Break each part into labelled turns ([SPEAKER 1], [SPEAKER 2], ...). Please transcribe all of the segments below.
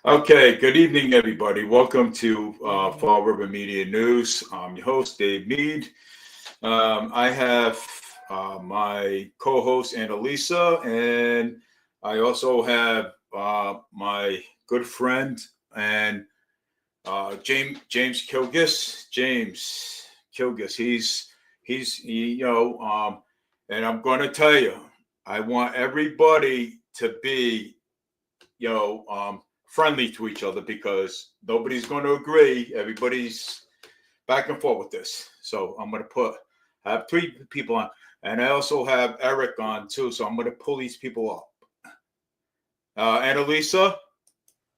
[SPEAKER 1] Okay, good evening, everybody. Welcome to Fall River Media News. I'm your host, Dave Mead. I have my co-host, Annalisa, and I also have my good friend and James Kilgis. James Kilgis. And I'm going to tell you, I want everybody to be friendly to each other because nobody's going to agree. Everybody's back and forth with this. So I'm going to have three people on, and I also have Eric on too. So I'm going to pull these people up. Annalisa?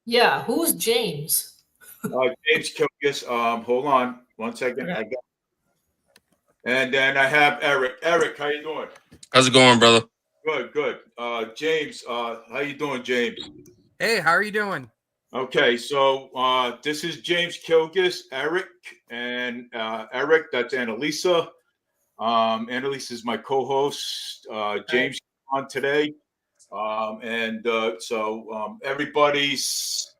[SPEAKER 2] Yeah, who's James?
[SPEAKER 1] James Kilgis. Hold on one second.
[SPEAKER 2] Okay.
[SPEAKER 1] And then I have Eric. Eric, how you doing?
[SPEAKER 3] How's it going, brother?
[SPEAKER 1] Good, good. James, how you doing, James?
[SPEAKER 4] Hey, how are you doing?
[SPEAKER 1] Okay, so this is James Kilgis, Eric, and Eric, that's Annalisa. Annalisa is my co-host. James on today. Everybody's,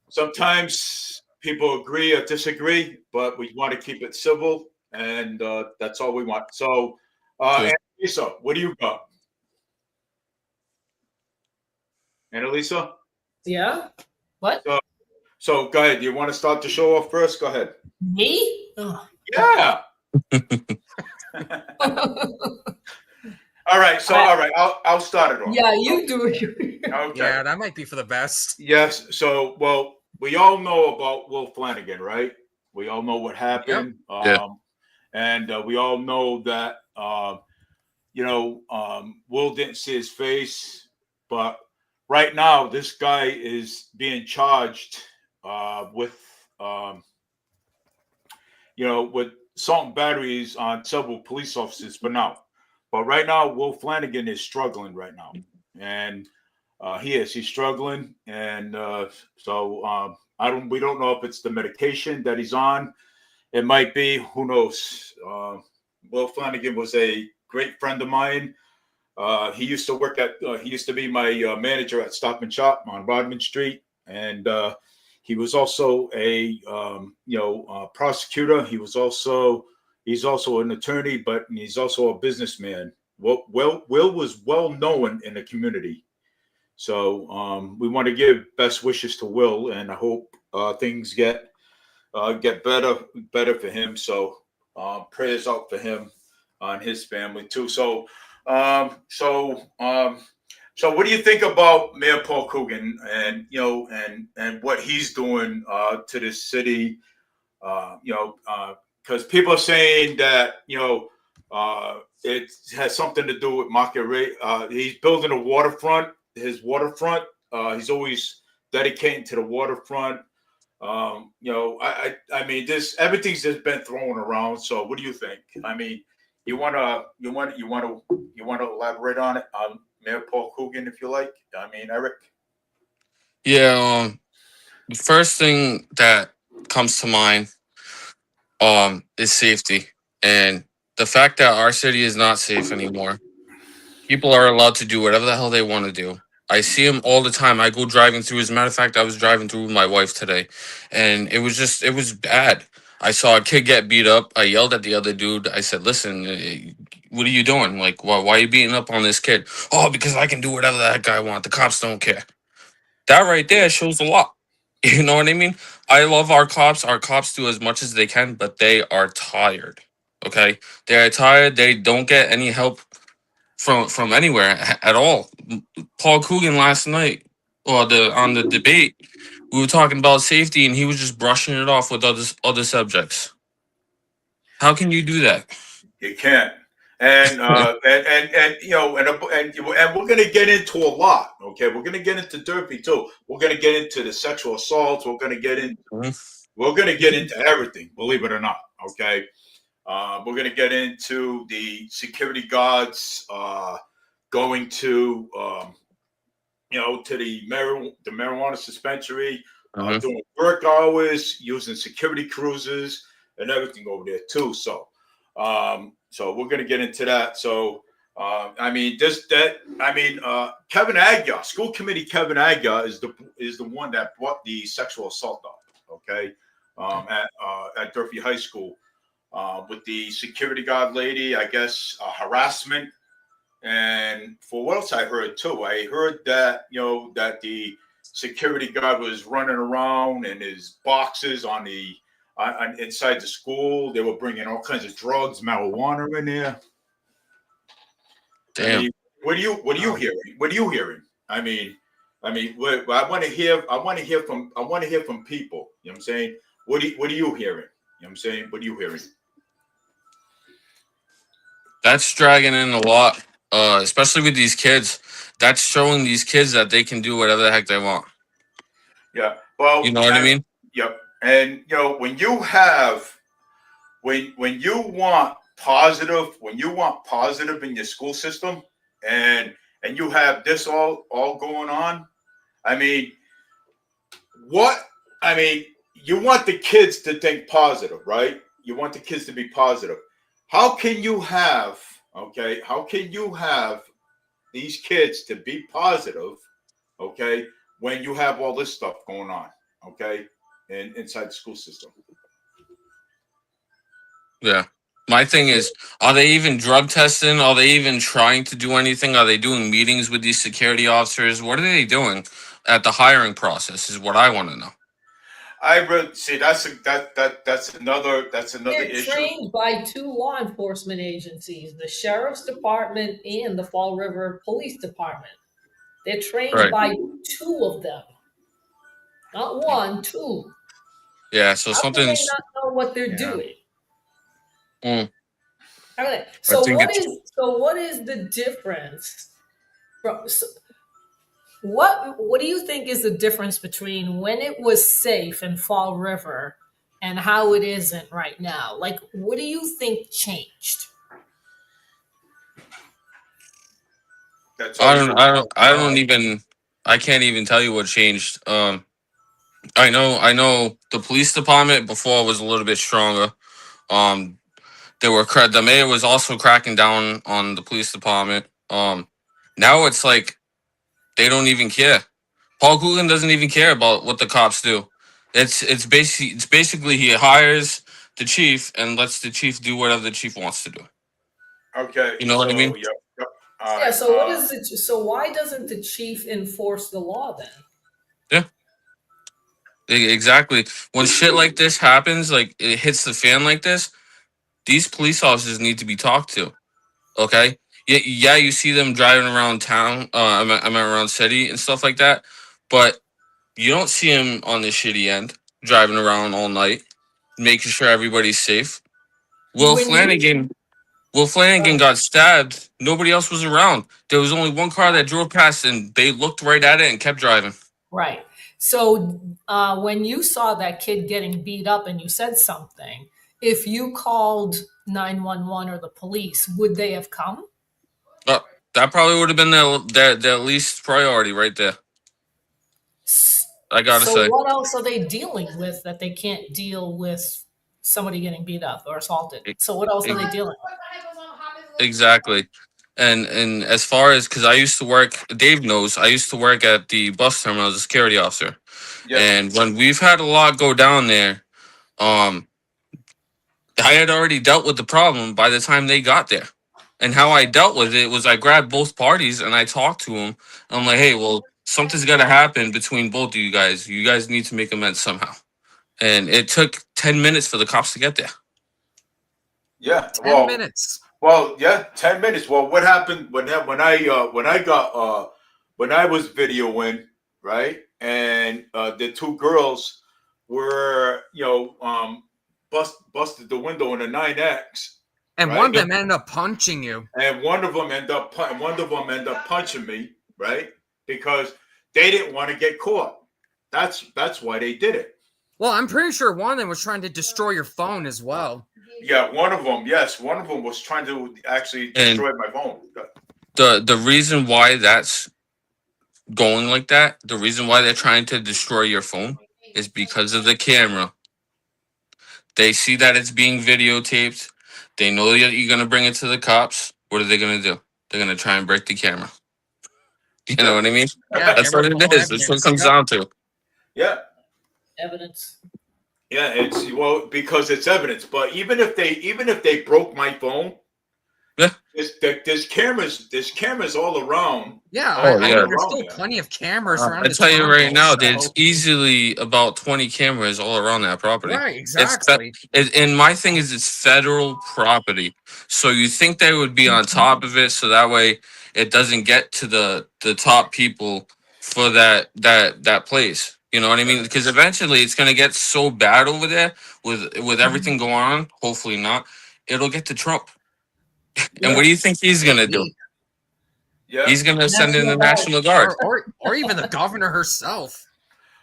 [SPEAKER 1] sometimes people agree or disagree, but we want to keep it civil, and that's all we want. So, Annalisa, what do you got? Annalisa?
[SPEAKER 2] Yeah? What?
[SPEAKER 1] So go ahead. You want to start the show off first? Go ahead.
[SPEAKER 2] Me? Oh.
[SPEAKER 1] Yeah. All right. So all right, I'll start it off.
[SPEAKER 2] Yeah, you do.
[SPEAKER 1] Okay.
[SPEAKER 4] Yeah, that might be for the best.
[SPEAKER 1] Yes. So we all know about Will Flanagan, right? We all know what happened.
[SPEAKER 3] Yeah.
[SPEAKER 1] And we all know that Will didn't see his face, but right now this guy is being charged with with assault and batteries on several police officers for now. But right now, Will Flanagan is struggling right now, and he's struggling, and we don't know if it's the medication that he's on. It might be, who knows. Will Flanagan was a great friend of mine. He used to be my manager at Stop and Shop on Rodman Street, and he was also a prosecutor. He's also an attorney, but he's also a businessman. Will was well known in the community, so we want to give best wishes to Will, and I hope things get better for him. So prayers out for him and his family too. So what do you think about Mayor Paul Coogan and what he's doing to this city? Because people are saying that it has something to do with market rate. He's building a waterfront. His waterfront. He's always dedicating to the waterfront. I mean, everything's just been thrown around. So, what do you think? I mean, you want to elaborate on it, Mayor Paul Coogan, if you like. I mean, Eric.
[SPEAKER 3] Yeah. The first thing that comes to mind is safety, and the fact that our city is not safe anymore. People are allowed to do whatever the hell they want to do. I see him all the time. I go driving through. As a matter of fact, I was driving through with my wife today, and it was bad. I saw a kid get beat up. I yelled at the other dude. I said, "Listen, what are you doing? Like, why are you beating up on this kid? Oh, because I can do whatever that guy wants. The cops don't care." That right there shows a lot. You know what I mean? I love our cops. Our cops do as much as they can, but they are tired. Okay, they are tired. They don't get any help from anywhere at all. Paul Coogan last night, or on the debate, we were talking about safety, and he was just brushing it off with other subjects. How can you do that?
[SPEAKER 1] You can't. And and we're gonna get into a lot. Okay, we're gonna get into Derby too. We're gonna get into the sexual assaults. We're gonna get into everything. Believe it or not. Okay. We're going to get into the security guards going to the marijuana dispensary, doing work hours, using security cruisers and everything over there too. So we're going to get into that. So I mean, Kevin Agia, school committee Kevin Agia is the one that brought the sexual assault up. Okay, at Durfee High School, with the security guard lady, I guess harassment, and for what else I heard too. I heard that that the security guard was running around in his boxes on inside the school. They were bringing all kinds of drugs, marijuana in there.
[SPEAKER 3] Damn.
[SPEAKER 1] I mean, what are you hearing? What are you hearing? I mean, I want to hear from people. You know what I'm saying? What are you hearing? You know what I'm saying? What are you hearing?
[SPEAKER 3] That's dragging in a lot, especially with these kids. That's showing these kids that they can do whatever the heck they want.
[SPEAKER 1] Yeah. Well,
[SPEAKER 3] You know what I mean?
[SPEAKER 1] Yep. And when you have when you want positive in your school system, and you have this all going on, I mean, you want the kids to think positive, right? You want the kids to be positive. How can you have these kids to be positive, okay, when you have all this stuff going on, okay, inside the school system?
[SPEAKER 3] Yeah. My thing is, are they even drug testing? Are they even trying to do anything? Are they doing meetings with these security officers? What are they doing at the hiring process is what I want to know.
[SPEAKER 1] I really see that's another
[SPEAKER 2] They're
[SPEAKER 1] issue.
[SPEAKER 2] trained by two law enforcement agencies, the Sheriff's Department and the Fall River Police Department. They're trained
[SPEAKER 3] Right.
[SPEAKER 2] by two of them. Not one, two.
[SPEAKER 3] Yeah, so
[SPEAKER 2] How can they
[SPEAKER 3] something's...
[SPEAKER 2] not know what they're
[SPEAKER 1] Yeah.
[SPEAKER 2] doing?
[SPEAKER 3] Mm.
[SPEAKER 2] Okay.
[SPEAKER 3] I
[SPEAKER 2] So
[SPEAKER 3] think
[SPEAKER 2] what is the difference? What do you think is the difference between when it was safe in Fall River and how it isn't right now? Like, what do you think changed?
[SPEAKER 1] That's all you.
[SPEAKER 3] I can't even tell you what changed. I know the police department before was a little bit stronger. The mayor was also cracking down on the police department. Now it's like they don't even care. Paul Coogan doesn't even care about what the cops do. It's basically he hires the chief and lets the chief do whatever the chief wants to do.
[SPEAKER 1] Okay.
[SPEAKER 3] You know what I mean?
[SPEAKER 1] Yep. All
[SPEAKER 2] Yeah.
[SPEAKER 1] right,
[SPEAKER 2] So what is it? So why doesn't the chief enforce the law then?
[SPEAKER 3] Exactly. When shit like this happens, like it hits the fan like this, these police officers need to be talked to. Okay. Yeah, you see them driving around town. I mean around city and stuff like that, but you don't see them on the shitty end driving around all night, making sure everybody's safe. Will
[SPEAKER 2] When you
[SPEAKER 3] Flanagan got stabbed. Nobody else was around. There was only one car that drove past, and they looked right at it and kept driving.
[SPEAKER 2] Right. So when you saw that kid getting beat up and you said something, if you called 911 or the police, would they have come?
[SPEAKER 3] That probably would have been their least priority right there. I gotta
[SPEAKER 2] So
[SPEAKER 3] say.
[SPEAKER 2] what else are they dealing with that they can't deal with somebody getting beat up or assaulted? So what else are they dealing with?
[SPEAKER 3] Exactly. And as far as, because I used to work, Dave knows, I used to work at the bus terminal as a security officer.
[SPEAKER 1] Yep.
[SPEAKER 3] And when we've had a lot go down there, I had already dealt with the problem by the time they got there. And how I dealt with it was I grabbed both parties and I talked to them. I'm like, hey, well, something's got to happen between both of you guys. You guys need to make amends somehow. And it took 10 minutes for the cops to get there.
[SPEAKER 1] Yeah.
[SPEAKER 4] 10 minutes.
[SPEAKER 1] Well, yeah, 10 minutes. Well, what happened when I was videoing, right? And the two girls were, busted the window in a 9X.
[SPEAKER 4] And
[SPEAKER 1] right?
[SPEAKER 4] one of them ended up punching you.
[SPEAKER 1] And one of them ended up punching me, right? Because they didn't want to get caught. That's why they did it.
[SPEAKER 4] Well, I'm pretty sure one of them was trying to destroy your phone as well.
[SPEAKER 1] Yeah, one of them was trying to actually destroy my phone.
[SPEAKER 3] The reason why that's going like that, the reason why they're trying to destroy your phone is because of the camera. They see that it's being videotaped. They know that you're going to bring it to the cops. What are they going to do? they're gonna try and break the camera. You know what I mean?
[SPEAKER 4] Yeah,
[SPEAKER 3] That's what it
[SPEAKER 4] irrevocable
[SPEAKER 3] is. That's what it
[SPEAKER 4] evidence.
[SPEAKER 3] comes
[SPEAKER 4] Yep.
[SPEAKER 3] down to.
[SPEAKER 1] Yeah.
[SPEAKER 2] Evidence.
[SPEAKER 1] Yeah, it's well because it's evidence. But even if they broke my phone,
[SPEAKER 3] Yeah.
[SPEAKER 1] there's cameras all around.
[SPEAKER 4] Yeah,
[SPEAKER 3] Oh,
[SPEAKER 4] I
[SPEAKER 3] yeah.
[SPEAKER 4] mean, there's
[SPEAKER 1] Around
[SPEAKER 4] still
[SPEAKER 1] there.
[SPEAKER 4] plenty of cameras around
[SPEAKER 3] I
[SPEAKER 4] the
[SPEAKER 3] tell you right
[SPEAKER 4] terminal,
[SPEAKER 3] now,
[SPEAKER 4] so-
[SPEAKER 3] there's easily about 20 cameras all around that property.
[SPEAKER 4] Right, exactly.
[SPEAKER 3] And my thing is, it's federal property, so you think they would be on top of it, so that way it doesn't get to the top people for that place. You know what I mean? Because eventually it's gonna get so bad over there with everything going on. Hopefully not. It'll get to Trump. And what do you think he's gonna do?
[SPEAKER 1] Yeah.
[SPEAKER 3] He's gonna send in the
[SPEAKER 2] National
[SPEAKER 3] National Guard.
[SPEAKER 4] or even the governor herself.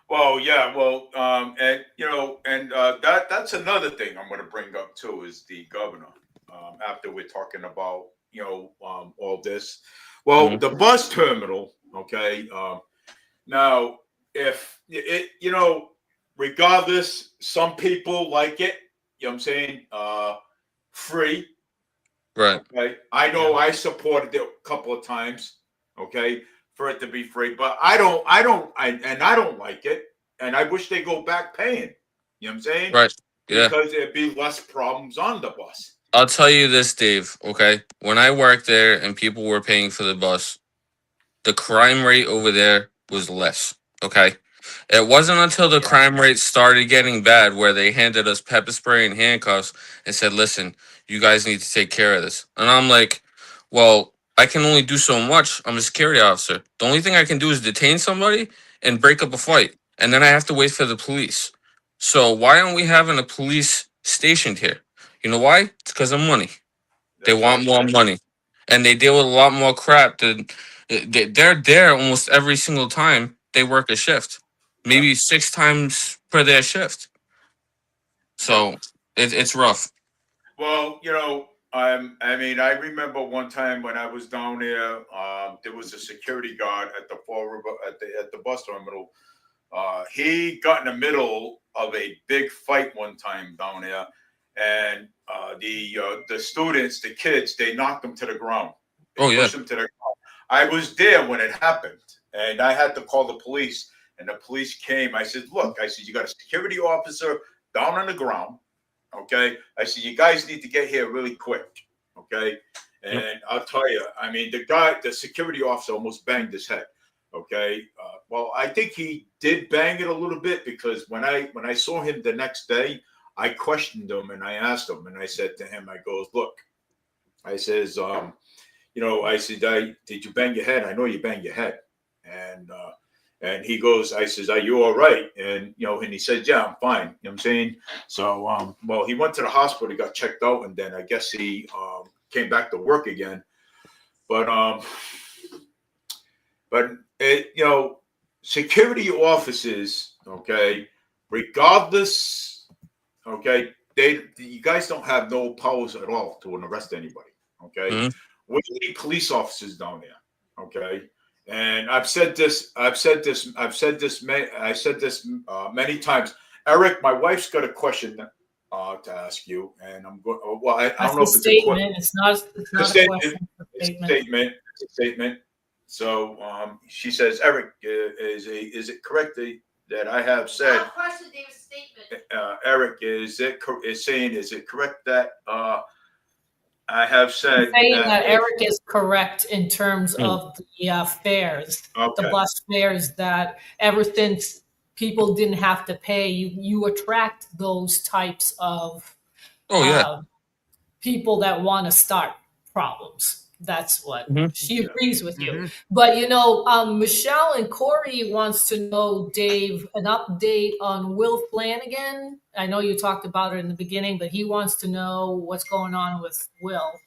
[SPEAKER 1] Well, yeah, well, and that's another thing I'm going to bring up too is the governor. After we're talking about all this, well,
[SPEAKER 3] Mhm.
[SPEAKER 1] the bus terminal. Okay, now if it regardless, some people like it. You know what I'm saying? Free.
[SPEAKER 3] Right.
[SPEAKER 1] Okay, I know I supported it a couple of times. Okay, for it to be free, but I don't like it, and I wish they go back paying. You know what I'm saying?
[SPEAKER 3] Right. Yeah.
[SPEAKER 1] Because there'd be less problems on the bus.
[SPEAKER 3] I'll tell you this, Dave, okay? When I worked there and people were paying for the bus, the crime rate over there was less, okay? It wasn't until the crime rate started getting bad where they handed us pepper spray and handcuffs and said, listen, you guys need to take care of this. And I'm like, well, I can only do so much. I'm a security officer. The only thing I can do is detain somebody and break up a fight. And then I have to wait for the police. So why aren't we having a police stationed here? You know why? It's because of money. They want more money. And they deal with a lot more crap than they're there almost every single time they work a shift. Maybe 6 times per their shift. So it's rough.
[SPEAKER 1] Well, I mean, I remember one time when I was down there, there was a security guard at the Fall River at the bus terminal. He got in the middle of a big fight one time down there, and the students, the kids, they knocked him to the ground. They
[SPEAKER 3] Oh, yeah.
[SPEAKER 1] pushed him to the ground. I was there when it happened, and I had to call the police. And the police came. I said, "Look," I said, "you got a security officer down on the ground. Okay." I said, "You guys need to get here really quick." Okay. And I'll tell you, I mean, the security officer almost banged his head. Okay. Well, I think he did bang it a little bit because when I saw him the next day, I questioned him and I asked him and I said to him, I goes, "Look," I says, I said, "Did you bang your head? I know you banged your head." And he goes, I says, "Are you all right?" And and he said, "Yeah, I'm fine." You know what I'm saying? So well, he went to the hospital, he got checked out, and then I guess he came back to work again. But security officers, okay, regardless, okay, you guys don't have no powers at all to arrest anybody. Okay.
[SPEAKER 3] Mhm.
[SPEAKER 1] We need police officers down there. Okay. And I've said this many times. Eric, my wife's got a question to ask you, and I'm going. Well, I don't know if it's a question.
[SPEAKER 2] It's not a question.
[SPEAKER 1] It's a statement. It's a statement. So she says, "Eric, is it correct that I have said?"
[SPEAKER 5] Not a question, David, statement.
[SPEAKER 1] Eric, is it correct that I have said
[SPEAKER 2] Saying that Eric is correct in terms
[SPEAKER 3] Hmm.
[SPEAKER 2] of the fares, the
[SPEAKER 1] Okay.
[SPEAKER 2] bus fares, that ever since people didn't have to pay, you attract those types of
[SPEAKER 3] Oh, yeah.
[SPEAKER 2] people that want to start problems. That's what
[SPEAKER 3] Mhm.
[SPEAKER 2] she agrees with you.
[SPEAKER 4] Mhm.
[SPEAKER 2] But Michelle and Corey wants to know, Dave, an update on Will Flanagan. I know you talked about it in the beginning, but he wants to know what's going on with Will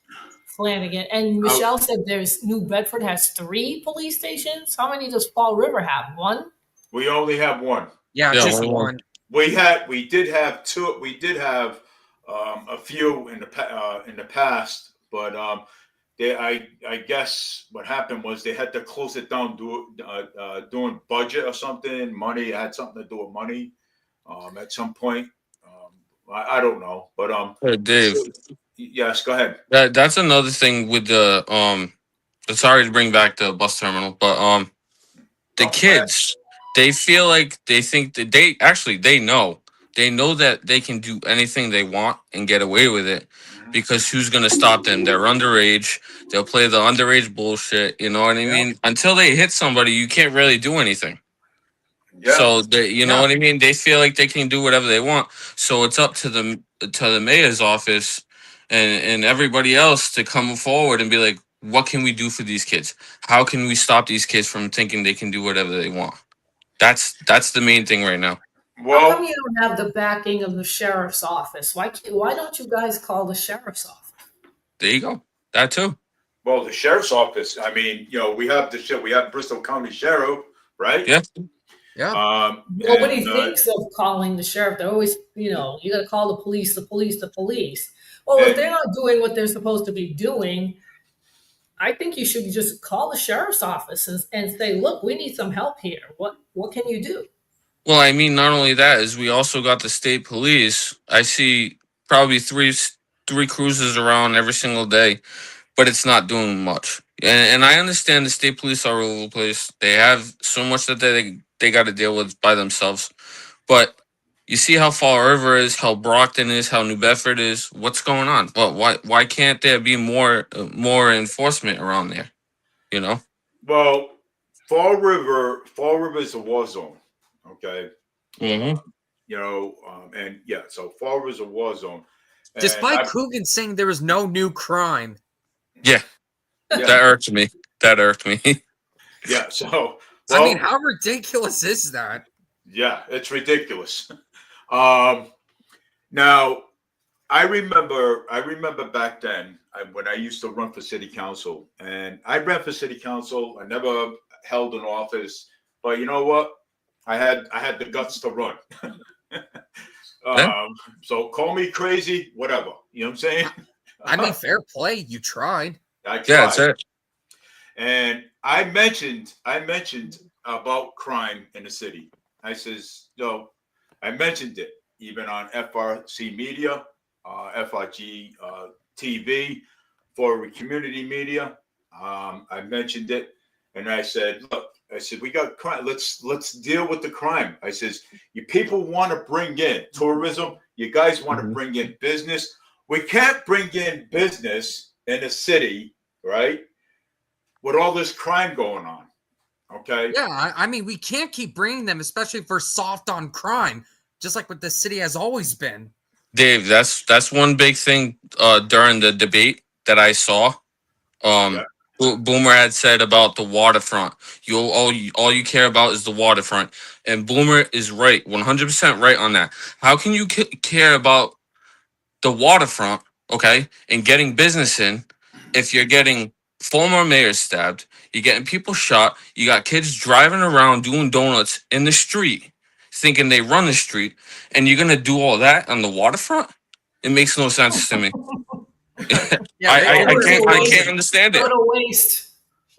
[SPEAKER 2] Flanagan. And Michelle said there's New Bedford has 3 police stations. How many does Fall River have? 1?
[SPEAKER 1] We only have one.
[SPEAKER 4] Yeah,
[SPEAKER 3] Yeah,
[SPEAKER 4] just
[SPEAKER 3] one.
[SPEAKER 4] one.
[SPEAKER 1] We did have two. We did have a few in the past, but I guess what happened was they had to close it down doing budget or something. Money had something to do with money at some point. I don't know, but
[SPEAKER 3] Hey, Dave,
[SPEAKER 1] yes, go ahead.
[SPEAKER 3] that's another thing with the sorry to bring back the bus terminal, but the kids, they feel like they think that they know that they can do anything they want and get away with it because who's gonna stop them? They're underage. They'll play the underage bullshit. You know what I mean? Until they hit somebody, you can't really do anything.
[SPEAKER 1] Yeah.
[SPEAKER 3] So they, you know what I mean? They feel like they can do whatever they want. So it's up to the mayor's office and everybody else to come forward and be like, what can we do for these kids? How can we stop these kids from thinking they can do whatever they want? That's the main thing right now.
[SPEAKER 2] How
[SPEAKER 1] Well,
[SPEAKER 2] come you don't have the backing of the sheriff's office? Why don't you guys call the sheriff's office?
[SPEAKER 3] There you go. That too.
[SPEAKER 1] well, the sheriff's office. I mean, we have we have Bristol County Sheriff, right?
[SPEAKER 3] Yeah.
[SPEAKER 4] Yeah.
[SPEAKER 2] Nobody
[SPEAKER 1] and,
[SPEAKER 2] thinks of calling the sheriff. They're always, you got to call the police, the police, the police. Well, if they're not doing what they're supposed to be doing, I think you should just call the sheriff's office and say, look, we need some help here. What can you do?
[SPEAKER 3] Well, I mean, not only that is we also got the state police. I see probably three cruisers around every single day, but it's not doing much. And I understand the state police are all over the place. They have so much that they got to deal with by themselves. But you see how Fall River is, how Brockton is, how New Bedford is. What's going on? But why can't there be more enforcement around there? You know.
[SPEAKER 1] Well, Fall River is a war zone. Okay.
[SPEAKER 3] Mm-hmm.
[SPEAKER 1] And yeah, so Fall River is a war zone. And
[SPEAKER 4] Despite Coogan saying there was no new crime.
[SPEAKER 3] Yeah. That irked me.
[SPEAKER 1] Yeah. So,
[SPEAKER 4] I mean, how ridiculous is that?
[SPEAKER 1] Yeah, it's ridiculous. Now, I remember back then when I used to run for city council, and I ran for city council. I never held an office, but you know what? I had the guts to run. So call me crazy, whatever. You know what I'm saying?
[SPEAKER 4] I mean, fair play. You tried.
[SPEAKER 1] I tried.
[SPEAKER 3] Yeah, that's it.
[SPEAKER 1] And I mentioned about crime in the city. I says, I mentioned it even on FRC Media, FRG TV, for community media. I mentioned it, and I said, look, we got crime. Let's deal with the crime. I says, you people want to bring in tourism. You guys want to bring in business. We can't bring in business in a city, right, with all this crime going on. Okay.
[SPEAKER 4] Yeah, I mean, we can't keep bringing them, especially if we're soft on crime, just like what the city has always been.
[SPEAKER 3] Dave, that's one big thing during the debate that I saw. Boomer had said about the waterfront. All you care about is the waterfront, and Boomer is right, 100% right on that. How can you care about the waterfront, okay, and getting business in if you're getting former mayors stabbed, you're getting people shot, you got kids driving around doing donuts in the street, thinking they run the street, and you're gonna do all that on the waterfront? It makes no sense to me.
[SPEAKER 4] Yeah,
[SPEAKER 3] I can't understand it.
[SPEAKER 2] What a waste.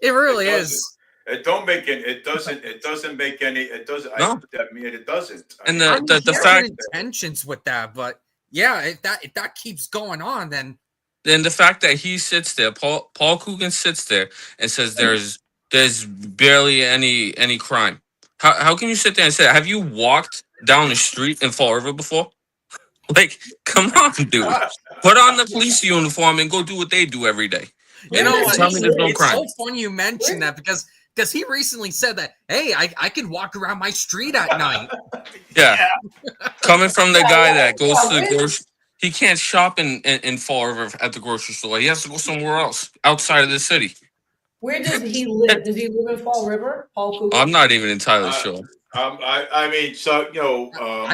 [SPEAKER 4] It really is.
[SPEAKER 1] It don't make it. It doesn't make any. It doesn't.
[SPEAKER 3] No.
[SPEAKER 1] I mean, it doesn't.
[SPEAKER 3] And
[SPEAKER 4] I mean,
[SPEAKER 3] the fact
[SPEAKER 4] intentions with that, but yeah, if that keeps going on, then
[SPEAKER 3] the fact that he sits there, Paul Coogan sits there and says there's barely any crime. How can you sit there and say that? Have you walked down the street in Fall River before? Like, come on, dude. Put on the police uniform and go do what they do every day.
[SPEAKER 4] you know
[SPEAKER 3] And tell me there's no
[SPEAKER 4] it's
[SPEAKER 3] crime.
[SPEAKER 4] so funny you mentioned that because he recently said that, hey, I can walk around my street at night.
[SPEAKER 3] Yeah. Coming from the guy that goes to the grocery, he can't shop in Fall River at the grocery store. He has to go somewhere else outside of the city.
[SPEAKER 2] Where does he live? Does he live in Fall River? Paul Coogan?
[SPEAKER 3] I'm not even entirely sure.
[SPEAKER 1] I mean, so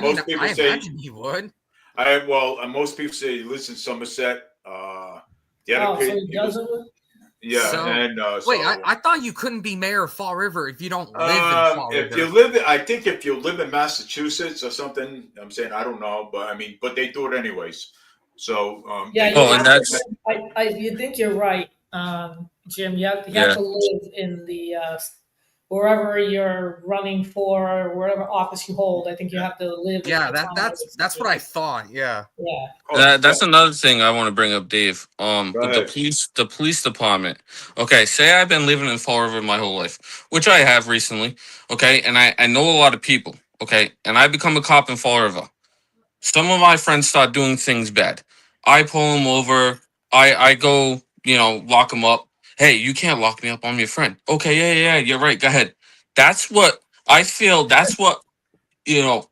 [SPEAKER 1] most people
[SPEAKER 4] I
[SPEAKER 1] say
[SPEAKER 4] imagine he would.
[SPEAKER 1] Most people say he lives in Somerset. The
[SPEAKER 2] Oh,
[SPEAKER 1] other
[SPEAKER 2] so he doesn't live?
[SPEAKER 1] Yeah,
[SPEAKER 4] So-
[SPEAKER 1] and
[SPEAKER 4] Wait, I thought you couldn't be mayor of Fall River if you don't live in Fall River.
[SPEAKER 1] if you live, I think if you live in Massachusetts or something, I'm saying I don't know, but I mean, but they do it anyways. So
[SPEAKER 2] Yeah, you
[SPEAKER 3] Oh,
[SPEAKER 2] have
[SPEAKER 3] and that's
[SPEAKER 2] to, you think you're right, Jim. You have to live in the wherever you're running for, or whatever office you hold. I think you have to live.
[SPEAKER 4] Yeah,
[SPEAKER 2] in the town
[SPEAKER 4] that's what I thought. Yeah.
[SPEAKER 2] Yeah.
[SPEAKER 3] That's another thing I want to bring up, Dave.
[SPEAKER 1] Go
[SPEAKER 3] With
[SPEAKER 1] ahead.
[SPEAKER 3] the police department. Okay, say I've been living in Fall River my whole life, which I have recently. Okay, and I know a lot of people. Okay, and I become a cop in Fall River. Some of my friends start doing things bad. I pull them over. I go, lock them up. Hey, you can't lock me up. I'm your friend. Okay, yeah, you're right. Go ahead. That's what I feel. That's what you know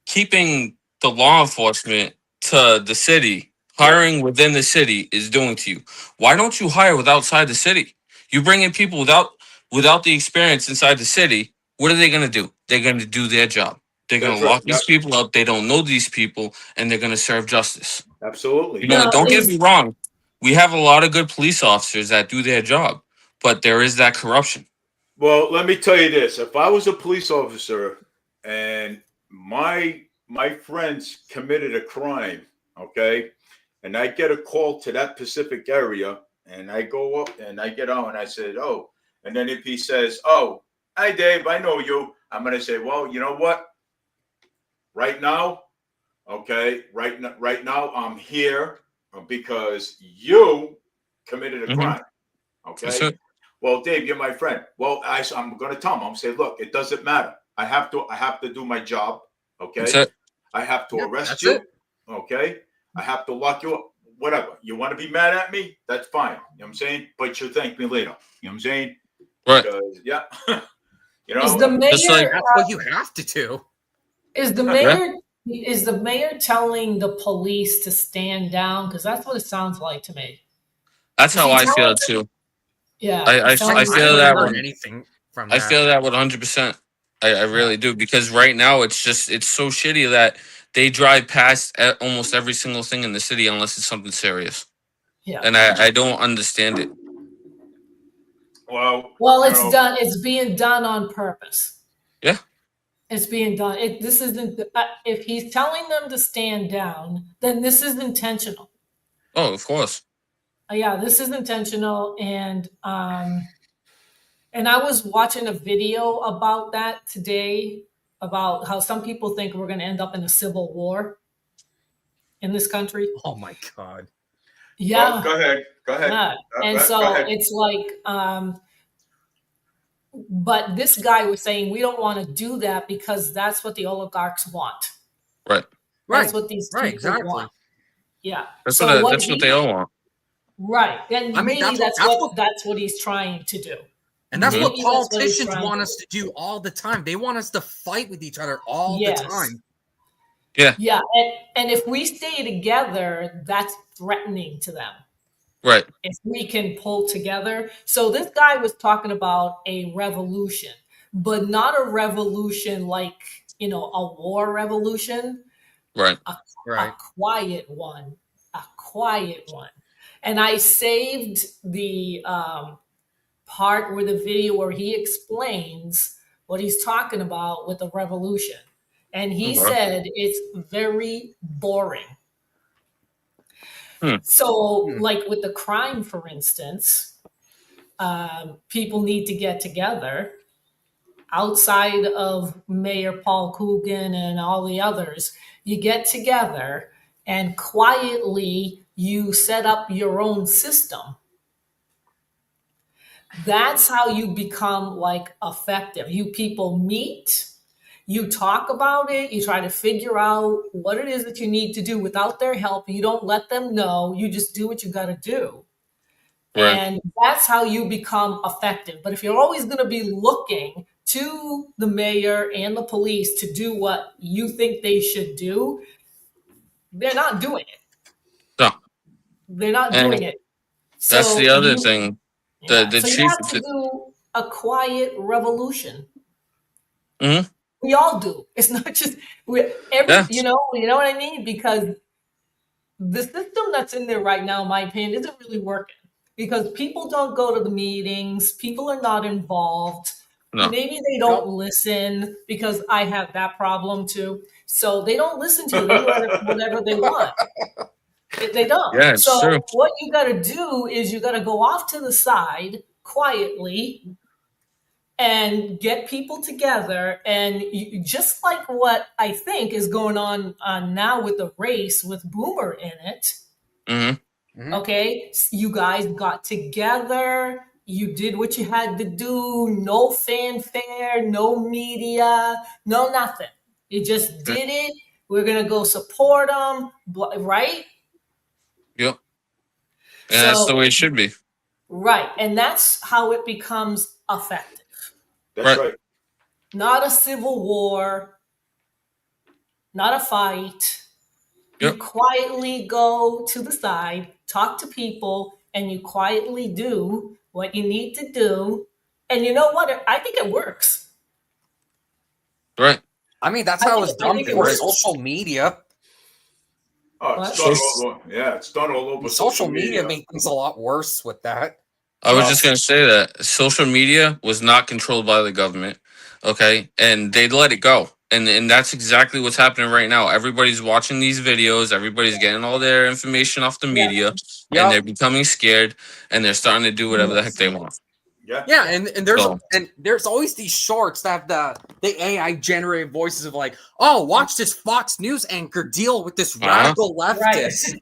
[SPEAKER 3] keeping the law enforcement to the city, hiring within the city is doing to you. Why don't you hire with outside the city? You bring in people without the experience inside the city. What are they going to do? They're going to do their job. They're going
[SPEAKER 1] That's
[SPEAKER 3] to
[SPEAKER 1] right.
[SPEAKER 3] lock these people up. They don't know these people, and they're going to serve justice.
[SPEAKER 1] Absolutely.
[SPEAKER 2] Now,
[SPEAKER 3] Don't get me wrong. We have a lot of good police officers that do their job, but there is that corruption.
[SPEAKER 1] Well, let me tell you this: if I was a police officer and my friends committed a crime, okay, and I get a call to that specific area, and I go up and I get on, and I said, "Oh," and then if he says, "Oh, hi Dave, I know you," I'm gonna say, "Well, you know what? Right now, okay, right now, I'm here because you committed a
[SPEAKER 3] Mhm.
[SPEAKER 1] crime."
[SPEAKER 3] That's
[SPEAKER 1] Okay.
[SPEAKER 3] it.
[SPEAKER 1] Well, Dave, you're my friend. Well, I'm going to tell him. I'm going to say, look, it doesn't matter. I have to do my job.
[SPEAKER 3] That's
[SPEAKER 1] Okay.
[SPEAKER 3] it.
[SPEAKER 1] I have to
[SPEAKER 4] Yep,
[SPEAKER 1] arrest
[SPEAKER 4] that's
[SPEAKER 1] you.
[SPEAKER 4] it.
[SPEAKER 1] Okay. I have to lock you up. Whatever. You want to be mad at me? That's fine. You know what I'm saying? But you'll thank me later. You know what I'm saying?
[SPEAKER 3] Right.
[SPEAKER 1] Because, yeah.
[SPEAKER 2] Is the
[SPEAKER 3] Just like
[SPEAKER 2] mayor
[SPEAKER 4] That's what you have to do.
[SPEAKER 2] is the
[SPEAKER 1] Yeah.
[SPEAKER 2] mayor is the mayor telling the police to stand down? Because that's what it sounds like to me.
[SPEAKER 3] that's
[SPEAKER 2] Is
[SPEAKER 3] how
[SPEAKER 2] he
[SPEAKER 3] I
[SPEAKER 2] telling
[SPEAKER 3] feel
[SPEAKER 2] them?
[SPEAKER 3] too.
[SPEAKER 2] Yeah,
[SPEAKER 3] I, I,
[SPEAKER 2] he's telling
[SPEAKER 3] I
[SPEAKER 2] them
[SPEAKER 4] I
[SPEAKER 2] to
[SPEAKER 3] feel
[SPEAKER 4] haven't
[SPEAKER 2] stand
[SPEAKER 3] that
[SPEAKER 4] heard
[SPEAKER 3] with
[SPEAKER 2] down.
[SPEAKER 4] anything from
[SPEAKER 3] I
[SPEAKER 4] that.
[SPEAKER 3] feel that with 100%. I really do because right now it's so shitty that they drive past almost every single thing in the city unless it's something serious,
[SPEAKER 2] Yeah.
[SPEAKER 3] and I don't understand it.
[SPEAKER 1] Well,
[SPEAKER 2] Well,
[SPEAKER 1] you
[SPEAKER 2] it's
[SPEAKER 1] know,
[SPEAKER 2] done. It's being done on purpose.
[SPEAKER 3] Yeah.
[SPEAKER 2] It's being done. This isn't. If he's telling them to stand down, then this is intentional.
[SPEAKER 3] Oh, of course.
[SPEAKER 2] Yeah, this is intentional, and I was watching a video about that today, about how some people think we're going to end up in a civil war in this country.
[SPEAKER 4] Oh my god.
[SPEAKER 2] Yeah,
[SPEAKER 1] go ahead. Go ahead.
[SPEAKER 2] yeah. And
[SPEAKER 1] Go
[SPEAKER 2] so
[SPEAKER 1] ahead.
[SPEAKER 2] it's like, but this guy was saying we don't want to do that because that's what the oligarchs want.
[SPEAKER 3] Right.
[SPEAKER 2] That's
[SPEAKER 4] Right.
[SPEAKER 2] what these
[SPEAKER 4] Right.
[SPEAKER 2] people
[SPEAKER 4] Exactly.
[SPEAKER 2] want. Yeah.
[SPEAKER 3] That's
[SPEAKER 2] So what
[SPEAKER 3] that's what they all want.
[SPEAKER 2] right. And
[SPEAKER 4] I mean,
[SPEAKER 2] maybe
[SPEAKER 4] that's what
[SPEAKER 2] that's what he's trying to do.
[SPEAKER 4] and that's
[SPEAKER 3] Mhm.
[SPEAKER 4] what
[SPEAKER 2] Maybe that's what he's
[SPEAKER 4] politicians
[SPEAKER 2] trying
[SPEAKER 4] want
[SPEAKER 2] to
[SPEAKER 4] us to do all the time. They want us to fight with each other all the
[SPEAKER 2] Yes.
[SPEAKER 4] time.
[SPEAKER 3] Yeah.
[SPEAKER 2] Yeah. And if we stay together, that's threatening to them.
[SPEAKER 3] Right.
[SPEAKER 2] If we can pull together. So this guy was talking about a revolution, but not a revolution like, a war revolution,
[SPEAKER 3] Right.
[SPEAKER 2] a
[SPEAKER 4] Right.
[SPEAKER 2] quiet one, a quiet one. And I saved the part where the video where he explains what he's talking about with the revolution. And he
[SPEAKER 3] Okay.
[SPEAKER 2] said it's very boring.
[SPEAKER 3] Hmm.
[SPEAKER 2] So, like with the crime, for instance, people need to get together outside of Mayor Paul Coogan and all the others. You get together and quietly you set up your own system. That's how you become like effective. You people meet, you talk about it, you try to figure out what it is that you need to do without their help. You don't let them know, you just do what you got to do.
[SPEAKER 3] Right.
[SPEAKER 2] And that's how you become effective. But if you're always going to be looking to the mayor and the police to do what you think they should do, they're not doing it.
[SPEAKER 3] No.
[SPEAKER 2] They're not
[SPEAKER 3] And
[SPEAKER 2] doing it.
[SPEAKER 3] that's the
[SPEAKER 2] So
[SPEAKER 3] other thing. The
[SPEAKER 2] so you
[SPEAKER 3] chief.
[SPEAKER 2] have to do a quiet revolution.
[SPEAKER 3] Mhm.
[SPEAKER 2] We all do. It's not just
[SPEAKER 3] Yeah.
[SPEAKER 2] you know what I mean? Because the system that's in there right now, in my opinion, isn't really working. Because people don't go to the meetings, people are not involved.
[SPEAKER 3] No.
[SPEAKER 2] Maybe they don't listen, because I have that problem too. So they don't listen to you. They do whatever they want. They don't.
[SPEAKER 3] Yeah, it's
[SPEAKER 2] So
[SPEAKER 3] true.
[SPEAKER 2] what you got to do is you got to go off to the side quietly and get people together. And just like what I think is going on now with the race with Boomer in it,
[SPEAKER 3] Mm-hmm.
[SPEAKER 2] okay, you guys got together. You did what you had to do. No fanfare, no media, no nothing. You just did it. We're going to go support them, right?
[SPEAKER 3] Yep. And that's the
[SPEAKER 2] So,
[SPEAKER 3] way it should be.
[SPEAKER 2] right. And that's how it becomes effective.
[SPEAKER 1] That's
[SPEAKER 3] Right.
[SPEAKER 1] right.
[SPEAKER 2] Not a civil war, not a fight. You
[SPEAKER 3] Yep.
[SPEAKER 2] quietly go to the side, talk to people, and you quietly do what you need to do. And you know what? I think it works.
[SPEAKER 3] Right.
[SPEAKER 4] I mean, that's
[SPEAKER 2] I
[SPEAKER 4] how it
[SPEAKER 2] think
[SPEAKER 4] was
[SPEAKER 2] I
[SPEAKER 4] done
[SPEAKER 2] think it
[SPEAKER 4] before
[SPEAKER 2] works.
[SPEAKER 4] social media.
[SPEAKER 1] Oh,
[SPEAKER 2] What?
[SPEAKER 1] it's done all over. Yeah, it's done all over
[SPEAKER 4] Social media made things a lot worse with that.
[SPEAKER 3] I was
[SPEAKER 1] Well-
[SPEAKER 3] just going to say that social media was not controlled by the government. Okay. And they let it go. And that's exactly what's happening right now. Everybody's watching these videos. Everybody's getting all their information off the
[SPEAKER 2] Yeah.
[SPEAKER 3] media. And
[SPEAKER 4] Yeah.
[SPEAKER 3] they're becoming scared. And they're starting to do whatever the heck they want.
[SPEAKER 1] Yeah.
[SPEAKER 4] Yeah, and there's
[SPEAKER 3] So-
[SPEAKER 4] and there's always these shorts that have the AI generated voices of like, oh, watch this Fox News anchor deal with this radical leftist.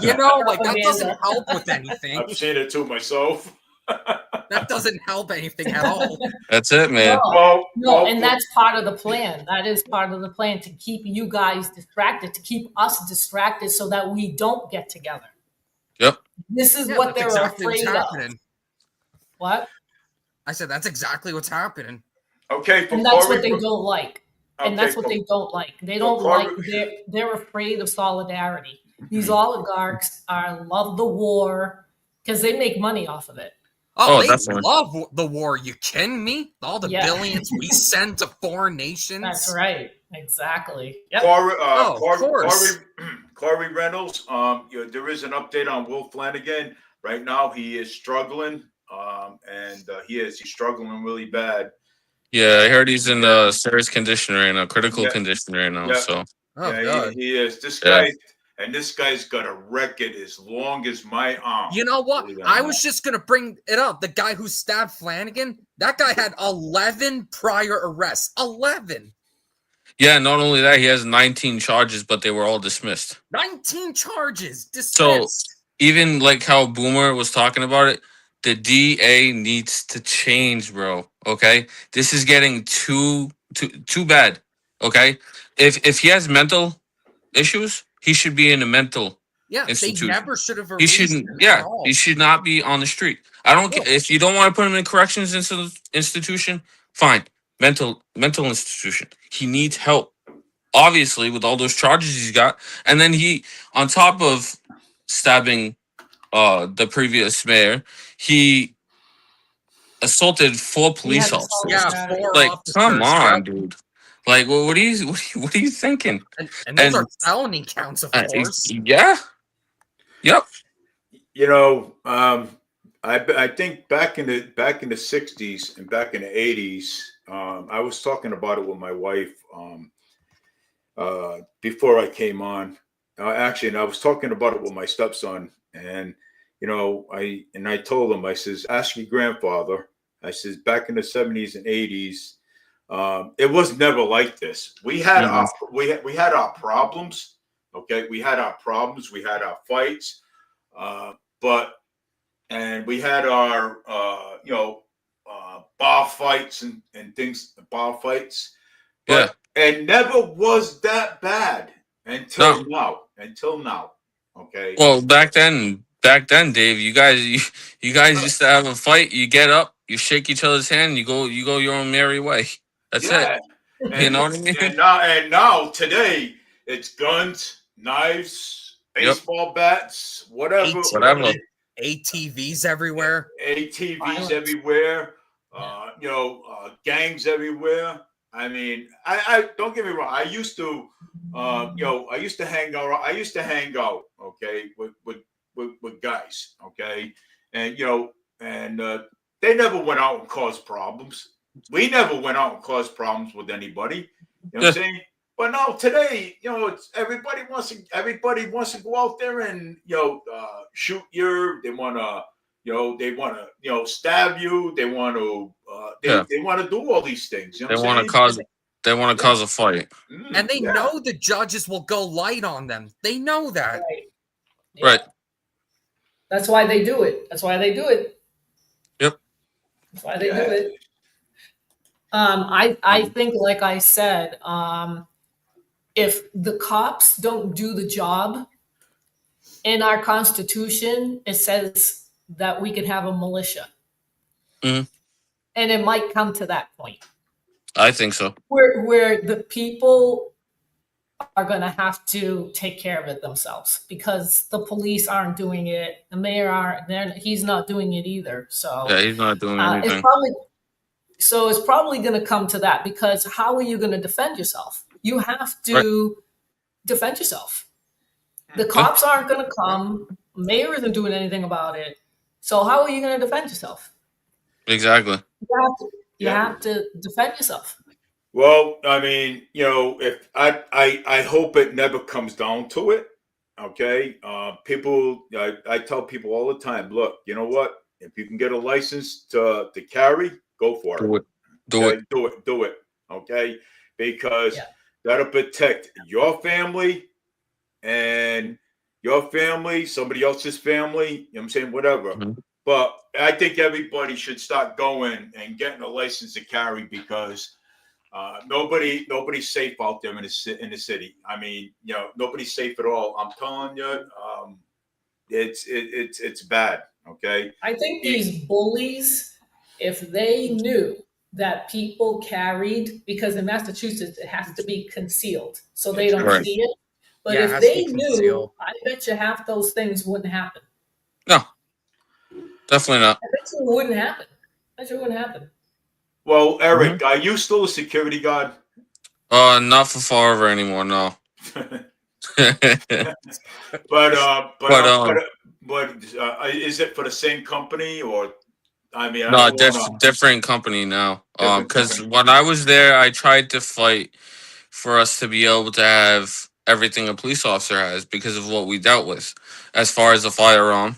[SPEAKER 4] you know, like that doesn't
[SPEAKER 2] Propaganda.
[SPEAKER 4] help with anything.
[SPEAKER 1] I've seen it too myself.
[SPEAKER 4] That doesn't help anything at all.
[SPEAKER 3] That's it, man.
[SPEAKER 1] Well,
[SPEAKER 2] No, and that's part of the plan. That is part of the plan, to keep you guys distracted, to keep us distracted so that we don't get together.
[SPEAKER 3] Yep.
[SPEAKER 2] This is
[SPEAKER 4] Yeah,
[SPEAKER 2] what
[SPEAKER 4] that's
[SPEAKER 2] they're
[SPEAKER 4] exactly what's
[SPEAKER 2] afraid of.
[SPEAKER 4] happening.
[SPEAKER 2] What?
[SPEAKER 4] I said that's exactly what's happening.
[SPEAKER 1] okay. For
[SPEAKER 2] And that's
[SPEAKER 1] Corey,
[SPEAKER 2] what they don't like. And that's what
[SPEAKER 1] for-
[SPEAKER 2] they don't like. They don't
[SPEAKER 1] Corey-
[SPEAKER 2] like, they're afraid of solidarity. These oligarchs love the war because they make money off of it.
[SPEAKER 4] Oh,
[SPEAKER 3] Oh,
[SPEAKER 4] they
[SPEAKER 3] definitely.
[SPEAKER 4] love the war. You kidding me? All the
[SPEAKER 2] Yeah.
[SPEAKER 4] billions we send to foreign nations.
[SPEAKER 2] That's right. Exactly. Yep.
[SPEAKER 1] Corey,
[SPEAKER 4] Oh, of course.
[SPEAKER 1] Corey Reynolds. There is an update on Will Flanagan. Right now, he is struggling, and he's struggling really bad.
[SPEAKER 3] Yeah, I heard he's in serious condition right now, critical
[SPEAKER 1] Yeah.
[SPEAKER 3] condition right now.
[SPEAKER 1] Yeah.
[SPEAKER 3] So
[SPEAKER 4] Oh,
[SPEAKER 1] Yeah,
[SPEAKER 4] God.
[SPEAKER 1] he is. This
[SPEAKER 3] Yeah.
[SPEAKER 1] guy, and this guy's got a record as long as my arm.
[SPEAKER 4] You know what?
[SPEAKER 1] Believe it or
[SPEAKER 4] I
[SPEAKER 1] not.
[SPEAKER 4] was just going to bring it up. The guy who stabbed Flanagan, that guy had 11 prior arrests. 11.
[SPEAKER 3] yeah, not only that, he has 19 charges, but they were all dismissed.
[SPEAKER 4] 19 charges.
[SPEAKER 3] So
[SPEAKER 4] Dismissed.
[SPEAKER 3] even like how Boomer was talking about it, the DA needs to change, bro. Okay, this is getting too bad. Okay, if he has mental issues, he should be in a mental.
[SPEAKER 4] Yeah, they
[SPEAKER 3] institution.
[SPEAKER 4] never should have
[SPEAKER 3] He
[SPEAKER 4] released
[SPEAKER 3] shouldn't.
[SPEAKER 4] him
[SPEAKER 3] Yeah,
[SPEAKER 4] at all.
[SPEAKER 3] he should not be on the street. I don't.
[SPEAKER 4] No.
[SPEAKER 3] If you don't want to put him in corrections institution, fine. Mental institution. He needs help. Obviously, with all those charges he's got, and then he, on top of stabbing the previous mayor, he assaulted 4 police
[SPEAKER 2] assault
[SPEAKER 3] officers.
[SPEAKER 4] Yeah,
[SPEAKER 2] Saturday.
[SPEAKER 4] 4
[SPEAKER 3] Like,
[SPEAKER 4] officers.
[SPEAKER 3] come on,
[SPEAKER 4] Yep.
[SPEAKER 3] dude. Like, what are you thinking?
[SPEAKER 4] And those
[SPEAKER 3] And-
[SPEAKER 4] are felony counts, of course.
[SPEAKER 3] Yeah. Yep.
[SPEAKER 1] You know, I think back in the 60s and back in the 80s, I was talking about it with my wife before I came on. Actually, and I was talking about it with my stepson, and you know, I told him, I says, ask your grandfather. I says, back in the 70s and 80s, it was never like this. We had we had our problems. Okay, we had our problems. We had our fights. And we had our bar fights and things, bar fights, but it never was that bad until now. Okay.
[SPEAKER 3] Well, back then, Dave, you guys used to have a fight. You get up, you shake each other's hand, you go your own merry way. That's it. You know what I mean?
[SPEAKER 1] And now today it's guns, knives, baseball bats, whatever.
[SPEAKER 4] ATVs everywhere.
[SPEAKER 1] ATVs
[SPEAKER 2] Violence.
[SPEAKER 1] everywhere. Gangs everywhere. I mean, I don't get me wrong. I used to hang out. Okay, with guys. Okay, and they never went out and caused problems. We never went out and caused problems with anybody. You know what I'm saying? But now today, it's everybody wants to go out there and shoot you. They want to they want to, stab you. They want to, they want to do all these things. You know
[SPEAKER 3] They
[SPEAKER 1] what I'm
[SPEAKER 3] want to
[SPEAKER 1] saying?
[SPEAKER 3] cause a fight.
[SPEAKER 4] And they
[SPEAKER 1] Yeah.
[SPEAKER 4] know the judges will go light on them. They know that.
[SPEAKER 2] Right. Yeah.
[SPEAKER 3] Right.
[SPEAKER 2] That's why they do it. That's why they do it.
[SPEAKER 3] Yep.
[SPEAKER 2] That's why they do it. I think, like I said, if the cops don't do the job, in our Constitution, it says that we could have a militia.
[SPEAKER 3] Mhm.
[SPEAKER 2] And it might come to that point
[SPEAKER 3] I think so.
[SPEAKER 2] where the people are going to have to take care of it themselves because the police aren't doing it. The mayor he's not doing it either. So
[SPEAKER 3] Yeah, he's not doing anything.
[SPEAKER 2] it's probably going to come to that because how are you going to defend yourself? You have to defend yourself. The cops aren't going to come. Mayor isn't doing anything about it. So how are you going to defend yourself?
[SPEAKER 3] Exactly.
[SPEAKER 2] You have to defend yourself.
[SPEAKER 1] Well, I mean, if I hope it never comes down to it. Okay. I tell people all the time, look, you know what? If you can get a license to carry, go for it.
[SPEAKER 3] Do it.
[SPEAKER 1] Do it. Okay. Because that'll protect your family and your family, somebody else's family, you know what I'm saying? Whatever.
[SPEAKER 3] Mm-hmm.
[SPEAKER 1] But I think everybody should start going and getting a license to carry because nobody's safe out there in the city. I mean, nobody's safe at all. I'm telling you, it's bad. Okay.
[SPEAKER 2] I think these bullies, if they knew that people carried, because in Massachusetts it has to be concealed, so they don't
[SPEAKER 3] Right.
[SPEAKER 2] see it. But
[SPEAKER 4] Yeah, it
[SPEAKER 2] if
[SPEAKER 4] has to
[SPEAKER 2] they
[SPEAKER 4] be
[SPEAKER 2] knew,
[SPEAKER 4] concealed.
[SPEAKER 2] I bet you half those things wouldn't happen.
[SPEAKER 3] No, definitely not.
[SPEAKER 2] I bet you it wouldn't happen. I bet you it wouldn't happen.
[SPEAKER 1] Well, Eric, are you still a security guard?
[SPEAKER 3] Not for forever anymore. No.
[SPEAKER 1] But is it for the same company or? I mean, I
[SPEAKER 3] No,
[SPEAKER 1] don't know.
[SPEAKER 3] different company now.
[SPEAKER 1] Different
[SPEAKER 3] Because
[SPEAKER 1] company.
[SPEAKER 3] when I was there, I tried to fight for us to be able to have everything a police officer has because of what we dealt with, as far as a firearm,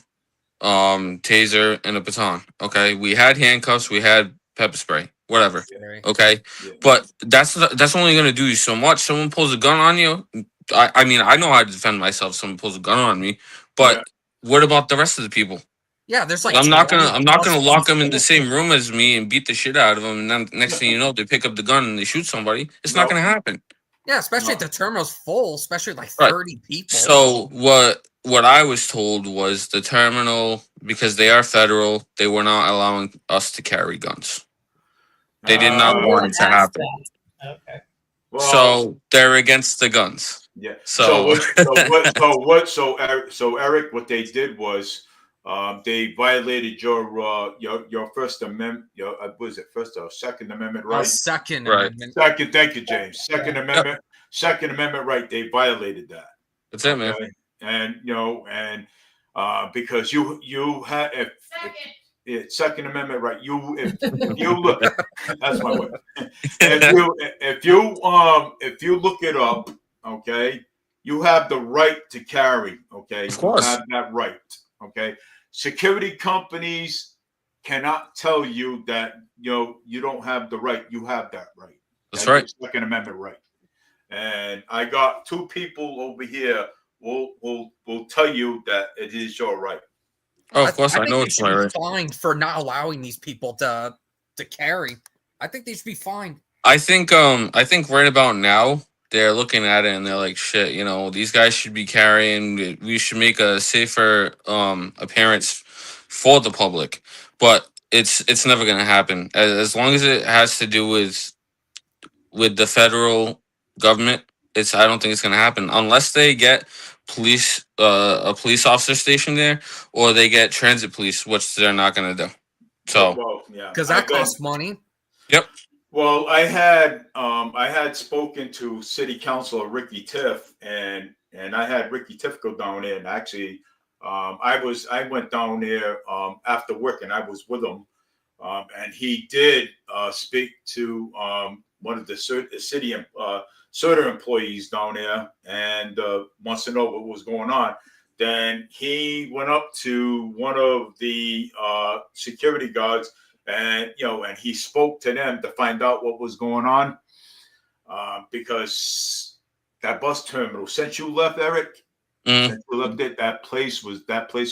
[SPEAKER 3] taser, and a baton. Okay, we had handcuffs, we had pepper spray, whatever. Okay,
[SPEAKER 1] Yeah.
[SPEAKER 3] but that's only gonna do you so much. Someone pulls a gun on you. I mean, I know how to defend myself. Someone pulls a gun on me, but what about the rest of the people?
[SPEAKER 4] Yeah, there's like
[SPEAKER 3] I'm not gonna lock them in the
[SPEAKER 4] people.
[SPEAKER 3] same room as me and beat the shit out of them. And then next thing you know, they pick up the gun and they shoot somebody. It's not gonna happen.
[SPEAKER 4] Yeah, especially if the terminal's full, especially like
[SPEAKER 3] Right.
[SPEAKER 4] 30 people.
[SPEAKER 3] So what I was told was the terminal, because they are federal, they were not allowing us to carry guns. They did not want it to happen.
[SPEAKER 2] Okay.
[SPEAKER 1] Well,
[SPEAKER 3] So they're against the guns.
[SPEAKER 1] yeah.
[SPEAKER 3] So
[SPEAKER 1] So Eric, what they did was they violated your First Amendment. Was it First or Second Amendment right?
[SPEAKER 4] Second
[SPEAKER 3] Right.
[SPEAKER 4] Amendment.
[SPEAKER 1] Second. Thank you, James. Second Amendment. Second Amendment right. They violated that.
[SPEAKER 3] that's it, man.
[SPEAKER 1] And because you had Second Amendment right. If you look, that's my way. If you look it up, okay, you have the right to carry. Okay,
[SPEAKER 3] Of course.
[SPEAKER 1] you have that right. Okay, security companies cannot tell you that you don't have the right. You have that right.
[SPEAKER 3] That's right.
[SPEAKER 1] Second Amendment right. And I got two people over here will tell you that it is your right.
[SPEAKER 3] Oh, of course, I
[SPEAKER 4] think
[SPEAKER 3] know
[SPEAKER 4] they
[SPEAKER 3] it's
[SPEAKER 4] should
[SPEAKER 3] my
[SPEAKER 4] be
[SPEAKER 3] right.
[SPEAKER 4] fined for not allowing these people to carry. I think they should be fined.
[SPEAKER 3] I think right about now they're looking at it and they're like, shit, these guys should be carrying. We should make a safer appearance for the public. But it's never gonna happen. As long as it has to do with the federal government, I don't think it's gonna happen unless they get a police officer station there, or they get transit police, which they're not gonna do. So
[SPEAKER 4] because that costs money.
[SPEAKER 3] Yep.
[SPEAKER 1] Well, I had spoken to City Councilor Ricky Tiff, and I had Ricky Tiff go down there, and actually, I went down there after work, and I was with him, and he did speak to one of the city CERTA employees down there, and wants to know what was going on. then he went up to one of the security guards, and and he spoke to them to find out what was going on, because that bus terminal, since you left, Eric, since you left it, that place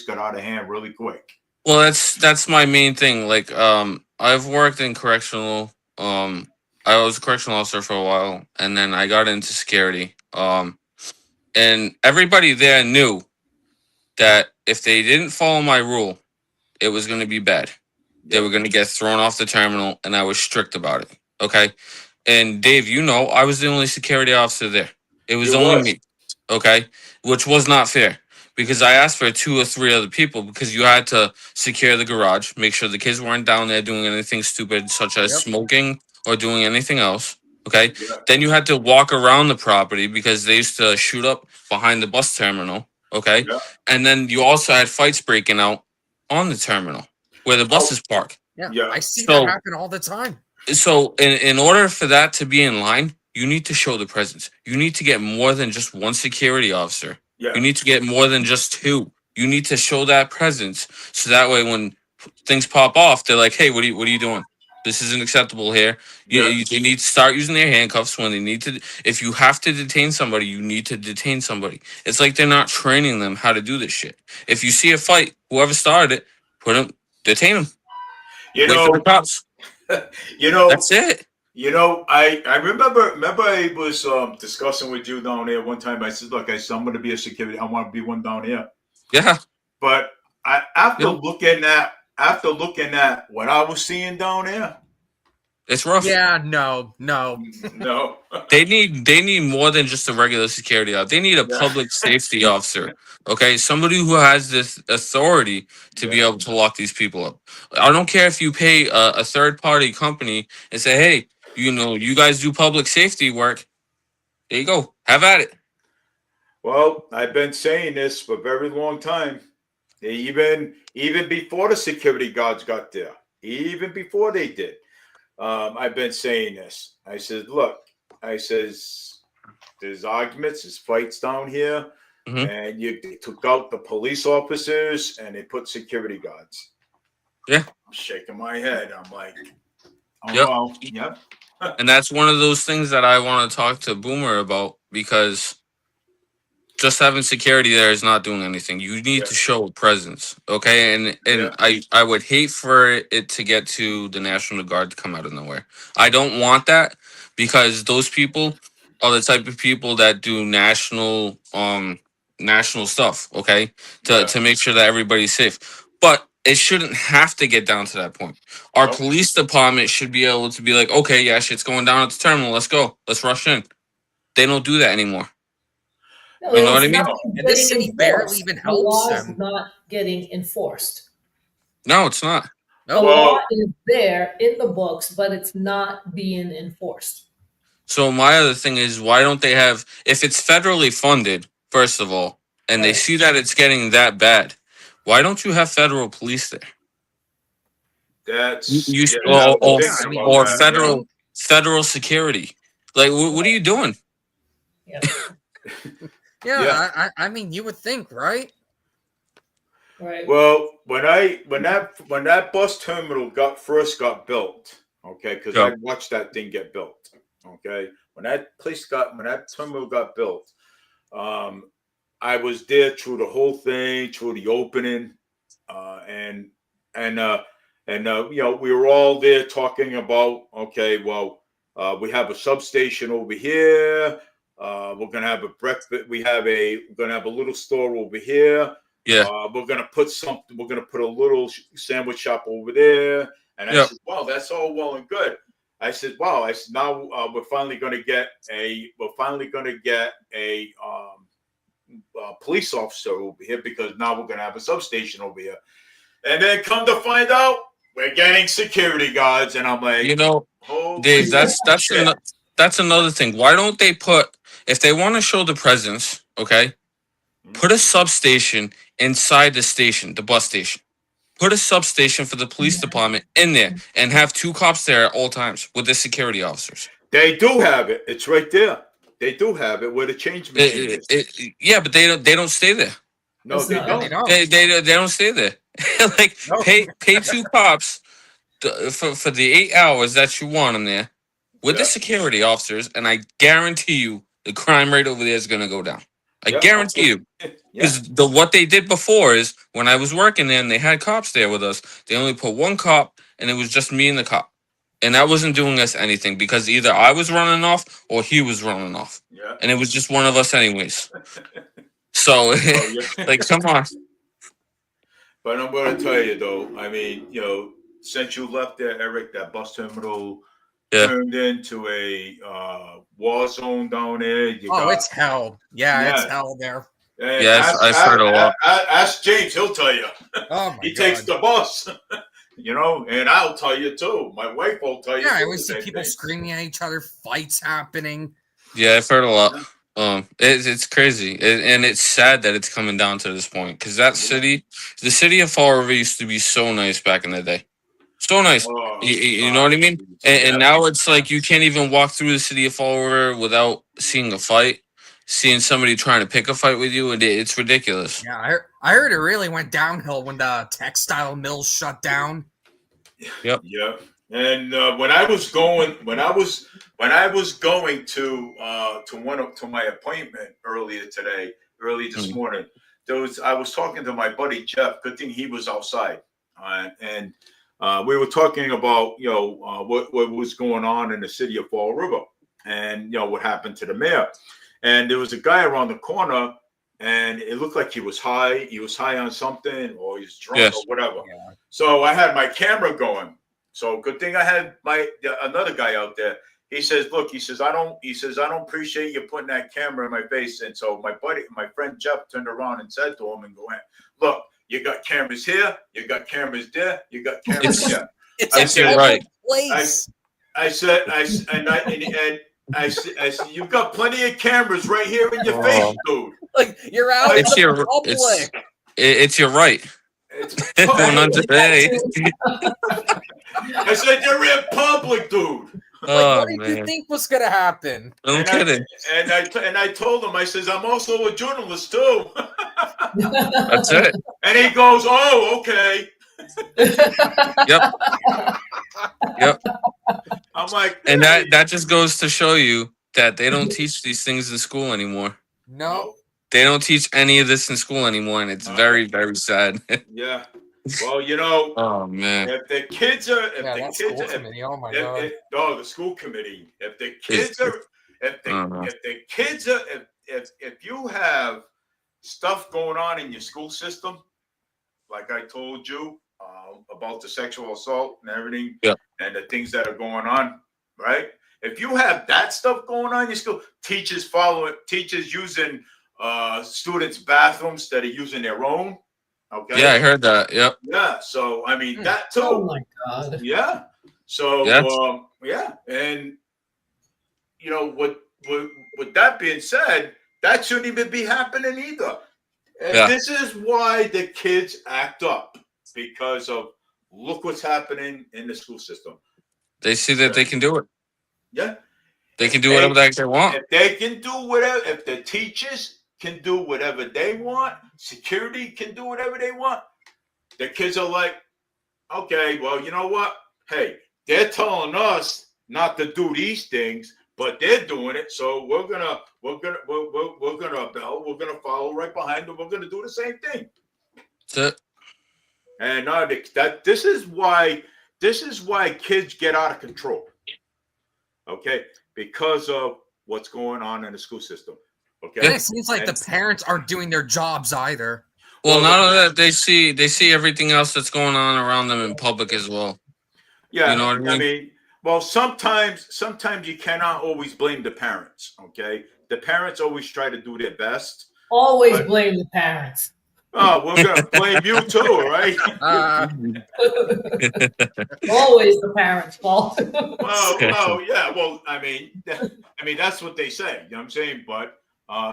[SPEAKER 1] got out of hand really quick.
[SPEAKER 3] Well, that's my main thing. Like, I've worked in correctional. I was a correctional officer for a while, and then I got into security. And everybody there knew that if they didn't follow my rule, it was going to be bad. They were going to get thrown off the terminal, and I was strict about it. Okay. And Dave, I was the only security officer there. It was only me. Okay. Which was not fair, because I asked for 2 or 3 other people, because you had to secure the garage, make sure the kids weren't down there doing anything stupid, such as smoking or doing anything else. Okay.
[SPEAKER 1] Yeah.
[SPEAKER 3] Then you had to walk around the property, because they used to shoot up behind the bus terminal. Okay.
[SPEAKER 1] Yeah.
[SPEAKER 3] And then you also had fights breaking out on the terminal where the buses park.
[SPEAKER 1] Yeah.
[SPEAKER 4] I see that happen all the time.
[SPEAKER 3] So in order for that to be in line, you need to show the presence. You need to get more than just 1 security officer.
[SPEAKER 1] Yeah.
[SPEAKER 3] You need to get more than just 2. You need to show that presence, so that way when things pop off, they're like, "Hey, what are you doing? This isn't acceptable here." You need to start using their handcuffs when they need to. If you have to detain somebody, you need to detain somebody. It's like they're not training them how to do this shit. If you see a fight, whoever started it, detain them. Wait for the cops. That's it.
[SPEAKER 1] I remember I was discussing with you down there one time. I said, "Look, I'm going to be a security. I want to be one down here."
[SPEAKER 3] Yeah.
[SPEAKER 1] But after looking at what I was seeing down there,
[SPEAKER 3] it's rough.
[SPEAKER 4] Yeah, no.
[SPEAKER 3] They need more than just a regular security officer. They need a public safety officer. Okay, somebody who has this authority to be able to lock these people up. I don't care if you pay a third party company and say, "Hey, you guys do public safety work. There you go. Have at it."
[SPEAKER 1] Well, I've been saying this for a very long time. Even before the security guards got there, even before they did, I've been saying this. I said, "Look," I says, "there's arguments, there's fights down here, and they took out the police officers and they put security guards."
[SPEAKER 3] Yeah,
[SPEAKER 1] I'm shaking my head. I'm like, "Oh,
[SPEAKER 3] Yep.
[SPEAKER 1] well, yep."
[SPEAKER 3] And that's one of those things that I want to talk to Boomer about, because just having security there is not doing anything. You need to show a presence, okay? And I would hate for it to get to the National Guard to come out of nowhere. I don't want that, because those people are the type of people that do national stuff, okay? To make sure that everybody's safe. But it shouldn't have to get down to that point. Our police department should be able to be like, "Okay, yeah, shit's going down at the terminal. Let's go. Let's rush in." They don't do that anymore.
[SPEAKER 2] No,
[SPEAKER 3] You know what I mean?
[SPEAKER 4] And this city barely even helps
[SPEAKER 2] the law
[SPEAKER 4] them.
[SPEAKER 2] is not getting enforced.
[SPEAKER 3] No, it's not.
[SPEAKER 2] The law is there in the books, but it's not being enforced.
[SPEAKER 3] So my other thing is, why don't they have, if it's federally funded, first of all, and they see that it's getting that bad, why don't you have federal police there?
[SPEAKER 1] That's
[SPEAKER 3] or federal security. Like, what are you doing?
[SPEAKER 4] Yeah. I mean, you would think, right?
[SPEAKER 2] Right.
[SPEAKER 1] Well, when that bus terminal first got built, okay, because I watched that thing get built, okay. When that terminal got built, I was there through the whole thing, through the opening, and we were all there talking about, okay, well, we have a substation over here. We're gonna have a breakfast. We're gonna have a little store over here.
[SPEAKER 3] Yeah.
[SPEAKER 1] We're gonna put a little sandwich shop over there. And I said, "Wow, that's all well and good." I said, "Wow." I said, "Now we're finally gonna get a police officer over here, because now we're gonna have a substation over here." And then come to find out, we're getting security guards, and I'm like,
[SPEAKER 3] Dave, that's another thing. Why don't they if they want to show the presence, okay, put a substation inside the station, the bus station. Put a substation for the police department in there, and have 2 cops there at all times with the security officers.
[SPEAKER 1] They do have it. It's right there. They do have it where the change machine is.
[SPEAKER 3] Yeah, but they don't stay there.
[SPEAKER 1] No,
[SPEAKER 2] It's
[SPEAKER 1] they
[SPEAKER 2] not-
[SPEAKER 1] don't.
[SPEAKER 4] They don't.
[SPEAKER 3] They don't stay there. Like
[SPEAKER 4] No.
[SPEAKER 3] pay 2 cops for the 8 hours that you want them there with the
[SPEAKER 1] Yeah.
[SPEAKER 3] security officers, and I guarantee you the crime rate over there is gonna go down. I
[SPEAKER 1] Yeah,
[SPEAKER 3] guarantee you.
[SPEAKER 1] Yeah.
[SPEAKER 3] Because what they did before is when I was working there and they had cops there with us, they only put 1 cop and it was just me and the cop. And that wasn't doing us anything because either I was running off or he was running off.
[SPEAKER 1] Yeah.
[SPEAKER 3] And it was just one of us anyways. So
[SPEAKER 1] Oh, yeah.
[SPEAKER 3] like come on.
[SPEAKER 1] But I'm going to tell you though, I mean, since you left there, Eric, that bus terminal
[SPEAKER 3] Yeah.
[SPEAKER 1] turned into a war zone down there.
[SPEAKER 4] It's hell. Yeah, it's
[SPEAKER 1] Yeah.
[SPEAKER 4] hell there.
[SPEAKER 1] And
[SPEAKER 3] Yes, I've heard a lot.
[SPEAKER 1] Ask James, he'll tell you.
[SPEAKER 4] Oh my
[SPEAKER 1] He
[SPEAKER 4] god.
[SPEAKER 1] takes the bus, and I'll tell you too. My wife will tell you.
[SPEAKER 4] Yeah, I
[SPEAKER 1] too,
[SPEAKER 4] always
[SPEAKER 1] the
[SPEAKER 4] see
[SPEAKER 1] same
[SPEAKER 4] people
[SPEAKER 1] thing.
[SPEAKER 4] screaming at each other, fights happening.
[SPEAKER 3] Yeah, I've heard a lot. It's crazy, and it's sad that it's coming down to this point because that city, the city of Fall River, used to be so nice back in the day, so nice.
[SPEAKER 1] Oh,
[SPEAKER 3] You know what I mean? And now it's like you can't even walk through the city of Fall River without seeing a fight, seeing somebody trying to pick a fight with you, and it's ridiculous.
[SPEAKER 4] Yeah, I heard it really went downhill when the textile mills shut down.
[SPEAKER 1] Yeah. And when I was going to my appointment early this morning, I was talking to my buddy Jeff. Good thing he was outside, and we were talking about what was going on in the city of Fall River, and what happened to the mayor. And there was a guy around the corner, and it looked like he was high. He was high on something, or he was drunk, or whatever.
[SPEAKER 4] Yeah.
[SPEAKER 1] So I had my camera going. So good thing I had another guy out there. He says, "Look," he says, "I don't appreciate you putting that camera in my face." And so my friend Jeff turned around and said to him, "And go ahead, look, you got cameras here, you got cameras there, you got cameras here."
[SPEAKER 4] It's
[SPEAKER 3] You're right.
[SPEAKER 4] place.
[SPEAKER 1] I said, "You've got plenty of cameras right here in your face, dude.
[SPEAKER 4] Like you're out
[SPEAKER 3] It's
[SPEAKER 4] in
[SPEAKER 3] your
[SPEAKER 4] the public."
[SPEAKER 3] it's your right.
[SPEAKER 1] It's
[SPEAKER 3] Going under today.
[SPEAKER 1] I said, "You're in public, dude."
[SPEAKER 3] Oh
[SPEAKER 4] What did you
[SPEAKER 3] man,
[SPEAKER 4] think was gonna happen?
[SPEAKER 3] no kidding.
[SPEAKER 1] And I told him, I says, "I'm also a journalist too."
[SPEAKER 3] That's it.
[SPEAKER 1] And he goes, "Oh, okay."
[SPEAKER 3] Yep.
[SPEAKER 1] I'm like,
[SPEAKER 3] And that just goes to show you that they don't teach these things in school anymore.
[SPEAKER 4] No.
[SPEAKER 3] They don't teach any of this in school anymore, and it's very, very sad.
[SPEAKER 1] Yeah. Well,
[SPEAKER 3] Oh man.
[SPEAKER 1] if the kids are,
[SPEAKER 4] That school committee. Oh my god.
[SPEAKER 1] the school committee. If the kids are, if you have stuff going on in your school system, like I told you about the sexual assault and everything, and the things that are going on, right? If you have that stuff going on in your school, teachers using students' bathrooms that are using their own. Okay.
[SPEAKER 3] Yeah, I heard that. Yep.
[SPEAKER 1] Yeah. So I mean that too.
[SPEAKER 2] Oh my god.
[SPEAKER 1] Yeah. So and with that being said, that shouldn't even be happening either. And this is why the kids act up, because of look what's happening in the school system.
[SPEAKER 3] They see that they can do it.
[SPEAKER 1] Yeah.
[SPEAKER 3] They can do whatever they want.
[SPEAKER 1] If they can do whatever, if the teachers can do whatever they want, security can do whatever they want, the kids are like, okay, well, you know what? Hey, they're telling us not to do these things, but they're doing it, so we're gonna follow right behind them. We're gonna do the same thing.
[SPEAKER 3] That's it.
[SPEAKER 1] And this is why kids get out of control. Okay, because of what's going on in the school system. Okay,
[SPEAKER 4] And it seems like the parents aren't doing their jobs either.
[SPEAKER 3] Well, not only that, they see everything else that's going on around them in public as well.
[SPEAKER 1] Yeah,
[SPEAKER 3] You know what I mean?
[SPEAKER 1] Well, sometimes you cannot always blame the parents. Okay, the parents always try to do their best.
[SPEAKER 2] Always blame the parents.
[SPEAKER 1] Oh, we're gonna blame you too, right?
[SPEAKER 2] Always the parents' fault.
[SPEAKER 1] Well, yeah. Well, I mean, that's what they say. You know what I'm saying? But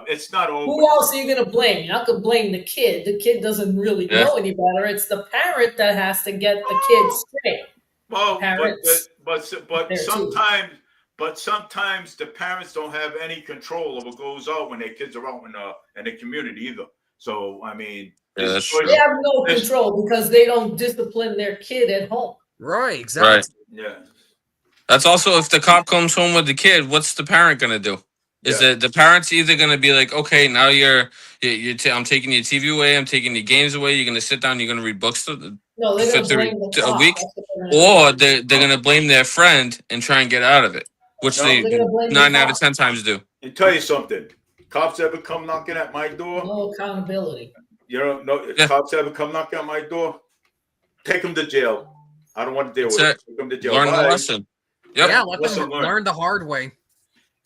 [SPEAKER 1] it's not always.
[SPEAKER 2] Who else are you going to blame? You're not going to blame the kid. The kid doesn't really know any better. It's the parent that has to get the kid straight.
[SPEAKER 1] Well,
[SPEAKER 2] Parents,
[SPEAKER 1] but sometimes the parents don't have any control of what goes on when their kids are out in the community either. So I mean,
[SPEAKER 3] Yeah,
[SPEAKER 1] there's
[SPEAKER 3] that's
[SPEAKER 1] choice-
[SPEAKER 2] They have no
[SPEAKER 1] there's-
[SPEAKER 2] control because they don't discipline their kid at home.
[SPEAKER 4] Right, exactly.
[SPEAKER 3] right.
[SPEAKER 1] Yeah.
[SPEAKER 3] That's also if the cop comes home with the kid, what's the parent gonna do? Is
[SPEAKER 1] Yeah.
[SPEAKER 3] the parent's either gonna be like, okay, now I'm taking your TV away, I'm taking your games away, you're gonna sit down, you're gonna read books
[SPEAKER 2] No, they're
[SPEAKER 3] for
[SPEAKER 2] going to blame the
[SPEAKER 3] a
[SPEAKER 2] cop.
[SPEAKER 3] week,
[SPEAKER 2] That's what they're gonna do.
[SPEAKER 3] or they're gonna blame their friend and try and get out of it, which
[SPEAKER 1] No,
[SPEAKER 3] they
[SPEAKER 2] they're gonna blame the
[SPEAKER 3] 9 out of
[SPEAKER 2] cop.
[SPEAKER 3] 10 times do.
[SPEAKER 1] And tell you something, cops ever come knocking at my door?
[SPEAKER 2] No accountability.
[SPEAKER 1] You know, no
[SPEAKER 3] Yeah.
[SPEAKER 1] cops ever come knocking at my door? Take them to jail. I don't want to deal
[SPEAKER 3] That's
[SPEAKER 1] with it.
[SPEAKER 3] it.
[SPEAKER 1] Take them to jail.
[SPEAKER 3] Learn the
[SPEAKER 1] Bye.
[SPEAKER 3] lesson. Yep.
[SPEAKER 4] Yeah, let
[SPEAKER 1] Lesson
[SPEAKER 4] them
[SPEAKER 1] learned.
[SPEAKER 4] learn the hard way.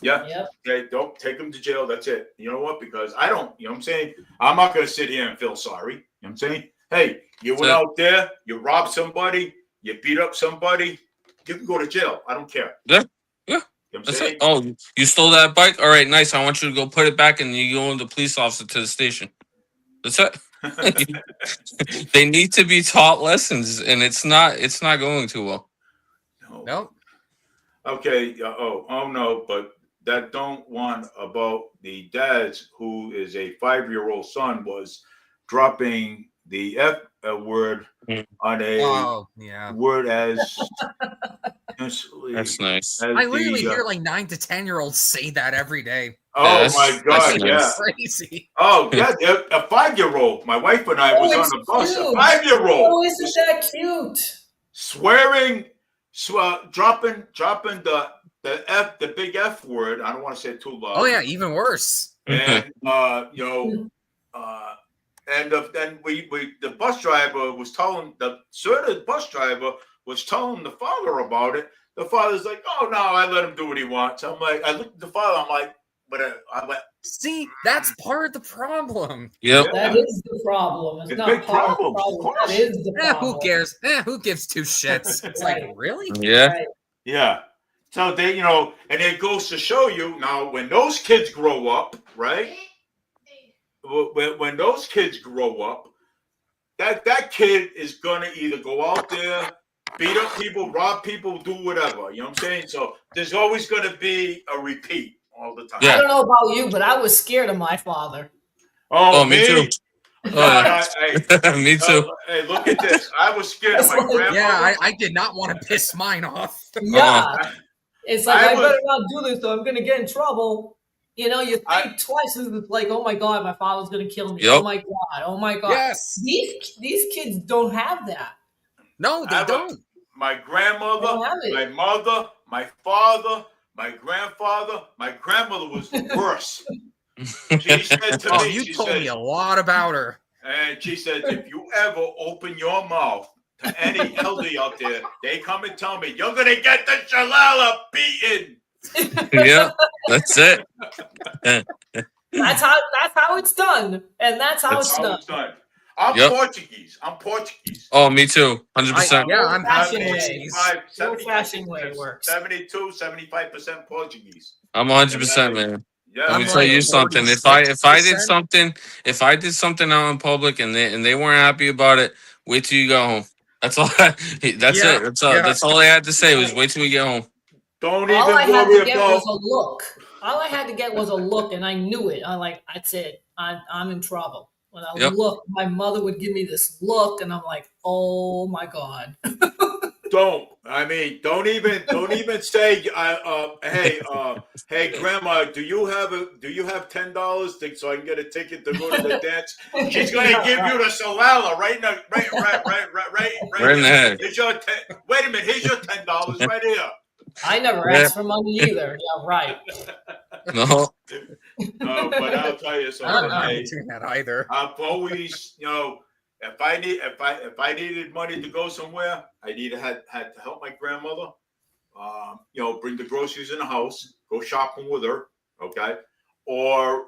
[SPEAKER 1] Yeah.
[SPEAKER 2] Yep.
[SPEAKER 1] Okay, don't take them to jail. That's it. You know what? Because I don't, you know what I'm saying? I'm not going to sit here and feel sorry. You know what I'm saying? Hey, you went
[SPEAKER 3] That's it.
[SPEAKER 1] out there, you robbed somebody, you beat up somebody, you can go to jail. I don't care.
[SPEAKER 3] Yeah. Yeah.
[SPEAKER 1] You know what I'm
[SPEAKER 3] That's
[SPEAKER 1] saying?
[SPEAKER 3] it. Oh, you stole that bike? All right, nice. I want you to go put it back and you go with the police officer to the station. That's it. They need to be taught lessons, and it's not going too well.
[SPEAKER 1] No.
[SPEAKER 4] Nope.
[SPEAKER 1] Okay. Oh no, but that don't want about the dads who is a 5-year-old son was dropping the F word
[SPEAKER 3] Mm.
[SPEAKER 1] on a
[SPEAKER 4] Oh, yeah.
[SPEAKER 1] word as
[SPEAKER 3] That's nice.
[SPEAKER 4] I literally hear like 9 to 10-year-olds say that every day.
[SPEAKER 1] Oh
[SPEAKER 3] Yes,
[SPEAKER 1] my God!
[SPEAKER 3] that's
[SPEAKER 1] Yeah.
[SPEAKER 3] nice.
[SPEAKER 4] Crazy.
[SPEAKER 1] Oh yeah, a 5-year-old. My wife and I was
[SPEAKER 2] Oh,
[SPEAKER 1] on
[SPEAKER 2] it's
[SPEAKER 1] the bus. A
[SPEAKER 2] cute.
[SPEAKER 1] 5-year-old
[SPEAKER 2] Oh, isn't that cute?
[SPEAKER 1] swearing, dropping the big F word. I don't want to say it too loud.
[SPEAKER 4] Oh yeah, even worse.
[SPEAKER 1] And then the bus driver was telling the bus driver was telling the father about it. The father's like, "Oh no, I let him do what he wants." I'm like, I looked at the father. I'm like, I went,
[SPEAKER 4] See, that's part of the problem.
[SPEAKER 3] Yep.
[SPEAKER 2] That is the problem. It's
[SPEAKER 1] It's a
[SPEAKER 2] not
[SPEAKER 1] big
[SPEAKER 2] part
[SPEAKER 1] problem,
[SPEAKER 2] of the
[SPEAKER 1] of
[SPEAKER 2] problem.
[SPEAKER 1] course.
[SPEAKER 2] That is the problem.
[SPEAKER 4] Who cares? Who gives two shits? It's like,
[SPEAKER 2] Right.
[SPEAKER 4] really?
[SPEAKER 3] Yeah.
[SPEAKER 2] Right.
[SPEAKER 1] yeah. So they, and it goes to show you now when those kids grow up, right? When those kids grow up, that kid is gonna either go out there, beat up people, rob people, do whatever. You know what I'm saying? So there's always gonna be a repeat all the time.
[SPEAKER 3] Yeah.
[SPEAKER 2] I don't know about you, but I was scared of my father.
[SPEAKER 1] Oh,
[SPEAKER 3] Oh, me too.
[SPEAKER 1] God,
[SPEAKER 3] Me too.
[SPEAKER 1] hey, look at this. I was scared of my
[SPEAKER 2] That's like-
[SPEAKER 1] grandmother.
[SPEAKER 4] Yeah, I did not want to piss mine off.
[SPEAKER 2] Yeah. It's like,
[SPEAKER 1] I
[SPEAKER 2] I
[SPEAKER 1] was-
[SPEAKER 2] better not do this or I'm going to get in trouble. You think
[SPEAKER 1] I-
[SPEAKER 2] twice. It's like, oh my God, my father's going to kill me.
[SPEAKER 3] Yep.
[SPEAKER 2] Oh my God. Oh my God.
[SPEAKER 4] Yes.
[SPEAKER 2] These kids don't have that.
[SPEAKER 4] No, they
[SPEAKER 1] I was-
[SPEAKER 4] don't.
[SPEAKER 1] My
[SPEAKER 2] They
[SPEAKER 1] grandmother,
[SPEAKER 2] don't have it.
[SPEAKER 1] my mother, my father, my grandfather, my grandmother was the worst. She said to
[SPEAKER 4] Oh,
[SPEAKER 1] me,
[SPEAKER 4] you
[SPEAKER 1] she
[SPEAKER 4] told
[SPEAKER 1] said,
[SPEAKER 4] me a lot about her.
[SPEAKER 1] and she said, if you ever open your mouth to any elderly out there, they come and tell me, you're going to get the Shalala beaten.
[SPEAKER 3] Yeah. That's it.
[SPEAKER 2] That's how it's done. And that's how
[SPEAKER 1] That's
[SPEAKER 2] it's
[SPEAKER 1] how
[SPEAKER 2] done.
[SPEAKER 1] it's done. I'm
[SPEAKER 3] Yep.
[SPEAKER 1] Portuguese.
[SPEAKER 3] Oh, me too. 100%.
[SPEAKER 4] Yeah, I'm half
[SPEAKER 2] Old-fashioned way.
[SPEAKER 4] Portuguese.
[SPEAKER 2] 75% way it works.
[SPEAKER 1] 72, 75% Portuguese.
[SPEAKER 3] I'm 100%, man.
[SPEAKER 1] Yeah,
[SPEAKER 3] Let me
[SPEAKER 4] I'm
[SPEAKER 3] tell
[SPEAKER 4] like
[SPEAKER 3] you something. If I did
[SPEAKER 4] 46%.
[SPEAKER 3] something out in public and they weren't happy about it, wait till you go home. That's all. That's
[SPEAKER 4] Yeah,
[SPEAKER 3] it. That's all I had to say was wait till we get home.
[SPEAKER 1] Don't
[SPEAKER 2] All I
[SPEAKER 1] even
[SPEAKER 2] had
[SPEAKER 1] worry
[SPEAKER 2] to get
[SPEAKER 1] about.
[SPEAKER 2] was a look. All I had to get was a look, and I knew it. I said, I'm in trouble. When I
[SPEAKER 3] Yep.
[SPEAKER 2] look, my mother would give me this look, and I'm like, oh my God.
[SPEAKER 1] Don't even say hey grandma, do you have $10 so I can get a ticket to go to the dance? She's gonna give you the Solala right now,
[SPEAKER 3] Right in the head.
[SPEAKER 1] Here's your wait a minute, here's your $10 right here.
[SPEAKER 2] I never
[SPEAKER 3] Yeah.
[SPEAKER 2] asked for money either. Yeah, right.
[SPEAKER 3] No.
[SPEAKER 1] No, but I'll tell you
[SPEAKER 4] I'm
[SPEAKER 1] something.
[SPEAKER 4] not
[SPEAKER 1] Hey,
[SPEAKER 4] doing that either.
[SPEAKER 1] I've always, if I needed money to go somewhere, I had to help my grandmother. Bring the groceries in the house, go shopping with her, okay, or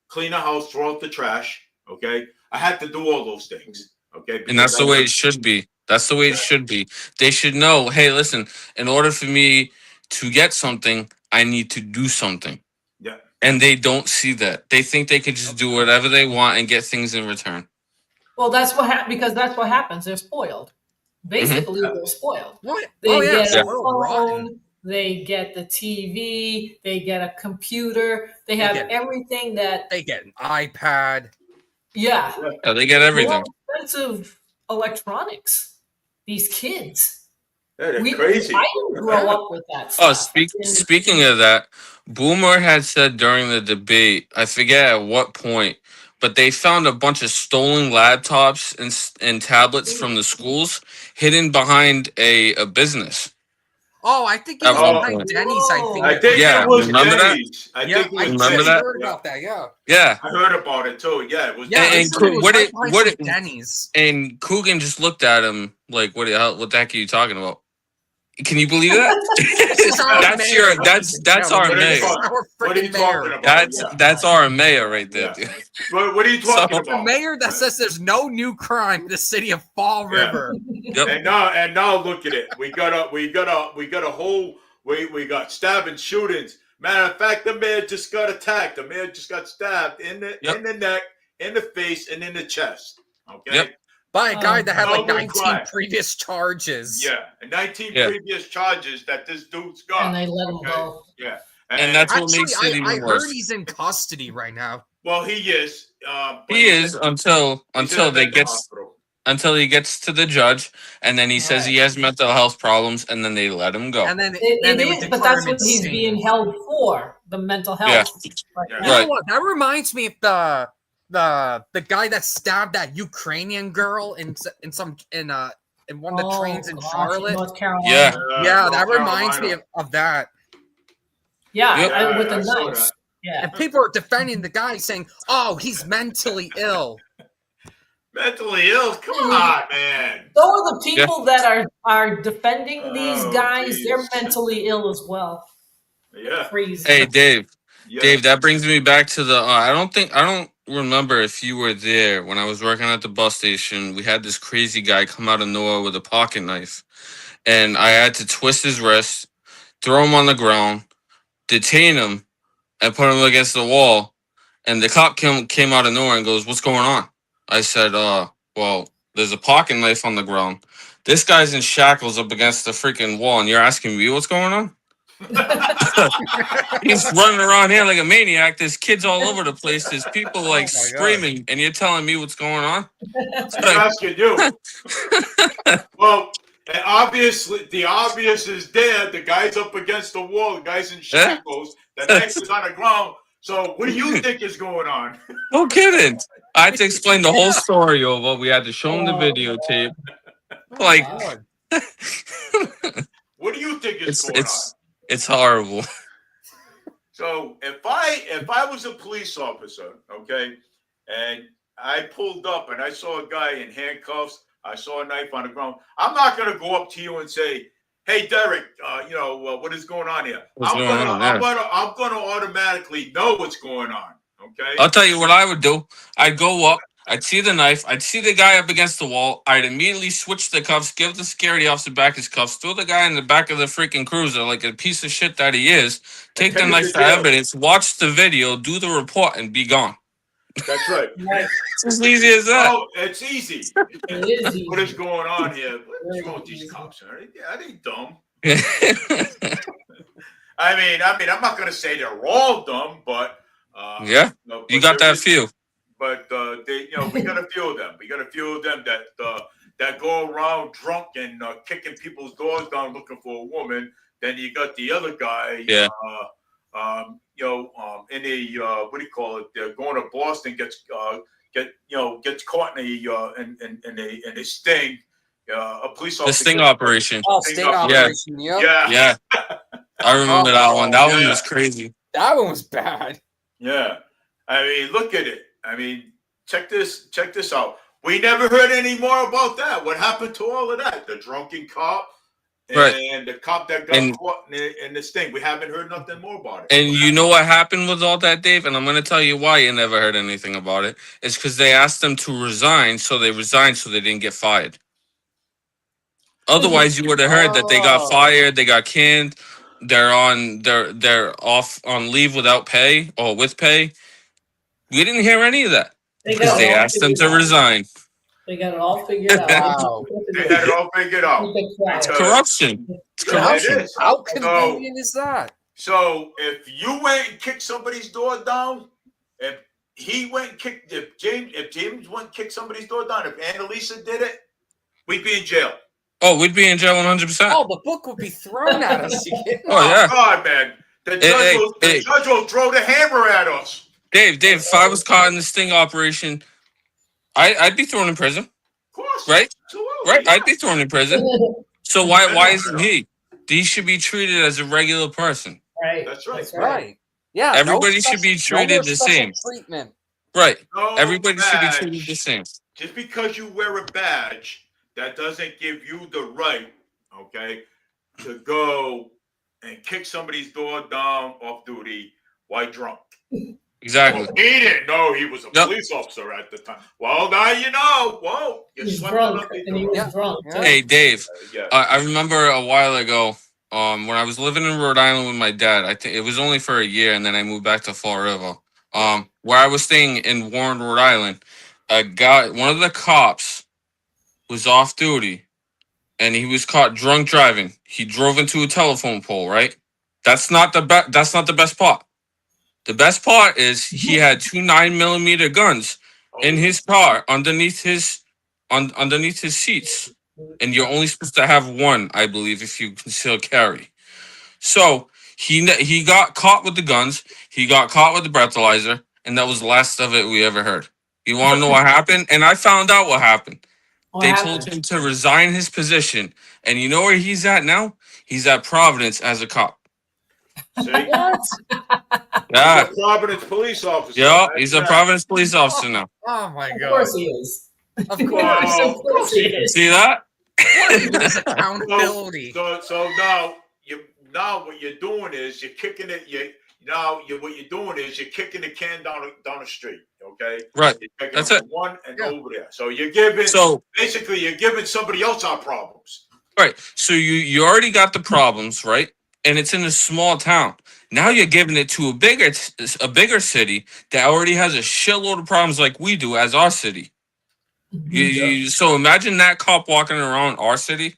[SPEAKER 1] clean the house, throw out the trash, okay. I had to do all those things, okay.
[SPEAKER 3] And that's the way it should be. That's the way it should be. They should know, hey, listen, in order for me to get something, I need to do something.
[SPEAKER 1] Yeah.
[SPEAKER 3] And they don't see that. They think they can just do whatever they want and get things in return.
[SPEAKER 2] Well, that's what because that's what happens. They're spoiled. Basically, they're spoiled.
[SPEAKER 4] What?
[SPEAKER 2] They
[SPEAKER 4] Oh yeah,
[SPEAKER 2] get a
[SPEAKER 4] spoiled rotten.
[SPEAKER 2] phone. They get the TV. They get a computer. They
[SPEAKER 4] They
[SPEAKER 2] have
[SPEAKER 4] get-
[SPEAKER 2] everything that.
[SPEAKER 4] They get an iPad.
[SPEAKER 2] Yeah.
[SPEAKER 3] Yeah, they get everything.
[SPEAKER 2] More expensive electronics. These kids.
[SPEAKER 1] Yeah, they're
[SPEAKER 2] I
[SPEAKER 1] crazy.
[SPEAKER 2] didn't grow up with that
[SPEAKER 3] Oh,
[SPEAKER 2] stuff.
[SPEAKER 3] speaking of that, Boomer had said during the debate, I forget at what point, but they found a bunch of stolen laptops and tablets from the schools hidden behind a business.
[SPEAKER 4] Oh, I think it
[SPEAKER 3] At
[SPEAKER 4] was
[SPEAKER 3] one
[SPEAKER 4] behind
[SPEAKER 3] point.
[SPEAKER 4] Denny's. I think.
[SPEAKER 2] Whoa.
[SPEAKER 1] I think
[SPEAKER 3] Yeah,
[SPEAKER 1] it was
[SPEAKER 3] remember that?
[SPEAKER 1] Denny's. I
[SPEAKER 4] Yeah,
[SPEAKER 1] think it
[SPEAKER 4] I
[SPEAKER 1] was
[SPEAKER 3] Remember
[SPEAKER 1] Denny's.
[SPEAKER 3] that?
[SPEAKER 4] heard about that. Yeah.
[SPEAKER 3] Yeah.
[SPEAKER 1] I heard about it too. Yeah, it was.
[SPEAKER 4] Yeah, they
[SPEAKER 3] And
[SPEAKER 4] said it was
[SPEAKER 3] what
[SPEAKER 4] right
[SPEAKER 3] it-
[SPEAKER 4] behind
[SPEAKER 3] what
[SPEAKER 4] some
[SPEAKER 3] it-
[SPEAKER 4] Denny's.
[SPEAKER 3] And Coogan just looked at him like, what the heck are you talking about? Can you believe that?
[SPEAKER 4] This is our
[SPEAKER 3] that's
[SPEAKER 4] mayor,
[SPEAKER 3] your
[SPEAKER 4] ladies and
[SPEAKER 3] that's our
[SPEAKER 4] gentlemen.
[SPEAKER 1] What are you
[SPEAKER 3] mayor.
[SPEAKER 4] This is
[SPEAKER 1] talking-
[SPEAKER 4] our
[SPEAKER 1] What are you
[SPEAKER 4] freaking
[SPEAKER 1] talking
[SPEAKER 4] mayor.
[SPEAKER 1] about?
[SPEAKER 3] That's our mayor right there,
[SPEAKER 1] Yeah.
[SPEAKER 3] dude.
[SPEAKER 1] What are you talking
[SPEAKER 3] So-
[SPEAKER 4] The
[SPEAKER 1] about?
[SPEAKER 4] mayor that says there's no new crime in the city of Fall
[SPEAKER 1] Yeah.
[SPEAKER 4] River.
[SPEAKER 3] Yep.
[SPEAKER 1] And now look at it. We got a whole. We got stabbing shootings. Matter of fact, the mayor just got attacked. The mayor just got stabbed in the neck, in the face, and in the chest. Okay.
[SPEAKER 3] Yep.
[SPEAKER 4] By a guy that had like
[SPEAKER 1] No
[SPEAKER 4] 19
[SPEAKER 1] crime.
[SPEAKER 4] previous charges.
[SPEAKER 1] Yeah, and 19
[SPEAKER 3] Yeah.
[SPEAKER 1] previous charges that this dude's got.
[SPEAKER 2] And they let him
[SPEAKER 1] Okay.
[SPEAKER 2] go.
[SPEAKER 1] Yeah,
[SPEAKER 3] And that's what
[SPEAKER 4] Actually,
[SPEAKER 3] makes it even
[SPEAKER 4] I heard
[SPEAKER 3] worse.
[SPEAKER 4] he's in custody right now.
[SPEAKER 1] well, he is. But
[SPEAKER 3] He is
[SPEAKER 1] he's
[SPEAKER 3] until
[SPEAKER 1] in a
[SPEAKER 3] they
[SPEAKER 1] mental
[SPEAKER 3] gets
[SPEAKER 1] hospital.
[SPEAKER 3] until he gets to the judge, and then he says he has mental health problems, and then they let him go.
[SPEAKER 4] And then,
[SPEAKER 2] It
[SPEAKER 4] they would
[SPEAKER 2] is,
[SPEAKER 4] declare
[SPEAKER 2] but that's
[SPEAKER 4] him
[SPEAKER 2] what he's
[SPEAKER 4] insane.
[SPEAKER 2] being held for, the mental health.
[SPEAKER 3] Yeah.
[SPEAKER 2] Right
[SPEAKER 1] Yeah.
[SPEAKER 2] now.
[SPEAKER 4] You know
[SPEAKER 3] Right.
[SPEAKER 4] what? That reminds me of the guy that stabbed that Ukrainian girl in one of the trains in
[SPEAKER 2] gosh,
[SPEAKER 4] Charlotte.
[SPEAKER 2] North Carolina.
[SPEAKER 3] Yeah.
[SPEAKER 4] Yeah,
[SPEAKER 1] North
[SPEAKER 4] that reminds me
[SPEAKER 1] Carolina.
[SPEAKER 4] of that.
[SPEAKER 2] Yeah,
[SPEAKER 3] Yep.
[SPEAKER 2] with the
[SPEAKER 1] I saw
[SPEAKER 2] knives.
[SPEAKER 1] that.
[SPEAKER 2] Yeah.
[SPEAKER 4] And people are defending the guy, saying, "Oh, he's mentally ill."
[SPEAKER 1] Mentally ill. Come on, man.
[SPEAKER 2] So are the people that are defending these
[SPEAKER 1] Oh,
[SPEAKER 2] guys.
[SPEAKER 1] geez.
[SPEAKER 2] They're mentally ill as well.
[SPEAKER 1] Yeah.
[SPEAKER 2] Crazy.
[SPEAKER 3] Hey, Dave.
[SPEAKER 1] Yeah.
[SPEAKER 3] Dave, that brings me back to the. I don't remember if you were there when I was working at the bus station. We had this crazy guy come out of nowhere with a pocket knife, and I had to twist his wrist, throw him on the ground, detain him, and put him against the wall. And the cop came out of nowhere and goes, "What's going on?" I said, well, there's a pocket knife on the ground. This guy's in shackles up against the freaking wall, and you're asking me what's going on?" He's running around here like a maniac. There's kids all over the place. There's people like
[SPEAKER 4] Oh my God.
[SPEAKER 3] screaming, and you're telling me what's going on?
[SPEAKER 1] I'm asking you. Well, and obviously, the obvious is there. The guy's up against the wall. The guy's in shackles. The knife is on the ground. So, what do you think is going on?
[SPEAKER 3] No kidding. I had to explain the whole story over. We had to show him the videotape. Like,
[SPEAKER 4] God.
[SPEAKER 1] What do you think is going on?
[SPEAKER 3] it's horrible.
[SPEAKER 1] So if I was a police officer, okay, and I pulled up and I saw a guy in handcuffs, I saw a knife on the ground, I'm not going to go up to you and say, "Hey, Derek, what is going on here?"
[SPEAKER 3] What's going on?
[SPEAKER 1] I'm gonna automatically know what's going on. Okay.
[SPEAKER 3] I'll tell you what I would do. I'd go up. I'd see the knife. I'd see the guy up against the wall. I'd immediately switch the cuffs, give the security officer back his cuffs, throw the guy in the back of the freaking cruiser like a piece of shit that he is, take the
[SPEAKER 1] take him
[SPEAKER 3] knife
[SPEAKER 1] to
[SPEAKER 3] for
[SPEAKER 1] jail.
[SPEAKER 3] evidence, watch the video, do the report, and be gone.
[SPEAKER 1] That's right.
[SPEAKER 2] Right.
[SPEAKER 3] It's as easy as that.
[SPEAKER 1] Oh, it's easy.
[SPEAKER 2] It is easy.
[SPEAKER 1] What is going on here? What's wrong with these cops? Are they dumb? I mean, I'm not going to say they're all dumb, but
[SPEAKER 3] Yeah,
[SPEAKER 1] no,
[SPEAKER 3] you
[SPEAKER 1] but
[SPEAKER 3] got
[SPEAKER 1] there
[SPEAKER 3] that
[SPEAKER 1] is-
[SPEAKER 3] few.
[SPEAKER 1] But we got a few of them. We got a few of them that go around drunk and kicking people's doors down looking for a woman. Then you got the other guy.
[SPEAKER 3] Yeah.
[SPEAKER 1] In a what do you call it? They're going to Boston, gets caught in a sting. A police officer.
[SPEAKER 3] The sting operation.
[SPEAKER 4] Oh,
[SPEAKER 1] Sting
[SPEAKER 4] sting
[SPEAKER 1] operation.
[SPEAKER 4] operation. Yep.
[SPEAKER 1] Yeah.
[SPEAKER 3] Yeah, I remember that one. That one
[SPEAKER 1] Yeah.
[SPEAKER 3] was crazy.
[SPEAKER 4] That one was bad.
[SPEAKER 1] Yeah. I mean, look at it. I mean, check this out. We never heard any more about that. What happened to all of that? The drunken cop and
[SPEAKER 3] Right.
[SPEAKER 1] the cop that got
[SPEAKER 3] And-
[SPEAKER 1] caught in this thing. We haven't heard nothing more about it.
[SPEAKER 3] And you know what happened with all that, Dave? And I'm going to tell you why you never heard anything about it. It's because they asked them to resign, so they resigned so they didn't get fired. Otherwise, you would have heard that they got
[SPEAKER 4] Oh.
[SPEAKER 3] fired, they got canned, they're off on leave without pay or with pay. We didn't hear any of that because they asked them to resign.
[SPEAKER 2] They got it all figured out.
[SPEAKER 4] Wow.
[SPEAKER 1] They had it all figured out.
[SPEAKER 2] It's
[SPEAKER 3] Corruption. It's
[SPEAKER 1] Yeah,
[SPEAKER 3] corruption.
[SPEAKER 1] it is.
[SPEAKER 4] How convenient is that?
[SPEAKER 1] So if you went and kicked somebody's door down, and he went and kicked, if James went and kicked somebody's door down, if Annalisa did it, we'd be in jail.
[SPEAKER 3] Oh, we'd be in jail 100%.
[SPEAKER 4] Oh, the book would be thrown at us.
[SPEAKER 3] Oh, yeah.
[SPEAKER 1] God, man. The judge will throw the hammer at us.
[SPEAKER 3] Dave, if I was caught in the sting operation, I'd be thrown in prison.
[SPEAKER 1] Of course.
[SPEAKER 3] Right?
[SPEAKER 1] Absolutely.
[SPEAKER 3] Right?
[SPEAKER 1] Yeah.
[SPEAKER 3] I'd be thrown in prison. So why isn't he? He should be treated as a regular person.
[SPEAKER 2] Right.
[SPEAKER 1] That's right.
[SPEAKER 2] That's
[SPEAKER 4] Right. Yeah.
[SPEAKER 3] Everybody should be treated the same.
[SPEAKER 4] Treatment.
[SPEAKER 3] Right.
[SPEAKER 1] No
[SPEAKER 3] Everybody should be
[SPEAKER 1] badge.
[SPEAKER 3] treated the same.
[SPEAKER 1] Just because you wear a badge, that doesn't give you the right, okay, to go and kick somebody's door down off duty while drunk.
[SPEAKER 3] Exactly.
[SPEAKER 1] Well, he didn't know he was a police officer at the time. Well, now you know. Whoa,
[SPEAKER 2] He's drunk, and he was drunk.
[SPEAKER 4] Yeah.
[SPEAKER 3] Hey, Dave.
[SPEAKER 1] Yeah.
[SPEAKER 3] I remember a while ago, when I was living in Rhode Island with my dad. I think it was only for a year, and then I moved back to Fall River. Where I was staying in Warren, Rhode Island, one of the cops was off duty, and he was caught drunk driving. He drove into a telephone pole. Right? That's not the best. That's not the best part. The best part is he had 2 9mm guns in his car underneath his seats, and you're only supposed to have one, I believe, if you conceal carry. So he got caught with the guns. He got caught with the breathalyzer, and that was the last of it we ever heard. You want to know what happened? And I found out what happened. They told him to resign his position, and you know where he's at now? He's at Providence as a cop.
[SPEAKER 1] See?
[SPEAKER 2] What?
[SPEAKER 3] Yeah.
[SPEAKER 1] He's a Providence police officer.
[SPEAKER 3] Yeah, he's a Providence police officer now.
[SPEAKER 4] Oh my
[SPEAKER 2] Of
[SPEAKER 4] god.
[SPEAKER 2] course he is.
[SPEAKER 4] Of course.
[SPEAKER 1] Well,
[SPEAKER 2] Of course he is.
[SPEAKER 3] See that?
[SPEAKER 4] That's accountability.
[SPEAKER 1] So now what you're doing is you're kicking it. What you're doing is you're kicking the can down the street. Okay.
[SPEAKER 3] Right.
[SPEAKER 1] You're kicking
[SPEAKER 3] That's
[SPEAKER 1] it
[SPEAKER 3] it.
[SPEAKER 1] one and
[SPEAKER 4] Yeah.
[SPEAKER 1] over there. So you're giving.
[SPEAKER 3] So
[SPEAKER 1] Basically, you're giving somebody else our problems.
[SPEAKER 3] right. So you already got the problems, right? And it's in a small town. Now you're giving it to a bigger city that already has a shitload of problems like we do as our city. So imagine that cop walking around our city.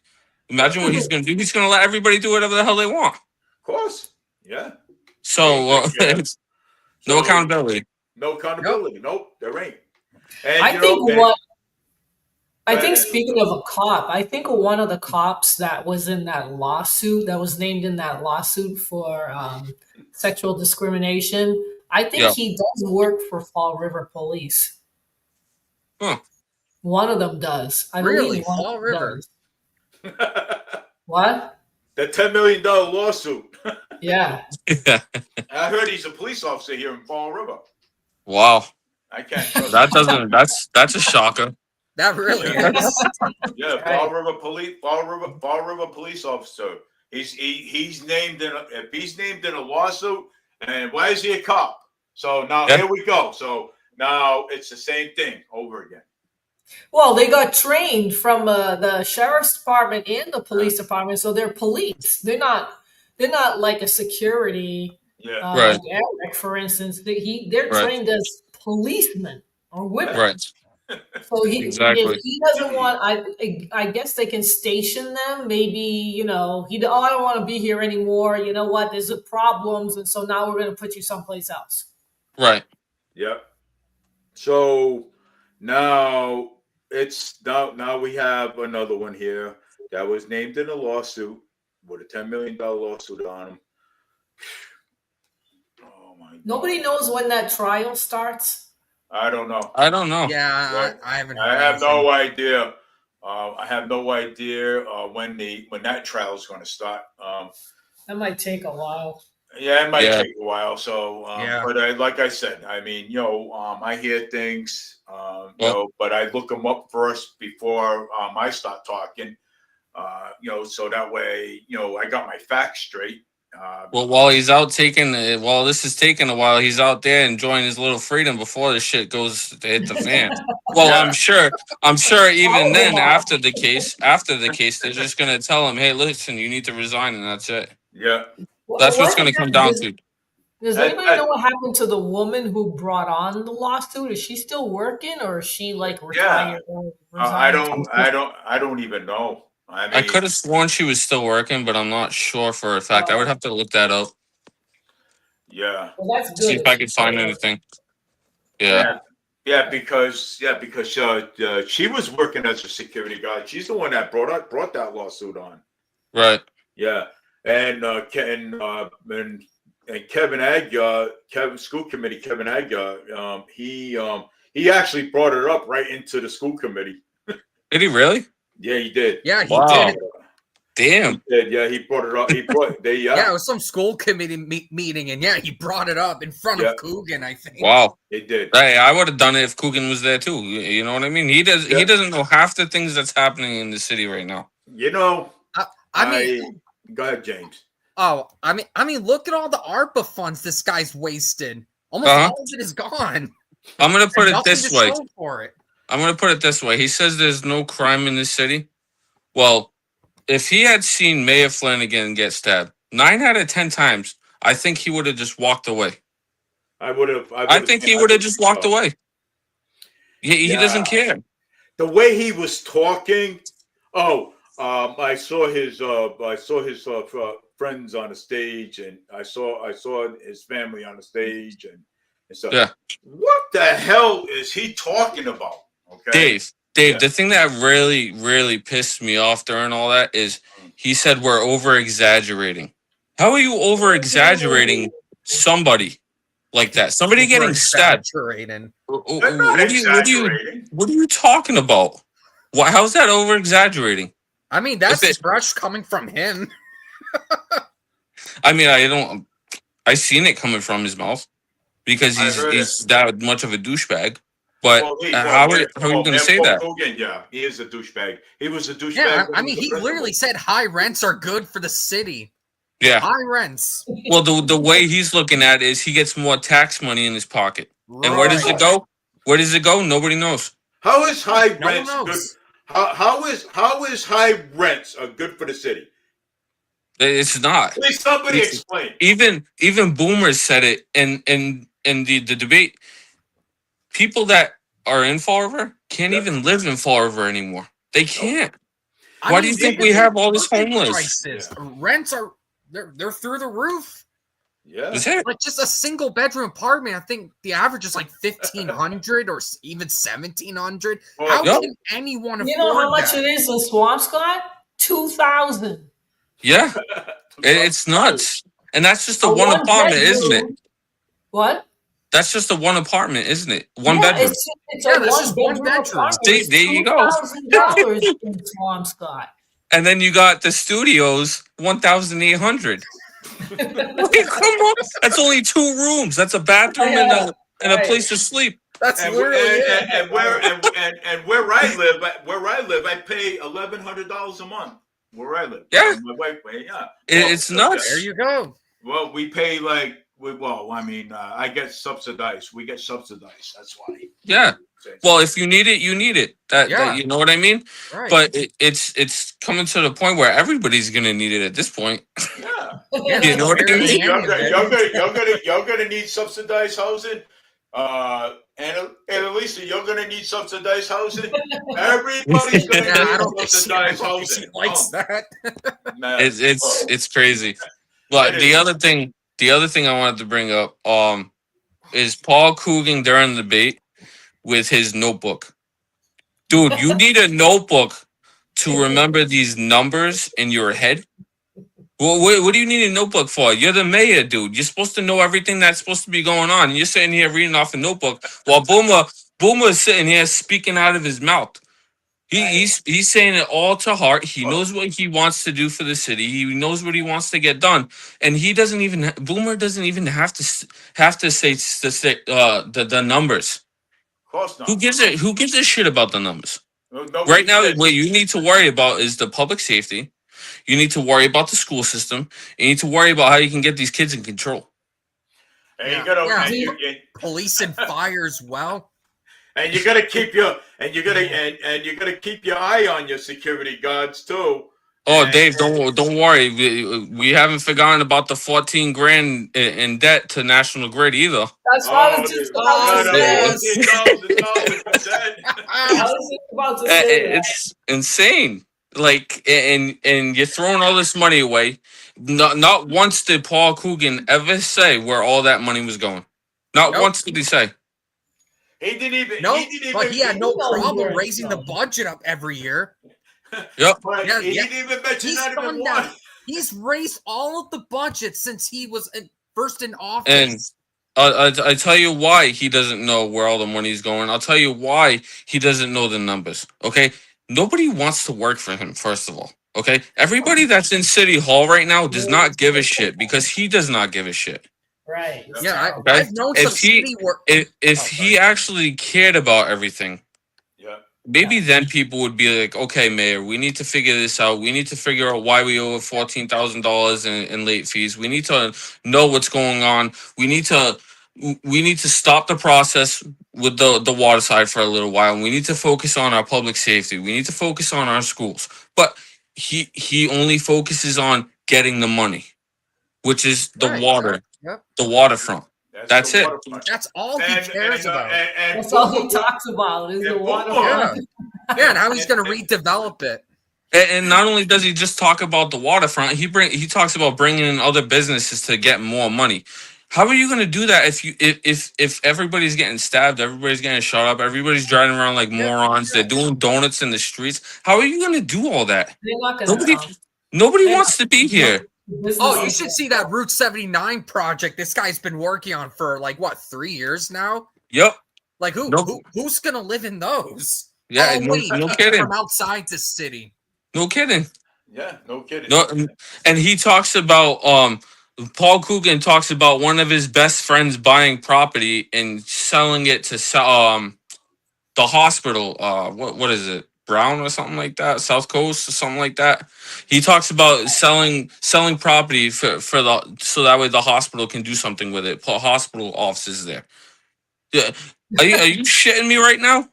[SPEAKER 3] Imagine what he's going to do. He's going to let everybody do whatever the hell they want.
[SPEAKER 1] Of course. Yeah.
[SPEAKER 3] So
[SPEAKER 1] Yeah.
[SPEAKER 3] it's no accountability.
[SPEAKER 1] No accountability. Nope, there ain't. And
[SPEAKER 2] I think speaking of a cop, I think one of the cops that was in that lawsuit, that was named in that lawsuit for sexual discrimination, I think he does work for Fall River Police.
[SPEAKER 3] Huh.
[SPEAKER 2] One of them does. I
[SPEAKER 4] Really?
[SPEAKER 2] believe one
[SPEAKER 4] Fall
[SPEAKER 2] of them
[SPEAKER 4] River?
[SPEAKER 2] does. What?
[SPEAKER 1] The $10 million lawsuit.
[SPEAKER 2] Yeah.
[SPEAKER 3] Yeah.
[SPEAKER 1] I heard he's a police officer here in Fall River.
[SPEAKER 3] Wow.
[SPEAKER 1] I can't trust
[SPEAKER 3] That doesn't. That's a shocker.
[SPEAKER 4] That really is.
[SPEAKER 1] Yeah, Fall River police officer. He's named if he's named in a lawsuit, and why is he a cop? So now here we go. So now it's the same thing over again.
[SPEAKER 2] Well, they got trained from the sheriff's department and the police department, so they're police. They're not like a security.
[SPEAKER 1] Yeah.
[SPEAKER 3] Right.
[SPEAKER 2] Like Eric, for instance, they're
[SPEAKER 3] Right.
[SPEAKER 2] trained as policemen or women.
[SPEAKER 3] Right.
[SPEAKER 2] So
[SPEAKER 3] Exactly.
[SPEAKER 2] if he doesn't want, I guess they can station them. Maybe I don't want to be here anymore. You know what? There's problems, and so now we're going to put you someplace else.
[SPEAKER 3] Right.
[SPEAKER 1] Yep. So now now we have another one here that was named in a lawsuit with a $10 million lawsuit on him. Oh my God.
[SPEAKER 2] Nobody knows when that trial starts.
[SPEAKER 1] I don't know.
[SPEAKER 4] Yeah, I haven't.
[SPEAKER 1] I have no idea. I have no idea when that trial is going to start.
[SPEAKER 2] That might take a while.
[SPEAKER 1] Yeah, it might take a while. So,
[SPEAKER 4] Yeah.
[SPEAKER 1] but like I said, I mean, I hear things, but I look them up first before I start talking. So that way, I got my facts straight.
[SPEAKER 3] Well, while this is taking a while, he's out there enjoying his little freedom before the shit goes to hit the fan. Well,
[SPEAKER 1] Yeah.
[SPEAKER 3] I'm sure even then, after the case, they're just gonna tell him, hey, listen, you need to resign, and that's it.
[SPEAKER 1] Yeah.
[SPEAKER 3] That's what's gonna come down to.
[SPEAKER 2] Does anybody know what happened to the woman who brought on the lawsuit? Is she still working, or is she like retired? Or
[SPEAKER 1] I
[SPEAKER 2] resigned?
[SPEAKER 1] don't even know. I mean,
[SPEAKER 3] I could have sworn she was still working, but I'm not sure for a fact. I would have to look that up.
[SPEAKER 1] Yeah.
[SPEAKER 2] Well, that's good.
[SPEAKER 3] See if I could find anything. Yeah.
[SPEAKER 1] Because she was working as a security guard. She's the one that brought that lawsuit on.
[SPEAKER 3] Right.
[SPEAKER 1] Yeah, and Kevin Agia, school committee Kevin Agia, he actually brought it up right into the school committee.
[SPEAKER 3] Did he really?
[SPEAKER 1] Yeah, he did.
[SPEAKER 4] Yeah, he
[SPEAKER 3] Wow.
[SPEAKER 4] did.
[SPEAKER 3] Damn.
[SPEAKER 1] He did. Yeah, he brought it up.
[SPEAKER 4] Yeah, it was some school committee meeting, and yeah, he brought it up in front of Coogan, I think.
[SPEAKER 3] Wow.
[SPEAKER 1] He did.
[SPEAKER 3] Hey, I would have done it if Coogan was there too. You know what I mean? He doesn't know half the things that's happening in the city right now.
[SPEAKER 1] You know,
[SPEAKER 4] I mean,
[SPEAKER 1] go ahead, James.
[SPEAKER 4] Oh, I mean, look at all the ARPA funds this guy's wasted. Almost all of it is gone.
[SPEAKER 3] I'm gonna put
[SPEAKER 4] And
[SPEAKER 3] it this
[SPEAKER 4] nothing to
[SPEAKER 3] way.
[SPEAKER 4] show for it.
[SPEAKER 3] I'm gonna put it this way. He says there's no crime in this city. Well, if he had seen Mayor Flanagan get stabbed 9 out of 10 times, I think he would have just walked away. I think he would have just walked away. He doesn't care.
[SPEAKER 1] The way he was talking. I saw his friends on the stage, and I saw his family on the stage, and stuff.
[SPEAKER 3] Yeah.
[SPEAKER 1] What the hell is he talking about? Okay,
[SPEAKER 3] Dave, the thing that really, really pissed me off during all that is he said we're over exaggerating. How are you over exaggerating somebody like that? Somebody getting stabbed. What are you talking about? How's that over exaggerating?
[SPEAKER 4] I mean, that's fresh coming from him.
[SPEAKER 3] I mean, I seen it coming from his mouth because he's that much of a douchebag. But how are you going to say that?
[SPEAKER 1] Hogan, yeah, he is a douchebag. He was a douchebag.
[SPEAKER 4] Yeah, I mean, he literally said high rents are good for the city.
[SPEAKER 3] Yeah,
[SPEAKER 4] high rents.
[SPEAKER 3] Well, the way he's looking at it is he gets more tax money in his pocket. Right. And where does it go? Where does it go? Nobody knows.
[SPEAKER 1] How is high rents good? How is high rents good for the city?
[SPEAKER 3] It's not.
[SPEAKER 1] Please, somebody explain.
[SPEAKER 3] Even boomers said it in the debate. People that are in Fall River can't even live in Fall River anymore. They can't. Why do you think we have all this homeless?
[SPEAKER 4] Rents are they're through the roof.
[SPEAKER 1] Yeah,
[SPEAKER 4] like just a single bedroom apartment. I think the average is like 1,500 or even 1,700. How can anyone afford that?
[SPEAKER 2] You know how much it is in Swampscott? 2,000.
[SPEAKER 3] Yeah, it's nuts, and that's just a one apartment, isn't it?
[SPEAKER 2] What?
[SPEAKER 3] That's just a one apartment, isn't it? One bedroom.
[SPEAKER 2] It's a one bedroom.
[SPEAKER 3] There you go.
[SPEAKER 2] $2,000 in Swampscott.
[SPEAKER 3] And then you got the studios, 1,800. Come on, that's only 2 rooms. That's a bathroom and a place to sleep.
[SPEAKER 4] That's
[SPEAKER 1] literally and where I live, I pay $1,100 a month. Where I live,
[SPEAKER 3] yeah,
[SPEAKER 1] my wife,
[SPEAKER 3] it's nuts.
[SPEAKER 4] There you go.
[SPEAKER 1] Well, we pay I get subsidized. We get subsidized. That's why.
[SPEAKER 3] Yeah. Well, if you need it, you need it. That you know what I mean.
[SPEAKER 4] Right.
[SPEAKER 3] But it's coming to the point where everybody's gonna need it at this point.
[SPEAKER 1] Yeah.
[SPEAKER 3] You know what I mean?
[SPEAKER 1] You're gonna need subsidized housing. And Elisa, you're gonna need subsidized housing. Everybody's gonna need subsidized housing.
[SPEAKER 4] Likes that.
[SPEAKER 3] It's crazy. But the other thing I wanted to bring up is Paul Coogan during the debate with his notebook. Dude, you need a notebook to remember these numbers in your head. Well, what do you need a notebook for? You're the mayor, dude. You're supposed to know everything that's supposed to be going on. And you're sitting here reading off a notebook while Boomer is sitting here speaking out of his mouth. He's saying it all to heart. He knows what he wants to do for the city. He knows what he wants to get done, and Boomer doesn't even have to say the numbers.
[SPEAKER 1] Of course not.
[SPEAKER 3] Who gives a shit about the numbers? Right now, what you need to worry about is the public safety. You need to worry about the school system. You need to worry about how you can get these kids in control.
[SPEAKER 1] And you gotta
[SPEAKER 4] police and fire as well.
[SPEAKER 1] And you gotta keep your keep your eye on your security guards too.
[SPEAKER 3] Oh, Dave, don't worry. We haven't forgotten about the 14 grand in debt to National Grid either.
[SPEAKER 2] That's what I was just about to say.
[SPEAKER 3] It's insane. Like, and you're throwing all this money away. Not once did Paul Coogan ever say where all that money was going. Not once did he say.
[SPEAKER 1] He didn't even.
[SPEAKER 4] No,
[SPEAKER 1] he didn't
[SPEAKER 4] but
[SPEAKER 1] even,
[SPEAKER 4] he had no
[SPEAKER 2] knows where
[SPEAKER 4] problem
[SPEAKER 2] it's
[SPEAKER 4] raising the
[SPEAKER 2] from.
[SPEAKER 4] budget up every year.
[SPEAKER 3] Yep.
[SPEAKER 1] But
[SPEAKER 4] Yeah,
[SPEAKER 1] he
[SPEAKER 4] yeah.
[SPEAKER 1] didn't even mention
[SPEAKER 4] He's
[SPEAKER 1] not even
[SPEAKER 4] done
[SPEAKER 1] one.
[SPEAKER 4] that. He's raised all of the budget since he was first in office.
[SPEAKER 3] And I tell you why he doesn't know where all the money's going. I'll tell you why he doesn't know the numbers. Okay, nobody wants to work for him. First of all, okay, everybody that's in City Hall right now does not give a shit because he does not give a shit.
[SPEAKER 2] Right. It's
[SPEAKER 4] Yeah,
[SPEAKER 2] terrible.
[SPEAKER 3] Okay?
[SPEAKER 4] I've known some
[SPEAKER 3] If he
[SPEAKER 4] city work.
[SPEAKER 3] if
[SPEAKER 4] Oh,
[SPEAKER 3] he actually cared about everything,
[SPEAKER 1] Yeah.
[SPEAKER 3] maybe then people would be like, okay, Mayor, we need to figure this out. We need to figure out why we owe $14,000 in late fees. We need to know what's going on. We need to stop the process with the water side for a little while. And we need to focus on our public safety. We need to focus on our schools. But he only focuses on getting the money, which is the
[SPEAKER 4] Right.
[SPEAKER 3] water,
[SPEAKER 4] Yep.
[SPEAKER 3] the waterfront. That's
[SPEAKER 1] the
[SPEAKER 3] it.
[SPEAKER 1] waterfront.
[SPEAKER 4] That's all he cares about.
[SPEAKER 1] And
[SPEAKER 2] That's all he
[SPEAKER 1] boom,
[SPEAKER 2] talks about is the
[SPEAKER 1] and
[SPEAKER 2] water.
[SPEAKER 1] boom,
[SPEAKER 4] Yeah. Yeah, and how he's going to redevelop it.
[SPEAKER 3] And not only does he just talk about the waterfront, he talks about bringing in other businesses to get more money. How are you going to do that if everybody's getting stabbed, everybody's getting shot up, everybody's driving around like morons, they're doing donuts in the streets? How are you going to do all that?
[SPEAKER 2] They're not going
[SPEAKER 3] Nobody,
[SPEAKER 2] to
[SPEAKER 3] nobody wants to be here.
[SPEAKER 4] Oh, you should see that Route 79 project this guy's been working on for like what, 3 years now?
[SPEAKER 3] Yep.
[SPEAKER 4] Like who's gonna live in those?
[SPEAKER 3] Yeah.
[SPEAKER 4] Oh,
[SPEAKER 3] No,
[SPEAKER 4] wait,
[SPEAKER 3] no kidding.
[SPEAKER 4] from outside the city.
[SPEAKER 3] No kidding.
[SPEAKER 1] Yeah, no kidding.
[SPEAKER 3] No, and he talks about Paul Coogan talks about one of his best friends buying property and selling it to the hospital. What is it? Brown or something like that, South Coast or something like that. He talks about selling property for the so that way the hospital can do something with it. Put hospital offices there. Yeah, are you shitting me right now?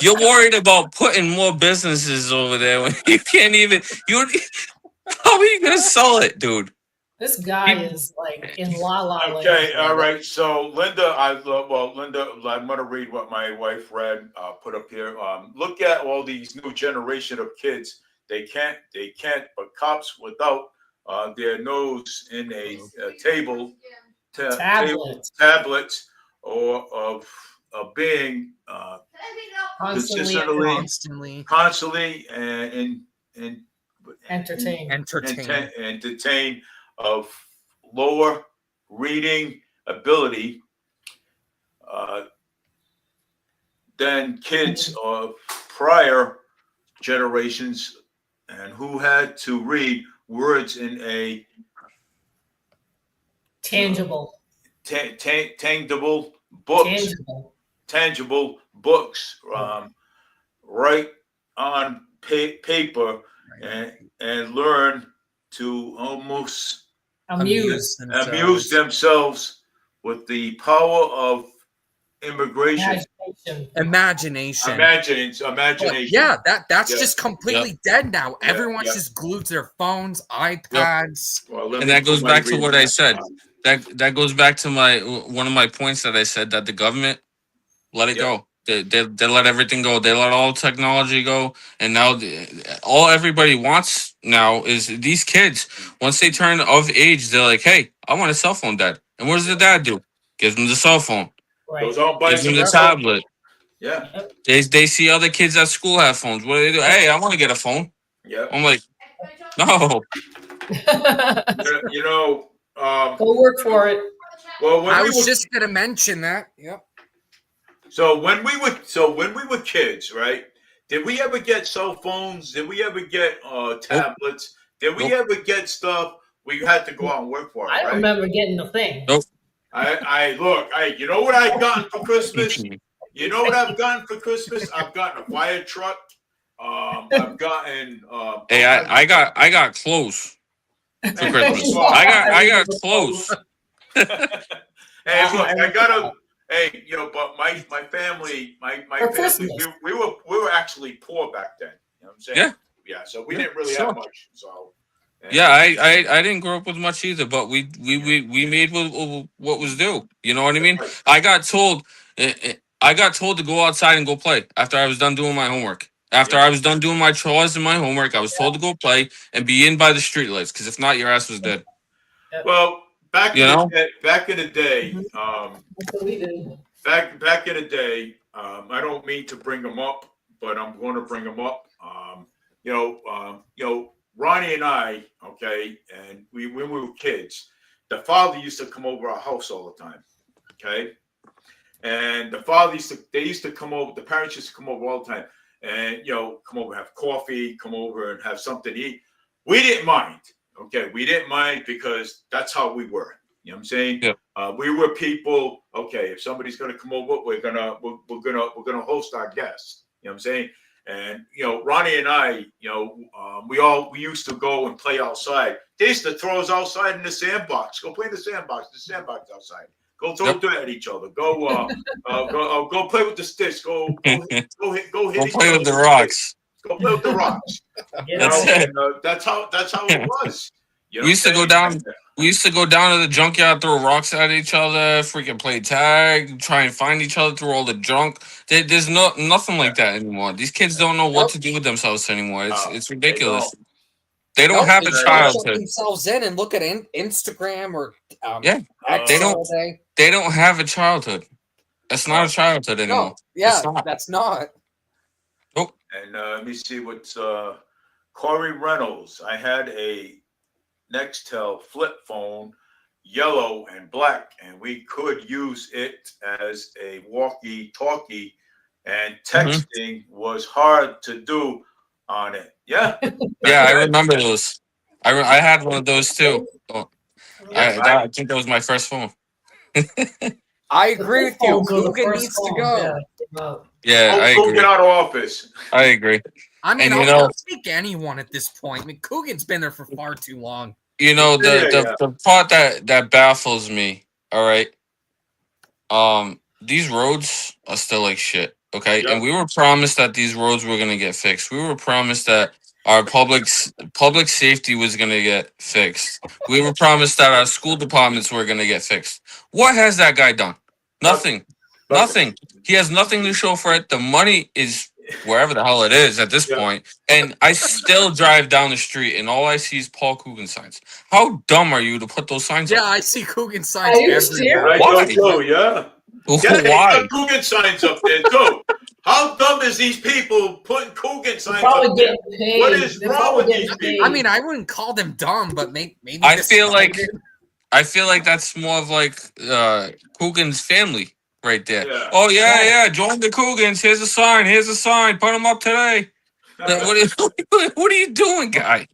[SPEAKER 3] You're worried about putting more businesses over there when you can't even. How are you gonna sell it, dude?
[SPEAKER 2] This guy is like in la la land.
[SPEAKER 1] Okay, all right. So Linda, Linda, I'm gonna read what my wife read, put up here. Look at all these new generation of kids. They can't, but cops without their nose in a tablets or of being constantly and entertained of lower reading ability than kids of prior generations and who had to read words in a
[SPEAKER 2] tangible
[SPEAKER 1] books right on paper and learn to almost amuse themselves with the power of
[SPEAKER 4] imagination. Yeah, that's just completely dead now. Everyone's just glued to their phones, iPads.
[SPEAKER 1] Well,
[SPEAKER 3] and that goes back to what I said. That goes back to one of my points that I said that the government let it go. They let everything go. They let all technology go, and now all everybody wants now is these kids. Once they turn of age, they're like, "Hey, I want a cell phone, Dad." And what does the dad do? Gives them the cell phone.
[SPEAKER 2] Right.
[SPEAKER 3] Gives them the tablet.
[SPEAKER 1] Yeah.
[SPEAKER 3] They see other kids at school have phones. What do they do? Hey, I want to get a phone.
[SPEAKER 1] Yeah.
[SPEAKER 3] I'm like, no.
[SPEAKER 2] Go work for it.
[SPEAKER 1] Well,
[SPEAKER 4] I was just gonna mention that. Yep.
[SPEAKER 1] So when we were kids, right? Did we ever get cell phones? Did we ever get tablets? Did we ever get stuff we had to go out and work for?
[SPEAKER 2] I don't remember getting the thing.
[SPEAKER 3] Nope.
[SPEAKER 1] You know what I've gotten for Christmas? You know what I've gotten for Christmas? I've gotten a fire truck. I've gotten.
[SPEAKER 3] Hey, I got clothes for Christmas. I got clothes.
[SPEAKER 1] Hey, look, I got a. Hey, but my family, my family, we were actually poor back then. You know what I'm saying? Yeah. So we didn't really have much. So.
[SPEAKER 3] Yeah, I didn't grow up with much either, but we made what was due. You know what I mean? I got told to go outside and go play after I was done doing my homework. After I was done doing my chores and my homework, I was told to go play and be in by the streetlights because if not, your ass was dead.
[SPEAKER 1] Well, back in the day,
[SPEAKER 2] That's what we did.
[SPEAKER 1] back in the day, I don't mean to bring them up, but I'm going to bring them up. Ronnie and I, okay, and when we were kids, the father used to come over our house all the time, okay, and the parents used to come over all the time, and come over, have coffee, come over and have something to eat. We didn't mind, okay, because that's how we were. You know what I'm saying?
[SPEAKER 3] Yeah.
[SPEAKER 1] We were people. Okay, if somebody's gonna come over, we're gonna host our guests. You know what I'm saying? And Ronnie and I, we used to go and play outside. They used to throw us outside in the sandbox. Go play in the sandbox. The sandbox outside. Go throw dirt at each other. Go play with the sticks. Go hit.
[SPEAKER 3] Go
[SPEAKER 1] Each
[SPEAKER 3] play
[SPEAKER 1] other
[SPEAKER 3] with the rocks.
[SPEAKER 1] Go play with the rocks.
[SPEAKER 3] That's it.
[SPEAKER 1] And, that's how it was.
[SPEAKER 3] We used to go down. We used to go down to the junkyard, throw rocks at each other, freaking play tag, try and find each other through all the junk. There's nothing like that anymore. These kids don't know what to do with themselves anymore. It's ridiculous. They don't have a
[SPEAKER 4] Shut
[SPEAKER 3] childhood.
[SPEAKER 4] themselves in and look at Instagram or
[SPEAKER 3] they don't have a childhood. That's not a childhood anymore.
[SPEAKER 4] No, that's not.
[SPEAKER 3] Nope.
[SPEAKER 1] And let me see what's Corey Reynolds. I had a Nextel flip phone, yellow and black, and we could use it as a walkie-talkie, and texting was hard to do on it. Yeah.
[SPEAKER 3] Yeah, I remember those. I had one of those too. Oh, I think that was my first phone.
[SPEAKER 4] I agree with you.
[SPEAKER 2] Phones were the
[SPEAKER 4] Coogan
[SPEAKER 2] first
[SPEAKER 4] needs to
[SPEAKER 2] phone,
[SPEAKER 4] go.
[SPEAKER 3] Yeah, I
[SPEAKER 1] Go
[SPEAKER 3] agree.
[SPEAKER 1] get out of office.
[SPEAKER 3] I agree.
[SPEAKER 4] I mean,
[SPEAKER 3] And,
[SPEAKER 4] I'll take anyone at this point. I mean, Coogan's been there for far too long.
[SPEAKER 3] The part that baffles me, all right. These roads are still like shit, okay?
[SPEAKER 1] Yep.
[SPEAKER 3] And we were promised that these roads were gonna get fixed. We were promised that our public safety was gonna get fixed. We were promised that our school departments were gonna get fixed. What has that guy done? Nothing. Nothing. He has nothing to show for it. The money is wherever the hell it is at this point. And I still drive down the street and all I see is Paul Coogan signs. How dumb are you to put those signs
[SPEAKER 4] Yeah,
[SPEAKER 3] up?
[SPEAKER 4] I see Coogan signs
[SPEAKER 2] Are you
[SPEAKER 4] everywhere.
[SPEAKER 1] I
[SPEAKER 2] serious?
[SPEAKER 1] do too, yeah. Yeah, they
[SPEAKER 3] Why?
[SPEAKER 1] got Coogan signs up there too. How dumb is these people putting Coogan signs
[SPEAKER 2] Probably
[SPEAKER 1] up there?
[SPEAKER 2] getting paid.
[SPEAKER 1] What is
[SPEAKER 2] They're
[SPEAKER 1] wrong
[SPEAKER 2] probably
[SPEAKER 1] with
[SPEAKER 2] getting
[SPEAKER 1] these
[SPEAKER 2] paid.
[SPEAKER 1] people?
[SPEAKER 4] I mean, I wouldn't call them dumb, but maybe
[SPEAKER 3] I
[SPEAKER 4] just
[SPEAKER 3] feel like
[SPEAKER 4] stupid.
[SPEAKER 3] that's more of like Coogan's family right there.
[SPEAKER 1] Yeah.
[SPEAKER 3] Oh yeah, join the Cougans. Here's a sign. Put them up today. What are you doing, guy?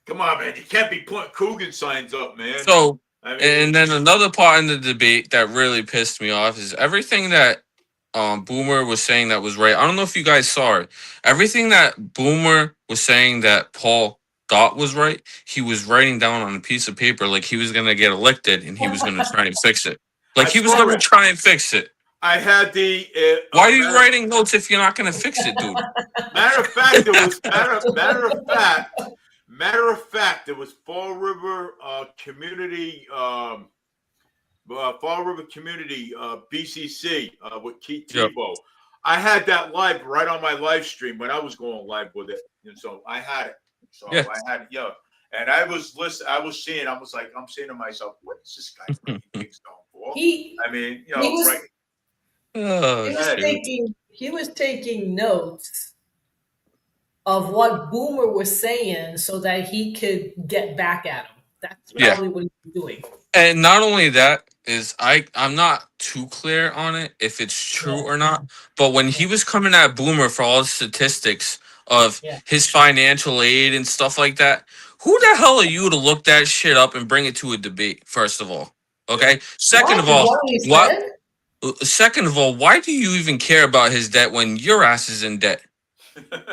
[SPEAKER 1] Come on, man. You can't be putting Coogan signs up, man.
[SPEAKER 3] So,
[SPEAKER 1] I mean,
[SPEAKER 3] and then another part in the debate that really pissed me off is everything that Boomer was saying that was right. I don't know if you guys saw it. Everything that Boomer was saying that Paul thought was right, he was writing down on a piece of paper like he was going to get elected and he was going to try and fix it. Like he was going to try and fix it.
[SPEAKER 1] I had the.
[SPEAKER 3] Why are you writing notes if you're not going to fix it, dude?
[SPEAKER 1] Matter of fact, it was Fall River Community. Fall River Community BCC with Keith Tebow. I had that live right on my live stream when I was going live with it, and so I had it. So I had it, and I was listening. I'm saying to myself, what is this guy putting things down for? He
[SPEAKER 2] was taking notes of what Boomer was saying so that he could get back at him. That's probably what he was doing.
[SPEAKER 3] And not only that is I'm not too clear on it if it's true or not, but when he was coming at Boomer for all the statistics of his financial aid and stuff like that, who the hell are you to look that shit up and bring it to a debate, first of all? Okay? Second of all, why do you even care about his debt when your ass is in debt?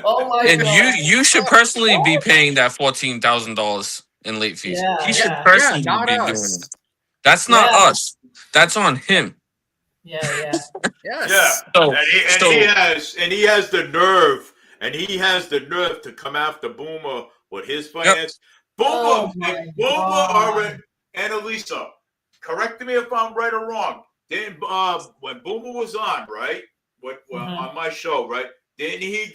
[SPEAKER 2] Oh my
[SPEAKER 3] and
[SPEAKER 2] God.
[SPEAKER 3] you should personally be paying that $14,000 in late fees. He should personally be doing it. That's not us. That's on him.
[SPEAKER 2] Yes.
[SPEAKER 1] So, he has the nerve, to come after Boomer with his finance. Boomer and Elisa, correct me if I'm right or wrong. Then when Boomer was on, right? On my show, right? Then he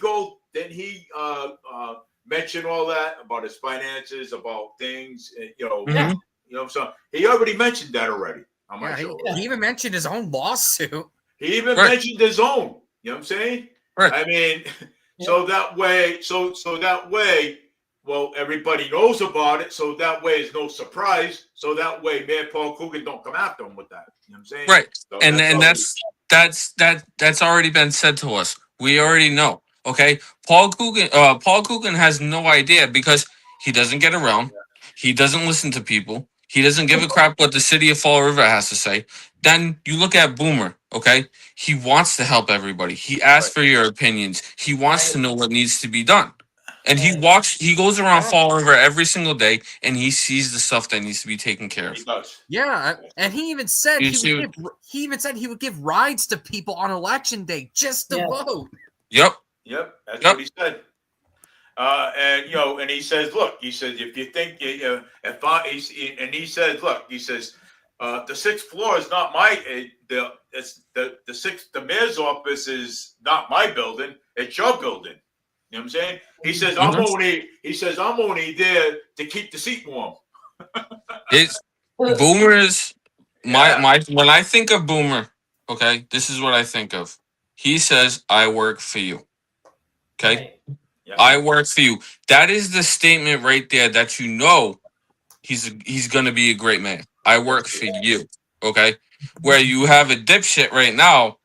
[SPEAKER 1] mentioned all that about his finances, about things, so he already mentioned that already on my show.
[SPEAKER 4] He even mentioned his own lawsuit.
[SPEAKER 1] He even
[SPEAKER 3] Right.
[SPEAKER 1] mentioned his own. You know what I'm saying?
[SPEAKER 3] Right.
[SPEAKER 1] I mean, so that way, well, everybody knows about it. So that way, it's no surprise. So that way, Mayor Paul Coogan don't come after him with that. You know what I'm saying?
[SPEAKER 3] Right.
[SPEAKER 1] So
[SPEAKER 3] And
[SPEAKER 1] all
[SPEAKER 3] that's already been said to us. We already know. Okay. Paul Coogan has no idea because he doesn't get around. He doesn't listen to people. He doesn't give a crap what the city of Fall River has to say. Then you look at Boomer, okay? He wants to help everybody. He asks for your opinions. He wants to know what needs to be done. And he goes around Fall River every single day and he sees the stuff that needs to be taken care of.
[SPEAKER 1] he does.
[SPEAKER 4] Yeah, and he even said
[SPEAKER 3] You
[SPEAKER 4] he would give rides to people on election day just to vote.
[SPEAKER 3] Yep.
[SPEAKER 1] Yep, that's what he said. And you know, and he says, look, he says, if you think he says, look, he says, the sixth floor is not my the mayor's office is not my building, it's your building. You know what I'm saying? He says, I'm only there to keep the seat warm.
[SPEAKER 3] It's Boomer's my when I think of Boomer, okay, this is what I think of. He says, I work for you. Okay?
[SPEAKER 2] Right.
[SPEAKER 1] Yeah.
[SPEAKER 3] I work for you. That is the statement right there that you know he's gonna be a great man. I work for you. Okay? Where you have a dipshit right now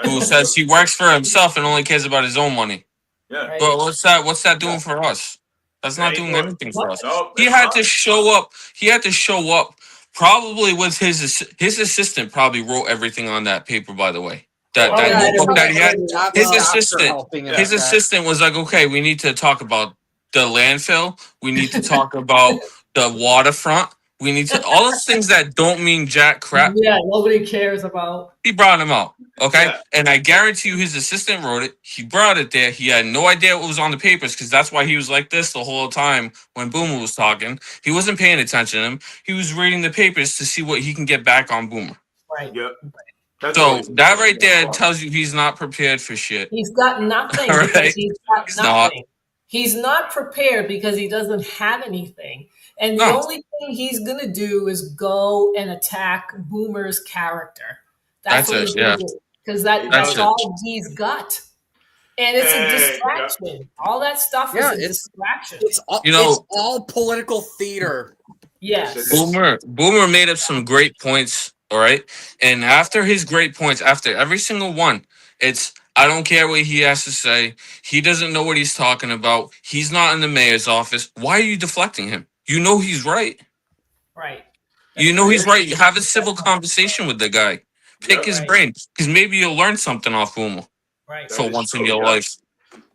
[SPEAKER 3] who says he works for himself and only cares about his own money.
[SPEAKER 1] Yeah.
[SPEAKER 2] Right.
[SPEAKER 3] But what's that doing for us? That's not doing anything for us.
[SPEAKER 1] No,
[SPEAKER 3] He had to show up. He had to show up probably with his assistant probably wrote everything on that paper, by the way. That notebook that he had. His assistant was like, okay, we need to talk about the landfill. We need to talk about the waterfront. We need to all those things that don't mean jack crap.
[SPEAKER 2] Yeah, nobody cares about.
[SPEAKER 3] He brought him out. Okay.
[SPEAKER 1] Yeah.
[SPEAKER 3] And I guarantee you his assistant wrote it. He brought it there. He had no idea what was on the papers because that's why he was like this the whole time when Boomer was talking. He wasn't paying attention to him. He was reading the papers to see what he can get back on Boomer.
[SPEAKER 2] Right.
[SPEAKER 1] Yep.
[SPEAKER 3] So that right there tells you he's not prepared for shit.
[SPEAKER 2] He's got nothing
[SPEAKER 3] All
[SPEAKER 2] because
[SPEAKER 3] right.
[SPEAKER 2] he's got
[SPEAKER 3] He's
[SPEAKER 2] nothing. He's not prepared because he doesn't have anything. And the
[SPEAKER 3] No.
[SPEAKER 2] only thing he's going to do is go and attack Boomer's character. That's what he's going to do. Because that's all he's got. And it's a distraction. All that stuff is a distraction.
[SPEAKER 4] It's all political theater.
[SPEAKER 2] Yes.
[SPEAKER 3] Boomer made up some great points, all right? And after his great points, after every single one, it's I don't care what he has to say. He doesn't know what he's talking about. He's not in the mayor's office. Why are you deflecting him? You know he's right.
[SPEAKER 2] Right.
[SPEAKER 3] You know he's right. Have a civil conversation with the guy. Pick his brain. Because maybe you'll learn something off Boomer.
[SPEAKER 2] Right.
[SPEAKER 3] For once in your life.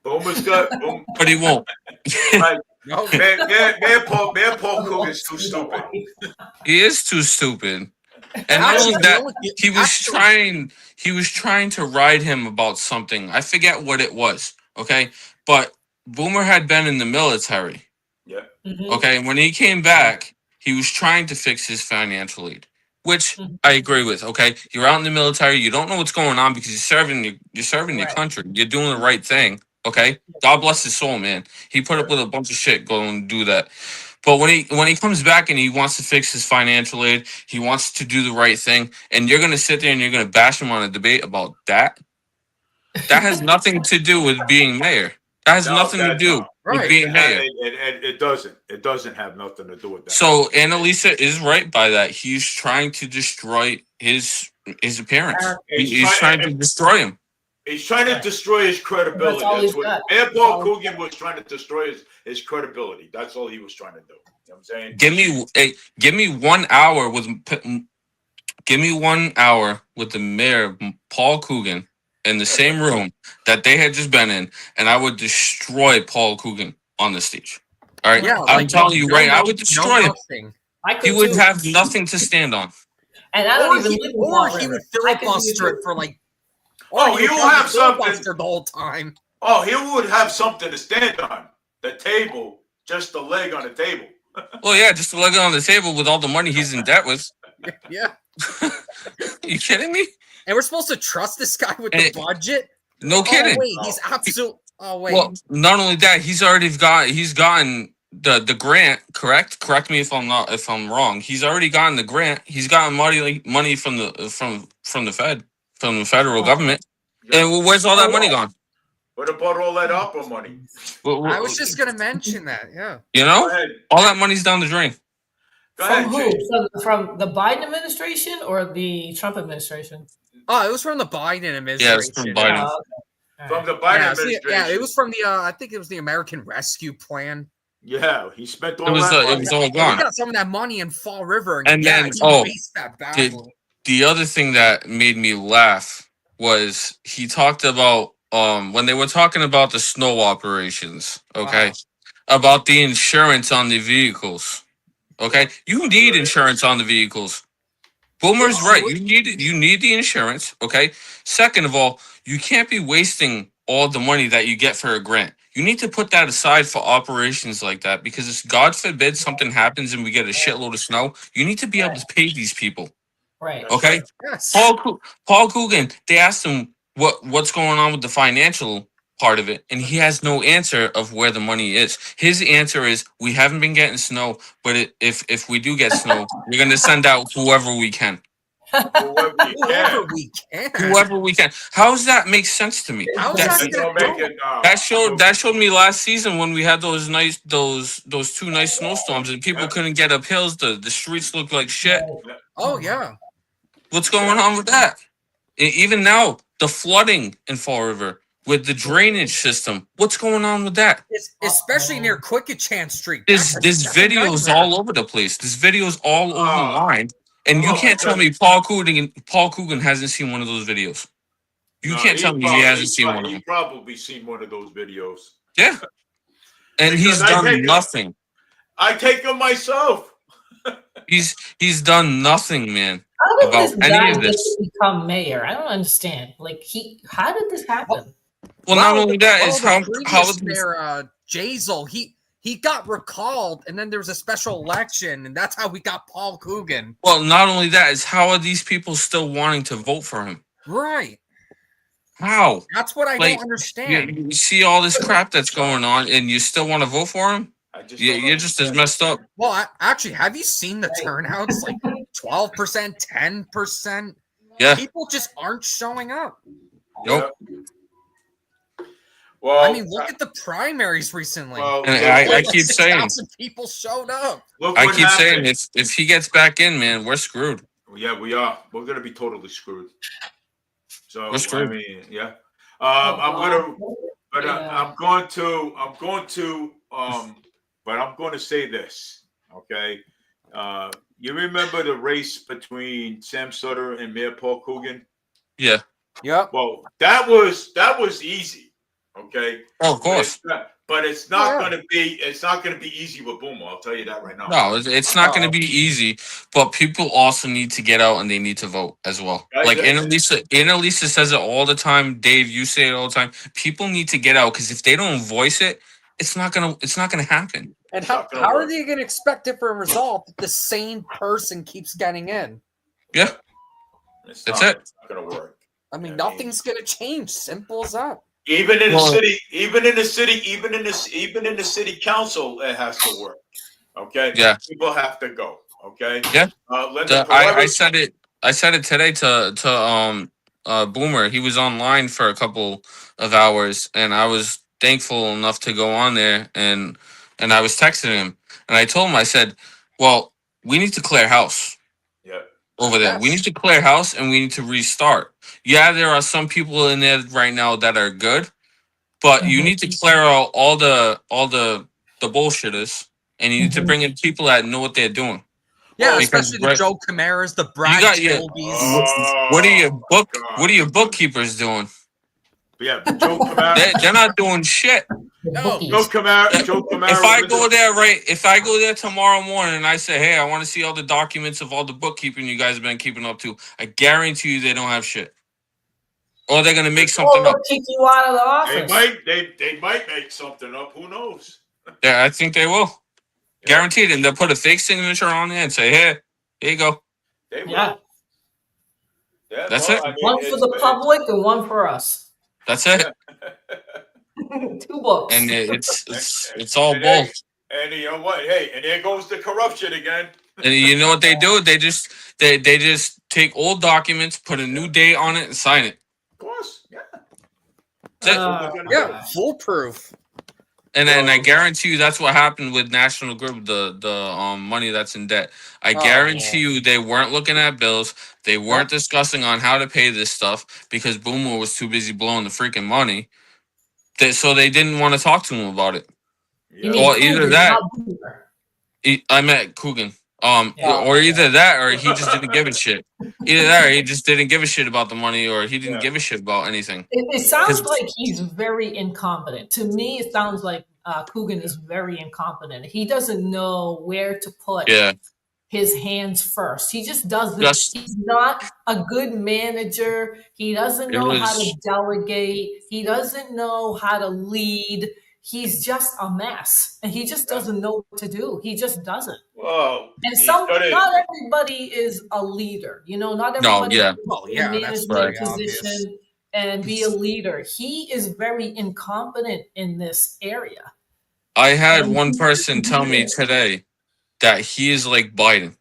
[SPEAKER 1] Boomer's good.
[SPEAKER 3] But he won't.
[SPEAKER 1] Right. Mayor Paul Coogan is too stupid.
[SPEAKER 3] He is too stupid. And not only that, he was trying to ride him about something. I forget what it was. Okay. But Boomer had been in the military.
[SPEAKER 1] Yeah.
[SPEAKER 2] Mm-hmm.
[SPEAKER 3] Okay. When he came back, he was trying to fix his financial aid, which I agree with. Okay. You're out in the military. You don't know what's going on because you're serving your country. You're doing the right thing. Okay. God bless his soul, man. He put up with a bunch of shit going and do that. But when he comes back and he wants to fix his financial aid, he wants to do the right thing, and you're gonna sit there and you're gonna bash him on a debate about that. That has nothing to do with being mayor. That has nothing to do with being mayor.
[SPEAKER 1] It doesn't. It doesn't have nothing to do with that.
[SPEAKER 3] So Annalisa is right by that. He's trying to destroy his appearance. He's trying to destroy him.
[SPEAKER 1] He's trying to destroy his credibility. That's what Mayor Paul Coogan was trying to destroy his credibility. That's all he was trying to do. You know what I'm saying?
[SPEAKER 3] Give me 1 hour with the mayor Paul Coogan in the same room that they had just been in, and I would destroy Paul Coogan on the stage. All right, I'm telling you right, I would destroy him. He would have nothing to stand on.
[SPEAKER 2] And I don't even
[SPEAKER 4] or he would filibuster it for like.
[SPEAKER 1] Oh, he will have something
[SPEAKER 4] the whole time.
[SPEAKER 1] Oh, he would have something to stand on. The table, just a leg on the table.
[SPEAKER 3] Well, yeah, just a leg on the table with all the money he's in debt with.
[SPEAKER 4] Yeah.
[SPEAKER 3] You kidding me?
[SPEAKER 4] And we're supposed to trust this guy with the budget?
[SPEAKER 3] No kidding.
[SPEAKER 4] Oh, wait, he's absolute. Oh wait.
[SPEAKER 3] Well, not only that, he's gotten the grant. Correct me if I'm wrong. He's already gotten the grant. He's gotten money from the Fed. from the federal government. And where's all that money gone?
[SPEAKER 1] What about all that opera money?
[SPEAKER 4] I was just gonna mention that. Yeah.
[SPEAKER 3] You know, all that money's down the drain.
[SPEAKER 1] Go
[SPEAKER 2] From
[SPEAKER 1] ahead,
[SPEAKER 2] who?
[SPEAKER 1] Jay.
[SPEAKER 2] From the Biden administration or the Trump administration?
[SPEAKER 4] Oh, it was from the Biden administration.
[SPEAKER 3] Yeah, it's from Biden.
[SPEAKER 2] Oh, okay.
[SPEAKER 1] From the Biden
[SPEAKER 4] Yeah,
[SPEAKER 1] administration.
[SPEAKER 4] yeah, it was from the. I think it was the American Rescue Plan.
[SPEAKER 1] Yeah, he spent all
[SPEAKER 3] It was
[SPEAKER 1] that money.
[SPEAKER 3] it was all
[SPEAKER 4] We
[SPEAKER 3] gone.
[SPEAKER 4] got some of that money in Fall River,
[SPEAKER 3] And
[SPEAKER 4] yeah,
[SPEAKER 3] then,
[SPEAKER 4] he
[SPEAKER 3] oh,
[SPEAKER 4] wasted that badly.
[SPEAKER 3] The other thing that made me laugh was he talked about when they were talking about the snow operations, okay? About the insurance on the vehicles. Okay? You need insurance on the vehicles. Boomer's right. You need the insurance, okay? Second of all, you can't be wasting all the money that you get for a grant. You need to put that aside for operations like that because if God forbid something happens and we get a shitload of snow, you need to be able to pay these people.
[SPEAKER 2] Right.
[SPEAKER 3] Okay?
[SPEAKER 4] Yes.
[SPEAKER 3] Paul Coogan, they asked him what's going on with the financial part of it, and he has no answer of where the money is. His answer is we haven't been getting snow, but if we do get snow, we're gonna send out whoever we can.
[SPEAKER 1] Whoever you
[SPEAKER 4] Whoever
[SPEAKER 1] can.
[SPEAKER 4] we can.
[SPEAKER 3] Whoever we can. How does that make sense to me?
[SPEAKER 4] How's
[SPEAKER 3] That's-
[SPEAKER 4] that
[SPEAKER 1] Don't
[SPEAKER 4] gonna
[SPEAKER 1] make
[SPEAKER 4] go?
[SPEAKER 1] it,
[SPEAKER 3] that showed me last season when we had those two nice snowstorms and people couldn't get up hills. The streets looked like shit.
[SPEAKER 4] Oh yeah.
[SPEAKER 3] What's going on with that? Even now, the flooding in Fall River with the drainage system. What's going on with that?
[SPEAKER 4] Especially near Quickachance Street.
[SPEAKER 3] There's
[SPEAKER 4] That's a
[SPEAKER 3] videos
[SPEAKER 4] nightmare.
[SPEAKER 3] all over the place. There's videos all over the line. And you can't tell me Paul Coogan hasn't seen one of those videos. You can't tell me he hasn't seen one of them.
[SPEAKER 1] He's probably seen one of those videos.
[SPEAKER 3] Yeah. And he's done nothing.
[SPEAKER 1] I take them myself.
[SPEAKER 3] He's done nothing, man.
[SPEAKER 2] How did
[SPEAKER 3] About
[SPEAKER 2] this
[SPEAKER 3] any
[SPEAKER 2] guy
[SPEAKER 3] of
[SPEAKER 2] get
[SPEAKER 3] this.
[SPEAKER 2] to become mayor? I don't understand. Like how did this happen?
[SPEAKER 3] Well, not only that is
[SPEAKER 4] the
[SPEAKER 3] how
[SPEAKER 4] previous mayor, Jazel, he got recalled, and then there was a special election, and that's how we got Paul Coogan.
[SPEAKER 3] well, not only that is how are these people still wanting to vote for him?
[SPEAKER 4] Right.
[SPEAKER 3] How?
[SPEAKER 4] That's what I
[SPEAKER 3] Like,
[SPEAKER 4] don't understand.
[SPEAKER 3] You see all this crap that's going on, and you still want to vote for him? You're just as messed up.
[SPEAKER 4] Well, actually, have you seen the turnouts? Like 12%, 10%.
[SPEAKER 3] Yeah.
[SPEAKER 4] People just aren't showing up.
[SPEAKER 3] Nope.
[SPEAKER 1] Well,
[SPEAKER 4] I mean, look at the primaries recently.
[SPEAKER 1] Well,
[SPEAKER 3] And I keep saying,
[SPEAKER 4] 6,000 people showed up.
[SPEAKER 1] look
[SPEAKER 3] I
[SPEAKER 1] what
[SPEAKER 3] keep saying,
[SPEAKER 1] happened.
[SPEAKER 3] if he gets back in, man, we're screwed.
[SPEAKER 1] Yeah, we are. We're gonna be totally screwed. So
[SPEAKER 3] We're screwed.
[SPEAKER 1] I mean, yeah. I'm gonna, but I'm going to say this. Okay. You remember the race between Sam Sutter and Mayor Paul Coogan?
[SPEAKER 3] Yeah.
[SPEAKER 4] Yep.
[SPEAKER 1] Well, that was easy. Okay.
[SPEAKER 3] Oh, of course.
[SPEAKER 1] But it's not going to be. It's not going to be easy with Boomer. I'll tell you that right now.
[SPEAKER 3] No, it's not going to be easy, but people also need to get out and they need to vote as well. Like Annalisa says it all the time. Dave, you say it all the time. People need to get out because if they don't voice it, it's not gonna happen.
[SPEAKER 4] And how are they going to expect different result if the same person keeps getting in?
[SPEAKER 3] Yeah,
[SPEAKER 1] It's
[SPEAKER 3] that's
[SPEAKER 1] not,
[SPEAKER 3] it.
[SPEAKER 1] It's not going to work.
[SPEAKER 4] I mean, nothing's going to change. Simple as that.
[SPEAKER 1] Even in the city, even in the city council, it has to work. Okay.
[SPEAKER 3] Yeah.
[SPEAKER 1] People have to go. Okay.
[SPEAKER 3] Yeah. I said it. I said it today to Boomer. He was online for a couple of hours, and I was thankful enough to go on there, and I was texting him, and I told him, I said, "Well, we need to clear house."
[SPEAKER 1] Yeah.
[SPEAKER 3] Over there.
[SPEAKER 4] Yes.
[SPEAKER 3] We need to clear house and we need to restart. Yeah, there are some people in there right now that are good, but you need to clear out all the bullshitters, and you need to bring in people that know what they're doing.
[SPEAKER 4] Yeah,
[SPEAKER 3] Because
[SPEAKER 4] especially the Joe Camaras, the Brad Kilbys.
[SPEAKER 3] What are your bookkeepers doing?
[SPEAKER 1] Yeah, Joe Camara.
[SPEAKER 3] They're not doing shit.
[SPEAKER 4] No.
[SPEAKER 1] Joe Camara.
[SPEAKER 3] If I go there tomorrow morning and I say, hey, I want to see all the documents of all the bookkeeping you guys have been keeping up to, I guarantee you they don't have shit. Or they're gonna make something up.
[SPEAKER 2] Kick you out of the office.
[SPEAKER 1] They might make something up. Who knows?
[SPEAKER 3] Yeah, I think they will.
[SPEAKER 1] Yeah.
[SPEAKER 3] Guaranteed. And they'll put a fake signature on there and say, hey, here you go.
[SPEAKER 1] They will.
[SPEAKER 2] Yeah.
[SPEAKER 1] Yeah,
[SPEAKER 3] That's
[SPEAKER 1] well,
[SPEAKER 3] it.
[SPEAKER 1] I mean,
[SPEAKER 2] One for the public and one for us.
[SPEAKER 3] That's it.
[SPEAKER 2] 2 books.
[SPEAKER 3] And it's all bull.
[SPEAKER 1] And you know what? Hey, and there goes the corruption again.
[SPEAKER 3] And you know what they do? They just take old documents, put a new date on it, and sign it.
[SPEAKER 1] Of course, yeah.
[SPEAKER 3] That's
[SPEAKER 1] That's what they're gonna
[SPEAKER 4] Yeah,
[SPEAKER 1] do.
[SPEAKER 4] foolproof.
[SPEAKER 3] And then I
[SPEAKER 1] Well-
[SPEAKER 3] guarantee you that's what happened with National Grid, the money that's in debt. I
[SPEAKER 4] Oh,
[SPEAKER 3] guarantee
[SPEAKER 4] yeah.
[SPEAKER 3] you they weren't looking at bills. They weren't discussing on how to pay this stuff because Boomer was too busy blowing the freaking money. So they didn't want to talk to him about it.
[SPEAKER 2] You
[SPEAKER 1] Yeah.
[SPEAKER 2] mean
[SPEAKER 3] Well, either
[SPEAKER 2] Coogan,
[SPEAKER 3] that-
[SPEAKER 2] not Boomer.
[SPEAKER 3] I met Coogan.
[SPEAKER 2] Yeah.
[SPEAKER 3] Or either that, or he just didn't give a shit. Either that, or he just didn't give a shit about the money, or he didn't
[SPEAKER 1] Yeah.
[SPEAKER 3] give a shit about anything.
[SPEAKER 2] It sounds
[SPEAKER 3] 'Cause-
[SPEAKER 2] like he's very incompetent. To me, it sounds like Coogan is very incompetent. He doesn't know where to put
[SPEAKER 3] Yeah,
[SPEAKER 2] his hands first. He just doesn't.
[SPEAKER 3] Just-
[SPEAKER 2] He's not a good manager. He doesn't
[SPEAKER 3] It
[SPEAKER 2] know how to
[SPEAKER 3] was-
[SPEAKER 2] delegate. He doesn't know how to lead. He's just a mess, and he just doesn't know what to do. He just doesn't.
[SPEAKER 1] Well,
[SPEAKER 2] And
[SPEAKER 1] he's
[SPEAKER 2] not
[SPEAKER 1] gotta-
[SPEAKER 2] everybody is a leader. You know, not
[SPEAKER 3] No,
[SPEAKER 2] everybody
[SPEAKER 3] yeah.
[SPEAKER 2] can
[SPEAKER 4] Well,
[SPEAKER 2] be
[SPEAKER 4] yeah,
[SPEAKER 2] in a
[SPEAKER 4] that's
[SPEAKER 2] management
[SPEAKER 4] very obvious.
[SPEAKER 2] position and be a leader. He is very incompetent in this area.
[SPEAKER 3] I had one person tell me today that he is like Biden.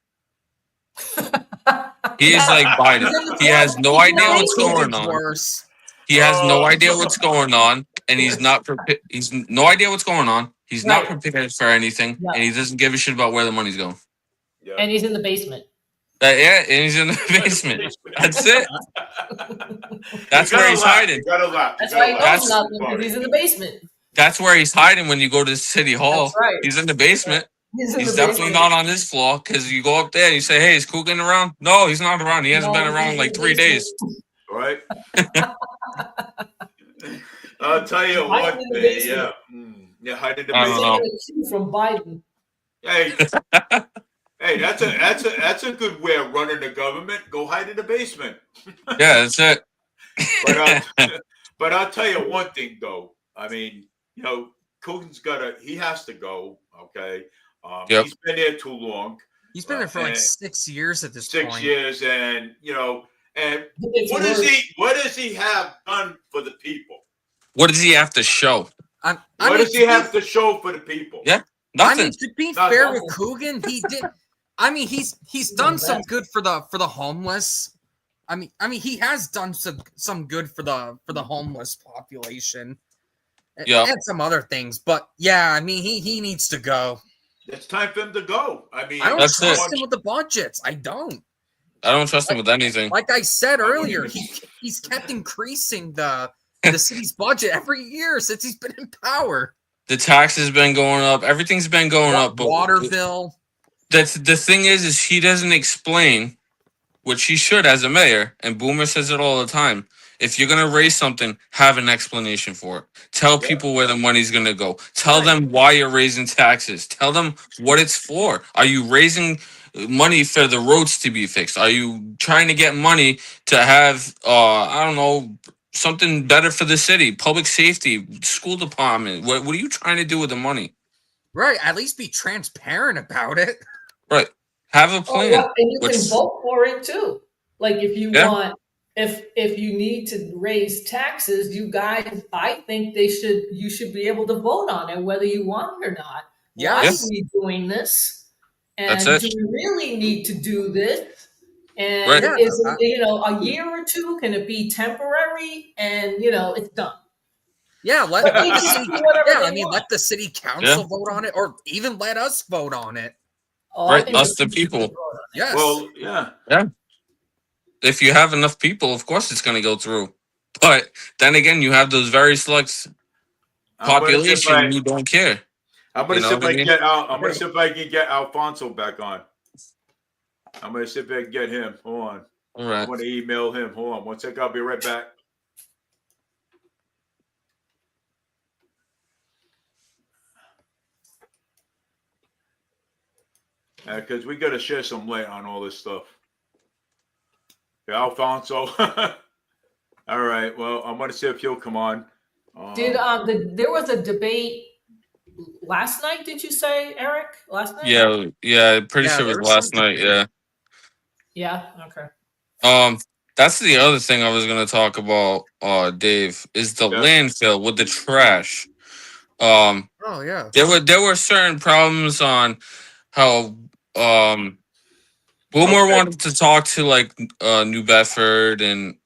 [SPEAKER 3] He is like Biden. He has no idea what's going on.
[SPEAKER 4] Worse.
[SPEAKER 3] He has no
[SPEAKER 1] Oh.
[SPEAKER 3] idea what's going on, and he's not prepared. He's no idea what's going on. He's not
[SPEAKER 2] Right.
[SPEAKER 3] prepared for anything,
[SPEAKER 2] Yeah.
[SPEAKER 3] and he doesn't give a shit about where the money's going.
[SPEAKER 1] Yeah.
[SPEAKER 2] And he's in the basement.
[SPEAKER 3] Yeah, and he's in the basement. That's it. That's
[SPEAKER 1] You
[SPEAKER 3] where
[SPEAKER 1] gotta
[SPEAKER 3] he's
[SPEAKER 1] laugh.
[SPEAKER 3] hiding.
[SPEAKER 1] You gotta laugh.
[SPEAKER 2] That's
[SPEAKER 1] You
[SPEAKER 2] why he
[SPEAKER 1] gotta laugh.
[SPEAKER 2] knows nothing because he's in the basement.
[SPEAKER 3] That's where he's hiding when you go to City Hall.
[SPEAKER 2] That's right.
[SPEAKER 3] He's in the basement.
[SPEAKER 2] He's in
[SPEAKER 3] He's
[SPEAKER 2] the
[SPEAKER 3] definitely
[SPEAKER 2] basement.
[SPEAKER 3] not on this floor because you go up there and you say, "Hey, is Coogan around?" No, he's not around. He hasn't
[SPEAKER 2] No,
[SPEAKER 3] been around
[SPEAKER 2] he's
[SPEAKER 3] like
[SPEAKER 2] in the
[SPEAKER 3] 3 days.
[SPEAKER 2] basement.
[SPEAKER 1] Right? I'll tell you
[SPEAKER 2] Hiding
[SPEAKER 1] what,
[SPEAKER 2] in the
[SPEAKER 1] man,
[SPEAKER 2] basement.
[SPEAKER 1] yeah. Yeah, hide in the
[SPEAKER 3] I don't
[SPEAKER 1] basement.
[SPEAKER 3] know.
[SPEAKER 2] Taking a cue from Biden.
[SPEAKER 1] Hey, hey, that's a good way of running the government. Go hide in the basement.
[SPEAKER 3] Yeah, that's it.
[SPEAKER 1] But I'll tell you one thing though. I mean, you know, Coogan's he has to go. Okay.
[SPEAKER 3] Yep.
[SPEAKER 1] He's been there too long.
[SPEAKER 4] He's been there for like
[SPEAKER 1] And
[SPEAKER 4] 6 years at this
[SPEAKER 1] 6
[SPEAKER 4] point.
[SPEAKER 1] years, and you know, and
[SPEAKER 2] It's
[SPEAKER 1] what
[SPEAKER 2] worse.
[SPEAKER 1] does he have done for the people?
[SPEAKER 3] What does he have to show?
[SPEAKER 4] I
[SPEAKER 1] What
[SPEAKER 4] mean,
[SPEAKER 1] does he have to show for the people?
[SPEAKER 3] Yeah.
[SPEAKER 4] I mean,
[SPEAKER 3] Nothing.
[SPEAKER 4] to be
[SPEAKER 1] Nothing.
[SPEAKER 4] fair with Coogan, he did. I mean, he's done some good for the homeless. I mean, he has done some good for the homeless population.
[SPEAKER 3] Yeah.
[SPEAKER 4] And some other things, but yeah, I mean, he needs to go.
[SPEAKER 1] It's time for him to go. I mean,
[SPEAKER 4] I don't
[SPEAKER 3] That's
[SPEAKER 4] trust
[SPEAKER 3] it.
[SPEAKER 4] him with the budgets. I don't.
[SPEAKER 3] I don't trust him with anything.
[SPEAKER 4] Like I said earlier, he's kept increasing the city's budget every year since he's been in power.
[SPEAKER 3] The tax has been going up. Everything's been going up. But
[SPEAKER 4] Water bill.
[SPEAKER 3] that's the thing is he doesn't explain, which he should as a mayor. And Boomer says it all the time. If you're gonna raise something, have an explanation for it. Tell people where the money's gonna go. Tell them why you're raising taxes. Tell them what it's for. Are you raising money for the roads to be fixed? Are you trying to get money to have I don't know, something better for the city, public safety, school department? What are you trying to do with the money?
[SPEAKER 4] Right. At least be transparent about it.
[SPEAKER 3] Right. Have a
[SPEAKER 2] Oh,
[SPEAKER 3] plan.
[SPEAKER 2] yeah, and you can
[SPEAKER 3] What's-
[SPEAKER 2] vote for it too. Like if you
[SPEAKER 3] Yeah.
[SPEAKER 2] want, if you need to raise taxes, you guys, I think you should be able to vote on it whether you want it or not.
[SPEAKER 4] Yeah.
[SPEAKER 2] Why
[SPEAKER 3] Yes.
[SPEAKER 2] are we doing this? And
[SPEAKER 3] That's it.
[SPEAKER 2] do we really need to do this? And
[SPEAKER 3] Right.
[SPEAKER 4] Yeah,
[SPEAKER 2] is it, a year or two? Can it be temporary? And it's done.
[SPEAKER 4] Yeah, let
[SPEAKER 2] But they
[SPEAKER 4] the
[SPEAKER 2] just
[SPEAKER 4] city.
[SPEAKER 2] do whatever
[SPEAKER 4] Yeah,
[SPEAKER 2] they
[SPEAKER 4] I mean,
[SPEAKER 2] want.
[SPEAKER 4] let the city council vote on it, or even let us vote on it.
[SPEAKER 2] Oh, I
[SPEAKER 3] Right,
[SPEAKER 2] think
[SPEAKER 3] us
[SPEAKER 2] the
[SPEAKER 3] the people.
[SPEAKER 2] should vote on it.
[SPEAKER 4] Yes.
[SPEAKER 1] well, yeah.
[SPEAKER 3] If you have enough people, of course it's going to go through. But then again, you have those very select population who don't care.
[SPEAKER 1] I'm gonna
[SPEAKER 3] You know
[SPEAKER 1] see if
[SPEAKER 3] what I
[SPEAKER 1] I can
[SPEAKER 3] mean?
[SPEAKER 1] get out. I'm gonna see if I can get Alfonso back on. I'm gonna see if I can get him. Hold on.
[SPEAKER 3] All
[SPEAKER 1] I'm
[SPEAKER 3] right.
[SPEAKER 1] gonna email him. Hold on. One sec. I'll be right back. Because we got to share some light on all this stuff. Yeah, Alfonso. All right. Well, I'm gonna see if he'll come on.
[SPEAKER 2] Did there was a debate last night? Did you say, Eric? Last night?
[SPEAKER 3] Yeah, pretty
[SPEAKER 4] Yeah,
[SPEAKER 3] sure it
[SPEAKER 4] there
[SPEAKER 3] was
[SPEAKER 4] was
[SPEAKER 3] last
[SPEAKER 4] some
[SPEAKER 3] night, yeah.
[SPEAKER 2] Yeah. Okay.
[SPEAKER 3] That's the other thing I was gonna talk about, Dave, is the
[SPEAKER 1] Yeah.
[SPEAKER 3] landfill with the trash.
[SPEAKER 4] oh yeah.
[SPEAKER 3] There were certain problems on how Boomer
[SPEAKER 1] Okay.
[SPEAKER 3] wanted to talk to like New Bedford and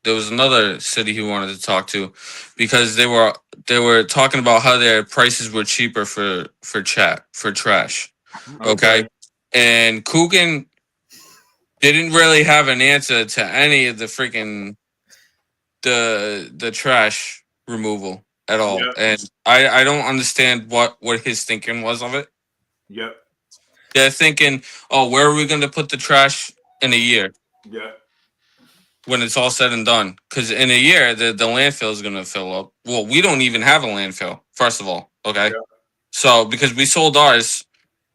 [SPEAKER 3] there was another city he wanted to talk to because they were talking about how their prices were cheaper for trash. Okay. And Coogan didn't really have an answer to any of the freaking the trash removal at all.
[SPEAKER 1] Yeah.
[SPEAKER 3] And I don't understand what his thinking was of it.
[SPEAKER 1] Yeah.
[SPEAKER 3] They're thinking, oh, where are we going to put the trash in a year
[SPEAKER 1] Yeah.
[SPEAKER 3] when it's all said and done? Because in a year, the landfill is going to fill up. Well, we don't even have a landfill, first of all. Okay.
[SPEAKER 1] Yeah.
[SPEAKER 3] So, because we sold ours,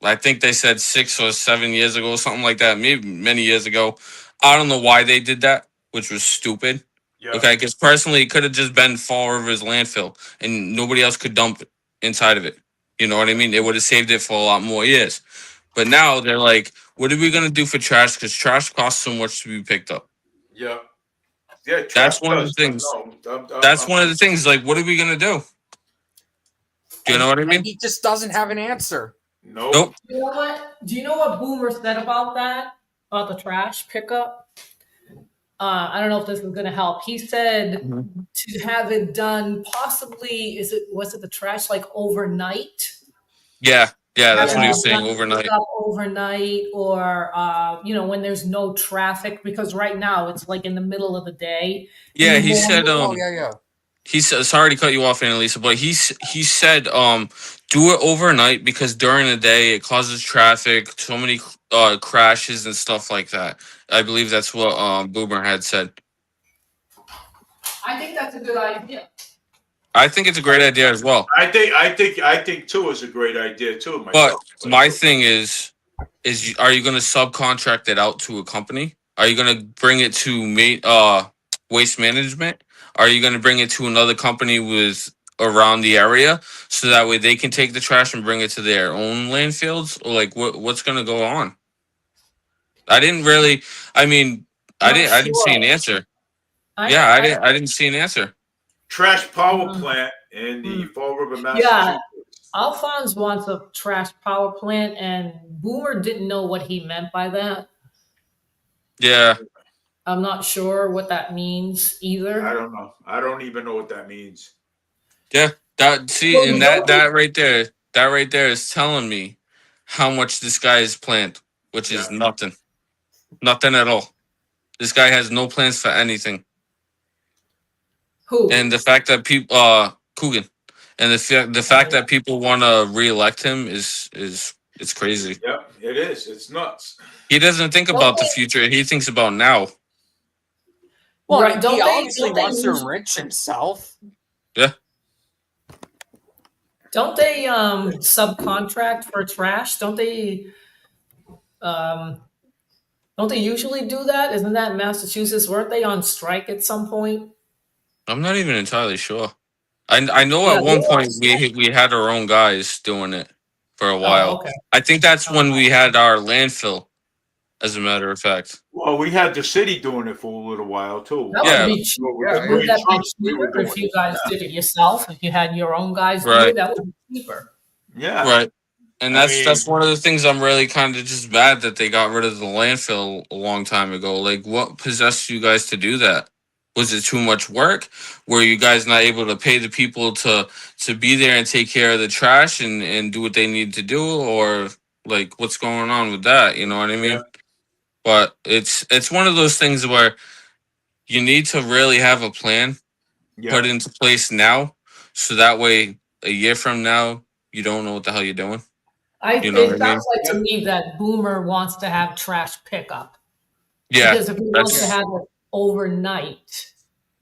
[SPEAKER 3] I think they said 6 or 7 years ago, something like that, maybe many years ago. I don't know why they did that, which was stupid.
[SPEAKER 1] Yeah.
[SPEAKER 3] Okay. Because personally, it could have just been Fall River's landfill and nobody else could dump inside of it. You know what I mean? It would have saved it for a lot more years. But now they're like, what are we going to do for trash? Because trash costs so much to be picked up.
[SPEAKER 1] Yeah. Yeah.
[SPEAKER 3] That's
[SPEAKER 1] trash
[SPEAKER 3] one of the
[SPEAKER 1] does,
[SPEAKER 3] things.
[SPEAKER 1] no,
[SPEAKER 3] That's one of the things. Like, what are we going to do? Do you know what I mean?
[SPEAKER 4] And he just doesn't have an answer.
[SPEAKER 1] No.
[SPEAKER 3] Nope.
[SPEAKER 2] You know what? Do you know what Boomer said about that? About the trash pickup? I don't know if this is going to help. He said to have it done possibly, was it the trash like overnight?
[SPEAKER 3] Yeah. Yeah. That's
[SPEAKER 2] Have
[SPEAKER 3] what he
[SPEAKER 2] it
[SPEAKER 3] was saying
[SPEAKER 2] done
[SPEAKER 3] overnight.
[SPEAKER 2] pick up overnight or, when there's no traffic, because right now it's like in the middle of the day.
[SPEAKER 3] Yeah.
[SPEAKER 2] In the
[SPEAKER 3] He said,
[SPEAKER 2] morning.
[SPEAKER 4] yeah.
[SPEAKER 3] he said, sorry to cut you off, Annalisa, but he said, do it overnight because during the day it causes traffic, so many crashes and stuff like that. I believe that's what Boomer had said.
[SPEAKER 2] I think that's a good idea.
[SPEAKER 3] I think it's a great idea as well.
[SPEAKER 1] I think too is a great idea too.
[SPEAKER 3] But
[SPEAKER 1] Myself.
[SPEAKER 3] my thing is are you going to subcontract it out to a company? Are you going to bring it to waste management? Are you going to bring it to another company with around the area so that way they can take the trash and bring it to their own landfills? Or like what's going to go on? I didn't really. I mean, I didn't see an answer. I didn't see an answer.
[SPEAKER 1] Trash power plant in the Fall River, Massachusetts.
[SPEAKER 2] Yeah, Alphonse wants a trash power plant, and Boomer didn't know what he meant by that.
[SPEAKER 3] Yeah.
[SPEAKER 2] I'm not sure what that means either.
[SPEAKER 1] I don't know. I don't even know what that means.
[SPEAKER 3] Yeah. That right there is telling me how much this guy has planned, which is nothing. Nothing at all. This guy has no plans for anything.
[SPEAKER 2] Who?
[SPEAKER 3] And the fact that people Coogan and the fact that people want to reelect him is it's crazy.
[SPEAKER 1] Yeah, it is. It's nuts.
[SPEAKER 3] He doesn't think about the future. He thinks about now.
[SPEAKER 4] Well,
[SPEAKER 2] Right,
[SPEAKER 4] he obviously wants to enrich himself.
[SPEAKER 3] Yeah.
[SPEAKER 2] Don't they subcontract for trash? Don't they usually do that? Isn't that Massachusetts? Weren't they on strike at some point?
[SPEAKER 3] I'm not even entirely sure. I know
[SPEAKER 2] Yeah,
[SPEAKER 3] at one point we had our own guys doing it for a while.
[SPEAKER 2] Oh, okay.
[SPEAKER 3] I think that's when we had our landfill, as a matter of fact.
[SPEAKER 1] Well, we had the city doing it for a little while too.
[SPEAKER 2] That would be cheaper.
[SPEAKER 1] With
[SPEAKER 2] Wouldn't that be
[SPEAKER 1] we were
[SPEAKER 2] cheaper if
[SPEAKER 1] doing
[SPEAKER 2] you guys did it yourself? If you had your own guys do
[SPEAKER 3] Right.
[SPEAKER 2] it, that would be cheaper.
[SPEAKER 1] Yeah.
[SPEAKER 3] Right. And
[SPEAKER 1] I
[SPEAKER 3] that's
[SPEAKER 1] mean-
[SPEAKER 3] one of the things I'm really kind of just mad that they got rid of the landfill a long time ago. Like, what possessed you guys to do that? Was it too much work? Were you guys not able to pay the people to be there and take care of the trash and do what they need to do? Or like what's going on with that? You know what I mean?
[SPEAKER 1] Yeah.
[SPEAKER 3] But it's one of those things where you need to really have a plan put into place now, so that way a year from now you don't know what the hell you're doing. You know
[SPEAKER 2] It
[SPEAKER 3] what I mean?
[SPEAKER 2] sounds like to me that Boomer wants to have trash pickup.
[SPEAKER 3] Yeah,
[SPEAKER 2] Because if he wants to have it overnight,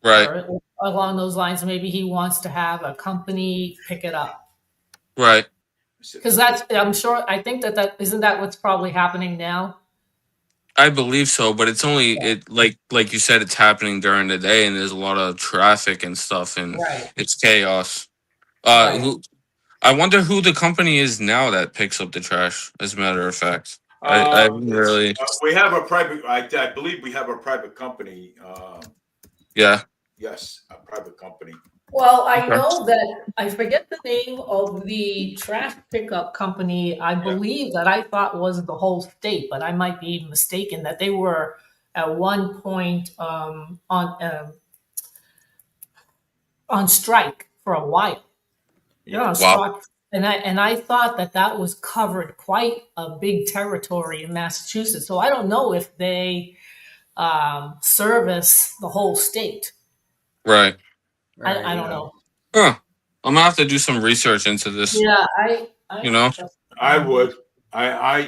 [SPEAKER 3] right,
[SPEAKER 2] or along those lines, maybe he wants to have a company pick it up.
[SPEAKER 3] right.
[SPEAKER 2] Because I think that isn't that what's probably happening now?
[SPEAKER 3] I believe so, but it's only like you said, it's happening during the day, and there's a lot of traffic and stuff, and
[SPEAKER 2] Right.
[SPEAKER 3] it's chaos.
[SPEAKER 2] Right.
[SPEAKER 3] I wonder who the company is now that picks up the trash. As a matter of fact, I really
[SPEAKER 1] we have a private. I believe we have a private company.
[SPEAKER 3] yeah.
[SPEAKER 1] Yes, a private company.
[SPEAKER 2] Well, I
[SPEAKER 3] Okay.
[SPEAKER 2] know that I forget the name of the trash pickup company. I believe that I thought was the whole state, but I might be mistaken that they were at one point on strike for a while. They're on
[SPEAKER 3] Wow.
[SPEAKER 2] strike, and I thought that that was covered quite a big territory in Massachusetts. So I don't know if they service the whole state.
[SPEAKER 3] Right.
[SPEAKER 2] I don't
[SPEAKER 1] Yeah.
[SPEAKER 2] know.
[SPEAKER 3] Huh. I'm gonna have to do some research into this.
[SPEAKER 2] Yeah,
[SPEAKER 3] You know.
[SPEAKER 1] I would.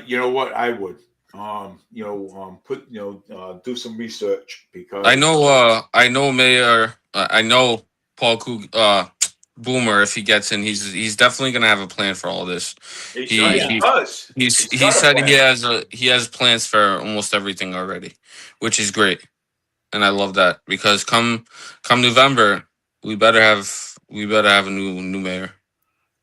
[SPEAKER 1] You know what? I would. Do some research because
[SPEAKER 3] I know. I know Mayor. I know Paul Coog. Boomer. If he gets in, he's definitely gonna have a plan for all this.
[SPEAKER 1] he
[SPEAKER 3] He
[SPEAKER 1] he
[SPEAKER 2] Yeah.
[SPEAKER 3] he
[SPEAKER 1] does. He's
[SPEAKER 3] he
[SPEAKER 1] got a
[SPEAKER 3] said
[SPEAKER 1] plan.
[SPEAKER 3] he has plans for almost everything already, which is great, and I love that because come November we better have a new mayor.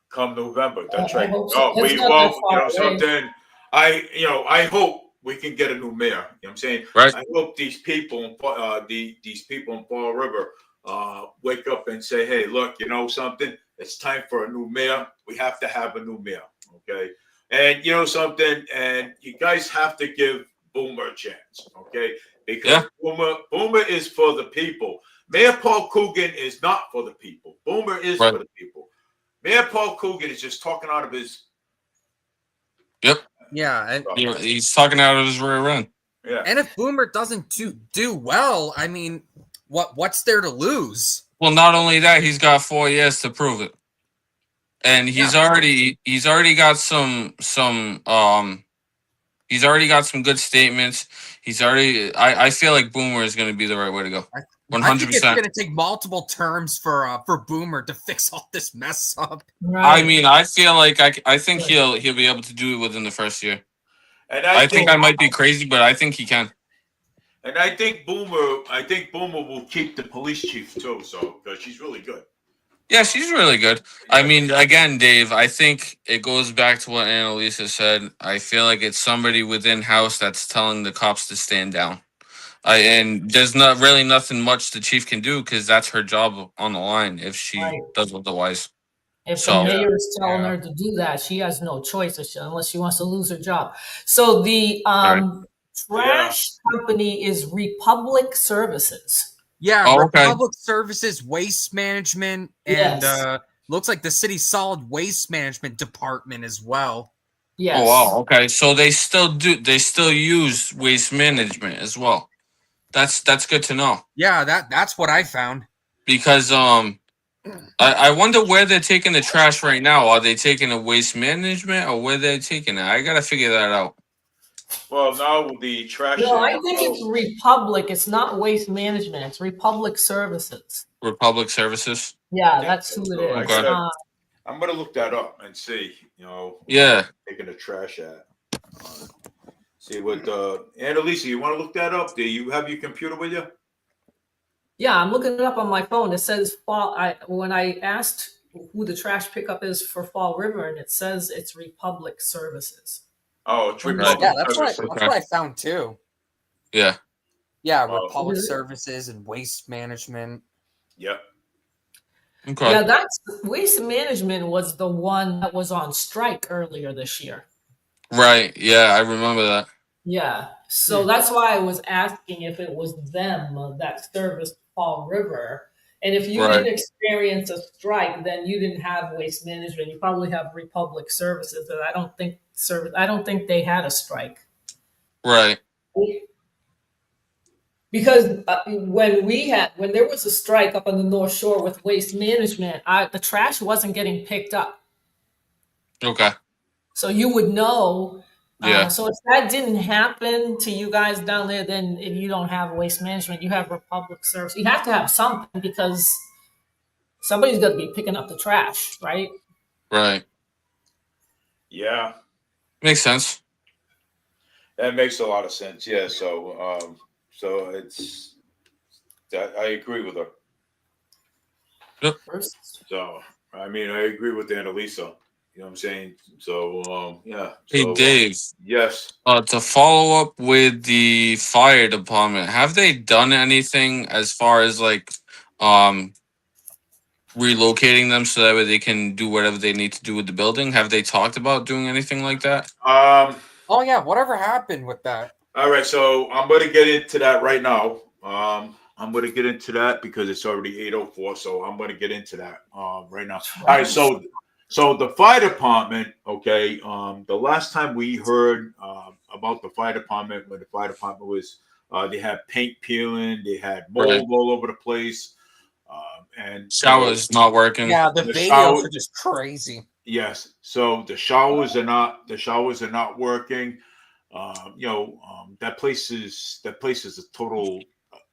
[SPEAKER 1] Come November. That's
[SPEAKER 2] I
[SPEAKER 1] right.
[SPEAKER 2] hope so.
[SPEAKER 1] Oh,
[SPEAKER 2] It's
[SPEAKER 1] we
[SPEAKER 2] not that
[SPEAKER 1] you
[SPEAKER 2] far
[SPEAKER 1] know
[SPEAKER 2] away.
[SPEAKER 1] something. I hope we can get a new mayor. You know what I'm saying?
[SPEAKER 3] Right.
[SPEAKER 1] I hope these people these people in Fall River wake up and say, hey, look, you know something? It's time for a new mayor. We have to have a new mayor. Okay. And you know something, and you guys have to give Boomer a chance, okay? Because
[SPEAKER 3] Yeah.
[SPEAKER 1] Boomer is for the people. Mayor Paul Coogan is not for the people. Boomer is
[SPEAKER 3] Right.
[SPEAKER 1] for the people. Mayor Paul Coogan is just talking out of his.
[SPEAKER 3] Yep.
[SPEAKER 4] Yeah,
[SPEAKER 3] He's talking out of his rear end.
[SPEAKER 1] Yeah.
[SPEAKER 4] and if Boomer doesn't do well, I mean, what's there to lose?
[SPEAKER 3] Well, not only that, he's got 4 years to prove it, and he's already got some he's already got some good statements. He's already. I feel like Boomer is going to be the right way to go. 100%.
[SPEAKER 4] I think it's going to take multiple terms for Boomer to fix all this mess up.
[SPEAKER 2] Right.
[SPEAKER 3] I mean, I feel like I think he'll be able to do it within the first year.
[SPEAKER 1] And
[SPEAKER 3] I think I might be crazy, but I think he can.
[SPEAKER 1] And I think Boomer will keep the police chief too, so because she's really good.
[SPEAKER 3] Yeah, she's really good. I mean, again, Dave, I think it goes back to what Annalisa said. I feel like it's somebody within house that's telling the cops to stand down. And there's not really nothing much the chief can do because that's her job on the line if she
[SPEAKER 2] Right.
[SPEAKER 3] does otherwise.
[SPEAKER 2] If
[SPEAKER 3] So-
[SPEAKER 2] the mayor is telling
[SPEAKER 4] Yeah.
[SPEAKER 2] her to do that, she has no choice unless she wants to lose her job. So the
[SPEAKER 3] Right.
[SPEAKER 2] trash company is Republic Services.
[SPEAKER 4] Yeah,
[SPEAKER 3] Oh, okay.
[SPEAKER 4] Republic Services, Waste Management, and
[SPEAKER 2] Yes.
[SPEAKER 4] looks like the city solid waste management department as well.
[SPEAKER 2] Yes.
[SPEAKER 3] Oh wow, okay. So they still use waste management as well. That's good to know.
[SPEAKER 4] Yeah, that's what I found.
[SPEAKER 3] Because I wonder where they're taking the trash right now. Are they taking a waste management or where they're taking it? I gotta figure that out.
[SPEAKER 1] Well, now the trash.
[SPEAKER 2] No, I think it's Republic. It's not Waste Management. It's Republic Services.
[SPEAKER 3] Republic Services.
[SPEAKER 2] Yeah, that's who it
[SPEAKER 1] So I
[SPEAKER 2] is.
[SPEAKER 1] gotta- I'm gonna look that up and see. You know.
[SPEAKER 3] Yeah.
[SPEAKER 1] Taking the trash at. See what Annalisa, you want to look that up? Do you have your computer with you?
[SPEAKER 2] Yeah, I'm looking it up on my phone. It says when I asked who the trash pickup is for Fall River, and it says it's Republic Services.
[SPEAKER 1] Oh, it's
[SPEAKER 3] Right.
[SPEAKER 1] Republic
[SPEAKER 4] Yeah, that's
[SPEAKER 1] Services.
[SPEAKER 4] what I found too.
[SPEAKER 3] Yeah.
[SPEAKER 4] Yeah,
[SPEAKER 1] Oh.
[SPEAKER 4] Republic
[SPEAKER 2] Really?
[SPEAKER 4] Services and Waste Management.
[SPEAKER 1] Yep.
[SPEAKER 3] Okay.
[SPEAKER 2] Yeah, that's Waste Management was the one that was on strike earlier this year.
[SPEAKER 3] Right. Yeah, I remember that.
[SPEAKER 2] Yeah, so that's why I was asking if it was them that serviced Fall River. And if you
[SPEAKER 3] Right.
[SPEAKER 2] didn't experience a strike, then you didn't have Waste Management. You probably have Republic Services, and I don't think they had a strike.
[SPEAKER 3] Right.
[SPEAKER 2] Because when there was a strike up on the North Shore with Waste Management, the trash wasn't getting picked up.
[SPEAKER 3] Okay.
[SPEAKER 2] So you would know.
[SPEAKER 3] Yeah.
[SPEAKER 2] So if that didn't happen to you guys down there, then you don't have Waste Management. You have Republic Service. You have to have something because somebody's going to be picking up the trash, right?
[SPEAKER 3] Right.
[SPEAKER 1] Yeah,
[SPEAKER 3] Makes sense.
[SPEAKER 1] that makes a lot of sense. Yeah, so it's that I agree with her.
[SPEAKER 2] First.
[SPEAKER 1] So I mean, I agree with Annalisa. You know what I'm saying? So yeah.
[SPEAKER 3] Hey,
[SPEAKER 1] So,
[SPEAKER 3] Dave.
[SPEAKER 1] yes.
[SPEAKER 3] To follow up with the fire department, have they done anything as far as like relocating them so that way they can do whatever they need to do with the building? Have they talked about doing anything like that?
[SPEAKER 4] Oh yeah, whatever happened with that?
[SPEAKER 1] All right, so I'm going to get into that right now. I'm going to get into that because it's already 8:04, so I'm going to get into that right now. All right, so the fire department, okay. The last time we heard about the fire department, when the fire department was, they had paint peeling, they had mold all over the place, and
[SPEAKER 3] Showers not working.
[SPEAKER 4] Yeah, the videos are just crazy.
[SPEAKER 1] Yes, so the showers are not working. That place is a total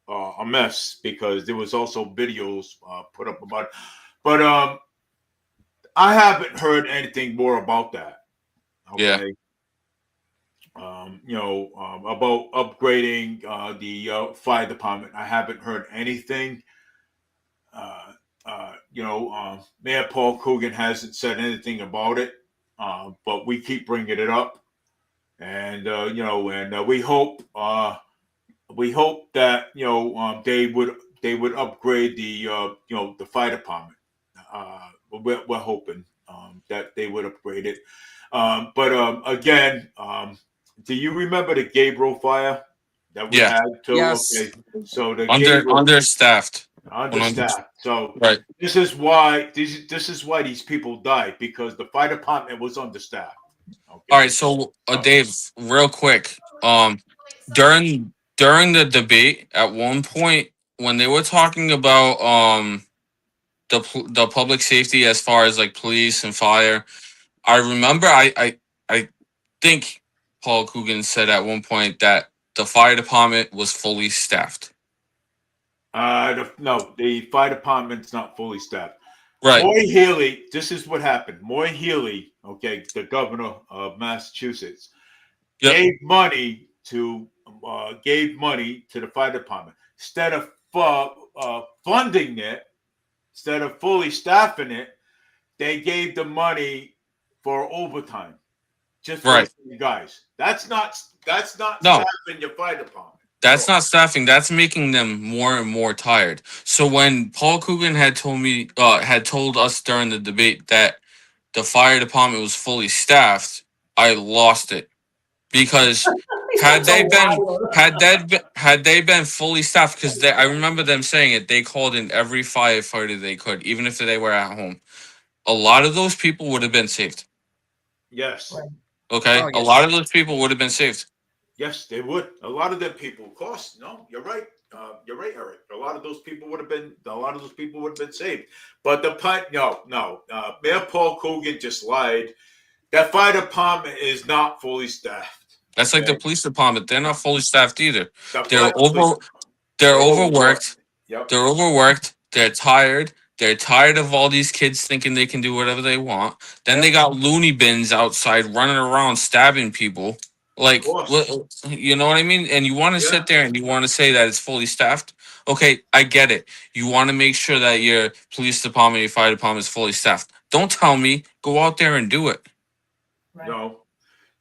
[SPEAKER 1] a mess because there was also videos put up about it. But I haven't heard anything more about that. Okay. About upgrading the fire department. I haven't heard anything. Mayor Paul Coogan hasn't said anything about it, but we keep bringing it up, and we hope that they would upgrade the fire department. We're hoping that they would upgrade it. But again, do you remember the Gabriel fire that we had too?
[SPEAKER 4] Yes.
[SPEAKER 1] Okay, so the
[SPEAKER 3] Understaffed.
[SPEAKER 1] understaffed. So
[SPEAKER 3] Right.
[SPEAKER 1] this is why these people died, because the fire department was understaffed. Okay?
[SPEAKER 3] All right, so Dave, real quick, during the debate, at one point when they were talking about the public safety as far as like police and fire, I remember I think Paul Coogan said at one point that the fire department was fully staffed.
[SPEAKER 1] No, the fire department's not fully staffed.
[SPEAKER 3] Right.
[SPEAKER 1] Moy Healy, this is what happened. Moy Healy, okay, the governor of Massachusetts, gave money to the fire department. Instead of funding it, instead of fully staffing it, they gave the money for overtime. Just for the guys. That's not staffing your fire department.
[SPEAKER 3] That's not staffing. That's making them more and more tired. So when Paul Coogan had told us during the debate that the fire department was fully staffed, I lost it, because had they been fully staffed, because I remember them saying it, they called in every firefighter they could, even if they were at home. A lot of those people would have been saved.
[SPEAKER 1] Yes.
[SPEAKER 3] Okay. A lot of those people would have been saved.
[SPEAKER 1] Yes, they would. A lot of them people, of course. No, you're right. You're right, Eric. A lot of those people would have been saved. But Mayor Paul Coogan just lied. That fire department is not fully staffed.
[SPEAKER 3] That's like the police department. They're not fully staffed either. They're overworked.
[SPEAKER 1] Yep.
[SPEAKER 3] They're overworked. They're tired. They're tired of all these kids thinking they can do whatever they want. Then they got loony bins outside running around stabbing people. Like, you know what I mean? And you want to sit there and you want to say that it's fully staffed. Okay, I get it. You want to make sure that your police department, your fire department is fully staffed. Don't tell me. Go out there and do it.
[SPEAKER 2] Right.
[SPEAKER 1] No.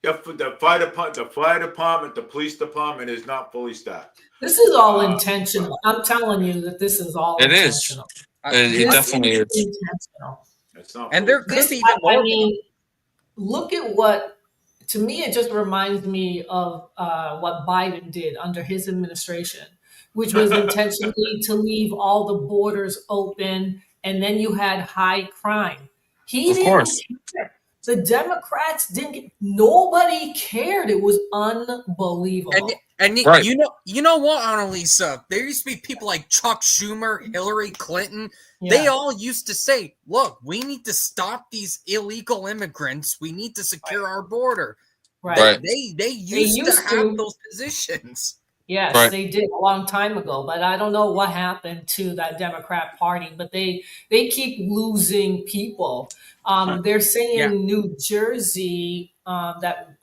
[SPEAKER 1] The fire department, the police department is not fully staffed.
[SPEAKER 2] This is all intentional. I'm telling you that this is all intentional.
[SPEAKER 3] It definitely is.
[SPEAKER 2] Intentional.
[SPEAKER 1] It's not.
[SPEAKER 4] And there could be even more.
[SPEAKER 2] I mean, look at what. To me, it just reminds me of what Biden did under his administration, which was intentionally to leave all the borders open, and then you had high crime. He didn't care. The Democrats didn't. Nobody cared. It was unbelievable.
[SPEAKER 4] And you know what, Annalisa? There used to be people like Chuck Schumer, Hillary Clinton. Yeah. They all used to say, look, we need to stop these illegal immigrants. We need to secure our border.
[SPEAKER 2] Right.
[SPEAKER 4] They used to have those positions.
[SPEAKER 2] Yes, they did a long time ago. But I don't know what happened to that Democrat Party. But they keep losing people. They're saying New Jersey, that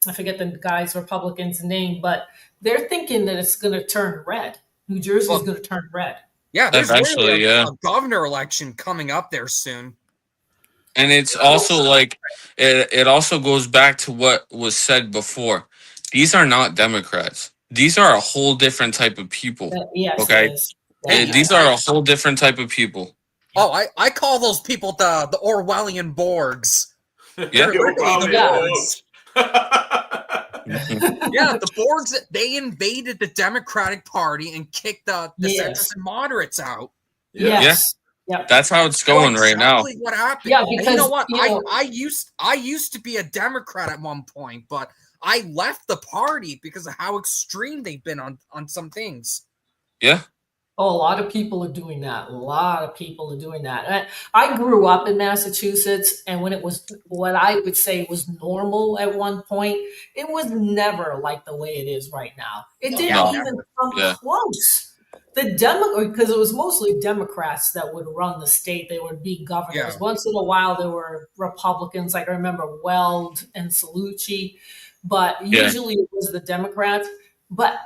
[SPEAKER 2] I forget the guy's Republican's name, but they're thinking that it's going to turn red. New Jersey is going to turn red.
[SPEAKER 4] Yeah, there's really a governor election coming up there soon.
[SPEAKER 3] And it's also like, it also goes back to what was said before. These are not Democrats. These are a whole different type of people.
[SPEAKER 2] Yes,
[SPEAKER 3] okay? These are a whole different type of people.
[SPEAKER 4] Oh, I call those people the Orwellian Borgs.
[SPEAKER 3] Yeah.
[SPEAKER 4] They're literally the
[SPEAKER 2] Yeah.
[SPEAKER 4] Borgs. Yeah, the Borgs, they invaded the Democratic Party and kicked the
[SPEAKER 2] Yes.
[SPEAKER 4] centrists and moderates out.
[SPEAKER 2] Yes. Yep.
[SPEAKER 3] That's how it's going right now.
[SPEAKER 4] Exactly what happened.
[SPEAKER 2] Yeah,
[SPEAKER 4] And you know
[SPEAKER 2] because,
[SPEAKER 4] what?
[SPEAKER 2] you know-
[SPEAKER 4] I used to be a Democrat at one point, but I left the party because of how extreme they've been on some things.
[SPEAKER 3] Yeah.
[SPEAKER 2] Oh, a lot of people are doing that. A lot of people are doing that. I grew up in Massachusetts, and when it was what I would say was normal at one point, it was never like the way it is right now. It didn't
[SPEAKER 3] No.
[SPEAKER 2] even come
[SPEAKER 3] Yeah.
[SPEAKER 2] close. Because it was mostly Democrats that would run the state. They would be governors.
[SPEAKER 4] Yeah.
[SPEAKER 2] Once in a while, there were Republicans. Like I remember Weld and Salucci, but usually it was the Democrats. But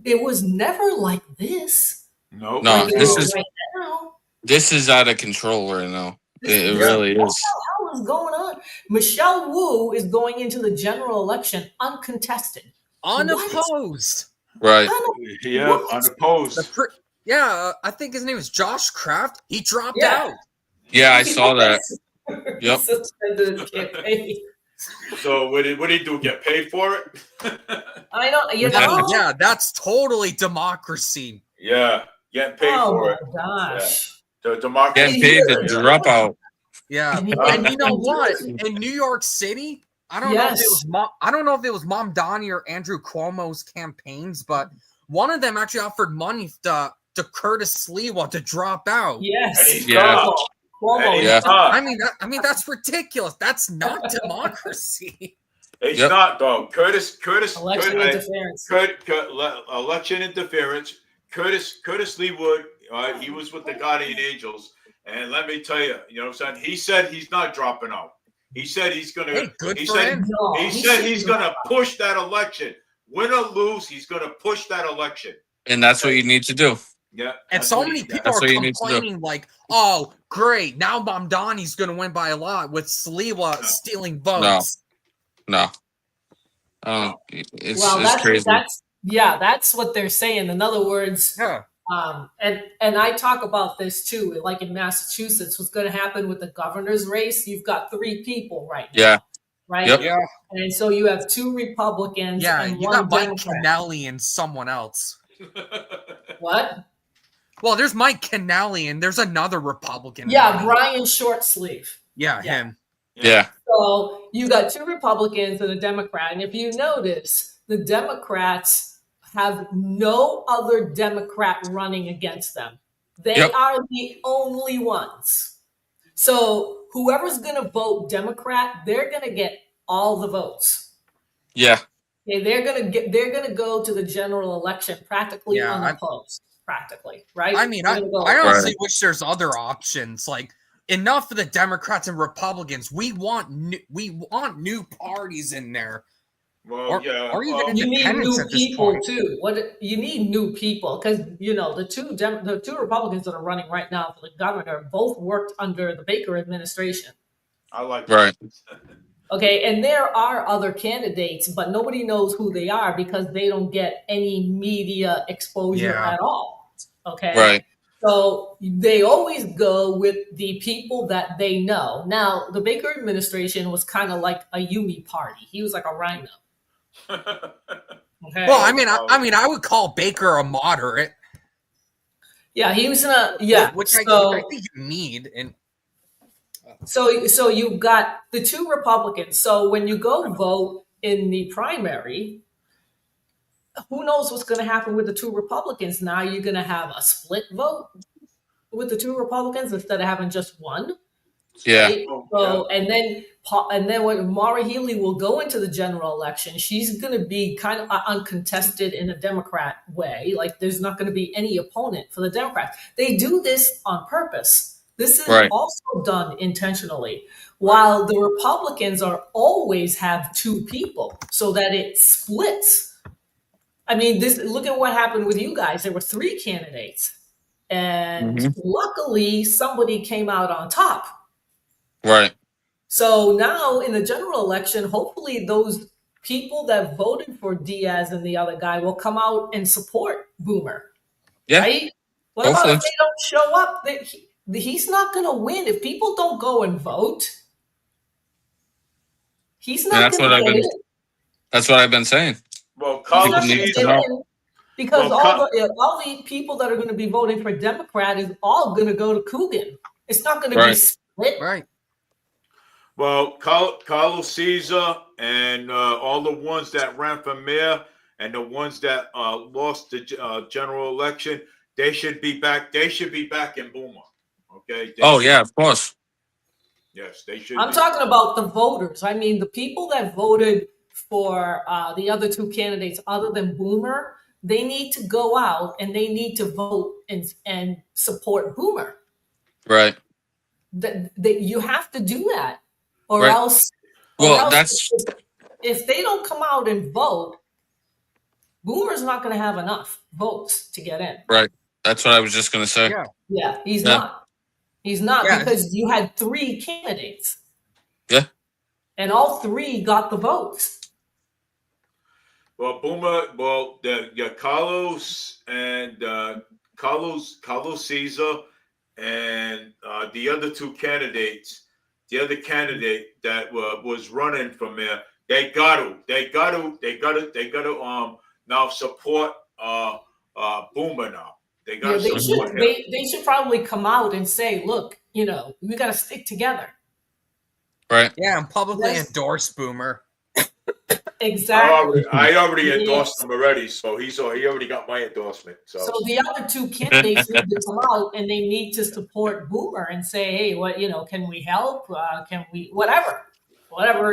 [SPEAKER 2] it was never like this.
[SPEAKER 1] No,
[SPEAKER 3] No,
[SPEAKER 2] Like it
[SPEAKER 3] this
[SPEAKER 2] is
[SPEAKER 3] is
[SPEAKER 2] right now.
[SPEAKER 3] this is out of control right now. It really
[SPEAKER 2] What
[SPEAKER 3] is.
[SPEAKER 2] the hell is going on? Michelle Wu is going into the general election uncontested.
[SPEAKER 4] Unopposed.
[SPEAKER 3] Right.
[SPEAKER 1] yeah,
[SPEAKER 2] What?
[SPEAKER 1] unopposed.
[SPEAKER 4] I think his name is Josh Kraft. He dropped
[SPEAKER 2] Yeah.
[SPEAKER 4] out.
[SPEAKER 3] Yeah, I saw that. Yep.
[SPEAKER 2] Suspended campaign.
[SPEAKER 1] So what did he do? Get paid for it?
[SPEAKER 2] I know. You
[SPEAKER 3] Yeah.
[SPEAKER 2] know.
[SPEAKER 4] Yeah, that's totally democracy.
[SPEAKER 1] Yeah, getting paid
[SPEAKER 2] Oh
[SPEAKER 1] for
[SPEAKER 2] my
[SPEAKER 1] it.
[SPEAKER 2] gosh.
[SPEAKER 1] The democracy.
[SPEAKER 3] Getting paid to drop out.
[SPEAKER 4] Yeah,
[SPEAKER 2] And
[SPEAKER 4] and you know
[SPEAKER 2] he-
[SPEAKER 4] what? In New York City, I don't know if it was I don't know if it was Mom Donnie or Andrew Cuomo's campaigns, but one of them actually offered money to Curtis Sliwa to drop out.
[SPEAKER 2] Yes.
[SPEAKER 1] And he's
[SPEAKER 3] Yeah.
[SPEAKER 1] not.
[SPEAKER 2] Cuomo.
[SPEAKER 1] And he's
[SPEAKER 3] Yeah.
[SPEAKER 1] not.
[SPEAKER 4] I mean that's ridiculous. That's not democracy.
[SPEAKER 1] He's
[SPEAKER 3] Yep.
[SPEAKER 1] not, though. Curtis,
[SPEAKER 2] Election interference.
[SPEAKER 1] election interference. Curtis Lee Wood, he was with the Guardian Angels. And let me tell you, you know what I'm saying? He said he's not dropping out. He said he's going to.
[SPEAKER 4] Hey, good
[SPEAKER 1] he
[SPEAKER 4] for
[SPEAKER 1] said,
[SPEAKER 4] him.
[SPEAKER 2] No,
[SPEAKER 1] He said he's going to push that election. Win or lose, he's going to push that election.
[SPEAKER 3] And that's what you need to do.
[SPEAKER 1] Yeah.
[SPEAKER 4] And
[SPEAKER 1] that's
[SPEAKER 4] so
[SPEAKER 1] what
[SPEAKER 4] many
[SPEAKER 1] he-
[SPEAKER 4] people
[SPEAKER 3] That's
[SPEAKER 4] are
[SPEAKER 3] what you need to do.
[SPEAKER 4] complaining, like, "Oh, great! Now Mamdani's going to win by a lot with Sliwa stealing votes."
[SPEAKER 3] No. It's
[SPEAKER 2] Well,
[SPEAKER 3] it's crazy.
[SPEAKER 2] that's what they're saying. In other words,
[SPEAKER 4] Yeah,
[SPEAKER 2] and I talk about this too. Like in Massachusetts, what's going to happen with the governor's race? You've got 3 people right now.
[SPEAKER 3] Yeah.
[SPEAKER 2] Right.
[SPEAKER 3] Yep.
[SPEAKER 4] yeah,
[SPEAKER 2] And so you have 2 Republicans.
[SPEAKER 4] yeah.
[SPEAKER 2] And
[SPEAKER 4] You
[SPEAKER 2] one
[SPEAKER 4] got Mike
[SPEAKER 2] Democrat.
[SPEAKER 4] Kennelly and someone else.
[SPEAKER 2] What?
[SPEAKER 4] Well, there's Mike Kennelly and there's another Republican.
[SPEAKER 2] Yeah, Brian Shortsleeve.
[SPEAKER 4] Yeah,
[SPEAKER 2] Yeah.
[SPEAKER 4] him.
[SPEAKER 3] Yeah.
[SPEAKER 2] So you got 2 Republicans and a Democrat. And if you notice, the Democrats have no other Democrat running against them. They
[SPEAKER 3] Yep.
[SPEAKER 2] are the only ones. So whoever's going to vote Democrat, they're going to get all the votes.
[SPEAKER 3] Yeah.
[SPEAKER 2] Okay, they're going to go to the general election practically
[SPEAKER 4] Yeah,
[SPEAKER 2] unopposed. Practically, right?
[SPEAKER 4] I mean, I
[SPEAKER 2] They're gonna go-
[SPEAKER 4] I honestly
[SPEAKER 3] Right.
[SPEAKER 4] wish there's other options. Like, enough of the Democrats and Republicans. We want new parties in there.
[SPEAKER 1] Well,
[SPEAKER 4] Or-
[SPEAKER 1] yeah.
[SPEAKER 4] or even
[SPEAKER 1] well,
[SPEAKER 4] in
[SPEAKER 2] You need
[SPEAKER 4] independence
[SPEAKER 2] new
[SPEAKER 4] at this
[SPEAKER 2] people
[SPEAKER 4] point.
[SPEAKER 2] too. You need new people because the two Republicans that are running right now for the governor both worked under the Baker administration.
[SPEAKER 1] I like
[SPEAKER 3] Right.
[SPEAKER 2] Okay, and there are other candidates, but nobody knows who they are because they don't get any media exposure
[SPEAKER 4] Yeah.
[SPEAKER 2] at all. Okay,
[SPEAKER 3] Right.
[SPEAKER 2] so they always go with the people that they know. Now, the Baker administration was kind of like a uni party. He was like a rhino. Okay.
[SPEAKER 4] Well, I mean, I would call Baker a moderate.
[SPEAKER 2] Yeah, he was in a
[SPEAKER 4] which I
[SPEAKER 2] So
[SPEAKER 4] think you need. And
[SPEAKER 2] so you've got the 2 Republicans. So when you go vote in the primary, who knows what's going to happen with the 2 Republicans? Now you're going to have a split vote with the 2 Republicans instead of having just one.
[SPEAKER 3] Yeah.
[SPEAKER 2] Right? So and then when Maura Healey will go into the general election, she's going to be kind of uncontested in a Democrat way. Like there's not going to be any opponent for the Democrats. They do this on purpose. This is
[SPEAKER 3] Right.
[SPEAKER 2] also done intentionally. While the Republicans are always have 2 people so that it splits. I mean, look at what happened with you guys. There were 3 candidates. And luckily somebody came out on top.
[SPEAKER 3] Right.
[SPEAKER 2] So now in the general election, hopefully those people that voted for Diaz and the other guy will come out and support Boomer.
[SPEAKER 3] Yeah.
[SPEAKER 2] Right? What about
[SPEAKER 3] Hopefully.
[SPEAKER 2] if they don't show up? he's not going to win if people don't go and vote. He's
[SPEAKER 3] And
[SPEAKER 2] not
[SPEAKER 3] that's
[SPEAKER 2] going
[SPEAKER 3] what
[SPEAKER 2] to
[SPEAKER 3] I've
[SPEAKER 2] get
[SPEAKER 3] been.
[SPEAKER 2] in.
[SPEAKER 3] That's what I've been saying.
[SPEAKER 1] Well,
[SPEAKER 2] He's
[SPEAKER 1] Carlos
[SPEAKER 2] not going to
[SPEAKER 3] need to
[SPEAKER 2] get
[SPEAKER 3] know.
[SPEAKER 2] in because
[SPEAKER 1] Well,
[SPEAKER 2] all the people that are going to be voting for Democrat is all going to go to Coogan. It's not going to be
[SPEAKER 3] Right.
[SPEAKER 2] split.
[SPEAKER 4] Right.
[SPEAKER 1] Well, Carlos Caesar and all the ones that ran for mayor and the ones that lost the general election, they should be back. They should be back in Boomer. Okay.
[SPEAKER 3] Oh yeah, of course.
[SPEAKER 1] Yes, they should.
[SPEAKER 2] I'm talking about the voters. I mean, the people that voted for the other two candidates, other than Boomer, they need to go out and they need to vote and support Boomer.
[SPEAKER 3] Right.
[SPEAKER 2] That you have to do that, or
[SPEAKER 3] Right.
[SPEAKER 2] else.
[SPEAKER 3] Well, that's
[SPEAKER 2] If they don't come out and vote, Boomer's not going to have enough votes to get in.
[SPEAKER 3] right. That's what I was just gonna say.
[SPEAKER 4] Yeah.
[SPEAKER 2] Yeah, he's
[SPEAKER 3] Yeah.
[SPEAKER 2] not. He's not
[SPEAKER 4] Yeah.
[SPEAKER 2] because you had 3 candidates.
[SPEAKER 3] Yeah.
[SPEAKER 2] And all 3 got the votes.
[SPEAKER 1] Well, Boomer. Well, Carlos and Carlos Caesar and the other 2 candidates. The other candidate that was running from there. They got to now support Boomer now. They got to support him.
[SPEAKER 2] They should probably come out and say, look, we got to stick together.
[SPEAKER 3] Right.
[SPEAKER 4] Yeah, and publicly
[SPEAKER 2] Yes.
[SPEAKER 4] endorse Boomer.
[SPEAKER 2] Exactly.
[SPEAKER 1] I already endorsed
[SPEAKER 2] Yes.
[SPEAKER 1] him already, so he already got my endorsement. So
[SPEAKER 2] the other 2 candidates need to come out and they need to support Boomer and say, hey, what can we help? Can we whatever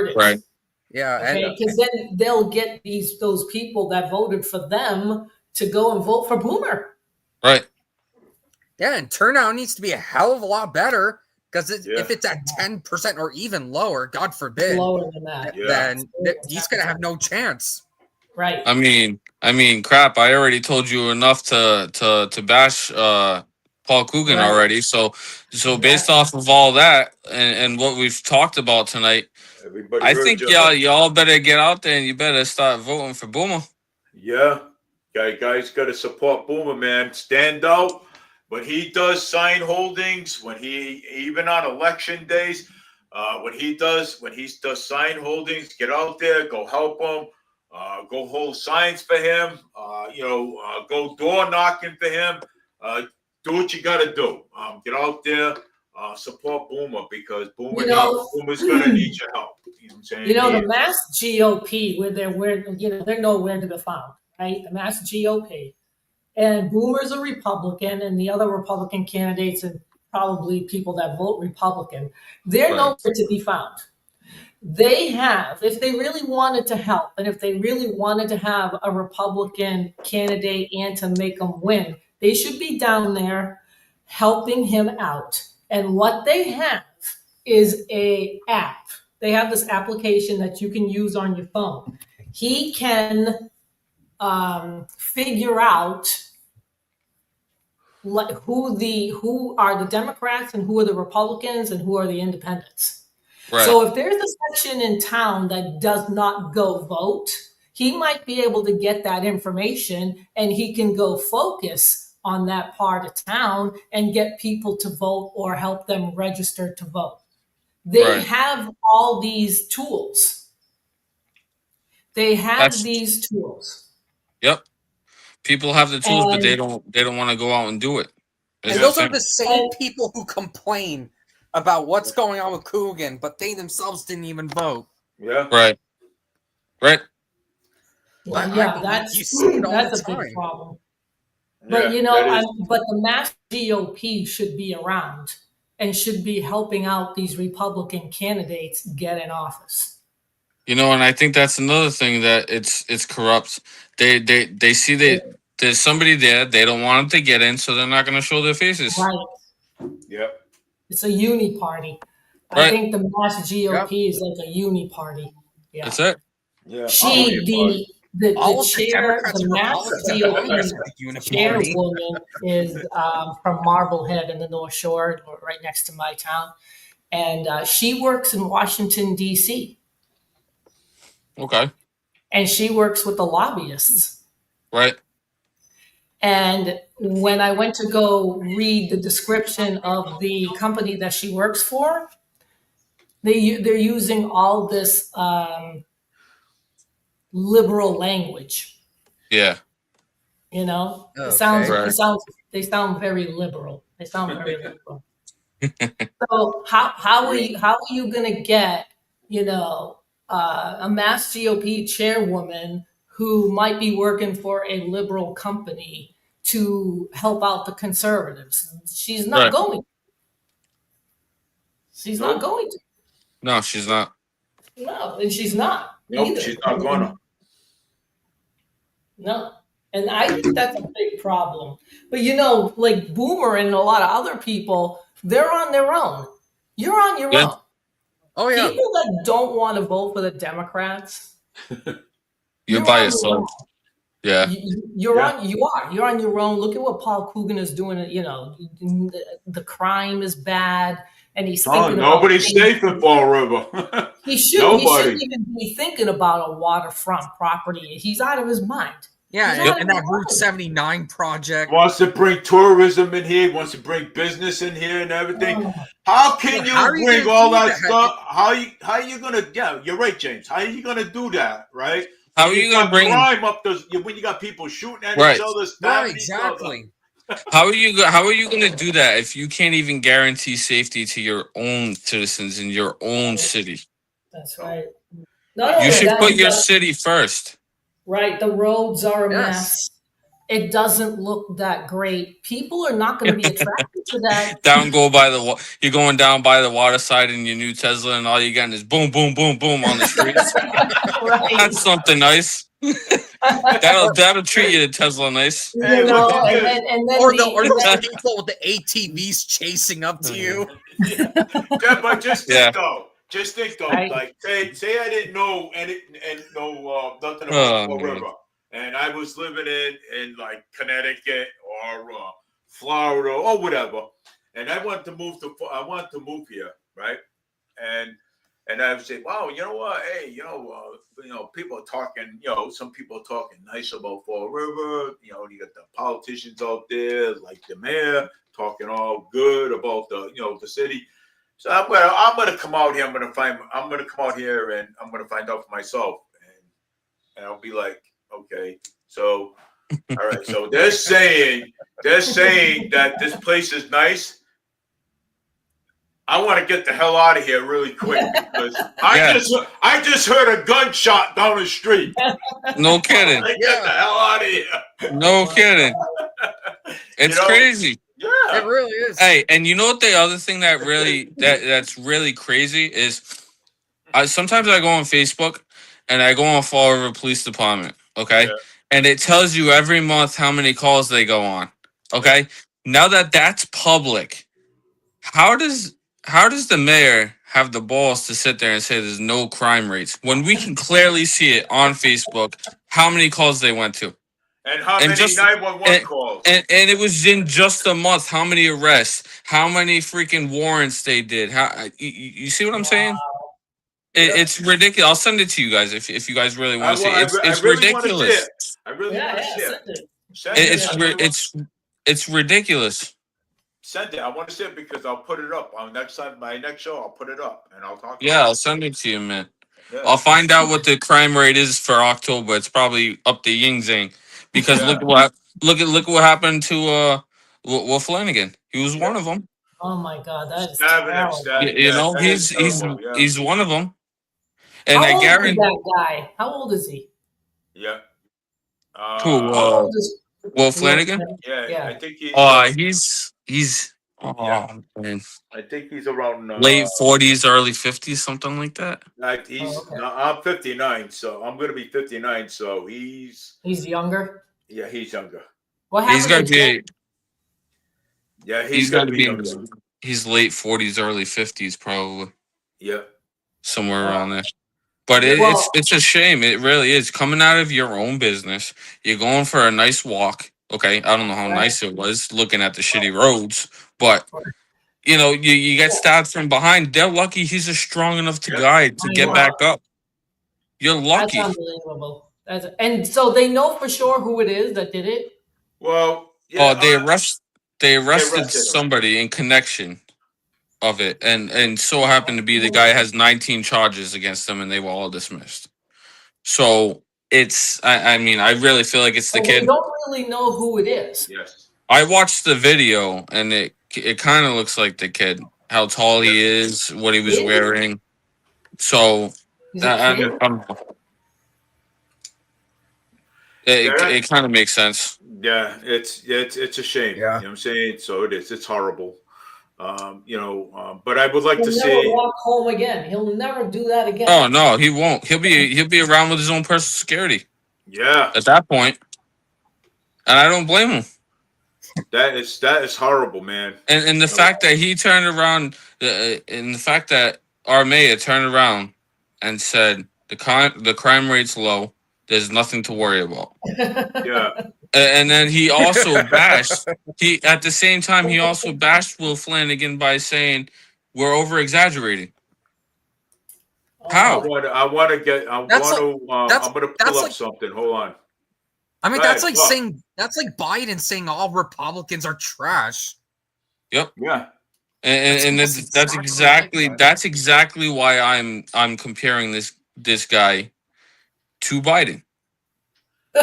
[SPEAKER 2] it is.
[SPEAKER 3] Right.
[SPEAKER 4] Yeah,
[SPEAKER 2] Okay,
[SPEAKER 4] and
[SPEAKER 2] because then they'll get those people that voted for them to go and vote for Boomer.
[SPEAKER 3] Right.
[SPEAKER 4] yeah, and turnout needs to be a hell of a lot better because
[SPEAKER 1] Yeah.
[SPEAKER 4] if it's at 10% or even lower, God forbid,
[SPEAKER 2] Lower than that.
[SPEAKER 1] Yeah.
[SPEAKER 4] then he's gonna have no chance.
[SPEAKER 2] Right.
[SPEAKER 3] I mean, crap. I already told you enough to bash Paul Coogan
[SPEAKER 2] Right.
[SPEAKER 3] already. So based off of all that and what we've talked about tonight,
[SPEAKER 1] everybody
[SPEAKER 3] I
[SPEAKER 1] heard
[SPEAKER 3] think
[SPEAKER 1] you.
[SPEAKER 3] y'all better get out there and you better start voting for Boomer.
[SPEAKER 1] Yeah, guys got to support Boomer, man. Stand out. When he does sign holdings, even on election days, when he does sign holdings, get out there, go help him, go hold signs for him, go door knocking for him. Do what you got to do. Get out there, support Boomer because Boomer's gonna need your help. You know what I'm saying?
[SPEAKER 2] The Mass GOP, they're nowhere to be found, right? The Mass GOP. And Boomer's a Republican, and the other Republican candidates and probably people that vote Republican, they're
[SPEAKER 3] Right.
[SPEAKER 2] nowhere to be found. They have, if they really wanted to help, and if they really wanted to have a Republican candidate and to make them win, they should be down there helping him out. And what they have is a app. They have this application that you can use on your phone. He can figure out who are the Democrats and who are the Republicans and who are the independents.
[SPEAKER 3] Right.
[SPEAKER 2] So if there's a section in town that does not go vote, he might be able to get that information and he can go focus on that part of town and get people to vote or help them register to vote. They
[SPEAKER 3] Right.
[SPEAKER 2] have all these tools. These tools.
[SPEAKER 3] Yep. People have the tools, but
[SPEAKER 2] And-
[SPEAKER 3] they don't want to go out and do it.
[SPEAKER 4] And
[SPEAKER 3] It's
[SPEAKER 4] those
[SPEAKER 3] the
[SPEAKER 4] are
[SPEAKER 3] thing.
[SPEAKER 4] the same people who complain about what's going on with Coogan, but they themselves didn't even vote.
[SPEAKER 1] Yeah.
[SPEAKER 3] Right. Right.
[SPEAKER 2] Well,
[SPEAKER 4] I
[SPEAKER 2] yeah,
[SPEAKER 4] believe
[SPEAKER 2] that's
[SPEAKER 4] you see it all
[SPEAKER 2] that's
[SPEAKER 4] the
[SPEAKER 2] a big
[SPEAKER 4] time.
[SPEAKER 2] problem. But
[SPEAKER 1] that is-
[SPEAKER 2] but the Mass GOP should be around and should be helping out these Republican candidates get in office.
[SPEAKER 3] And I think that's another thing that it's corrupt. They see that there's somebody there, they don't want them to get in, so they're not going to show their faces.
[SPEAKER 2] Right.
[SPEAKER 1] Yep.
[SPEAKER 2] It's a uni party. I
[SPEAKER 3] Right.
[SPEAKER 2] think the Mass GOP is like a uni party. Yeah.
[SPEAKER 3] That's it.
[SPEAKER 1] Yeah.
[SPEAKER 2] The
[SPEAKER 4] All of the
[SPEAKER 2] chair,
[SPEAKER 4] Democrats
[SPEAKER 2] the
[SPEAKER 4] and
[SPEAKER 2] Mass
[SPEAKER 4] Republicans have
[SPEAKER 2] GOP
[SPEAKER 4] members of the Uniparty.
[SPEAKER 2] chairwoman is from Marblehead in the North Shore, right next to my town. And she works in Washington, D.C.
[SPEAKER 3] Okay.
[SPEAKER 2] And she works with the lobbyists.
[SPEAKER 3] Right.
[SPEAKER 2] And when I went to go read the description of the company that she works for, they're using all this liberal language.
[SPEAKER 3] Yeah.
[SPEAKER 2] You know,
[SPEAKER 4] Okay.
[SPEAKER 2] they sound very liberal. They sound very liberal. So how are you gonna get, you know, a Mass GOP chairwoman who might be working for a liberal company to help out the conservatives? She's not
[SPEAKER 3] Right.
[SPEAKER 2] going. She's not
[SPEAKER 1] Nope.
[SPEAKER 2] going to.
[SPEAKER 3] No, she's not.
[SPEAKER 2] No, and she's not
[SPEAKER 1] Nope,
[SPEAKER 2] either.
[SPEAKER 1] she's not gonna.
[SPEAKER 2] No. And I think that's a big problem. But you know, like Boomer and a lot of other people, they're on their own. You're on your
[SPEAKER 3] Yeah.
[SPEAKER 2] own.
[SPEAKER 4] Oh yeah.
[SPEAKER 2] People that don't want to vote for the Democrats,
[SPEAKER 3] You're
[SPEAKER 2] you're
[SPEAKER 3] by
[SPEAKER 2] on your
[SPEAKER 3] yourself.
[SPEAKER 2] own.
[SPEAKER 3] Yeah.
[SPEAKER 2] You're on your own. Look at what Paul Coogan is doing. You know, the crime is bad, and he's thinking about
[SPEAKER 1] Nobody's safe in Fall River.
[SPEAKER 2] He shouldn't
[SPEAKER 1] Nobody.
[SPEAKER 2] even be thinking about a waterfront property. He's out of his mind.
[SPEAKER 4] Yeah,
[SPEAKER 2] He's out
[SPEAKER 4] and
[SPEAKER 2] of
[SPEAKER 4] that
[SPEAKER 2] his
[SPEAKER 4] Route
[SPEAKER 2] mind.
[SPEAKER 4] 79 project.
[SPEAKER 1] Wants to bring tourism in here, wants to bring business in here and everything.
[SPEAKER 2] Oh.
[SPEAKER 1] How can
[SPEAKER 4] How are
[SPEAKER 1] you
[SPEAKER 4] you
[SPEAKER 1] bring
[SPEAKER 4] gonna
[SPEAKER 1] all
[SPEAKER 4] do
[SPEAKER 1] that
[SPEAKER 4] that?
[SPEAKER 1] stuff? How you gonna? Yeah, you're right, James. How are you gonna do that? Right?
[SPEAKER 3] How are you gonna
[SPEAKER 1] got
[SPEAKER 3] bring
[SPEAKER 1] crime up those when you got people shooting at
[SPEAKER 3] Right.
[SPEAKER 1] each other,
[SPEAKER 4] Right,
[SPEAKER 1] stabbing
[SPEAKER 4] exactly.
[SPEAKER 1] each other?
[SPEAKER 3] how are you gonna do that if you can't even guarantee safety to your own citizens in your own city?
[SPEAKER 2] That's right. Not
[SPEAKER 3] You
[SPEAKER 2] only
[SPEAKER 3] should
[SPEAKER 2] that,
[SPEAKER 3] put your city first.
[SPEAKER 2] right. The roads are a
[SPEAKER 4] Yes.
[SPEAKER 2] mess. It doesn't look that great. People are not going to be attracted to that.
[SPEAKER 3] You're going down by the water side in your new Tesla, and all you're getting is boom, boom, boom, boom on the streets.
[SPEAKER 2] Right.
[SPEAKER 3] That's something nice. That'll treat you to Tesla nice.
[SPEAKER 1] Hey,
[SPEAKER 2] You know,
[SPEAKER 1] look at
[SPEAKER 2] and then
[SPEAKER 4] Or
[SPEAKER 2] the,
[SPEAKER 4] the people with the ATVs chasing up to you.
[SPEAKER 1] Yeah, but just think
[SPEAKER 3] Yeah.
[SPEAKER 1] though. Just think though.
[SPEAKER 2] Right.
[SPEAKER 1] Like say I didn't know know nothing
[SPEAKER 3] Oh,
[SPEAKER 1] about Fall
[SPEAKER 3] man.
[SPEAKER 1] River, and I was living in like Connecticut or Florida or whatever, and I wanted to move here, right? And I would say, wow, you know what? Hey, people are talking, some people are talking nice about Fall River. You know, you got the politicians out there, like the mayor, talking all good about the city. So I'm gonna come out here. I'm gonna come out here and I'm gonna find out for myself, and I'll be like, okay, so all right, so they're saying that this place is nice. I want to get the hell out of here really quick because I just heard a gunshot down the street.
[SPEAKER 3] No kidding.
[SPEAKER 1] Get the hell out of here.
[SPEAKER 3] No kidding. It's crazy.
[SPEAKER 1] Yeah,
[SPEAKER 4] It really is.
[SPEAKER 3] Hey, and you know what? The other thing that's really crazy is, sometimes I go on Facebook and I go on Fall River Police Department. Okay, and it tells you every month how many calls they go on. Okay, now that's public, how does the mayor have the balls to sit there and say there's no crime rates when we can clearly see it on Facebook how many calls they went to?
[SPEAKER 1] and how many 911 calls?
[SPEAKER 3] And it was in just a month. How many arrests? How many freaking warrants they did? You see what I'm saying? It's ridiculous. I'll send it to you guys if you guys really want to see it. It's
[SPEAKER 1] really
[SPEAKER 3] ridiculous.
[SPEAKER 1] I really want to see it.
[SPEAKER 3] It's ridiculous.
[SPEAKER 1] Send it. I want to see it because I'll put it up on my next show. I'll put it up and I'll talk.
[SPEAKER 3] Yeah, I'll send it to you, man.
[SPEAKER 1] Yeah.
[SPEAKER 3] I'll find out what the crime rate is for October. It's probably up to Ying Zing, because look what happened to Will Flanagan. He was one of them.
[SPEAKER 2] oh my God, that is terrible.
[SPEAKER 3] He's one of them. And
[SPEAKER 2] How
[SPEAKER 3] I
[SPEAKER 2] old
[SPEAKER 3] guarantee
[SPEAKER 2] is that guy? How old is he?
[SPEAKER 1] Yeah.
[SPEAKER 2] How old is
[SPEAKER 3] Will Flanagan?
[SPEAKER 1] Yeah, I think
[SPEAKER 3] He's man.
[SPEAKER 1] I think he's around
[SPEAKER 3] Late 40s, early 50s, something like that.
[SPEAKER 1] Like I'm 59, so I'm gonna be 59. So he's
[SPEAKER 2] younger.
[SPEAKER 1] Yeah, he's younger.
[SPEAKER 2] What happened?
[SPEAKER 3] He's got to be.
[SPEAKER 1] Yeah,
[SPEAKER 3] He's got to be.
[SPEAKER 1] younger.
[SPEAKER 3] He's late 40s, early 50s, probably.
[SPEAKER 1] Yeah.
[SPEAKER 3] Somewhere around there. But it's a shame. It really is. Coming out of your own business, you're going for a nice walk. Okay, I don't know how nice it was looking at the shitty roads, but you get stabbed from behind. They're lucky he's a strong enough guy to get back up. You're lucky.
[SPEAKER 2] That's unbelievable. And so they know for sure who it is that did it.
[SPEAKER 1] Well,
[SPEAKER 3] Oh,
[SPEAKER 1] yeah,
[SPEAKER 3] they arrested
[SPEAKER 1] arrested him.
[SPEAKER 3] somebody in connection of it, and so happened to be the guy has 19 charges against him, and they were all dismissed. So it's, I mean, I really feel like it's the
[SPEAKER 2] But we
[SPEAKER 3] kid.
[SPEAKER 2] don't really know who it is.
[SPEAKER 1] yes.
[SPEAKER 3] I watched the video, and it kind of looks like the kid. How tall he is, what he was
[SPEAKER 2] Kid?
[SPEAKER 3] wearing. So
[SPEAKER 2] He's a kid?
[SPEAKER 3] it kind of makes sense.
[SPEAKER 1] Yeah, it's a shame.
[SPEAKER 4] Yeah.
[SPEAKER 1] You know what I'm saying? So it is. It's horrible. But I would like
[SPEAKER 2] He'll
[SPEAKER 1] to
[SPEAKER 2] never
[SPEAKER 1] see.
[SPEAKER 2] walk home again. He'll never do that again.
[SPEAKER 3] Oh no, he won't. He'll be around with his own personal security
[SPEAKER 1] Yeah,
[SPEAKER 3] at that point, and I don't blame him.
[SPEAKER 1] that is horrible, man.
[SPEAKER 3] And the fact that he turned around, and the fact that our mayor turned around and said the crime rate's low. There's nothing to worry about.
[SPEAKER 1] Yeah,
[SPEAKER 3] And then he also bashed. At the same time he also bashed Will Flanagan by saying we're over exaggerating. How?
[SPEAKER 1] I want to get. I'm
[SPEAKER 4] That's
[SPEAKER 1] going to pull up
[SPEAKER 4] like-
[SPEAKER 1] something. Hold on.
[SPEAKER 4] I mean,
[SPEAKER 1] Right,
[SPEAKER 4] that's like
[SPEAKER 1] well.
[SPEAKER 4] saying Biden saying all Republicans are trash.
[SPEAKER 1] Yeah,
[SPEAKER 3] And that's exactly why I'm comparing this guy to Biden.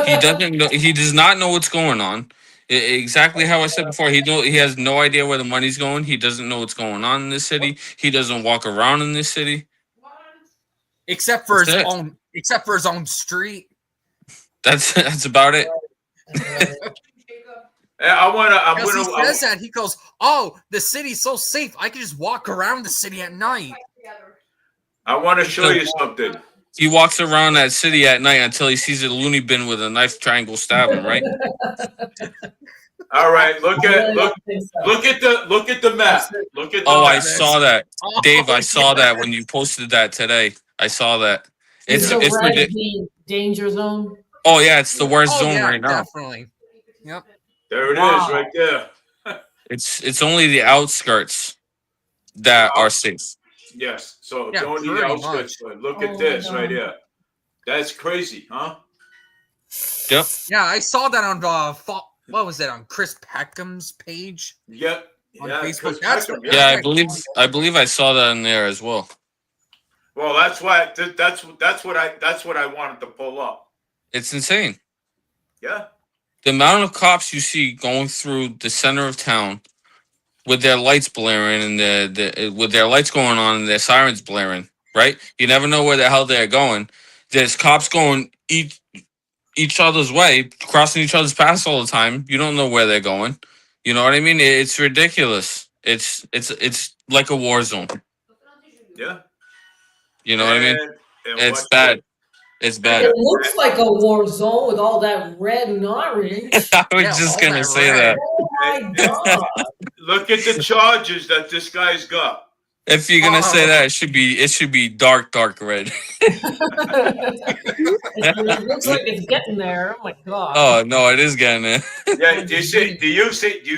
[SPEAKER 3] He doesn't know. He does not know what's going on. Exactly how I said before. He has no idea where the money's going. He doesn't know what's going on in this city. He doesn't walk around in this city.
[SPEAKER 4] Except for
[SPEAKER 3] That's
[SPEAKER 4] his own street.
[SPEAKER 3] That's about it.
[SPEAKER 1] I want
[SPEAKER 4] Because he
[SPEAKER 1] to.
[SPEAKER 4] says that, he goes, "Oh, the city's so safe. I can just walk around the city at night."
[SPEAKER 1] I want to show you something.
[SPEAKER 3] He walks around that city at night until he sees a loony bin with a knife triangle stab him, right?
[SPEAKER 1] All right, look at the map. Look at the
[SPEAKER 3] Oh, I
[SPEAKER 1] map.
[SPEAKER 3] saw that.
[SPEAKER 4] Oh,
[SPEAKER 3] Dave, I saw
[SPEAKER 4] yeah.
[SPEAKER 3] that when you posted that today. I saw that.
[SPEAKER 2] Is the
[SPEAKER 3] It's
[SPEAKER 2] red
[SPEAKER 3] ridic-
[SPEAKER 2] the danger zone?
[SPEAKER 3] Oh yeah, it's the worst
[SPEAKER 4] Oh,
[SPEAKER 3] zone
[SPEAKER 4] yeah,
[SPEAKER 3] right now.
[SPEAKER 4] definitely. Yep.
[SPEAKER 1] There it is,
[SPEAKER 2] Wow.
[SPEAKER 1] right there.
[SPEAKER 3] It's only the outskirts that are safe.
[SPEAKER 1] Yes. So
[SPEAKER 4] Yeah,
[SPEAKER 1] it's only the
[SPEAKER 4] pretty
[SPEAKER 1] outskirts. But look
[SPEAKER 2] Oh,
[SPEAKER 1] at this
[SPEAKER 2] my
[SPEAKER 1] right
[SPEAKER 2] God.
[SPEAKER 1] here. That's crazy, huh?
[SPEAKER 3] Yep.
[SPEAKER 4] Yeah, I saw that on what was it on Chris Peckham's page?
[SPEAKER 1] Yep.
[SPEAKER 4] On
[SPEAKER 1] Yeah,
[SPEAKER 4] Facebook.
[SPEAKER 1] Chris
[SPEAKER 4] That's
[SPEAKER 1] Peckham,
[SPEAKER 3] Yeah, I believe I saw that in there as well.
[SPEAKER 1] Well, that's why. That's what I wanted to pull up.
[SPEAKER 3] It's insane.
[SPEAKER 1] Yeah.
[SPEAKER 3] The amount of cops you see going through the center of town with their lights blaring and with their lights going on and their sirens blaring, right? You never know where the hell they're going. There's cops going each other's way, crossing each other's paths all the time. You don't know where they're going. You know what I mean? It's ridiculous. It's like a war zone.
[SPEAKER 1] Yeah.
[SPEAKER 3] You know what I mean?
[SPEAKER 1] And
[SPEAKER 3] It's
[SPEAKER 1] what-
[SPEAKER 3] bad. It's bad.
[SPEAKER 2] It looks like a war zone with all that red and orange.
[SPEAKER 3] I was
[SPEAKER 4] Yeah,
[SPEAKER 3] just
[SPEAKER 4] all
[SPEAKER 3] gonna
[SPEAKER 4] that
[SPEAKER 3] say
[SPEAKER 4] red.
[SPEAKER 3] that.
[SPEAKER 2] Oh my god!
[SPEAKER 1] Look at the charges that this guy's got.
[SPEAKER 3] If you're gonna say that, it should be dark red.
[SPEAKER 2] It looks like it's getting there. Oh my god!
[SPEAKER 3] Oh no, it is getting there.
[SPEAKER 1] Yeah. Do you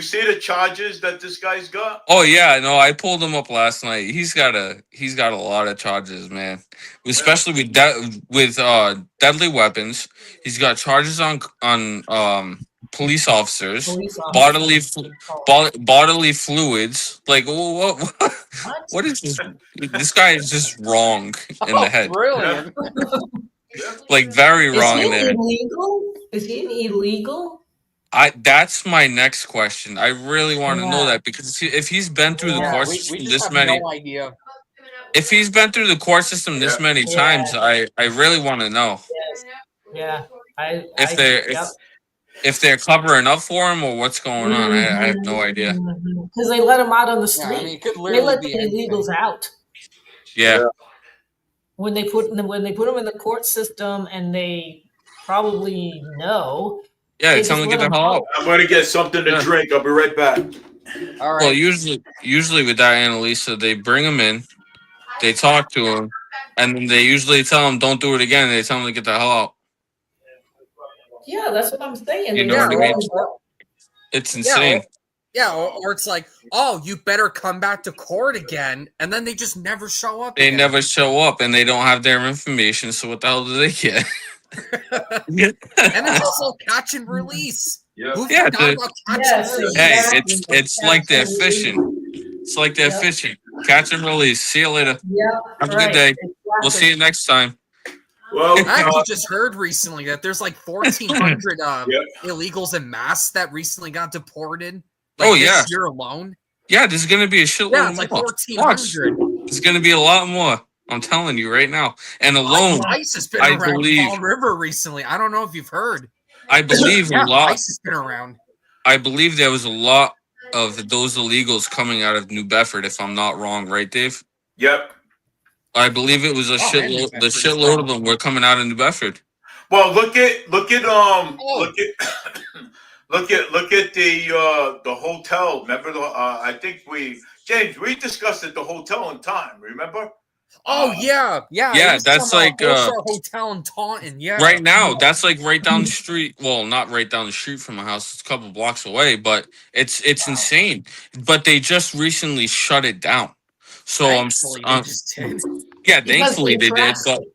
[SPEAKER 1] see the charges that this guy's got?
[SPEAKER 3] Oh yeah, no, I pulled him up last night. He's got a lot of charges, man. Especially with deadly weapons. He's got charges on police officers,
[SPEAKER 2] Police officer.
[SPEAKER 3] bodily fluids. Like what is this? This guy is just wrong in the head.
[SPEAKER 4] Brilliant.
[SPEAKER 3] Like very wrong in
[SPEAKER 2] Is
[SPEAKER 3] the
[SPEAKER 2] he
[SPEAKER 3] head.
[SPEAKER 2] illegal? Is he illegal?
[SPEAKER 3] That's my next question. I really want to know
[SPEAKER 2] Yeah.
[SPEAKER 3] that because if he's been through the
[SPEAKER 2] Yeah,
[SPEAKER 3] court
[SPEAKER 4] we
[SPEAKER 3] system
[SPEAKER 4] just
[SPEAKER 3] this
[SPEAKER 4] have
[SPEAKER 3] many,
[SPEAKER 4] no idea.
[SPEAKER 3] if he's been through the court system this many
[SPEAKER 2] Yeah.
[SPEAKER 3] times, I really want to know
[SPEAKER 2] Yes. Yeah.
[SPEAKER 3] if they're covering up for him or what's going on. I have no idea.
[SPEAKER 2] Because they let him out on the
[SPEAKER 4] Yeah, I
[SPEAKER 2] street.
[SPEAKER 4] mean, it could
[SPEAKER 2] They
[SPEAKER 4] literally
[SPEAKER 2] let
[SPEAKER 4] be
[SPEAKER 2] the
[SPEAKER 4] anything.
[SPEAKER 2] illegals out
[SPEAKER 3] Yeah,
[SPEAKER 2] when they put them in the court system, and they probably know.
[SPEAKER 3] yeah.
[SPEAKER 2] They
[SPEAKER 3] Tell
[SPEAKER 2] just
[SPEAKER 3] him to get
[SPEAKER 2] let
[SPEAKER 3] the
[SPEAKER 2] him
[SPEAKER 3] hell
[SPEAKER 2] go.
[SPEAKER 3] out.
[SPEAKER 1] I'm gonna get something to
[SPEAKER 3] Yeah.
[SPEAKER 1] drink. I'll be right back.
[SPEAKER 4] All
[SPEAKER 3] Well,
[SPEAKER 4] right.
[SPEAKER 3] usually with that, Annalisa, they bring him in, they talk to him, and then they usually tell him don't do it again. They tell him to get the hell out.
[SPEAKER 2] Yeah, that's what I'm saying.
[SPEAKER 3] You
[SPEAKER 2] They
[SPEAKER 3] know
[SPEAKER 2] just
[SPEAKER 3] what I
[SPEAKER 2] let
[SPEAKER 3] mean?
[SPEAKER 2] him go.
[SPEAKER 3] It's insane.
[SPEAKER 4] Or it's like, oh, you better come back to court again, and then they just never show up.
[SPEAKER 3] They
[SPEAKER 4] again.
[SPEAKER 3] never show up and they don't have their information. So what the hell do they get?
[SPEAKER 4] And it's also catch and release.
[SPEAKER 1] Yeah.
[SPEAKER 4] Who
[SPEAKER 3] Yeah,
[SPEAKER 4] forgot about catch
[SPEAKER 2] Yes,
[SPEAKER 4] and release?
[SPEAKER 3] Hey,
[SPEAKER 2] exactly.
[SPEAKER 3] it's like they're
[SPEAKER 2] Absolutely.
[SPEAKER 3] fishing. It's like they're
[SPEAKER 2] Yep.
[SPEAKER 3] fishing. Catch and release. See you later.
[SPEAKER 2] Yeah,
[SPEAKER 3] Have a
[SPEAKER 2] right.
[SPEAKER 3] good day. We'll
[SPEAKER 2] Exactly.
[SPEAKER 3] see you next time.
[SPEAKER 1] Well,
[SPEAKER 4] I actually just heard recently that there's like 1,400
[SPEAKER 1] Yep.
[SPEAKER 4] illegals en masse that recently got deported.
[SPEAKER 3] Oh,
[SPEAKER 4] Like this
[SPEAKER 3] yeah.
[SPEAKER 4] year alone.
[SPEAKER 3] Yeah, there's gonna be a shitload
[SPEAKER 4] Yeah, it's like
[SPEAKER 3] more.
[SPEAKER 4] 1,400.
[SPEAKER 3] There's gonna be a lot more. I'm telling you right now. And alone,
[SPEAKER 4] ICE has been
[SPEAKER 3] I
[SPEAKER 4] around
[SPEAKER 3] believe-
[SPEAKER 4] Fall River recently. I don't know if you've heard.
[SPEAKER 3] I believe
[SPEAKER 4] Yeah,
[SPEAKER 3] a lot.
[SPEAKER 4] ICE has been around.
[SPEAKER 3] I believe there was a lot of those illegals coming out of New Bedford, if I'm not wrong, right, Dave?
[SPEAKER 1] yep.
[SPEAKER 3] I believe it was a
[SPEAKER 4] and
[SPEAKER 3] shitload.
[SPEAKER 4] New
[SPEAKER 3] The
[SPEAKER 4] Bedford as
[SPEAKER 3] shitload
[SPEAKER 4] well.
[SPEAKER 3] of them were coming out of New Bedford.
[SPEAKER 1] Well, look at
[SPEAKER 4] Oh.
[SPEAKER 1] look at the hotel. Remember I think James, we discussed it, the hotel in time. Remember?
[SPEAKER 4] Oh yeah.
[SPEAKER 3] Yeah,
[SPEAKER 4] it was
[SPEAKER 3] that's
[SPEAKER 4] some,
[SPEAKER 3] like,
[SPEAKER 4] 4-star hotel in Taunton. Yeah.
[SPEAKER 3] Right now, that's like right down the street. Well, not right down the street from my house. It's a couple blocks away, but it's insane. But they just recently shut it down. So
[SPEAKER 4] Thankfully, they just did.
[SPEAKER 3] yeah,
[SPEAKER 2] Because
[SPEAKER 3] thankfully they did.
[SPEAKER 2] trashed
[SPEAKER 3] But
[SPEAKER 2] it.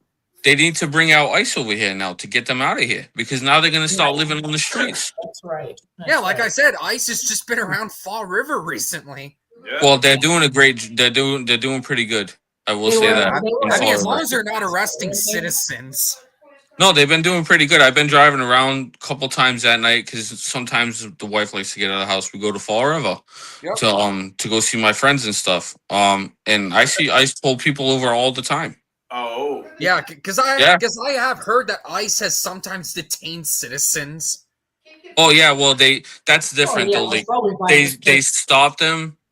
[SPEAKER 3] they need to bring out ICE over here now to get them out of here because now they're gonna start
[SPEAKER 2] Right.
[SPEAKER 3] living on the streets.
[SPEAKER 2] That's right.
[SPEAKER 4] Yeah, like I said, ICE has just been around Fall River recently.
[SPEAKER 1] Yeah.
[SPEAKER 3] Well, they're doing a great. They're doing pretty good. I will
[SPEAKER 2] They
[SPEAKER 3] say
[SPEAKER 2] were-
[SPEAKER 3] that.
[SPEAKER 2] they were-
[SPEAKER 3] in
[SPEAKER 4] I mean, as
[SPEAKER 3] Florida.
[SPEAKER 4] long as they're not arresting citizens.
[SPEAKER 3] No, they've been doing pretty good. I've been driving around a couple times at night because sometimes the wife likes to get out of the house. We go to Fall River
[SPEAKER 4] Yep.
[SPEAKER 3] to go see my friends and stuff. And I see ICE pull people over all the time.
[SPEAKER 1] Oh.
[SPEAKER 4] Yeah, because I
[SPEAKER 3] Yeah.
[SPEAKER 4] have heard that ICE has sometimes detained citizens.
[SPEAKER 3] Oh yeah, well that's different
[SPEAKER 2] Oh, yeah,
[SPEAKER 3] though.
[SPEAKER 2] most probably by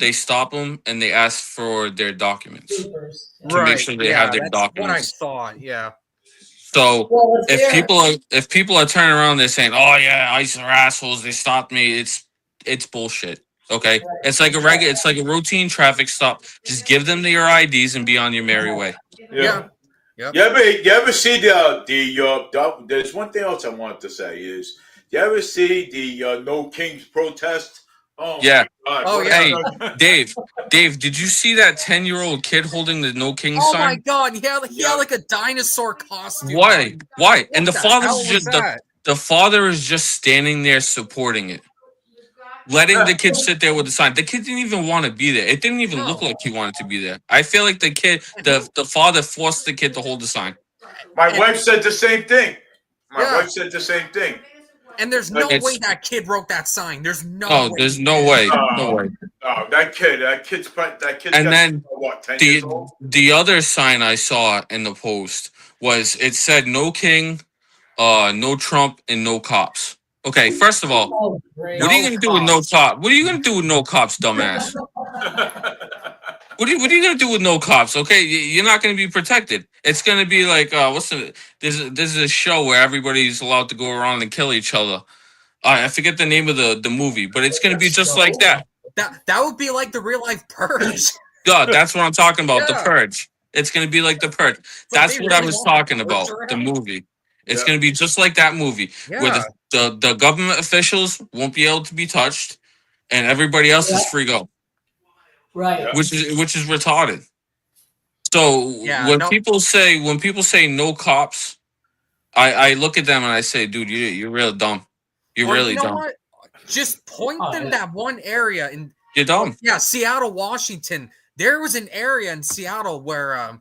[SPEAKER 3] They stop them, and they ask for their documents.
[SPEAKER 2] papers.
[SPEAKER 3] To make sure they have their
[SPEAKER 4] that's what I
[SPEAKER 3] documents.
[SPEAKER 4] thought. Yeah.
[SPEAKER 3] So
[SPEAKER 2] Well,
[SPEAKER 3] if
[SPEAKER 2] they're-
[SPEAKER 3] people are turning around, they're saying, "Oh yeah, ICE are assholes. They stopped me." It's bullshit. Okay, it's like it's like a routine traffic stop. Just give them your IDs and be on your merry way.
[SPEAKER 1] Yeah.
[SPEAKER 4] Yep.
[SPEAKER 1] You ever see there's one thing else I wanted to say is, you ever see the No Kings protest? Oh
[SPEAKER 3] Yeah.
[SPEAKER 1] my God.
[SPEAKER 4] Oh,
[SPEAKER 1] What
[SPEAKER 4] yeah.
[SPEAKER 1] a-
[SPEAKER 3] Dave, did you see that 10-year-old kid holding the No King
[SPEAKER 4] Oh my
[SPEAKER 3] sign?
[SPEAKER 4] God, he had like a dinosaur costume.
[SPEAKER 3] Why?
[SPEAKER 4] on.
[SPEAKER 3] Why?
[SPEAKER 4] What
[SPEAKER 3] And the
[SPEAKER 4] the
[SPEAKER 3] father's
[SPEAKER 4] hell was
[SPEAKER 3] just
[SPEAKER 4] that?
[SPEAKER 3] the father is just standing there supporting it, letting the kid sit there with the sign. The kid didn't even want to be there. It didn't even look
[SPEAKER 4] No.
[SPEAKER 3] like he wanted to be there. I feel like the father forced the kid to hold the sign.
[SPEAKER 1] My wife said the same thing.
[SPEAKER 4] Yeah.
[SPEAKER 1] Wife said the same thing.
[SPEAKER 4] And there's no
[SPEAKER 3] It's-
[SPEAKER 4] way that kid wrote that sign. There's no
[SPEAKER 3] Oh,
[SPEAKER 4] way.
[SPEAKER 3] there's no way.
[SPEAKER 1] Oh.
[SPEAKER 3] No way.
[SPEAKER 1] Oh, that kid's
[SPEAKER 3] And
[SPEAKER 1] got,
[SPEAKER 3] then
[SPEAKER 1] what, 10 years
[SPEAKER 3] The
[SPEAKER 1] old?
[SPEAKER 3] the other sign I saw in the post it said no king, no Trump, and no cops. Okay, first of all,
[SPEAKER 2] Oh, great.
[SPEAKER 3] what are you gonna do with no cops? What are you gonna do with no cops, dumbass? What are you gonna do with no cops? Okay, you're not gonna be protected. It's gonna be like there's a show where everybody's allowed to go around and kill each other. I forget the name of the movie, but it's gonna be just like that.
[SPEAKER 4] That would be like the real life purge.
[SPEAKER 3] God, that's what I'm talking about. The
[SPEAKER 4] Yeah.
[SPEAKER 3] Purge. It's gonna be like the Purge.
[SPEAKER 4] But
[SPEAKER 3] That's
[SPEAKER 4] they
[SPEAKER 3] what I
[SPEAKER 4] really
[SPEAKER 3] was
[SPEAKER 4] want to
[SPEAKER 3] talking
[SPEAKER 4] purge
[SPEAKER 3] about. The
[SPEAKER 4] around.
[SPEAKER 3] movie. It's
[SPEAKER 1] Yeah.
[SPEAKER 3] gonna be just like that movie, where
[SPEAKER 4] Yeah.
[SPEAKER 3] the government officials won't be able to be touched, and everybody else is
[SPEAKER 2] Yeah.
[SPEAKER 3] free go,
[SPEAKER 2] Right.
[SPEAKER 1] Yeah.
[SPEAKER 3] which is retarded. So
[SPEAKER 4] Yeah,
[SPEAKER 3] when
[SPEAKER 4] no-
[SPEAKER 3] people say no cops, I look at them and I say, dude, you're real dumb. You're
[SPEAKER 4] Or
[SPEAKER 3] really
[SPEAKER 4] you know
[SPEAKER 3] dumb.
[SPEAKER 4] what? Just point
[SPEAKER 2] Oh,
[SPEAKER 4] them
[SPEAKER 2] yeah.
[SPEAKER 4] that one area in
[SPEAKER 3] You're dumb.
[SPEAKER 4] Seattle, Washington. There was an area in Seattle where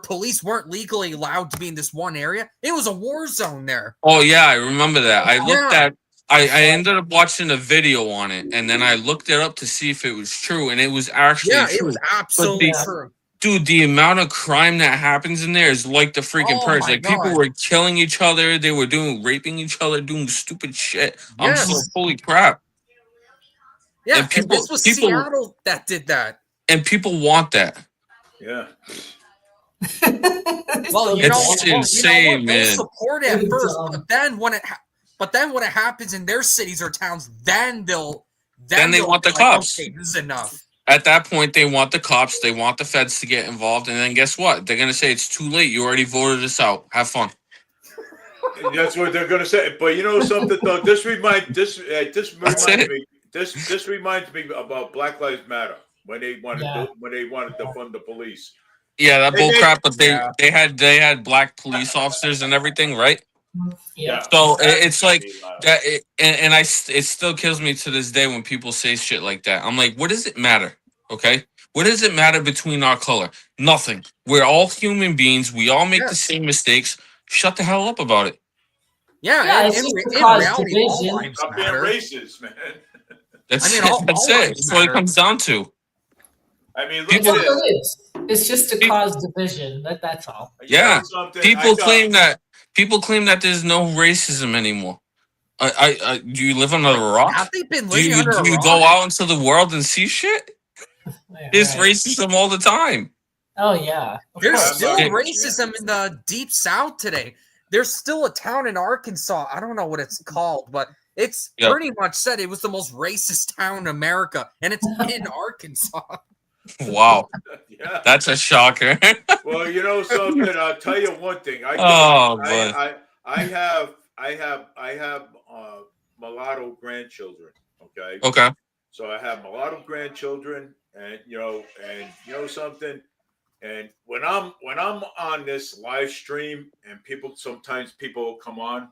[SPEAKER 4] police weren't legally allowed to be in this one area. It was a war zone there.
[SPEAKER 3] Oh yeah, I remember that. I looked
[SPEAKER 4] Yeah.
[SPEAKER 3] at. I ended up watching a video on it, and then I looked it up to see if it was true, and it was actually
[SPEAKER 4] Yeah,
[SPEAKER 3] true.
[SPEAKER 4] it was absolutely
[SPEAKER 2] the-
[SPEAKER 4] true.
[SPEAKER 3] Dude, the amount of crime that happens in there is like the freaking
[SPEAKER 4] Oh
[SPEAKER 3] purge.
[SPEAKER 4] my
[SPEAKER 3] Like people
[SPEAKER 4] God.
[SPEAKER 3] were killing each other, they were raping each other, doing stupid shit. I'm
[SPEAKER 4] Yes.
[SPEAKER 3] just like, holy crap!
[SPEAKER 4] Yeah,
[SPEAKER 3] And people-
[SPEAKER 4] this was
[SPEAKER 3] people-
[SPEAKER 4] Seattle that did that.
[SPEAKER 3] And people want that.
[SPEAKER 1] Yeah.
[SPEAKER 4] Well, you
[SPEAKER 3] It's
[SPEAKER 4] know,
[SPEAKER 3] insane,
[SPEAKER 4] what?
[SPEAKER 3] man.
[SPEAKER 4] They'll support it at
[SPEAKER 2] It's,
[SPEAKER 4] first, but then when it happens in their cities or towns, then they
[SPEAKER 3] They want the
[SPEAKER 4] be like,
[SPEAKER 3] cops.
[SPEAKER 4] Okay, this is enough.
[SPEAKER 3] At that point, they want the cops, they want the feds to get involved, and then guess what? They're gonna say it's too late. You already voted us out. Have fun.
[SPEAKER 1] That's what they're gonna say. But you know something though, this reminds me about Black Lives Matter when they wanted
[SPEAKER 2] Yeah.
[SPEAKER 1] to defund the police.
[SPEAKER 3] Yeah, that
[SPEAKER 1] Hey,
[SPEAKER 3] bull
[SPEAKER 1] hey,
[SPEAKER 3] crap. But
[SPEAKER 4] yeah.
[SPEAKER 3] they had black police officers and everything, right?
[SPEAKER 2] Yeah.
[SPEAKER 3] So
[SPEAKER 1] That's
[SPEAKER 3] it's
[SPEAKER 1] gonna
[SPEAKER 3] like
[SPEAKER 1] be loud.
[SPEAKER 3] that, it still kills me to this day when people say shit like that. I'm like, what does it matter? Okay, what does it matter between our color? Nothing. We're all human beings. We all make the
[SPEAKER 4] Yes.
[SPEAKER 3] same mistakes. Shut the hell up about it.
[SPEAKER 4] Yeah,
[SPEAKER 2] Yeah,
[SPEAKER 4] and
[SPEAKER 2] it's just to
[SPEAKER 4] in
[SPEAKER 2] cause
[SPEAKER 4] reality, all
[SPEAKER 2] division.
[SPEAKER 4] lives
[SPEAKER 1] Stop being
[SPEAKER 4] matter.
[SPEAKER 1] racist, man.
[SPEAKER 3] That's
[SPEAKER 4] I mean,
[SPEAKER 3] it. That's
[SPEAKER 4] all
[SPEAKER 3] it.
[SPEAKER 4] lives
[SPEAKER 3] That's what it
[SPEAKER 4] matter.
[SPEAKER 3] comes down to.
[SPEAKER 1] I mean, look
[SPEAKER 3] People-
[SPEAKER 1] at
[SPEAKER 2] That's
[SPEAKER 1] this.
[SPEAKER 2] what it is. It's just to
[SPEAKER 3] Pe-
[SPEAKER 2] cause division. That's all.
[SPEAKER 1] You know
[SPEAKER 3] Yeah.
[SPEAKER 1] something?
[SPEAKER 3] People claim that there's no racism anymore. Do you live under a rock?
[SPEAKER 4] Have they been
[SPEAKER 3] Do
[SPEAKER 4] living
[SPEAKER 3] you
[SPEAKER 4] under a rock?
[SPEAKER 3] go out into the world and see shit?
[SPEAKER 2] Yeah,
[SPEAKER 3] There's
[SPEAKER 2] right.
[SPEAKER 3] racism all the time.
[SPEAKER 2] Oh yeah. Of
[SPEAKER 4] There's
[SPEAKER 2] course.
[SPEAKER 4] still
[SPEAKER 1] Yeah.
[SPEAKER 4] racism in the deep south today. There's still a town in Arkansas. I don't know what it's called, but it's
[SPEAKER 3] Yep.
[SPEAKER 4] pretty much said it was the most racist town in America, and it's in Arkansas.
[SPEAKER 3] Wow,
[SPEAKER 1] Yeah.
[SPEAKER 3] that's a shocker.
[SPEAKER 1] Well, you know something. I'll tell you one thing.
[SPEAKER 3] Oh, boy.
[SPEAKER 1] I have mulatto grandchildren. Okay.
[SPEAKER 3] Okay.
[SPEAKER 1] So I have mulatto grandchildren, and you know something. And when I'm on this live stream, and sometimes people come on,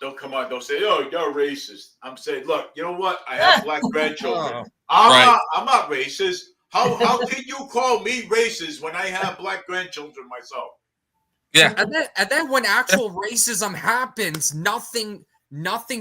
[SPEAKER 1] they'll come on, they'll say, "Oh, you're racist." I'm saying, look, you know what? I have black grandchildren.
[SPEAKER 3] Right.
[SPEAKER 1] I'm not racist. How can you call me racist when I have black grandchildren myself?
[SPEAKER 3] Yeah.
[SPEAKER 4] And then when actual racism happens, nothing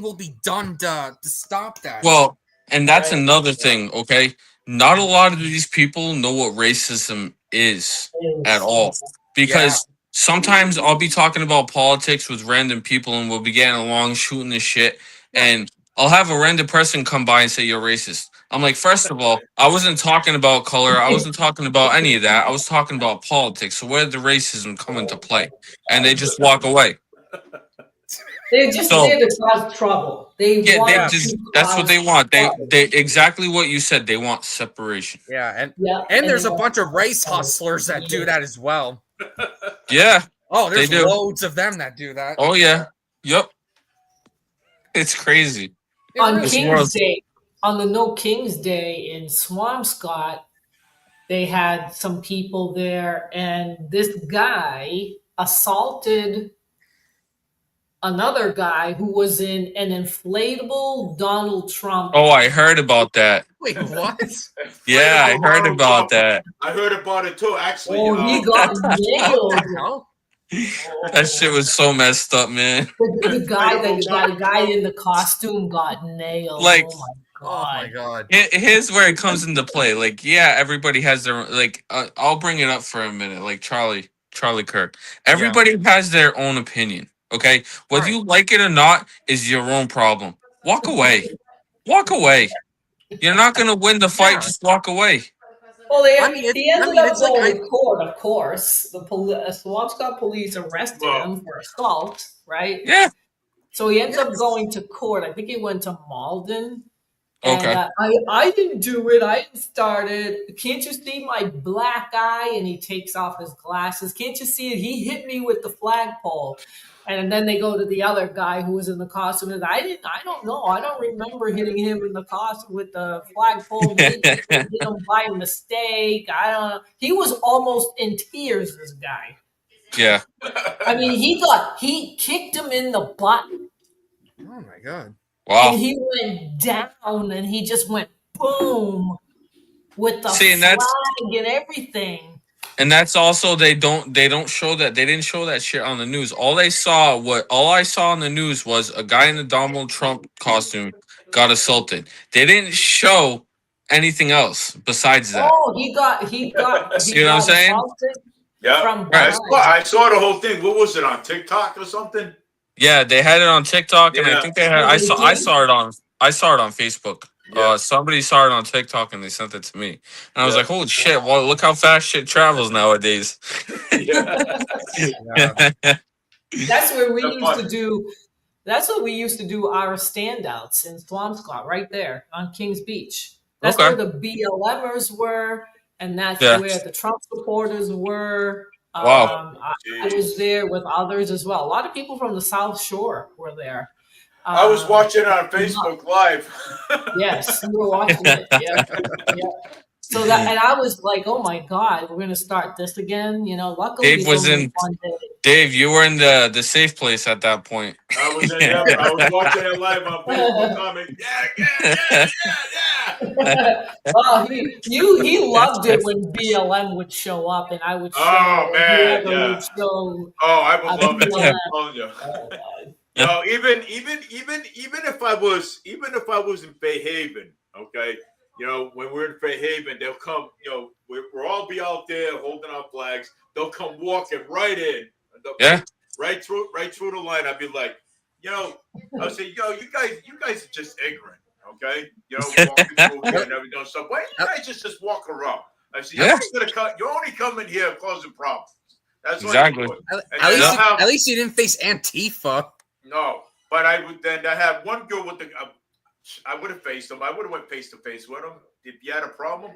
[SPEAKER 4] will be done to stop that.
[SPEAKER 3] Well, and that's
[SPEAKER 2] Right.
[SPEAKER 3] another thing, okay? Not a lot of these people know what racism is at all. Because sometimes I'll be talking about politics with random people and we'll be getting along shooting the shit. And I'll have a random person come by and say, "You're racist." I'm like, first of all, I wasn't talking about color. I wasn't talking about any of that. I was talking about politics. So where did the racism come into play? And they just walk away.
[SPEAKER 2] They're just
[SPEAKER 3] So-
[SPEAKER 2] there to cause trouble. They
[SPEAKER 3] Yeah,
[SPEAKER 2] want
[SPEAKER 3] they
[SPEAKER 2] to
[SPEAKER 3] just, that's what
[SPEAKER 2] cause
[SPEAKER 3] they want.
[SPEAKER 2] trouble.
[SPEAKER 3] They exactly what you said. They want separation.
[SPEAKER 4] Yeah,
[SPEAKER 2] Yeah,
[SPEAKER 4] and there's
[SPEAKER 2] they
[SPEAKER 4] a
[SPEAKER 2] want-
[SPEAKER 4] bunch of race hustlers that do that as well.
[SPEAKER 3] Yeah.
[SPEAKER 4] Oh, there's
[SPEAKER 3] They do.
[SPEAKER 4] loads of them that do that.
[SPEAKER 3] Oh yeah. Yep. It's crazy.
[SPEAKER 2] on
[SPEAKER 3] This
[SPEAKER 2] King's
[SPEAKER 3] world-
[SPEAKER 2] Day, on the No King's Day in Swampscott, they had some people there, and this guy assaulted another guy who was in an inflatable Donald Trump.
[SPEAKER 3] Oh, I heard about that.
[SPEAKER 4] Wait, what?
[SPEAKER 3] Yeah, I heard
[SPEAKER 1] Donald
[SPEAKER 3] about
[SPEAKER 1] Trump.
[SPEAKER 3] that.
[SPEAKER 1] I heard about it too. Actually,
[SPEAKER 2] Oh, he got nailed.
[SPEAKER 4] Hell?
[SPEAKER 3] That shit was so messed up, man.
[SPEAKER 2] The guy in the costume got nailed.
[SPEAKER 3] Like-
[SPEAKER 2] oh
[SPEAKER 4] Oh
[SPEAKER 2] my
[SPEAKER 4] my
[SPEAKER 2] god.
[SPEAKER 4] god.
[SPEAKER 3] Here's where it comes into play. Like, yeah, everybody has their like. I'll bring it up for a minute. Like Charlie Kirk. Everybody has their own opinion. Okay, whether you like it or not is your own problem. Walk away. Walk away. You're not gonna win the fight.
[SPEAKER 4] Yeah.
[SPEAKER 3] Just walk away.
[SPEAKER 2] Well,
[SPEAKER 4] I mean,
[SPEAKER 2] he ended up
[SPEAKER 4] it's like
[SPEAKER 2] going to court, of course. The Swampscott police arrested him for assault, right?
[SPEAKER 3] Yeah.
[SPEAKER 2] So he ends up going to court. I think he went to Malden.
[SPEAKER 3] Okay.
[SPEAKER 2] And I didn't do it. I didn't start it. Can't you see my black eye? And he takes off his glasses. Can't you see it? He hit me with the flagpole. And then they go to the other guy who was in the costume. And I don't know. I don't remember hitting him in the costume with the flagpole. Maybe I hit him by mistake. I don't know. He was almost in tears, this guy.
[SPEAKER 3] Yeah.
[SPEAKER 2] I mean, he kicked him in the butt.
[SPEAKER 4] Oh my god.
[SPEAKER 3] Wow.
[SPEAKER 2] And he went down and he just went boom with the
[SPEAKER 3] See, and
[SPEAKER 2] flag
[SPEAKER 3] that's-
[SPEAKER 2] and everything.
[SPEAKER 3] And that's also they don't show that. They didn't show that shit on the news. All I saw on the news was a guy in the Donald Trump costume got assaulted. They didn't show anything else besides that.
[SPEAKER 2] Oh, he got
[SPEAKER 3] See what I'm saying?
[SPEAKER 2] assaulted
[SPEAKER 1] Yeah.
[SPEAKER 2] from
[SPEAKER 3] Right.
[SPEAKER 2] behind.
[SPEAKER 1] I saw the whole thing. What was it on TikTok or something?
[SPEAKER 3] Yeah, they had it on TikTok, and I
[SPEAKER 1] Yeah.
[SPEAKER 3] think they had. I saw it on Facebook.
[SPEAKER 1] Yeah.
[SPEAKER 3] Somebody saw it on TikTok and they sent it to me, and I was
[SPEAKER 1] Yeah.
[SPEAKER 3] like, "Holy shit! Well, look how fast shit travels nowadays."
[SPEAKER 1] Yeah.
[SPEAKER 4] Yeah.
[SPEAKER 2] That's where we
[SPEAKER 1] That's
[SPEAKER 2] used
[SPEAKER 1] fun.
[SPEAKER 2] to do. That's what we used to do our standouts in Swampscott, right there on Kings Beach. That's
[SPEAKER 3] Okay.
[SPEAKER 2] where the BLMers were, and that's
[SPEAKER 3] Yeah.
[SPEAKER 2] where the Trump supporters were.
[SPEAKER 3] Wow.
[SPEAKER 2] I was there with others as well. A lot of people from the South Shore were there.
[SPEAKER 1] I was watching it on Facebook Live.
[SPEAKER 2] Yes, we were watching it. Yeah, yeah. So that, and I was like, "Oh my God, we're gonna start this again." You know, luckily
[SPEAKER 3] Dave
[SPEAKER 2] it's
[SPEAKER 3] was
[SPEAKER 2] only
[SPEAKER 3] in-
[SPEAKER 2] one day.
[SPEAKER 3] Dave, you were in the safe place at that point.
[SPEAKER 1] I was watching it live on Facebook comment. Yeah.
[SPEAKER 2] Well, he loved it when BLM would show up, and I would show
[SPEAKER 1] Oh man,
[SPEAKER 2] whoever would
[SPEAKER 1] yeah.
[SPEAKER 2] show
[SPEAKER 1] Oh, I would love it.
[SPEAKER 2] BLM.
[SPEAKER 1] I'm telling you.
[SPEAKER 2] Oh, God.
[SPEAKER 1] Yo, even if I was in Fairhaven, okay, when we're in Fairhaven, they'll come. We'll all be out there holding our flags. They'll come walking right in.
[SPEAKER 3] Yeah.
[SPEAKER 1] Right through the line. I'd be like, I'll say, you guys are just ignorant, okay? Walking through here and everything. So why don't you guys just walk around? I said, you're only coming here causing problems. That's
[SPEAKER 3] exactly.
[SPEAKER 4] At least you didn't face Antifa.
[SPEAKER 1] No, but I had one girl with I would have faced them. I would have went face to face with them. If you had a problem,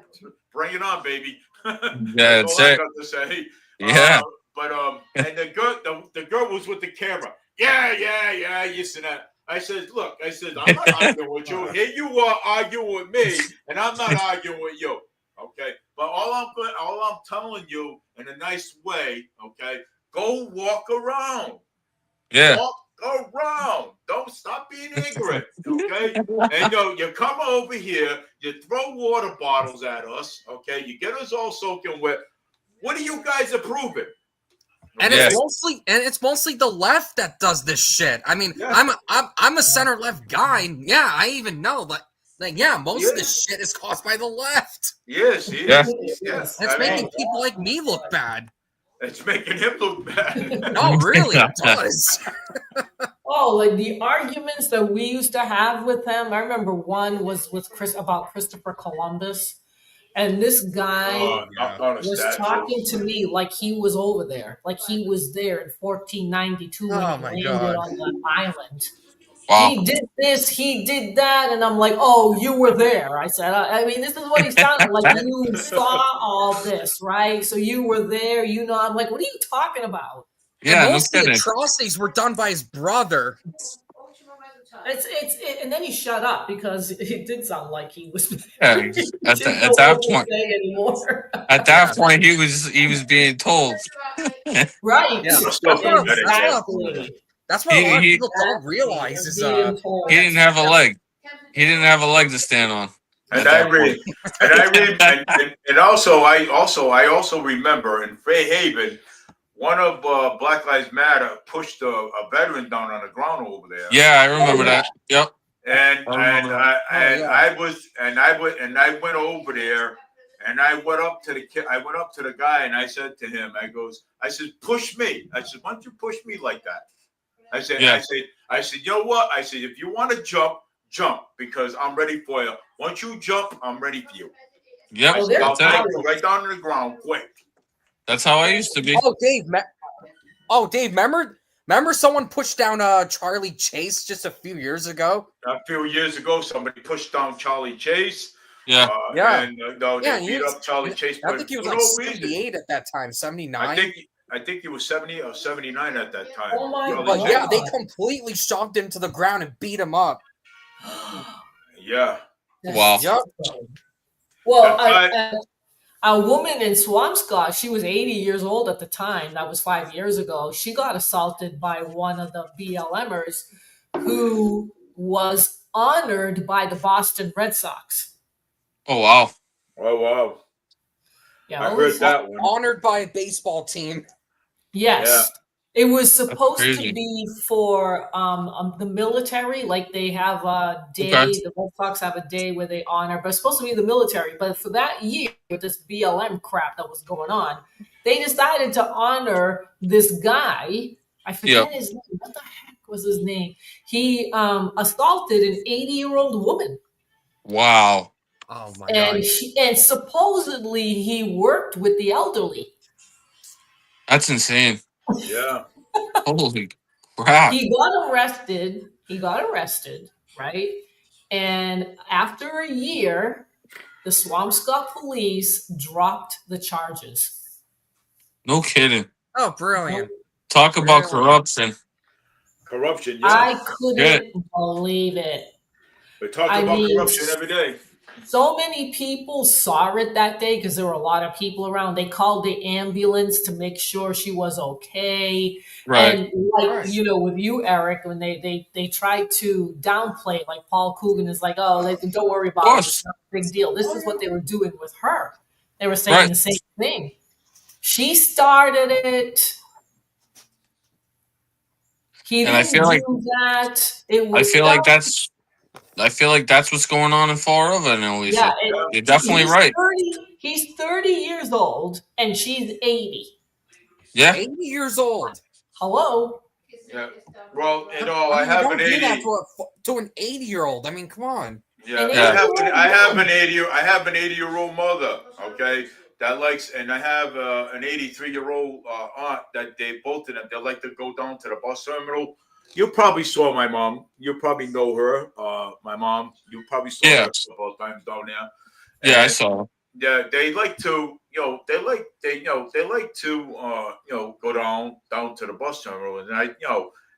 [SPEAKER 1] bring it on, baby.
[SPEAKER 3] Yeah,
[SPEAKER 1] that's all I got to say.
[SPEAKER 3] Yeah.
[SPEAKER 1] And the girl was with the camera. Yeah, yes and that. I said, look, I'm not arguing with you. Here you are arguing with me, and I'm not arguing with you. Okay, but all I'm telling you in a nice way, okay, go walk around.
[SPEAKER 3] Yeah.
[SPEAKER 1] Walk around. Don't stop being ignorant. Okay, and you come over here, you throw water bottles at us. Okay, you get us all soaking wet. What are you guys approving?
[SPEAKER 4] And it's mostly the left that does this shit. I mean, I'm a center left guy, and I even know that most of this shit is caused by the left.
[SPEAKER 1] Yes,
[SPEAKER 2] Yes.
[SPEAKER 4] It's making people like me look bad.
[SPEAKER 1] It's making him look bad.
[SPEAKER 4] No, really, it does.
[SPEAKER 2] Oh, like the arguments that we used to have with him. I remember one was with about Christopher Columbus. And this guy was talking to me like he was over there, like he was there in 1492 when he landed on the island.
[SPEAKER 3] Wow.
[SPEAKER 2] He did this, he did that, and I'm like, "Oh, you were there." I said, "I mean, this is what he sounded like. You saw all this, right? So you were there. I'm like, what are you talking about?"
[SPEAKER 3] Yeah,
[SPEAKER 4] and most of the atrocities were done by his brother.
[SPEAKER 2] And then he shut up because it did sound like he was.
[SPEAKER 3] Yeah, at that point. At that point, he was being told.
[SPEAKER 2] Right.
[SPEAKER 4] Yeah.
[SPEAKER 2] Exactly.
[SPEAKER 4] That's what a lot of people don't realize is
[SPEAKER 3] he didn't have a leg. He didn't have a leg to stand on.
[SPEAKER 1] And I also remember in Fairhaven, one of Black Lives Matter pushed a veteran down on the ground over there.
[SPEAKER 3] Yeah, I remember that. Yep.
[SPEAKER 1] And I went over there, and I went up to the guy, and I said to him, I said, push me. I said, why don't you push me like that? I said, you know what? I said, if you want to jump, because I'm ready for you. Once you jump, I'm ready for you.
[SPEAKER 3] Yep.
[SPEAKER 1] I'll take you right down to the ground quick.
[SPEAKER 3] That's how I used to be.
[SPEAKER 4] Oh, Dave, remember someone pushed down Charlie Chase just a few years ago?
[SPEAKER 1] A few years ago, somebody pushed down Charlie Chase.
[SPEAKER 3] Yeah.
[SPEAKER 1] And they beat up Charlie Chase.
[SPEAKER 4] I think he was like 78 at that time, 79.
[SPEAKER 1] I think he was 70 or 79 at that time.
[SPEAKER 2] Oh my
[SPEAKER 4] But
[SPEAKER 2] God.
[SPEAKER 4] they completely shoved him to the ground and beat him up.
[SPEAKER 1] Yeah.
[SPEAKER 3] Wow.
[SPEAKER 4] Yep.
[SPEAKER 2] Well, a woman in Swampscott, she was 80 years old at the time. That was 5 years ago. She got assaulted by one of the BLMers who was honored by the Boston Red Sox.
[SPEAKER 3] Oh, wow.
[SPEAKER 1] Oh, wow.
[SPEAKER 2] Yeah,
[SPEAKER 1] I heard that one.
[SPEAKER 4] Honored by a baseball team.
[SPEAKER 2] Yes.
[SPEAKER 1] Yeah.
[SPEAKER 2] It was supposed to be for the military. Like they have a day, the Red Sox have a day where they honor, but it's supposed to be the military. But for that year, with this BLM crap that was going on, they decided to honor this guy. I forget his name. What the heck was his name? He assaulted an 80-year-old woman.
[SPEAKER 3] Wow.
[SPEAKER 4] Oh my God.
[SPEAKER 2] And supposedly he worked with the elderly.
[SPEAKER 3] That's insane.
[SPEAKER 1] Yeah.
[SPEAKER 3] Holy crap.
[SPEAKER 2] He got arrested, right? And after a year, the Swampscott police dropped the charges.
[SPEAKER 3] No kidding.
[SPEAKER 4] Oh, brilliant.
[SPEAKER 3] Talk about corruption.
[SPEAKER 1] Corruption, yeah.
[SPEAKER 2] I couldn't believe it.
[SPEAKER 1] We talk about corruption every day.
[SPEAKER 2] So many people saw it that day because there were a lot of people around. They called the ambulance to make sure she was okay.
[SPEAKER 3] Right.
[SPEAKER 2] And like,
[SPEAKER 4] Right.
[SPEAKER 2] you know, with you, Eric, when they tried to downplay, like Paul Coogan is like, oh, don't worry
[SPEAKER 3] Of
[SPEAKER 2] about it. It's
[SPEAKER 3] course.
[SPEAKER 2] not a big deal. This is what they were doing with her. They were saying
[SPEAKER 3] Right.
[SPEAKER 2] the same thing. She started it. He
[SPEAKER 3] And I
[SPEAKER 2] didn't
[SPEAKER 3] feel like
[SPEAKER 2] do that. It
[SPEAKER 3] I
[SPEAKER 2] was
[SPEAKER 3] feel like
[SPEAKER 2] stuff.
[SPEAKER 3] that's what's going on in Fall River, and
[SPEAKER 2] Yeah,
[SPEAKER 3] Alicia. You're definitely
[SPEAKER 2] he's
[SPEAKER 3] right.
[SPEAKER 2] 30. He's 30 years old, and she's 80.
[SPEAKER 3] Yeah.
[SPEAKER 4] 80 years old.
[SPEAKER 2] Hello.
[SPEAKER 1] Yeah. Well, you know,
[SPEAKER 4] I
[SPEAKER 1] I
[SPEAKER 4] mean, you
[SPEAKER 1] have
[SPEAKER 4] don't
[SPEAKER 1] an
[SPEAKER 4] do that
[SPEAKER 1] 80.
[SPEAKER 4] to an 80-year-old. I mean, come on.
[SPEAKER 1] Yeah,
[SPEAKER 2] An
[SPEAKER 3] Yeah.
[SPEAKER 1] I have an
[SPEAKER 2] woman.
[SPEAKER 1] 80-year-old mother. Okay, that likes, and I have an 83-year-old aunt that they both of them. They like to go down to the bus terminal. You probably saw my mom. You probably know her. My mom. You probably saw
[SPEAKER 3] Yeah.
[SPEAKER 1] her a couple of times down there.
[SPEAKER 3] Yeah, I
[SPEAKER 1] And
[SPEAKER 3] saw.
[SPEAKER 1] yeah, they like to, they like to, go down to the bus terminal,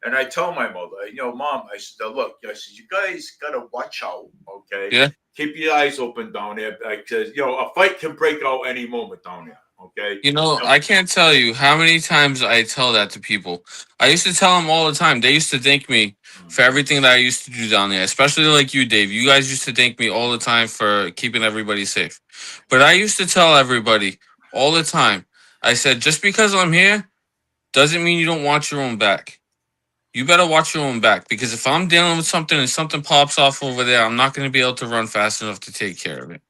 [SPEAKER 1] and I tell my mother, Mom, I said, look, I said, you guys gotta watch out, okay?
[SPEAKER 3] Yeah.
[SPEAKER 1] Keep your eyes open down there, because a fight can break out any moment down there, okay?
[SPEAKER 3] You know, I can't tell you how many times I tell that to people. I used to tell them all the time. They used to thank me for everything that I used to do down there, especially like you, Dave. You guys used to thank me all the time for keeping everybody safe. But I used to tell everybody all the time, I said, just because I'm here doesn't mean you don't watch your own back. You better watch your own back, because if I'm dealing with something and something pops off over there, I'm not going to be able to run fast enough to take care of it.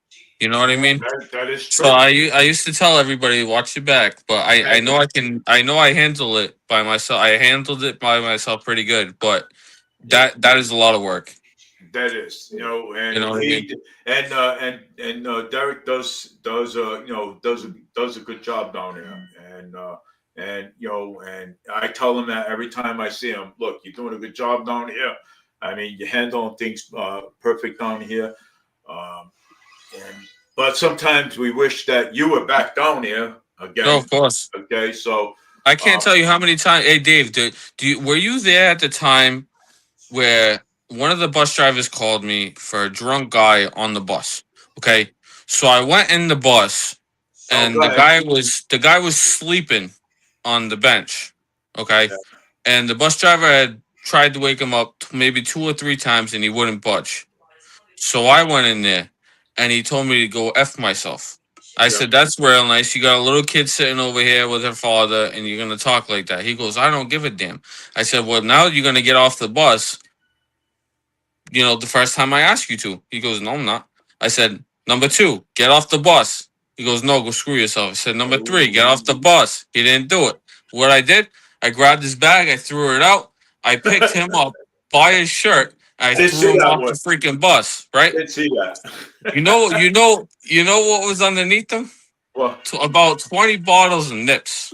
[SPEAKER 3] You know what I mean?
[SPEAKER 1] That is
[SPEAKER 3] So
[SPEAKER 1] true.
[SPEAKER 3] I used to tell everybody, watch your back, but I know I handle it by myself. I handled it by myself pretty good, but that is a lot of work.
[SPEAKER 1] That is,
[SPEAKER 3] You know
[SPEAKER 1] and
[SPEAKER 3] what I mean?
[SPEAKER 1] Derek does a good job down there, and I tell him that every time I see him. Look, you're doing a good job down here. I mean, you're handling things perfect down here, and but sometimes we wish that you were back down here again.
[SPEAKER 3] No, of course.
[SPEAKER 1] Okay, so
[SPEAKER 3] I can't tell you how many times. Hey, Dave, were you there at the time where one of the bus drivers called me for a drunk guy on the bus? Okay, so I went in the bus, and
[SPEAKER 1] go ahead.
[SPEAKER 3] the guy was sleeping on the bench. Okay,
[SPEAKER 1] Yeah.
[SPEAKER 3] and the bus driver had tried to wake him up maybe 2 or 3 times, and he wouldn't budge. So I went in there, and he told me to go F myself. I said, that's real nice. You got a little kid sitting over here with her father, and you're going to talk like that. He goes, I don't give a damn. I said, well, now you're going to get off the bus, the first time I ask you to. He goes, no, I'm not. I said, number 2, get off the bus. He goes, no, go screw yourself. I said, number 3, get off the bus. He didn't do it. What I did, I grabbed his bag, I threw it out. I picked him up by his shirt. I
[SPEAKER 1] Didn't
[SPEAKER 3] threw
[SPEAKER 1] see
[SPEAKER 3] him
[SPEAKER 1] that
[SPEAKER 3] off
[SPEAKER 1] one.
[SPEAKER 3] the freaking bus, right?
[SPEAKER 1] Didn't see that.
[SPEAKER 3] You know what was underneath them?
[SPEAKER 1] Well,
[SPEAKER 3] About 20 bottles of nips.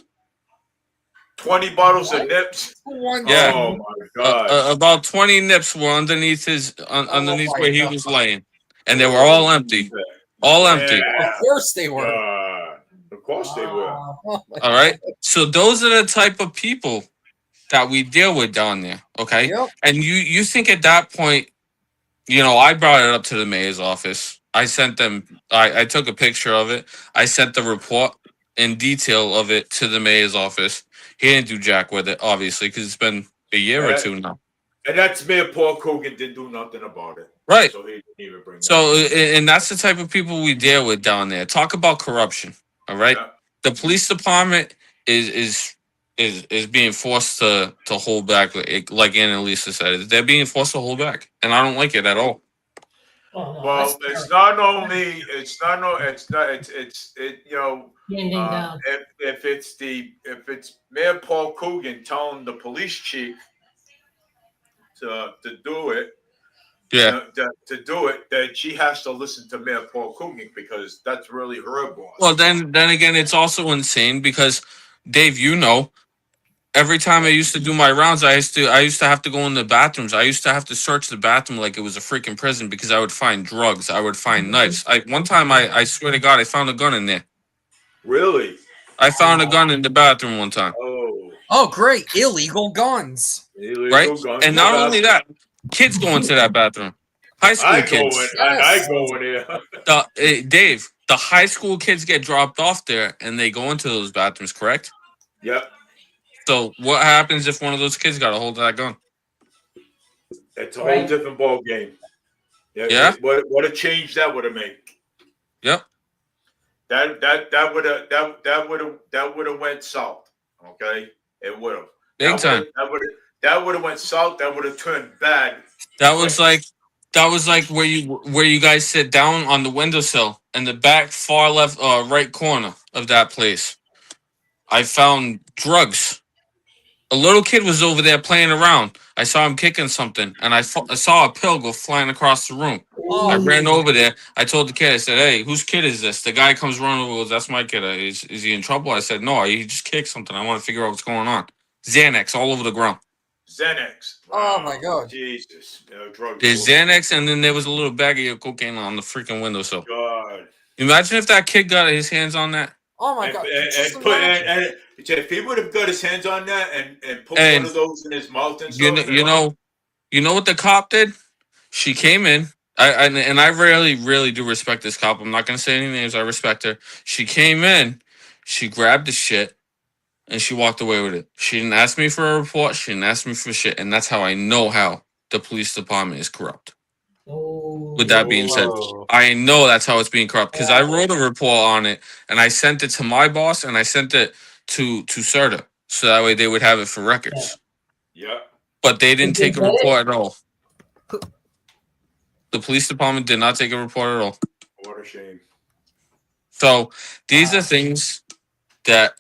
[SPEAKER 1] 20 bottles of nips.
[SPEAKER 3] Yeah.
[SPEAKER 1] Oh my god.
[SPEAKER 3] About 20 nips were underneath underneath
[SPEAKER 4] my
[SPEAKER 3] where he
[SPEAKER 4] God.
[SPEAKER 3] was laying, and they were all empty. All empty.
[SPEAKER 1] Yeah.
[SPEAKER 4] Of course they were.
[SPEAKER 1] Of course they were.
[SPEAKER 4] Oh my
[SPEAKER 3] All right. So those are the type of people that we deal with down there. Okay.
[SPEAKER 4] Yep.
[SPEAKER 3] And you think at that point, I brought it up to the mayor's office. I sent them. I took a picture of it. I sent the report in detail of it to the mayor's office. He didn't do jack with it, obviously, because it's been a year or two now.
[SPEAKER 1] And that's Mayor Paul Coogan didn't do nothing about it.
[SPEAKER 3] Right.
[SPEAKER 1] So he didn't even bring that
[SPEAKER 3] So,
[SPEAKER 1] up.
[SPEAKER 3] and that's the type of people we deal with down there. Talk about corruption. All right.
[SPEAKER 1] Yeah.
[SPEAKER 3] The police department is being forced to hold back, like Annalisa said. They're being forced to hold back, and I don't like it at all.
[SPEAKER 2] Oh, no,
[SPEAKER 1] Well,
[SPEAKER 2] that's
[SPEAKER 1] it's not only it's
[SPEAKER 2] handing down.
[SPEAKER 1] if it's Mayor Paul Coogan telling the police chief to do it,
[SPEAKER 3] Yeah.
[SPEAKER 1] to do it, that she has to listen to Mayor Paul Coogan, because that's really her boss.
[SPEAKER 3] Well, then again, it's also insane because, Dave, every time I used to do my rounds, I used to have to go in the bathrooms. I used to have to search the bathroom like it was a freaking prison, because I would find drugs. I would find knives. One time, I swear to God, I found a gun in there.
[SPEAKER 1] Really?
[SPEAKER 3] I found a gun in the bathroom one time.
[SPEAKER 4] Oh, great. Illegal guns.
[SPEAKER 3] Right? And not only that, kids go into that bathroom. High school
[SPEAKER 1] I go
[SPEAKER 3] kids.
[SPEAKER 1] in.
[SPEAKER 4] Yes.
[SPEAKER 1] I go in there.
[SPEAKER 3] Dave, the high school kids get dropped off there and they go into those bathrooms, correct?
[SPEAKER 1] Yep.
[SPEAKER 3] So what happens if one of those kids got a hold of that gun?
[SPEAKER 1] It's a whole
[SPEAKER 2] Right.
[SPEAKER 1] different ball game.
[SPEAKER 3] Yeah?
[SPEAKER 1] What a change that would have made.
[SPEAKER 3] Yep.
[SPEAKER 1] That would have went south. Okay, it would have.
[SPEAKER 3] Big time.
[SPEAKER 1] That would have went south. That would have turned bad.
[SPEAKER 3] That was like where you guys sit down on the windowsill in the back far left right corner of that place. I found drugs. A little kid was over there playing around. I saw him kicking something, and I saw a pill go flying across the room. I ran over there. I told the kid, I said, "Hey, whose kid is this?" The guy comes running over. Goes, "That's my kid. Is he in trouble?" I said, "No, he just kicked something. I want to figure out what's going on." Xanax all over the ground.
[SPEAKER 1] Xanax.
[SPEAKER 4] Oh my God.
[SPEAKER 1] Jesus. Drugs.
[SPEAKER 3] There's Xanax, and then there was a little baggie of cocaine on the freaking windowsill.
[SPEAKER 1] God.
[SPEAKER 3] Imagine if that kid got his hands on that.
[SPEAKER 4] Oh my
[SPEAKER 1] And,
[SPEAKER 4] God.
[SPEAKER 1] and,
[SPEAKER 4] Just
[SPEAKER 1] and put
[SPEAKER 4] imagine.
[SPEAKER 1] and if he would have got his hands on that and put
[SPEAKER 3] And
[SPEAKER 1] one of those in his mouth and
[SPEAKER 3] You
[SPEAKER 1] stuff.
[SPEAKER 3] know, you know what the cop did? She came in. I really do respect this cop. I'm not gonna say any names. I respect her. She came in, she grabbed the shit, and she walked away with it. She didn't ask me for a report. She didn't ask me for shit, and that's how I know how the police department is corrupt.
[SPEAKER 2] Oh.
[SPEAKER 3] With that being said,
[SPEAKER 1] Whoa.
[SPEAKER 3] I know that's how it's being corrupt because I wrote a report on it and I sent it to my boss and I sent it to CERTA so that way they would have it for records.
[SPEAKER 1] Yeah.
[SPEAKER 3] But they didn't
[SPEAKER 2] Did they
[SPEAKER 3] take a
[SPEAKER 2] get it?
[SPEAKER 3] report at all. The police department did not take a report at all.
[SPEAKER 1] What a shame.
[SPEAKER 3] So these are things that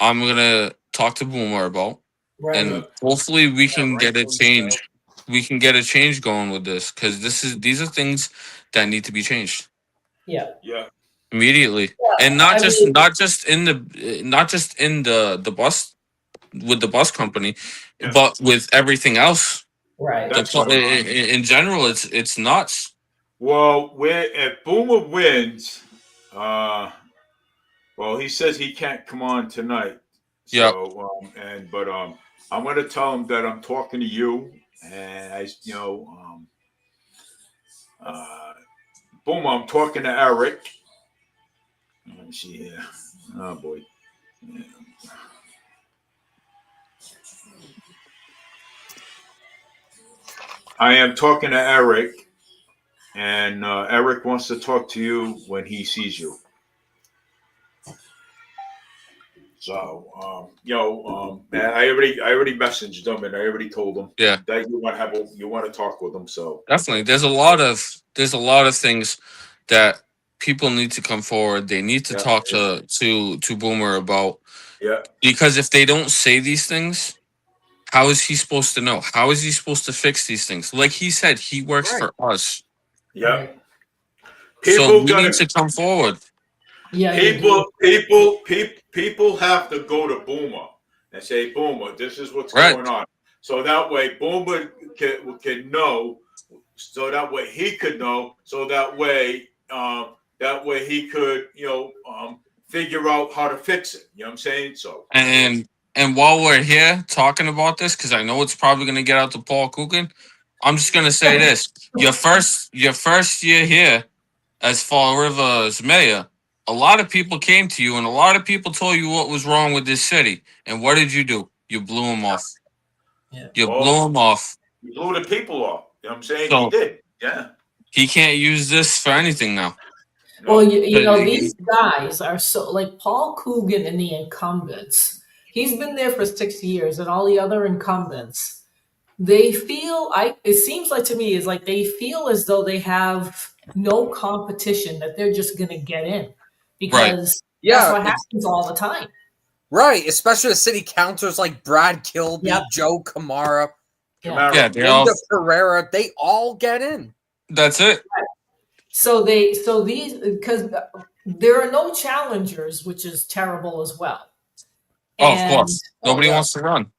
[SPEAKER 3] I'm gonna talk to Boomer about,
[SPEAKER 2] Right.
[SPEAKER 3] and hopefully we can
[SPEAKER 4] right,
[SPEAKER 3] get a
[SPEAKER 4] so
[SPEAKER 3] change. We can get a change going with this because these are things that need to be changed
[SPEAKER 2] Yeah.
[SPEAKER 1] Yeah.
[SPEAKER 3] immediately, and
[SPEAKER 2] I mean-
[SPEAKER 3] not just in the bus with the bus company,
[SPEAKER 1] Yeah.
[SPEAKER 3] but with everything else.
[SPEAKER 2] Right.
[SPEAKER 1] That's going on.
[SPEAKER 3] In general, it's nuts.
[SPEAKER 1] Well, if Boomer wins, well, he says he can't come on tonight.
[SPEAKER 3] Yep.
[SPEAKER 1] So, I'm going to tell him that I'm talking to you, and Boomer, I'm talking to Eric. Let me see here. Oh boy. Yeah. I am talking to Eric, and Eric wants to talk to you when he sees you. So, I already messaged them, and I already told them
[SPEAKER 3] Yeah.
[SPEAKER 1] that you want to talk with them. So
[SPEAKER 3] Definitely, there's a lot of things that people need to come forward. They need to talk to Boomer about,
[SPEAKER 1] yeah,
[SPEAKER 3] because if they don't say these things, how is he supposed to know? How is he supposed to fix these things? Like he said, he works
[SPEAKER 4] Right.
[SPEAKER 3] for us,
[SPEAKER 1] yeah.
[SPEAKER 2] Right.
[SPEAKER 3] so we need to come forward.
[SPEAKER 2] Yeah. you do.
[SPEAKER 1] People have to go to Boomer and say, Boomer, this is what's
[SPEAKER 3] Right.
[SPEAKER 1] going on. So that way Boomer can know. So that way he could know. So that way he could figure out how to fix it. You know what I'm saying? So
[SPEAKER 3] And while we're here talking about this, because I know it's probably going to get out to Paul Coogan, I'm just going to say this: your first year here as Fall River as mayor, a lot of people came to you and a lot of people told you what was wrong with this city. And what did you do? You blew them off.
[SPEAKER 2] Yeah.
[SPEAKER 3] You blew them off.
[SPEAKER 1] you blew the people off. You know what I'm saying?
[SPEAKER 3] So-
[SPEAKER 1] He did. Yeah.
[SPEAKER 3] He can't use this for anything now.
[SPEAKER 1] No.
[SPEAKER 2] Well, you know,
[SPEAKER 3] But-
[SPEAKER 2] these guys are so like Paul Coogan and the incumbents. He's been there for 6 years, and all the other incumbents, they feel. It seems like to me is like they feel as though they have no competition, that they're just going to get in because
[SPEAKER 4] Yeah,
[SPEAKER 2] that's what happens all the time.
[SPEAKER 4] Right, especially the city councilors like Brad Kilby,
[SPEAKER 2] Yep.
[SPEAKER 4] Joe Kamara,
[SPEAKER 1] Camaro.
[SPEAKER 3] Yeah, they all,
[SPEAKER 4] Linda Pereira, they all get in.
[SPEAKER 3] that's it.
[SPEAKER 2] So these because there are no challengers, which is terrible as well.
[SPEAKER 3] Oh, of
[SPEAKER 2] And-
[SPEAKER 3] course. Nobody
[SPEAKER 4] yeah.
[SPEAKER 3] wants to run.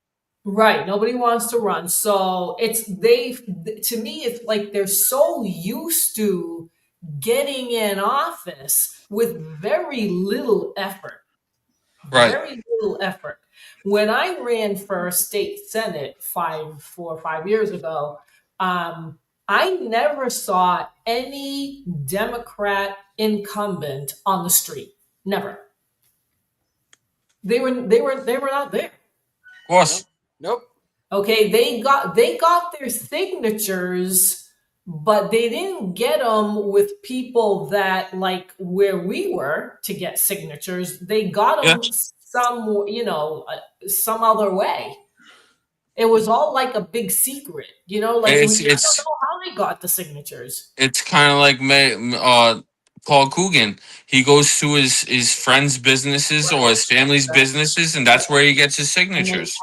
[SPEAKER 2] Right. Nobody wants to run. So to me, it's like they're so used to getting in office with very little effort.
[SPEAKER 3] Right.
[SPEAKER 2] Very little effort. When I ran for state senate 4 or 5 years ago, I never saw any Democrat incumbent on the street. Never. They were not there.
[SPEAKER 3] Of course.
[SPEAKER 4] Nope.
[SPEAKER 2] Okay, they got their signatures, but they didn't get them with people that like where we were to get signatures. They got them some, some other way. It was all like a big secret, like I don't know how they got the signatures.
[SPEAKER 3] It's kind of like Paul Coogan. He goes to his friends' businesses or his family's businesses, and that's where he gets his signatures.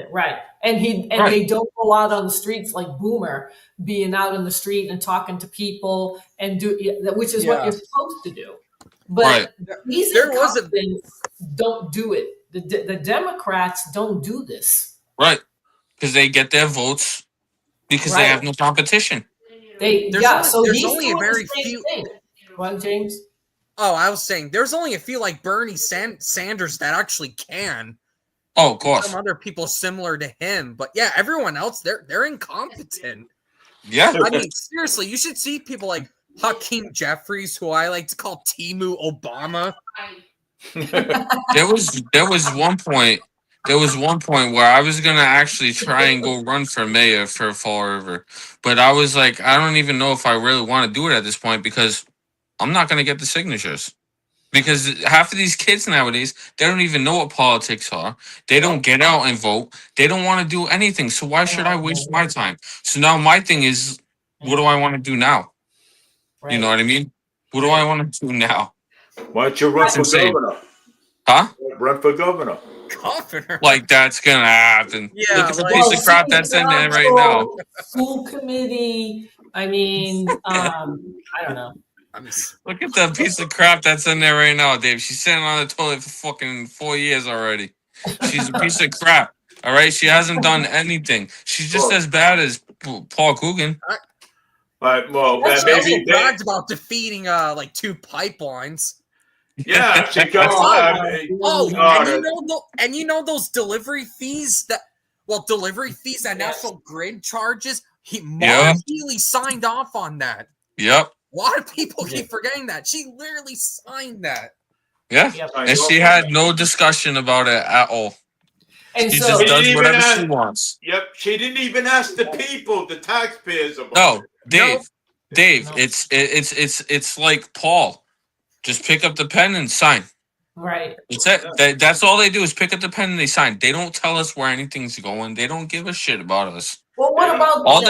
[SPEAKER 2] Right. And they don't go out on the streets like Boomer, being out in the street and talking to people and which is what you're supposed to do. But these incumbents don't do it. The Democrats don't do this.
[SPEAKER 3] Right. Because they get their votes because they have no competition.
[SPEAKER 4] There's only a very few.
[SPEAKER 2] What, James?
[SPEAKER 4] Oh, I was saying there's only a few like Bernie Sanders that actually can.
[SPEAKER 3] Oh, of course.
[SPEAKER 4] Some other people similar to him, but yeah, everyone else they're incompetent.
[SPEAKER 3] Yeah,
[SPEAKER 4] I mean, seriously, you should see people like Hakeem Jeffries, who I like to call Timu Obama.
[SPEAKER 3] There was one point. There was one point where I was gonna actually try and go run for mayor for Fall River, but I was like, I don't even know if I really want to do it at this point because I'm not gonna get the signatures. Because half of these kids nowadays, they don't even know what politics are. They don't get out and vote. They don't want to do anything. So why should I waste my time? So now my thing is, what do I want to do now? You know what I mean? What do I want to do now?
[SPEAKER 1] Why don't you run for governor?
[SPEAKER 3] Huh?
[SPEAKER 1] Run for governor.
[SPEAKER 4] Governor.
[SPEAKER 3] Like that's gonna happen.
[SPEAKER 4] Yeah,
[SPEAKER 3] look at the piece of crap that's in there right now.
[SPEAKER 2] School committee. I mean, I don't know.
[SPEAKER 3] Look at the piece of crap that's in there right now, Dave. She's sitting on the toilet for fucking 4 years already. She's a piece of crap. All right, she hasn't done anything. She's just as bad as Paul Coogan.
[SPEAKER 1] All right, well,
[SPEAKER 4] maybe bragged about defeating like 2 pipelines.
[SPEAKER 1] Yeah, she got
[SPEAKER 4] and you know those delivery fees that National Grid charges. Mark Healy signed off on that.
[SPEAKER 3] Yep.
[SPEAKER 4] A lot of people keep forgetting that. She literally signed that.
[SPEAKER 3] Yeah. And she had no discussion about it at all.
[SPEAKER 2] And
[SPEAKER 3] she
[SPEAKER 2] so
[SPEAKER 3] just does whatever she wants.
[SPEAKER 1] Yep. She didn't even ask the people, the taxpayers about it.
[SPEAKER 3] Dave, it's like Paul. Just pick up the pen and sign.
[SPEAKER 2] Right.
[SPEAKER 3] That's it. That's all they do is pick up the pen and they sign. They don't tell us where anything's going. They don't give a shit about us.
[SPEAKER 2] Well, what about
[SPEAKER 4] Auto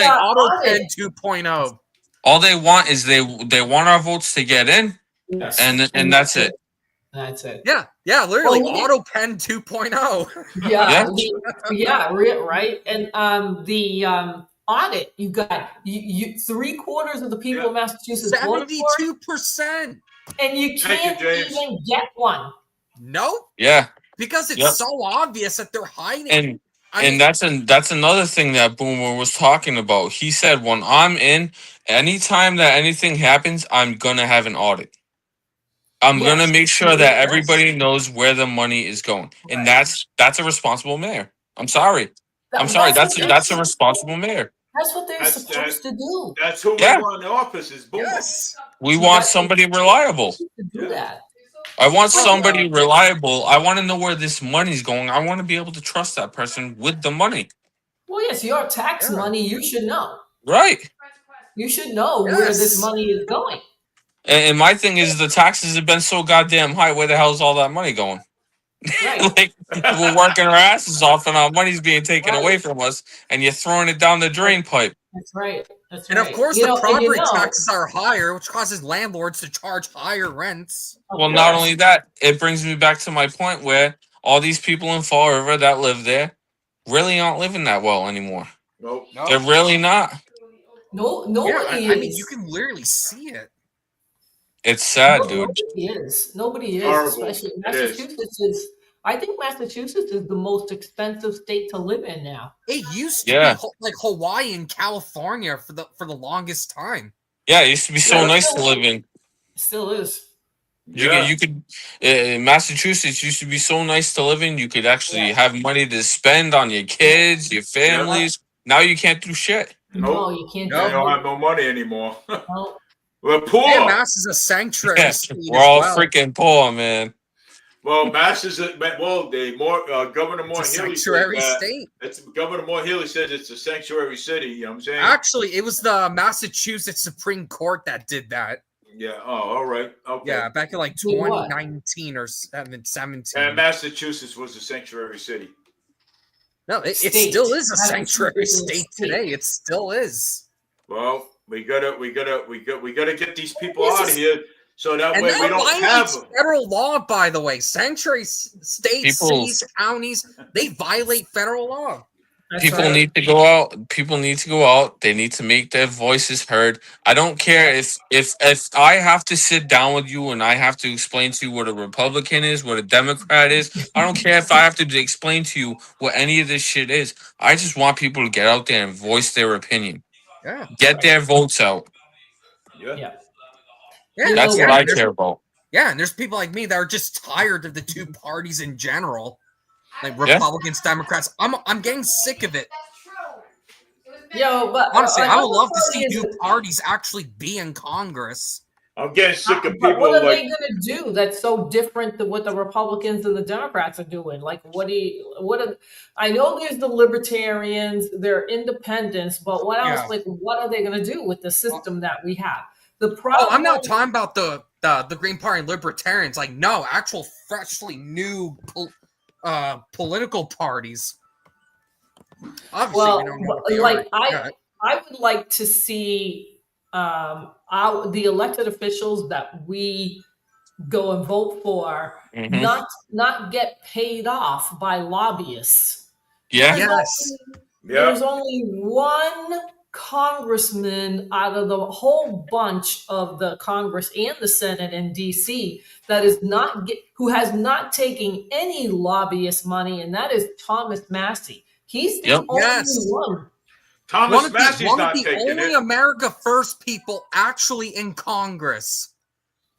[SPEAKER 4] Pen 2.0?
[SPEAKER 3] All they want is they want our votes to get in, and that's it.
[SPEAKER 2] That's it.
[SPEAKER 4] Yeah, literally Auto Pen 2.0.
[SPEAKER 2] Right. And the audit, you got you 3/4 of the people in Massachusetts
[SPEAKER 4] 72%,
[SPEAKER 2] and you can't even get one.
[SPEAKER 4] No.
[SPEAKER 3] Yeah.
[SPEAKER 4] Because it's so obvious that they're hiding.
[SPEAKER 3] And that's another thing that Boomer was talking about. He said, when I'm in, anytime that anything happens, I'm gonna have an audit. I'm gonna make sure that everybody knows where the money is going, and that's a responsible mayor. I'm sorry. That's a responsible mayor.
[SPEAKER 2] That's what they're supposed to do.
[SPEAKER 1] That's who we want in office is Boomer.
[SPEAKER 4] Yes.
[SPEAKER 3] We want somebody reliable.
[SPEAKER 2] To do that.
[SPEAKER 3] I want somebody reliable. I want to know where this money's going. I want to be able to trust that person with the money.
[SPEAKER 2] Well, yes, your tax money, you should know.
[SPEAKER 3] Right.
[SPEAKER 2] You should know where this money is going.
[SPEAKER 3] And my thing is, the taxes have been so goddamn high. Where the hell is all that money going?
[SPEAKER 2] Right.
[SPEAKER 3] Like, we're working our asses off and our money's being taken away from us, and you're throwing it down the drain pipe.
[SPEAKER 2] That's right.
[SPEAKER 4] And of course, the property taxes are higher, which causes landlords to charge higher rents.
[SPEAKER 3] Well, not only that, it brings me back to my point where all these people in Fall River that live there really aren't living that well anymore.
[SPEAKER 1] Nope.
[SPEAKER 3] They're really not.
[SPEAKER 2] No, nobody is.
[SPEAKER 4] I mean, you can literally see it.
[SPEAKER 3] It's sad, dude.
[SPEAKER 2] Nobody is. Especially Massachusetts I think Massachusetts is the most expensive state to live in now.
[SPEAKER 4] It used to be like Hawaii and California for the longest time.
[SPEAKER 3] Yeah, it used to be so nice to live in.
[SPEAKER 2] It still is.
[SPEAKER 3] You could Massachusetts used to be so nice to live in. You could actually have money to spend on your kids, your families. Now you can't do shit.
[SPEAKER 2] No, you can't.
[SPEAKER 1] They
[SPEAKER 2] do
[SPEAKER 1] don't
[SPEAKER 2] it.
[SPEAKER 1] have no money anymore.
[SPEAKER 2] No.
[SPEAKER 1] We're poor.
[SPEAKER 4] And Mass is a sanctuary
[SPEAKER 3] Yeah,
[SPEAKER 4] state
[SPEAKER 3] we're
[SPEAKER 4] as
[SPEAKER 3] all
[SPEAKER 4] well.
[SPEAKER 3] freaking poor, man.
[SPEAKER 1] Well, Mass is Governor
[SPEAKER 4] It's
[SPEAKER 1] Moore
[SPEAKER 4] a
[SPEAKER 1] Healy says
[SPEAKER 4] sanctuary
[SPEAKER 1] that.
[SPEAKER 4] state.
[SPEAKER 1] Governor Moore Healy says it's a sanctuary city. You know what I'm saying?
[SPEAKER 4] Actually, it was the Massachusetts Supreme Court that did that.
[SPEAKER 1] Yeah. Oh, all right. Okay.
[SPEAKER 4] Yeah, back in like
[SPEAKER 2] Did what?
[SPEAKER 4] 2019 or 17.
[SPEAKER 1] And Massachusetts was a sanctuary city.
[SPEAKER 4] No, it
[SPEAKER 2] State.
[SPEAKER 4] still is a
[SPEAKER 2] Massachusetts
[SPEAKER 4] sanctuary
[SPEAKER 2] is a
[SPEAKER 4] state
[SPEAKER 2] state.
[SPEAKER 4] today. It still is.
[SPEAKER 1] Well, we gotta get these people
[SPEAKER 4] This
[SPEAKER 1] out of
[SPEAKER 4] is-
[SPEAKER 1] here so that
[SPEAKER 4] And
[SPEAKER 1] way
[SPEAKER 4] that
[SPEAKER 1] we don't have.
[SPEAKER 4] violates federal law, by the way. Sanctuary states,
[SPEAKER 3] People-
[SPEAKER 4] cities, counties, they violate federal law.
[SPEAKER 2] That's
[SPEAKER 3] People
[SPEAKER 2] right.
[SPEAKER 3] need to go out. People need to go out. They need to make their voices heard. I don't care if I have to sit down with you and I have to explain to you what a Republican is, what a Democrat is. I don't care if I have to explain to you what any of this shit is. I just want people to get out there and voice their opinion.
[SPEAKER 4] Yeah.
[SPEAKER 3] Get their votes out.
[SPEAKER 1] Yeah.
[SPEAKER 2] Yeah.
[SPEAKER 4] Yeah,
[SPEAKER 3] That's
[SPEAKER 2] Yeah,
[SPEAKER 3] what I
[SPEAKER 4] there's-
[SPEAKER 3] care about.
[SPEAKER 4] Yeah, and there's people like me that are just tired of the two parties in general. Like
[SPEAKER 3] Yeah.
[SPEAKER 4] Republicans, Democrats. I'm getting sick of it.
[SPEAKER 5] That's true. It was
[SPEAKER 2] Yo, but
[SPEAKER 4] Honestly, I would
[SPEAKER 2] another
[SPEAKER 4] love to
[SPEAKER 2] party
[SPEAKER 4] see
[SPEAKER 2] is-
[SPEAKER 4] new parties actually be in Congress.
[SPEAKER 1] I'm getting sick of
[SPEAKER 2] But
[SPEAKER 1] people
[SPEAKER 2] what are
[SPEAKER 1] like.
[SPEAKER 2] they going to do that's so different than what the Republicans and the Democrats are doing? Like, I know there's the libertarians, they're independents, but what else?
[SPEAKER 4] Yeah.
[SPEAKER 2] Like, what are they going to do with the system that we have? The
[SPEAKER 4] Oh,
[SPEAKER 2] problem.
[SPEAKER 4] I'm not talking about the Green Party and libertarians. Like, no, actual freshly new political parties. Obviously,
[SPEAKER 2] Well,
[SPEAKER 4] we don't know what they
[SPEAKER 2] like
[SPEAKER 4] are. Yeah.
[SPEAKER 2] I would like to see the elected officials that we go and vote for
[SPEAKER 3] Mhm.
[SPEAKER 2] not get paid off by lobbyists.
[SPEAKER 3] Yeah.
[SPEAKER 4] Yes.
[SPEAKER 2] There's only one congressman out of the whole bunch of the Congress and the Senate in DC that is who has not taken any lobbyist money, and that is Thomas Massey. He's the
[SPEAKER 3] Yep.
[SPEAKER 2] only
[SPEAKER 4] Yes.
[SPEAKER 2] one.
[SPEAKER 1] Thomas Massey's
[SPEAKER 4] one of
[SPEAKER 1] not
[SPEAKER 4] the
[SPEAKER 1] taking
[SPEAKER 4] only
[SPEAKER 1] it.
[SPEAKER 4] America First people actually in Congress.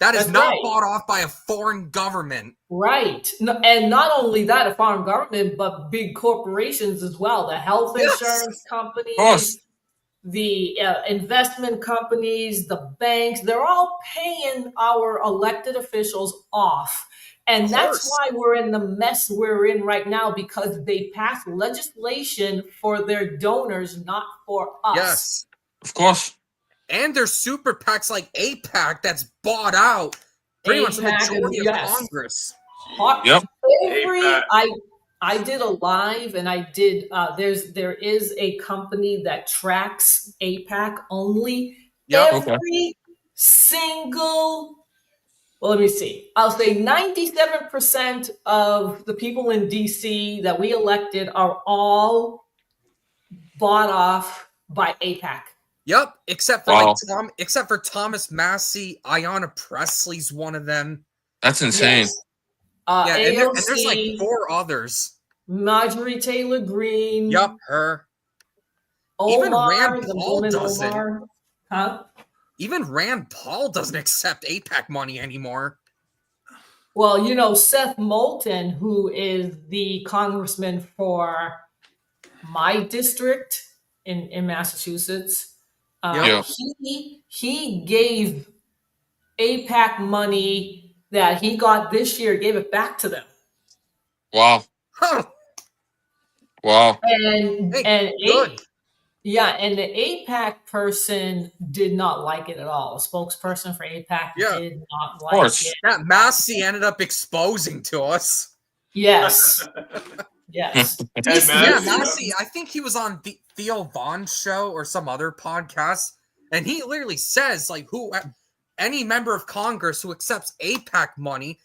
[SPEAKER 4] That is
[SPEAKER 2] That's
[SPEAKER 4] not
[SPEAKER 2] right.
[SPEAKER 4] bought off by a foreign government.
[SPEAKER 2] Right. And not only that, a foreign government, but big corporations as well. The health
[SPEAKER 4] Yes.
[SPEAKER 2] insurance companies,
[SPEAKER 3] Of course.
[SPEAKER 2] the investment companies, the banks, they're all paying our elected officials off. And
[SPEAKER 4] Of
[SPEAKER 2] that's
[SPEAKER 4] course.
[SPEAKER 2] why we're in the mess we're in right now, because they passed legislation for their donors, not for us.
[SPEAKER 4] Yes.
[SPEAKER 3] Of course.
[SPEAKER 4] And there's super PACs like APAC that's bought out pretty much the
[SPEAKER 2] AIPAC,
[SPEAKER 4] majority of
[SPEAKER 2] yes.
[SPEAKER 4] Congress.
[SPEAKER 3] Yep.
[SPEAKER 2] Every
[SPEAKER 1] AIPAC.
[SPEAKER 2] I did a live, and I did. There is a company that tracks APAC only.
[SPEAKER 4] Yep.
[SPEAKER 2] Every single. Well, let me see. I'll say 97% of the people in DC that we elected are all bought off by APAC.
[SPEAKER 4] Yep, except for
[SPEAKER 3] Wow.
[SPEAKER 4] except for Thomas Massey, Ayanna Presley's one of them.
[SPEAKER 3] That's insane.
[SPEAKER 2] Yes.
[SPEAKER 4] Yeah, and
[SPEAKER 2] AOC,
[SPEAKER 4] there's like 4 others.
[SPEAKER 2] Marjorie Taylor Greene.
[SPEAKER 4] Yep, her.
[SPEAKER 2] Omar,
[SPEAKER 4] Even Rand
[SPEAKER 2] the
[SPEAKER 4] Paul
[SPEAKER 2] woman
[SPEAKER 4] doesn't.
[SPEAKER 2] Omar. Huh?
[SPEAKER 4] Even Rand Paul doesn't accept APAC money anymore.
[SPEAKER 2] Well, you know, Seth Moulton, who is the congressman for my district in Massachusetts,
[SPEAKER 3] Yeah.
[SPEAKER 2] he gave APAC money that he got this year, gave it back to them.
[SPEAKER 3] Wow.
[SPEAKER 4] Huh.
[SPEAKER 3] Wow.
[SPEAKER 2] And
[SPEAKER 4] Hey,
[SPEAKER 2] and
[SPEAKER 4] good.
[SPEAKER 2] and the APAC person did not like it at all. A spokesperson for APAC
[SPEAKER 4] Yeah.
[SPEAKER 2] did not like
[SPEAKER 3] course.
[SPEAKER 2] it.
[SPEAKER 4] That Massey ended up exposing to us.
[SPEAKER 2] Yes. Yes.
[SPEAKER 1] And
[SPEAKER 4] Yeah,
[SPEAKER 1] Massey,
[SPEAKER 4] Massey, I think he was on the Theo Vaughn's show or some other podcast, and he literally says, like, any member of Congress who accepts APAC money,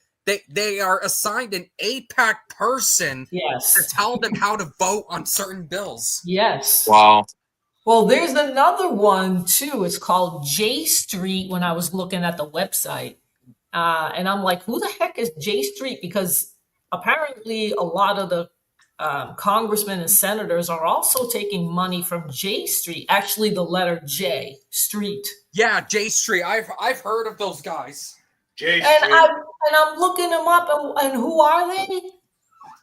[SPEAKER 4] they are assigned an APAC person to
[SPEAKER 2] Yes.
[SPEAKER 4] tell them how to vote on certain bills.
[SPEAKER 2] Yes.
[SPEAKER 3] Wow.
[SPEAKER 2] Well, there's another one too. It's called J Street when I was looking at the website. And I'm like, who the heck is J Street? Because apparently a lot of the congressmen and senators are also taking money from J Street. Actually, the letter J Street.
[SPEAKER 4] Yeah, J Street. I've heard of those guys.
[SPEAKER 1] Jay
[SPEAKER 2] And
[SPEAKER 1] Street.
[SPEAKER 2] I'm looking them up, and who are they?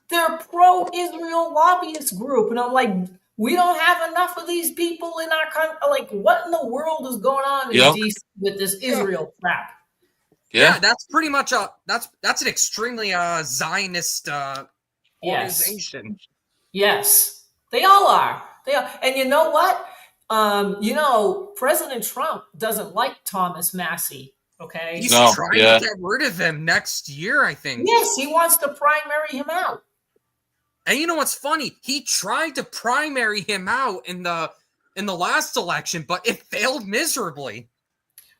[SPEAKER 2] They're pro-Israel lobbyist group, and I'm like, We don't have enough of these people in our country. Like, what in the world is going on in
[SPEAKER 3] Yep.
[SPEAKER 2] DC with this Israel crap?
[SPEAKER 4] Yeah,
[SPEAKER 3] Yeah.
[SPEAKER 4] that's pretty much that's an extremely Zionist organization.
[SPEAKER 2] Yes, they all are. They are. And you know what? President Trump doesn't like Thomas Massey. Okay.
[SPEAKER 4] He's
[SPEAKER 3] No,
[SPEAKER 4] trying
[SPEAKER 3] yeah.
[SPEAKER 4] to get rid of him next year, I think.
[SPEAKER 2] Yes, he wants to primary him out.
[SPEAKER 4] And you know what's funny? He tried to primary him out in the last election, but it failed miserably.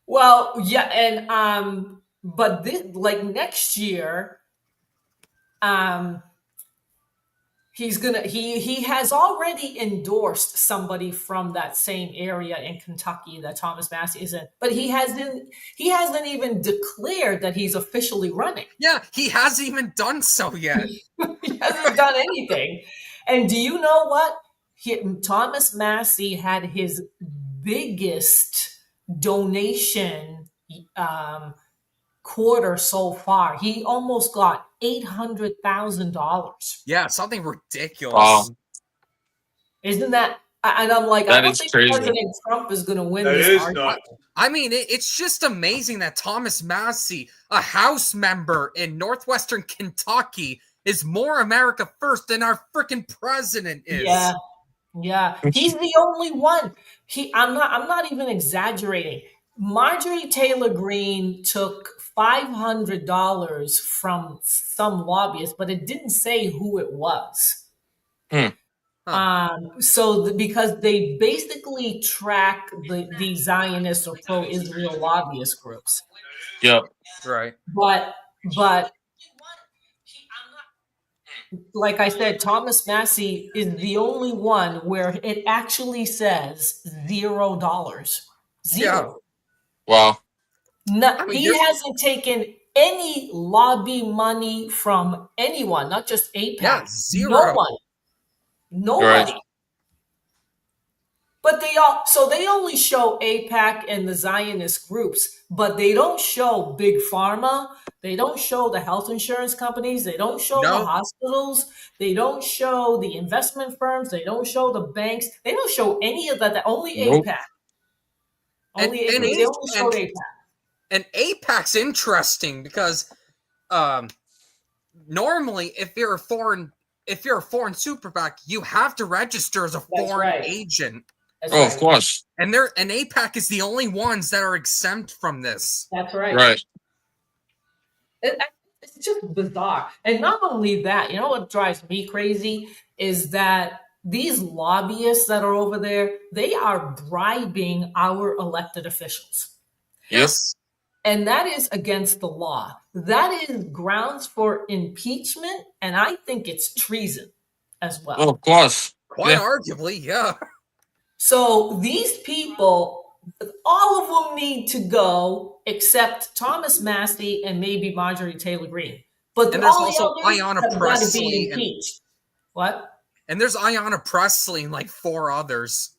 [SPEAKER 2] Well, yeah, and but this, like next year, he has already endorsed somebody from that same area in Kentucky that Thomas Massey is in, but he hasn't even declared that he's officially running.
[SPEAKER 4] Yeah, he hasn't even done so yet.
[SPEAKER 2] He hasn't done anything. And do you know what? Thomas Massey had his biggest donation quarter so far. He almost got $800,000.
[SPEAKER 4] Yeah, something ridiculous.
[SPEAKER 3] Wow.
[SPEAKER 2] Isn't that? And I'm like,
[SPEAKER 3] That
[SPEAKER 2] I don't
[SPEAKER 3] is
[SPEAKER 2] think
[SPEAKER 3] crazy.
[SPEAKER 2] President Trump is going to win
[SPEAKER 1] That
[SPEAKER 2] this
[SPEAKER 1] is
[SPEAKER 2] argument.
[SPEAKER 1] not.
[SPEAKER 4] I mean, it's just amazing that Thomas Massey, a House member in Northwestern Kentucky, is more America first than our freaking president is.
[SPEAKER 2] Yeah. He's the only one. I'm not even exaggerating. Marjorie Taylor Greene took $500 from some lobbyist, but it didn't say who it was. Because they basically track the Zionist or pro-Israel lobbyist groups.
[SPEAKER 3] Yep.
[SPEAKER 4] Right.
[SPEAKER 2] But like I said, Thomas Massey is the only one where it actually says $0. Zero.
[SPEAKER 3] Wow.
[SPEAKER 2] No,
[SPEAKER 4] I mean,
[SPEAKER 2] he hasn't taken any lobby money from anyone, not just AIPAC.
[SPEAKER 4] Yeah, zero.
[SPEAKER 2] No one. Nobody.
[SPEAKER 3] Right.
[SPEAKER 2] But they only show AIPAC and the Zionist groups, but they don't show Big Pharma. They don't show the health insurance companies. They don't show the hospitals. They don't show the investment firms. They don't show the banks. They don't show any of that. Only
[SPEAKER 3] Nope.
[SPEAKER 2] AIPAC.
[SPEAKER 4] And
[SPEAKER 2] They only showed AIPAC.
[SPEAKER 4] And AIPAC's interesting because normally if you're a foreign super PAC, you have to register as a foreign agent.
[SPEAKER 2] That's
[SPEAKER 3] Oh,
[SPEAKER 2] right.
[SPEAKER 3] of course.
[SPEAKER 4] And AIPAC is the only ones that are exempt from this.
[SPEAKER 2] That's right.
[SPEAKER 3] Right.
[SPEAKER 2] It's just bizarre. And not only that, you know what drives me crazy is that these lobbyists that are over there, they are bribing our elected officials.
[SPEAKER 3] Yes.
[SPEAKER 2] And that is against the law. That is grounds for impeachment, and I think it's treason as well.
[SPEAKER 3] Oh, of course.
[SPEAKER 4] Quite arguably, yeah.
[SPEAKER 2] So these people, all of them need to go except Thomas Massey and maybe Marjorie Taylor Greene. But
[SPEAKER 4] And there's
[SPEAKER 2] all
[SPEAKER 4] also
[SPEAKER 2] the others
[SPEAKER 4] Ayanna
[SPEAKER 2] have got to
[SPEAKER 4] Pressley
[SPEAKER 2] be
[SPEAKER 4] and-
[SPEAKER 2] impeached. What?
[SPEAKER 4] And there's Ayanna Pressley and like 4 others.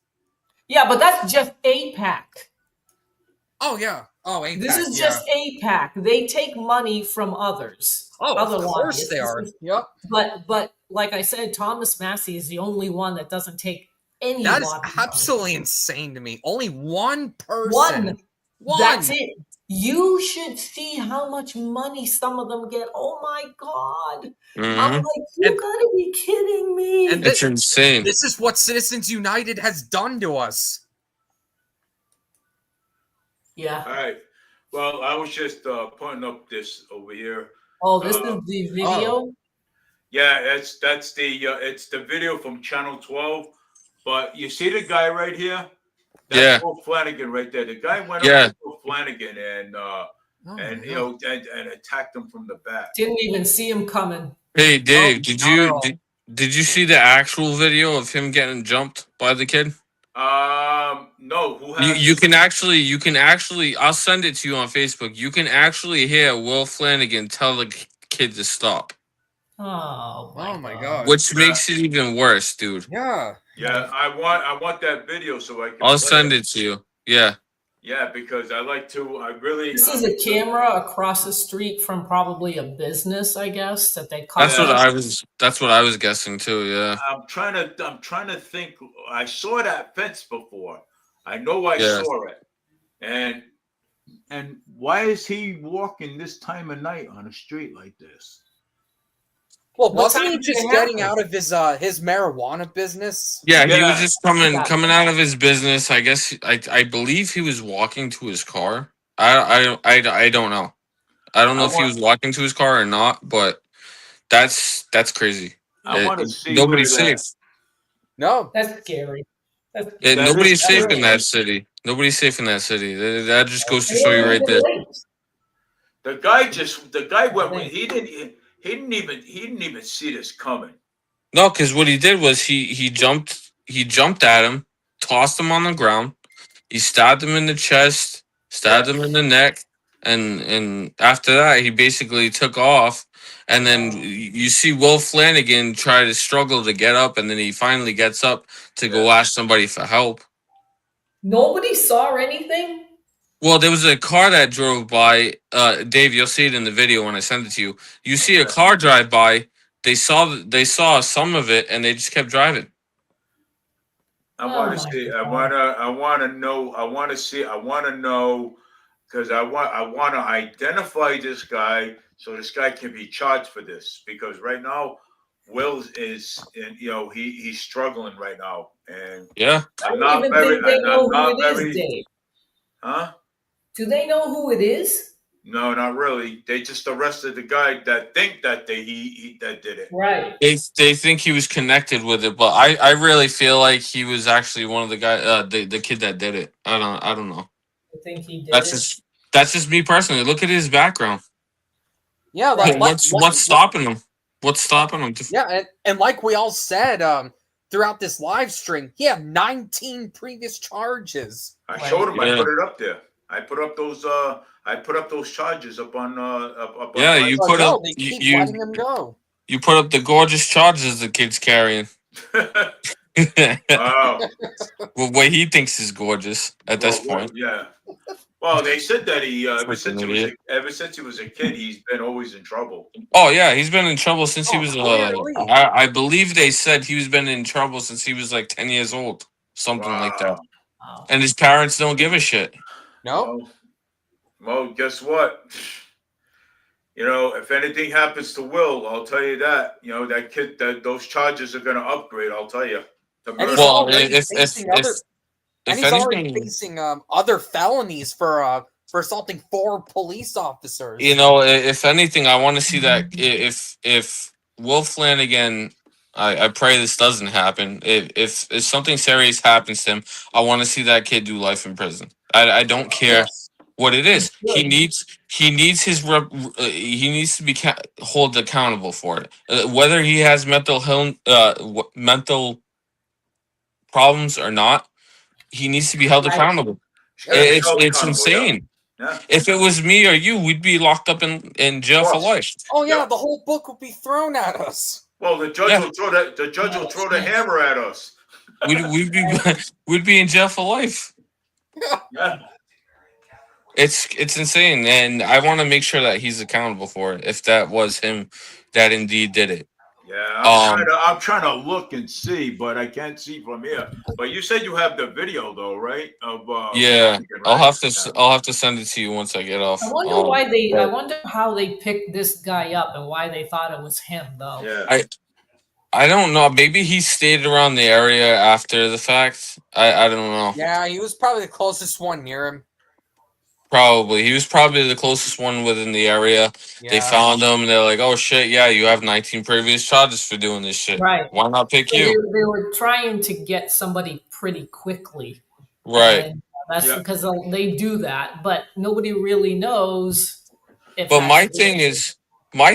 [SPEAKER 2] Yeah, but that's just AIPAC.
[SPEAKER 4] Oh, yeah. Oh, AIPAC,
[SPEAKER 2] This is just AIPAC. They take money from others.
[SPEAKER 4] Oh,
[SPEAKER 2] other
[SPEAKER 4] of course they are.
[SPEAKER 2] lobbyists. Yep. But like I said, Thomas Massey is the only one that doesn't take any
[SPEAKER 4] That is
[SPEAKER 2] lobby
[SPEAKER 4] absolutely insane to me. Only one person.
[SPEAKER 2] One. That's it. You should see how much money some of them get. Oh my God. I'm like, you gotta be kidding me.
[SPEAKER 4] And
[SPEAKER 3] It's insane.
[SPEAKER 4] This is what Citizens United has done to us.
[SPEAKER 2] Yeah.
[SPEAKER 1] All right. Well, I was just putting up this over here.
[SPEAKER 2] Oh, this is the video?
[SPEAKER 1] Yeah, it's the video from Channel 12. But you see the guy right here? That's
[SPEAKER 3] Yeah.
[SPEAKER 1] Will Flanagan right there. The guy went
[SPEAKER 3] Yeah.
[SPEAKER 1] up to Will Flanagan and attacked him from the back.
[SPEAKER 2] Didn't even see him coming.
[SPEAKER 3] Hey, Dave, did
[SPEAKER 4] not at all.
[SPEAKER 3] you see the actual video of him getting jumped by the kid?
[SPEAKER 1] No. Who has
[SPEAKER 3] You can actually I'll send it to you on Facebook. You can actually hear Will Flanagan tell the kid to stop,
[SPEAKER 2] Oh
[SPEAKER 4] my God.
[SPEAKER 3] which makes it even worse, dude.
[SPEAKER 4] Yeah.
[SPEAKER 1] Yeah, I want that video so I can.
[SPEAKER 3] I'll
[SPEAKER 1] play
[SPEAKER 3] send
[SPEAKER 1] it.
[SPEAKER 3] it to you. Yeah.
[SPEAKER 1] Yeah, because I like to. I really.
[SPEAKER 2] This is a camera across the street from probably a business, I guess, that they caught.
[SPEAKER 3] That's what
[SPEAKER 1] Yeah.
[SPEAKER 3] I was. That's what I was guessing too. Yeah.
[SPEAKER 1] I'm trying to. I'm trying to think. I saw that fence before. I know I
[SPEAKER 3] Yeah.
[SPEAKER 1] saw it, and why is he walking this time of night on a street like this?
[SPEAKER 4] Well,
[SPEAKER 2] What
[SPEAKER 4] wasn't
[SPEAKER 2] time
[SPEAKER 4] he
[SPEAKER 2] did
[SPEAKER 4] just
[SPEAKER 2] it
[SPEAKER 4] getting
[SPEAKER 2] happen?
[SPEAKER 4] out of his marijuana business?
[SPEAKER 3] Yeah, he
[SPEAKER 1] Yeah.
[SPEAKER 3] was just coming
[SPEAKER 2] Yeah.
[SPEAKER 3] coming out of his business. I guess I believe he was walking to his car. I don't know. I don't know
[SPEAKER 1] I
[SPEAKER 3] if he
[SPEAKER 1] want.
[SPEAKER 3] was walking to his car or not, but that's crazy.
[SPEAKER 1] I want to see where
[SPEAKER 3] Nobody's safe.
[SPEAKER 1] that.
[SPEAKER 4] No.
[SPEAKER 2] That's scary. That's
[SPEAKER 1] That
[SPEAKER 3] Nobody's
[SPEAKER 1] is
[SPEAKER 3] safe
[SPEAKER 1] scary.
[SPEAKER 3] in that city. Nobody's safe in that city. That just goes to
[SPEAKER 2] They
[SPEAKER 3] show
[SPEAKER 2] weren't
[SPEAKER 3] you right
[SPEAKER 2] even
[SPEAKER 3] there.
[SPEAKER 2] late.
[SPEAKER 1] The guy went. He didn't even see this coming.
[SPEAKER 3] No, because what he did was he jumped at him, tossed him on the ground. He stabbed him in the chest, stabbed him in the neck, and after that he basically took off. And then you see Will Flanagan try to struggle to get up, and then he finally gets up to go ask somebody for help.
[SPEAKER 2] Nobody saw anything.
[SPEAKER 3] Well, there was a car that drove by. Dave, you'll see it in the video when I send it to you. You see a car drive by. They saw some of it, and they just kept driving.
[SPEAKER 1] I
[SPEAKER 2] Oh
[SPEAKER 1] want to
[SPEAKER 2] my
[SPEAKER 1] see.
[SPEAKER 2] God.
[SPEAKER 1] I want to know. I want to see. I want to know because I want to identify this guy so this guy can be charged for this. Because right now, Will is, and he's struggling right now, and
[SPEAKER 3] Yeah.
[SPEAKER 2] I
[SPEAKER 1] I'm
[SPEAKER 2] don't
[SPEAKER 1] not
[SPEAKER 2] even
[SPEAKER 1] very.
[SPEAKER 2] think they
[SPEAKER 1] I'm
[SPEAKER 2] know who
[SPEAKER 1] not
[SPEAKER 2] it is,
[SPEAKER 1] very.
[SPEAKER 2] Dave.
[SPEAKER 1] Huh?
[SPEAKER 2] Do they know who it is?
[SPEAKER 1] No, not really. They just arrested the guy that think that he that did it.
[SPEAKER 2] Right.
[SPEAKER 3] They think he was connected with it, but I really feel like he was actually one of the guys, the kid that did it. I don't know.
[SPEAKER 2] I think he did
[SPEAKER 3] That's
[SPEAKER 2] it.
[SPEAKER 3] just me personally. Look at his background.
[SPEAKER 4] Yeah,
[SPEAKER 2] Right.
[SPEAKER 3] What's stopping him? What's stopping him?
[SPEAKER 4] Yeah, and like we all said throughout this live stream, he had 19 previous charges.
[SPEAKER 1] I showed him.
[SPEAKER 3] Yeah.
[SPEAKER 1] I put it up there. I put up those charges up on up on.
[SPEAKER 3] Yeah,
[SPEAKER 1] my-
[SPEAKER 3] you
[SPEAKER 4] But
[SPEAKER 3] put
[SPEAKER 4] no,
[SPEAKER 3] up
[SPEAKER 4] they keep
[SPEAKER 3] you
[SPEAKER 4] letting him go.
[SPEAKER 3] you put up the gorgeous charges the kid's carrying.
[SPEAKER 1] Wow.
[SPEAKER 3] Well, what he thinks is gorgeous at this point.
[SPEAKER 1] Yeah. Well, they said that he ever
[SPEAKER 3] Freaking
[SPEAKER 1] since he was a kid, he's been always in trouble.
[SPEAKER 3] Oh yeah, he's been in trouble since he was.
[SPEAKER 4] Clearly.
[SPEAKER 3] I believe they said he was been in trouble since he was like 10 years old, something like that.
[SPEAKER 2] Wow.
[SPEAKER 3] And his parents don't give a shit.
[SPEAKER 4] No,
[SPEAKER 1] Well, guess what? If anything happens to Will, I'll tell you that. That kid, those charges are going to upgrade. I'll tell you.
[SPEAKER 4] and he's
[SPEAKER 3] Well,
[SPEAKER 4] already
[SPEAKER 3] if
[SPEAKER 4] facing
[SPEAKER 3] if
[SPEAKER 4] other, and
[SPEAKER 3] if
[SPEAKER 4] he's already
[SPEAKER 3] anything,
[SPEAKER 4] facing other felonies for assaulting 4 police officers.
[SPEAKER 3] if anything, I want to see that if Will Flanagan. I pray this doesn't happen. If something serious happens to him, I want to see that kid do life in prison. I don't care
[SPEAKER 4] Yes.
[SPEAKER 3] what it is.
[SPEAKER 2] Good.
[SPEAKER 3] He needs his he needs to be held accountable for it. Whether he has mental problems or not, he needs to be held
[SPEAKER 2] Right.
[SPEAKER 3] accountable.
[SPEAKER 1] Gotta be
[SPEAKER 3] It's
[SPEAKER 1] held
[SPEAKER 3] it's
[SPEAKER 1] accountable,
[SPEAKER 3] insane.
[SPEAKER 1] Yeah.
[SPEAKER 3] If it was me or you, we'd be locked up in jail for
[SPEAKER 1] course.
[SPEAKER 3] life.
[SPEAKER 4] Oh yeah,
[SPEAKER 1] Yep.
[SPEAKER 4] the whole book would be thrown at us.
[SPEAKER 1] Well, the judge
[SPEAKER 3] Yeah.
[SPEAKER 1] will throw the hammer at us.
[SPEAKER 3] We'd be in jail for life.
[SPEAKER 1] Yeah.
[SPEAKER 3] It's insane, and I want to make sure that he's accountable for it. If that was him, that indeed did it.
[SPEAKER 1] Yeah.
[SPEAKER 3] Um,
[SPEAKER 1] I'm trying to look and see, but I can't see from here. But you said you have the video though, right? Of
[SPEAKER 3] Yeah,
[SPEAKER 1] Flanagan,
[SPEAKER 3] I'll
[SPEAKER 1] right?
[SPEAKER 3] have to send it to you once I get off.
[SPEAKER 2] I wonder how they picked this guy up and why they thought it was him, though.
[SPEAKER 1] Yeah.
[SPEAKER 3] I don't know. Maybe he stayed around the area after the fact. I don't know.
[SPEAKER 4] Yeah, he was probably the closest one near him.
[SPEAKER 3] Probably. He was probably the closest one within the area.
[SPEAKER 4] Yeah.
[SPEAKER 3] They found him. And they're like, oh, shit, yeah, you have 19 previous charges for doing this shit.
[SPEAKER 2] Right.
[SPEAKER 3] Why not pick
[SPEAKER 2] So
[SPEAKER 3] you?
[SPEAKER 2] they were trying to get somebody pretty quickly.
[SPEAKER 3] Right.
[SPEAKER 2] And that's
[SPEAKER 1] Yeah.
[SPEAKER 2] because they do that, but nobody really knows if
[SPEAKER 3] But
[SPEAKER 2] that's
[SPEAKER 3] my
[SPEAKER 2] the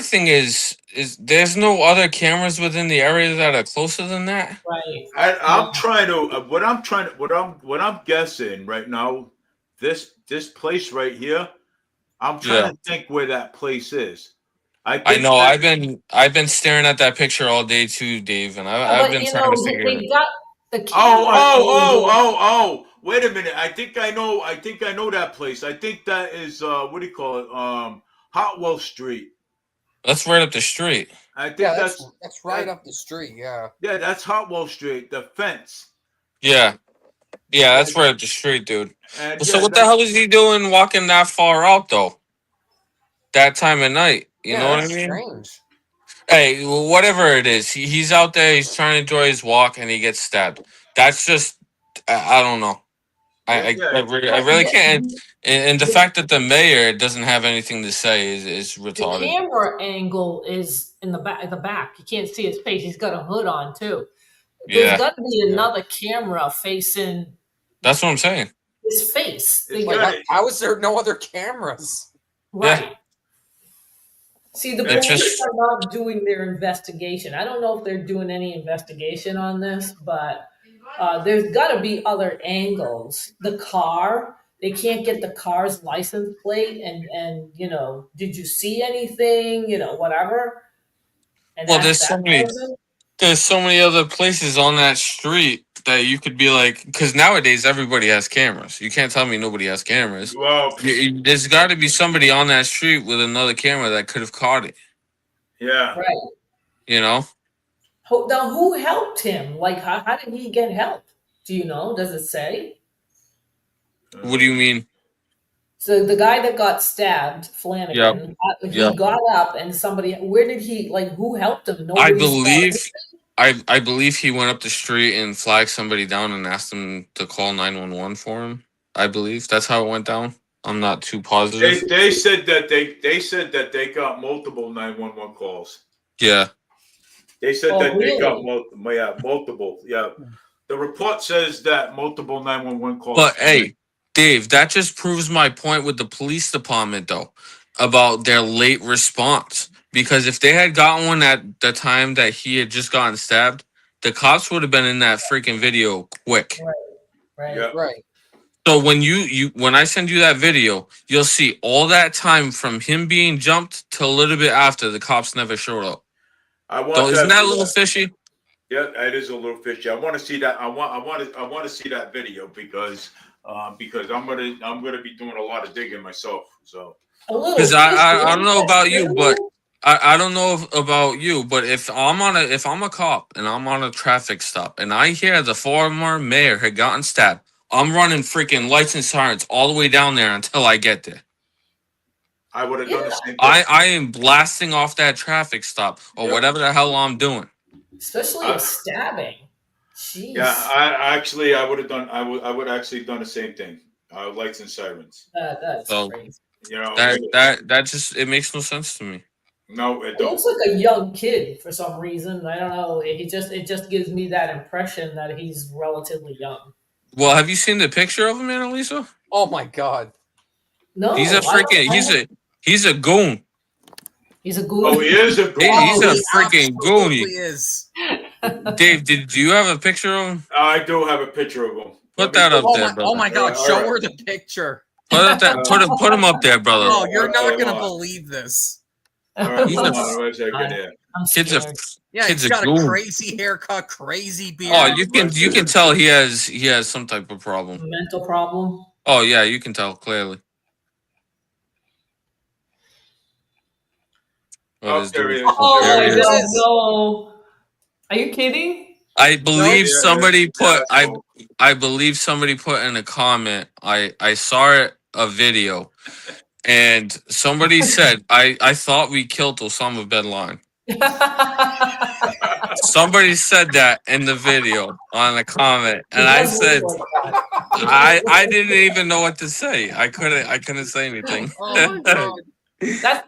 [SPEAKER 3] thing is there's no other cameras within the area that are closer than that.
[SPEAKER 2] right.
[SPEAKER 1] I'm trying to. What I'm guessing right now. This place right here. I'm trying to think where that place is.
[SPEAKER 3] I know. I've been staring at that picture all day too, Dave, and I've
[SPEAKER 2] But
[SPEAKER 3] been trying to figure it out.
[SPEAKER 2] they got the camera.
[SPEAKER 1] wait a minute. I think I know. I think I know that place. I think that is what do you call it? Hotwell Street.
[SPEAKER 3] That's right up the street.
[SPEAKER 1] I think
[SPEAKER 4] Yeah,
[SPEAKER 1] that's
[SPEAKER 4] that's right up the street. Yeah.
[SPEAKER 1] yeah, that's Hotwell Street. The fence.
[SPEAKER 3] Yeah. Yeah, that's right up the street, dude.
[SPEAKER 1] And
[SPEAKER 3] But so
[SPEAKER 1] yeah,
[SPEAKER 3] what the hell is he doing walking that far out though? That time of night. You
[SPEAKER 4] Yeah,
[SPEAKER 3] know what I
[SPEAKER 4] that's
[SPEAKER 3] mean?
[SPEAKER 4] strange.
[SPEAKER 3] Hey, whatever it is, he's out there, he's trying to enjoy his walk and he gets stabbed. That's just I don't know. I really can't. And the fact that the mayor doesn't have anything to say is
[SPEAKER 2] The
[SPEAKER 3] retarded.
[SPEAKER 2] camera angle is in the back. At the back, you can't see his face. He's got a hood on too. There's
[SPEAKER 3] Yeah,
[SPEAKER 2] got to be another camera facing
[SPEAKER 3] that's what I'm saying.
[SPEAKER 2] his face.
[SPEAKER 1] It's
[SPEAKER 2] They-
[SPEAKER 1] got-
[SPEAKER 4] How is there no other cameras?
[SPEAKER 2] right. See, the
[SPEAKER 3] It's
[SPEAKER 2] police
[SPEAKER 3] just-
[SPEAKER 2] are not doing their investigation. I don't know if they're doing any investigation on this, but there's got to be other angles. The car, they can't get the car's license plate, and did you see anything? Whatever. And
[SPEAKER 3] Well,
[SPEAKER 2] ask
[SPEAKER 3] there's
[SPEAKER 2] that
[SPEAKER 3] so many.
[SPEAKER 2] person.
[SPEAKER 3] There's so many other places on that street that you could be like, because nowadays everybody has cameras. You can't tell me nobody has cameras.
[SPEAKER 1] Well,
[SPEAKER 3] There's got to be somebody on that street with another camera that could have caught it.
[SPEAKER 1] yeah.
[SPEAKER 2] Right.
[SPEAKER 3] You know?
[SPEAKER 2] Now, who helped him? Like, how did he get help? Do you know? Does it say?
[SPEAKER 3] What do you mean?
[SPEAKER 2] So the guy that got stabbed, Flanagan, he
[SPEAKER 3] Yep.
[SPEAKER 2] got up and somebody. Where did he? Like, who helped him?
[SPEAKER 3] I
[SPEAKER 2] Nobody saw
[SPEAKER 3] believe.
[SPEAKER 2] it?
[SPEAKER 3] I believe he went up the street and flagged somebody down and asked them to call 911 for him. I believe that's how it went down. I'm not too positive.
[SPEAKER 1] They said that they got multiple 911 calls.
[SPEAKER 3] Yeah.
[SPEAKER 1] They said
[SPEAKER 2] Oh,
[SPEAKER 1] that they got
[SPEAKER 2] really?
[SPEAKER 1] multiple. Yeah. The report says that multiple 911 calls.
[SPEAKER 3] But hey, Dave, that just proves my point with the police department though about their late response. Because if they had gotten one at the time that he had just gotten stabbed, the cops would have been in that freaking video quick.
[SPEAKER 2] Right.
[SPEAKER 1] Yeah.
[SPEAKER 4] Right.
[SPEAKER 3] So when when I send you that video, you'll see all that time from him being jumped to a little bit after the cops never showed up. Isn't that a little fishy?
[SPEAKER 1] Yeah, it is a little fishy. I want to see that. I want to see that video because I'm gonna be doing a lot of digging myself. So
[SPEAKER 3] Because I don't know about you, but I don't know about you, but if I'm a cop and I'm on a traffic stop and I hear the former mayor had gotten stabbed, I'm running freaking lights and sirens all the way down there until I get there.
[SPEAKER 1] I would have done the same thing.
[SPEAKER 3] I am blasting off that traffic stop or whatever the hell I'm doing.
[SPEAKER 2] Especially a stabbing. Jeez.
[SPEAKER 1] Yeah, I would have done. I would actually done the same thing. Lights and sirens.
[SPEAKER 2] That's
[SPEAKER 3] So-
[SPEAKER 2] crazy.
[SPEAKER 1] You know,
[SPEAKER 3] That just it makes no sense to me.
[SPEAKER 1] no, it
[SPEAKER 2] It
[SPEAKER 1] don't.
[SPEAKER 2] looks like a young kid for some reason. I don't know. It just gives me that impression that he's relatively young.
[SPEAKER 3] Well, have you seen the picture of him, Annalisa?
[SPEAKER 4] Oh my god.
[SPEAKER 2] No,
[SPEAKER 3] He's a freaking he's a goon.
[SPEAKER 2] he's a goon.
[SPEAKER 1] Oh, he is a
[SPEAKER 3] He's
[SPEAKER 1] good.
[SPEAKER 3] a
[SPEAKER 4] he
[SPEAKER 3] freaking
[SPEAKER 4] absolutely
[SPEAKER 3] goonie.
[SPEAKER 4] is.
[SPEAKER 3] Dave, do you have a picture of him?
[SPEAKER 1] I do have a picture of him.
[SPEAKER 3] Put that up
[SPEAKER 4] Oh
[SPEAKER 3] there,
[SPEAKER 4] my,
[SPEAKER 3] brother.
[SPEAKER 4] oh my god,
[SPEAKER 1] All
[SPEAKER 4] show
[SPEAKER 1] right.
[SPEAKER 4] her the picture.
[SPEAKER 3] Put him up there, brother.
[SPEAKER 4] Oh, you're not
[SPEAKER 1] Okay,
[SPEAKER 4] gonna
[SPEAKER 1] hold on.
[SPEAKER 4] believe this.
[SPEAKER 1] All right,
[SPEAKER 3] He's
[SPEAKER 1] hold
[SPEAKER 3] a-
[SPEAKER 1] on, where's that good there?
[SPEAKER 2] I'm
[SPEAKER 3] Kid's a
[SPEAKER 2] scared.
[SPEAKER 4] Yeah,
[SPEAKER 3] kid's
[SPEAKER 4] he's
[SPEAKER 3] a
[SPEAKER 4] got a
[SPEAKER 3] goon.
[SPEAKER 4] crazy haircut, crazy beard.
[SPEAKER 3] Oh, you can tell he has some type of problem.
[SPEAKER 2] Mental problem.
[SPEAKER 3] Oh yeah, you can tell clearly.
[SPEAKER 1] Oh,
[SPEAKER 3] this
[SPEAKER 1] there
[SPEAKER 3] dude-
[SPEAKER 1] he is.
[SPEAKER 2] Oh,
[SPEAKER 3] There he
[SPEAKER 2] I
[SPEAKER 3] is.
[SPEAKER 2] don't know. Are you kidding?
[SPEAKER 3] I believe
[SPEAKER 1] Yeah,
[SPEAKER 3] somebody
[SPEAKER 1] yeah,
[SPEAKER 3] put
[SPEAKER 1] that's cool.
[SPEAKER 3] I believe somebody put in a comment. I saw a video, and somebody said I thought we killed Osama bin Laden. Somebody said that in the video on a comment, and I said I didn't even know what to say. I couldn't say anything.
[SPEAKER 4] Oh my god.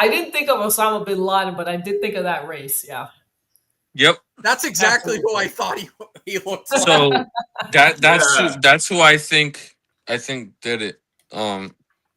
[SPEAKER 2] I didn't think of Osama bin Laden, but I did think of that race. Yeah.
[SPEAKER 3] Yep.
[SPEAKER 4] That's exactly who I thought he looked like.
[SPEAKER 3] So
[SPEAKER 1] Yeah.
[SPEAKER 3] that's who I think did it.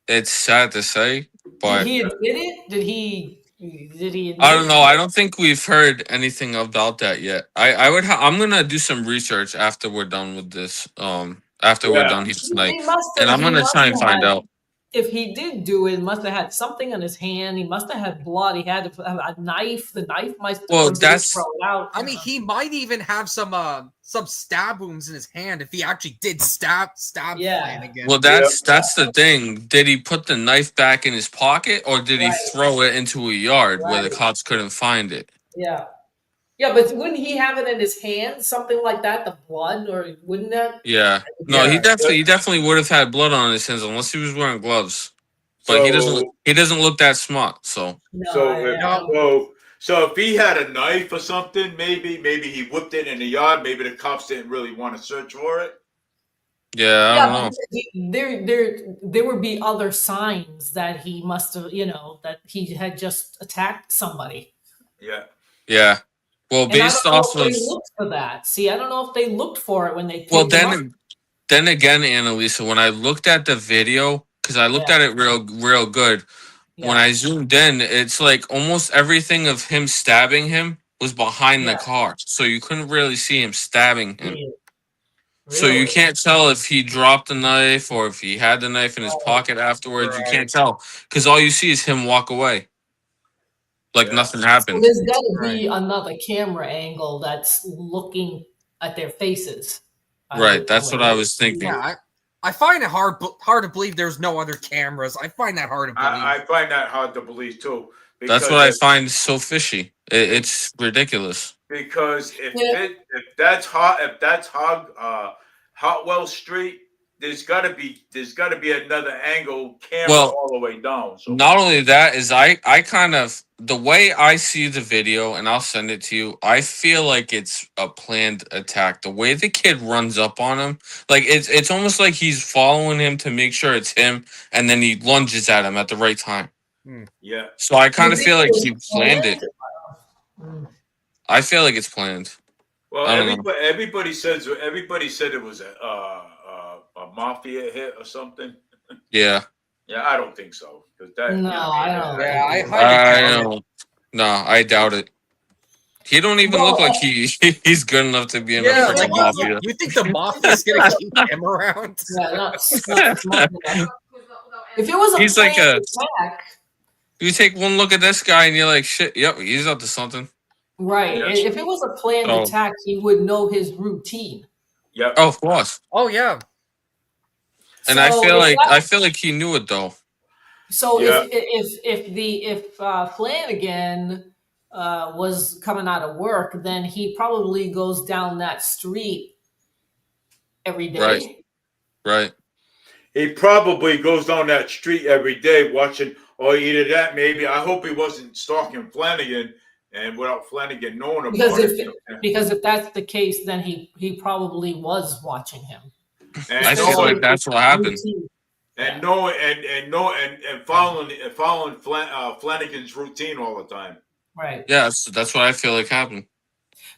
[SPEAKER 3] It's sad to say, but
[SPEAKER 2] Did he admit it? Did he? Admit
[SPEAKER 3] I don't know.
[SPEAKER 2] it?
[SPEAKER 3] I don't think we've heard anything about that yet. I'm gonna do some research after we're done with this. After we're
[SPEAKER 1] Yeah.
[SPEAKER 3] done here tonight,
[SPEAKER 2] He must have-
[SPEAKER 3] and I'm
[SPEAKER 2] he
[SPEAKER 3] gonna
[SPEAKER 2] must
[SPEAKER 3] try and
[SPEAKER 2] have
[SPEAKER 3] find
[SPEAKER 2] had-
[SPEAKER 3] out.
[SPEAKER 2] if he did do it, he must have had something on his hand. He must have had blood. He had to have a knife. The knife might.
[SPEAKER 3] Well,
[SPEAKER 2] or did he throw it out.
[SPEAKER 4] I mean, he might even have some stab wounds in his hand if he actually did stab
[SPEAKER 2] Yeah.
[SPEAKER 4] Flanagan.
[SPEAKER 3] Well, that's the thing. Did he put the knife back in his pocket, or did he
[SPEAKER 2] Right.
[SPEAKER 3] throw it into a yard where the
[SPEAKER 2] Right.
[SPEAKER 3] cops couldn't find it?
[SPEAKER 2] Yeah. Yeah, but wouldn't he have it in his hand, something like that, the blood, or wouldn't that?
[SPEAKER 3] Yeah. No,
[SPEAKER 1] Yeah.
[SPEAKER 3] he definitely would have had blood on his hands unless he was wearing gloves. But
[SPEAKER 1] So
[SPEAKER 3] he doesn't look that smart. So
[SPEAKER 2] No,
[SPEAKER 1] so
[SPEAKER 2] I
[SPEAKER 1] if,
[SPEAKER 2] don't.
[SPEAKER 1] so if he had a knife or something, maybe he whipped it in the yard. Maybe the cops didn't really want to search for it.
[SPEAKER 3] yeah, I don't know.
[SPEAKER 2] There would be other signs that he must have, that he had just attacked somebody.
[SPEAKER 1] Yeah.
[SPEAKER 3] Yeah. Well,
[SPEAKER 2] And I
[SPEAKER 3] based
[SPEAKER 2] don't know
[SPEAKER 3] off
[SPEAKER 2] if
[SPEAKER 3] of
[SPEAKER 2] they looked for that. See, I don't know if they looked for it when they picked
[SPEAKER 3] well,
[SPEAKER 2] him up.
[SPEAKER 3] then again, Annalisa, when I looked at the video, because I looked
[SPEAKER 2] Yeah.
[SPEAKER 3] at it real good. When
[SPEAKER 2] Yeah.
[SPEAKER 3] I zoomed in, it's like almost everything of him stabbing him was behind the
[SPEAKER 2] Yeah.
[SPEAKER 3] car, so you couldn't really see him stabbing him.
[SPEAKER 2] Really?
[SPEAKER 3] So you can't tell if he dropped the knife or if he had the knife in his
[SPEAKER 2] Right.
[SPEAKER 3] pocket afterwards. You
[SPEAKER 4] Right.
[SPEAKER 3] can't tell because all you see is him walk away, like
[SPEAKER 1] Yeah.
[SPEAKER 3] nothing
[SPEAKER 2] So
[SPEAKER 3] happened.
[SPEAKER 2] there's got to be another camera angle that's looking at their faces.
[SPEAKER 3] Right, that's what I was thinking.
[SPEAKER 4] Yeah, I find it hard to believe there's no other cameras. I find that hard to believe.
[SPEAKER 1] I find that hard to believe too.
[SPEAKER 3] That's what I find so fishy. It's ridiculous.
[SPEAKER 1] Because if
[SPEAKER 2] Yeah.
[SPEAKER 1] that's Hotwell Street, there's got to be another angle camera
[SPEAKER 3] Well,
[SPEAKER 1] all the way down. So
[SPEAKER 3] Not only that is I kind of the way I see the video, and I'll send it to you. I feel like it's a planned attack. The way the kid runs up on him, like it's almost like he's following him to make sure it's him, and then he lunges at him at the right time.
[SPEAKER 1] yeah.
[SPEAKER 3] So I kind of
[SPEAKER 2] You
[SPEAKER 3] feel like
[SPEAKER 2] think
[SPEAKER 3] he
[SPEAKER 2] it was
[SPEAKER 3] planned it.
[SPEAKER 2] planned?
[SPEAKER 3] I feel like it's planned.
[SPEAKER 1] Well,
[SPEAKER 3] I don't know.
[SPEAKER 1] everybody said it was a mafia hit or something.
[SPEAKER 3] Yeah,
[SPEAKER 1] Yeah, I don't think so. Because that.
[SPEAKER 2] No, I don't.
[SPEAKER 4] Yeah, I
[SPEAKER 3] I
[SPEAKER 4] highly doubt it.
[SPEAKER 3] don't. No, I doubt it. He don't even
[SPEAKER 2] Well,
[SPEAKER 3] look like he's good enough to be in
[SPEAKER 4] Yeah,
[SPEAKER 3] the
[SPEAKER 4] like
[SPEAKER 3] freaking mafia.
[SPEAKER 4] you think the mafia's gonna keep him around?
[SPEAKER 2] Yeah, not smart enough. If it was a
[SPEAKER 3] He's like
[SPEAKER 2] planned
[SPEAKER 3] a-
[SPEAKER 2] attack,
[SPEAKER 3] You take one look at this guy and you're like, shit, yep, he's up to something.
[SPEAKER 2] right?
[SPEAKER 1] Yes.
[SPEAKER 2] If it was a planned
[SPEAKER 3] Oh.
[SPEAKER 2] attack, he would know his routine.
[SPEAKER 1] Yep.
[SPEAKER 3] Oh, of course.
[SPEAKER 4] Oh yeah.
[SPEAKER 3] And I
[SPEAKER 2] So
[SPEAKER 3] feel
[SPEAKER 2] if
[SPEAKER 3] like he knew it though.
[SPEAKER 2] So
[SPEAKER 1] Yeah.
[SPEAKER 2] if Flanagan was coming out of work, then he probably goes down that street every day.
[SPEAKER 3] Right. Right.
[SPEAKER 1] He probably goes down that street every day watching, or either that maybe. I hope he wasn't stalking Flanagan and without Flanagan knowing about
[SPEAKER 2] Because if that's the case, then he probably was watching him.
[SPEAKER 1] And
[SPEAKER 3] I feel like that's what happened.
[SPEAKER 1] And knowing and following Flanagan's routine all the time.
[SPEAKER 2] Right.
[SPEAKER 3] Yeah, that's what I feel like happened.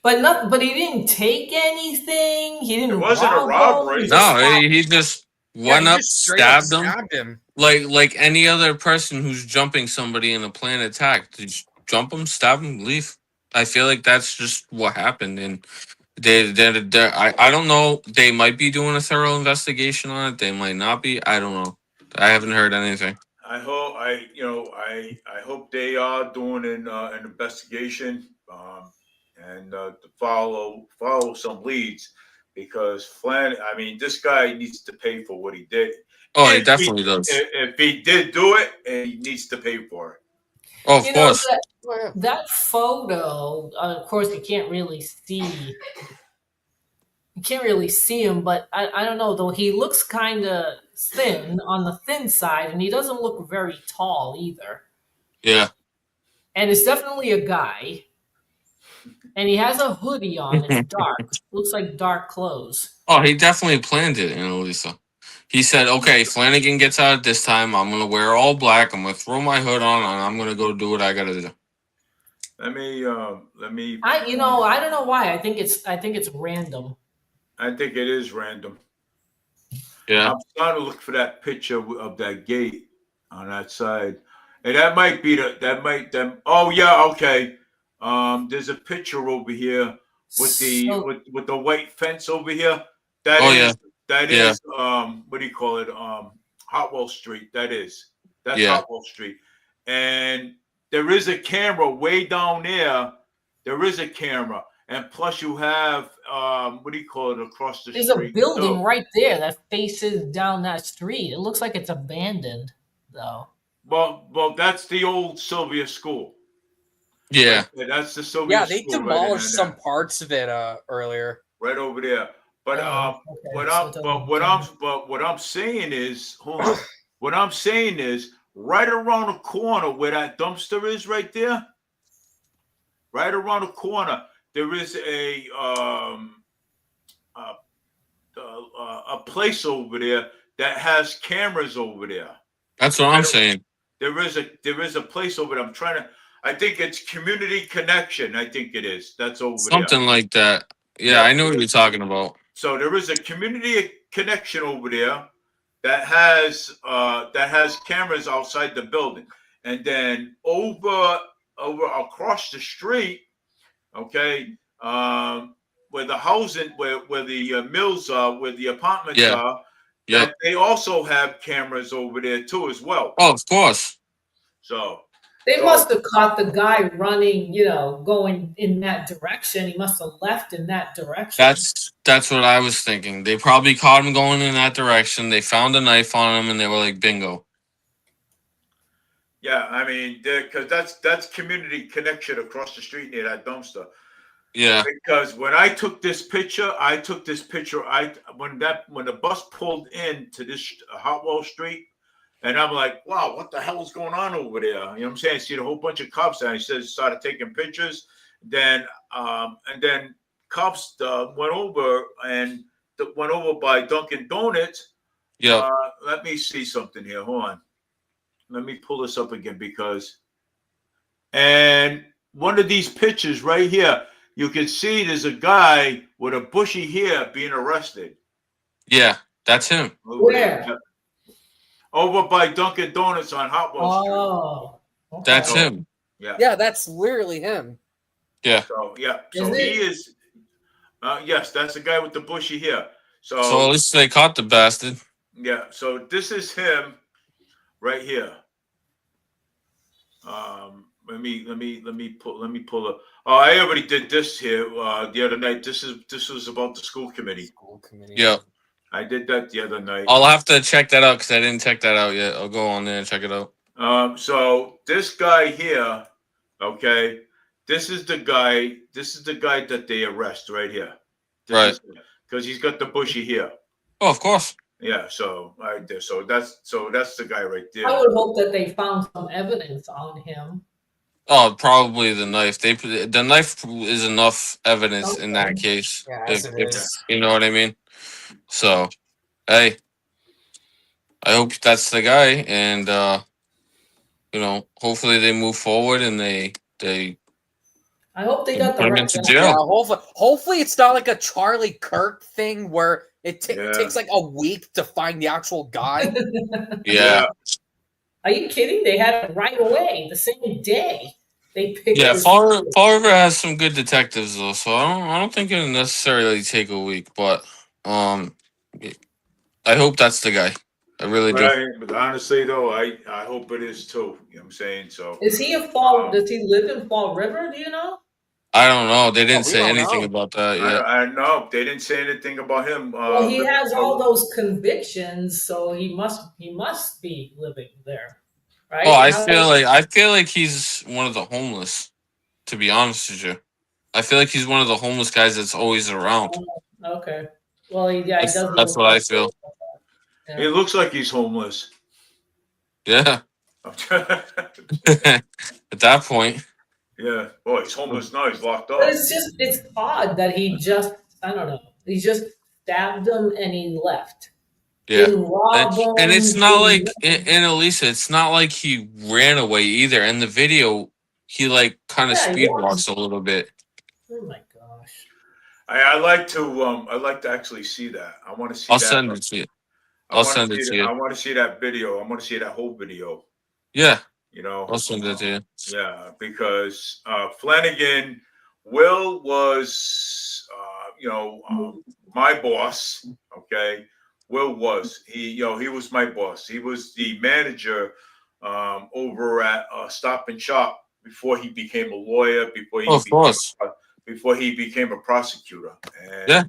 [SPEAKER 2] But he didn't take anything. He didn't.
[SPEAKER 1] It wasn't a
[SPEAKER 2] rob
[SPEAKER 1] robbery.
[SPEAKER 2] him.
[SPEAKER 3] No, he just went
[SPEAKER 4] he
[SPEAKER 3] up,
[SPEAKER 4] just straight up
[SPEAKER 3] stabbed him.
[SPEAKER 4] him.
[SPEAKER 3] Like any other person who's jumping somebody in a planned attack. Just jump him, stab him, leave. I feel like that's just what happened. And I don't know. They might be doing a thorough investigation on it. They might not be. I don't know. I haven't heard anything.
[SPEAKER 1] I hope they are doing an investigation and to follow some leads, because this guy needs to pay for what he did.
[SPEAKER 3] Oh, he
[SPEAKER 1] If
[SPEAKER 3] definitely does.
[SPEAKER 1] If he did do it, he needs to pay for it.
[SPEAKER 3] Oh, of course.
[SPEAKER 2] That photo, of course, you can't really see. You can't really see him, but I don't know though. He looks kind of thin on the thin side, and he doesn't look very tall either.
[SPEAKER 3] Yeah.
[SPEAKER 2] And it's definitely a guy. And he has a hoodie on. It's dark. Looks like dark clothes.
[SPEAKER 3] Oh, he definitely planned it, Annalisa. He said, "Okay, Flanagan gets out at this time. I'm gonna wear all black. I'm gonna throw my hood on, and I'm gonna go do what I gotta do."
[SPEAKER 1] Let me.
[SPEAKER 2] I don't know why. I think it's random.
[SPEAKER 1] I think it is random.
[SPEAKER 3] Yeah.
[SPEAKER 1] I'm trying to look for that picture of that gate on that side, and that might be Oh yeah, okay. There's a picture over here with with the white fence over here. That is what do you call it? Hotwell Street. That's
[SPEAKER 3] Yeah.
[SPEAKER 1] Hotwell Street, and there is a camera way down there. There is a camera, and plus you have what do you call it across the
[SPEAKER 2] There's a
[SPEAKER 1] street?
[SPEAKER 2] building
[SPEAKER 1] No.
[SPEAKER 2] right there that faces down that street. It looks like it's abandoned, though.
[SPEAKER 1] Well, that's the old Sylvia School.
[SPEAKER 3] Yeah.
[SPEAKER 1] Right there. That's the Sylvia
[SPEAKER 4] Yeah, they
[SPEAKER 1] School.
[SPEAKER 4] demolished
[SPEAKER 1] right
[SPEAKER 4] some parts of it earlier.
[SPEAKER 1] right over there. But
[SPEAKER 2] Oh, okay. So it doesn't
[SPEAKER 1] what I'm saying is, hold on. What I'm saying is, right around the corner where that dumpster is, right there, right around the corner, there is a place over there that has cameras over there.
[SPEAKER 3] That's what I'm saying.
[SPEAKER 1] There is a place over there. I think it's Community Connection. I think it is. That's over there.
[SPEAKER 3] Something like that. Yeah, I know what you're talking about.
[SPEAKER 1] So there is a Community Connection over there that has cameras outside the building, and then over across the street, okay, where the housing, where the mills are, where the apartments are, that they also have cameras over there too as well.
[SPEAKER 3] Oh, of course.
[SPEAKER 1] So
[SPEAKER 2] they must have caught the guy running, going in that direction. He must have left in that direction.
[SPEAKER 3] That's what I was thinking. They probably caught him going in that direction. They found a knife on him, and they were like, "Bingo."
[SPEAKER 1] Yeah, I mean, because that's Community Connection across the street near that dumpster.
[SPEAKER 3] Yeah.
[SPEAKER 1] Because when I took this picture, when the bus pulled into this Hotwell Street, and I'm like, wow, what the hell is going on over there? You know what I'm saying? I see a whole bunch of cops, and I started taking pictures. Then cops went over by Dunkin' Donuts.
[SPEAKER 3] Yeah.
[SPEAKER 1] Let me see something here. Hold on. Let me pull this up again and one of these pictures right here, you can see there's a guy with a bushy hair being arrested.
[SPEAKER 3] Yeah, that's him.
[SPEAKER 2] Where?
[SPEAKER 1] Over by Dunkin' Donuts on Hotwell Street.
[SPEAKER 2] Oh, okay.
[SPEAKER 3] That's him.
[SPEAKER 1] Yeah.
[SPEAKER 4] Yeah, that's literally him.
[SPEAKER 3] Yeah.
[SPEAKER 1] So he is. Yes, that's the guy with the bushy hair. So
[SPEAKER 3] at least they caught the bastard.
[SPEAKER 1] Yeah. So this is him, right here. Let me pull up. Oh, I already did this here the other night. This was about the school committee.
[SPEAKER 3] Yeah.
[SPEAKER 1] I did that the other night.
[SPEAKER 3] I'll have to check that out because I didn't check that out yet. I'll go on there and check it out.
[SPEAKER 1] So this guy here, okay, this is the guy that they arrest right here.
[SPEAKER 3] Right.
[SPEAKER 1] Because he's got the bushy hair.
[SPEAKER 3] Oh, of course.
[SPEAKER 1] Yeah, so right there. So that's the guy right there.
[SPEAKER 2] I would hope that they found some evidence on him.
[SPEAKER 3] Oh, probably the knife. The knife is enough evidence in that case.
[SPEAKER 4] Yeah,
[SPEAKER 3] if you know what I mean. So, hey, I hope that's the guy, and hopefully they move forward and they
[SPEAKER 2] I hope they got the
[SPEAKER 3] put him
[SPEAKER 2] right
[SPEAKER 3] into
[SPEAKER 2] guy.
[SPEAKER 3] jail.
[SPEAKER 4] Yeah, hopefully it's not like a Charlie Kirk thing where it takes like a week to find the actual guy.
[SPEAKER 3] Yeah.
[SPEAKER 2] Are you kidding? They had it right away, the same day. They picked.
[SPEAKER 3] Yeah, Fall River has some good detectives though, so I don't think it'll necessarily take a week, but I hope that's the guy. I really do.
[SPEAKER 1] But honestly though, I hope it is too. You know what I'm saying? So
[SPEAKER 2] Is he does he live in Fall River? Do you know?
[SPEAKER 3] I don't know. They didn't
[SPEAKER 4] we
[SPEAKER 3] say
[SPEAKER 4] don't
[SPEAKER 3] anything
[SPEAKER 4] know.
[SPEAKER 3] about that yet.
[SPEAKER 1] I know they didn't say anything about him.
[SPEAKER 2] Well, he has all those convictions, so he must be living there, right?
[SPEAKER 3] Oh, I feel like he's one of the homeless. To be honest with you, I feel like he's one of the homeless guys that's always around.
[SPEAKER 2] Okay. Well, he does.
[SPEAKER 3] That's what I feel.
[SPEAKER 2] Yeah.
[SPEAKER 1] It looks like he's homeless.
[SPEAKER 3] Yeah. At that point.
[SPEAKER 1] Yeah. Boy, he's homeless now. He's locked up.
[SPEAKER 2] But it's odd that he just, I don't know, he just stabbed him and he left.
[SPEAKER 3] Yeah.
[SPEAKER 2] Didn't rob him,
[SPEAKER 3] And it's not like,
[SPEAKER 2] didn't-
[SPEAKER 3] and Elisa, it's not like he ran away either. In the video, he like kind of
[SPEAKER 2] Yeah, he
[SPEAKER 3] speed
[SPEAKER 2] walks.
[SPEAKER 3] walks a little bit.
[SPEAKER 2] Oh my gosh.
[SPEAKER 1] I like to actually see that. I want to see
[SPEAKER 3] I'll
[SPEAKER 1] that.
[SPEAKER 3] send it to you.
[SPEAKER 1] I
[SPEAKER 3] I'll send it to you.
[SPEAKER 1] I want to see that video. I want to see that whole video.
[SPEAKER 3] Yeah.
[SPEAKER 1] You know,
[SPEAKER 3] I'll send it to you.
[SPEAKER 1] Yeah, because Flanagan, Will was, my boss. Okay, Will was. He was my boss. He was the manager over at Stop and Shop before he became a lawyer,
[SPEAKER 3] Oh, of course.
[SPEAKER 1] before he became a prosecutor. And
[SPEAKER 3] Yeah.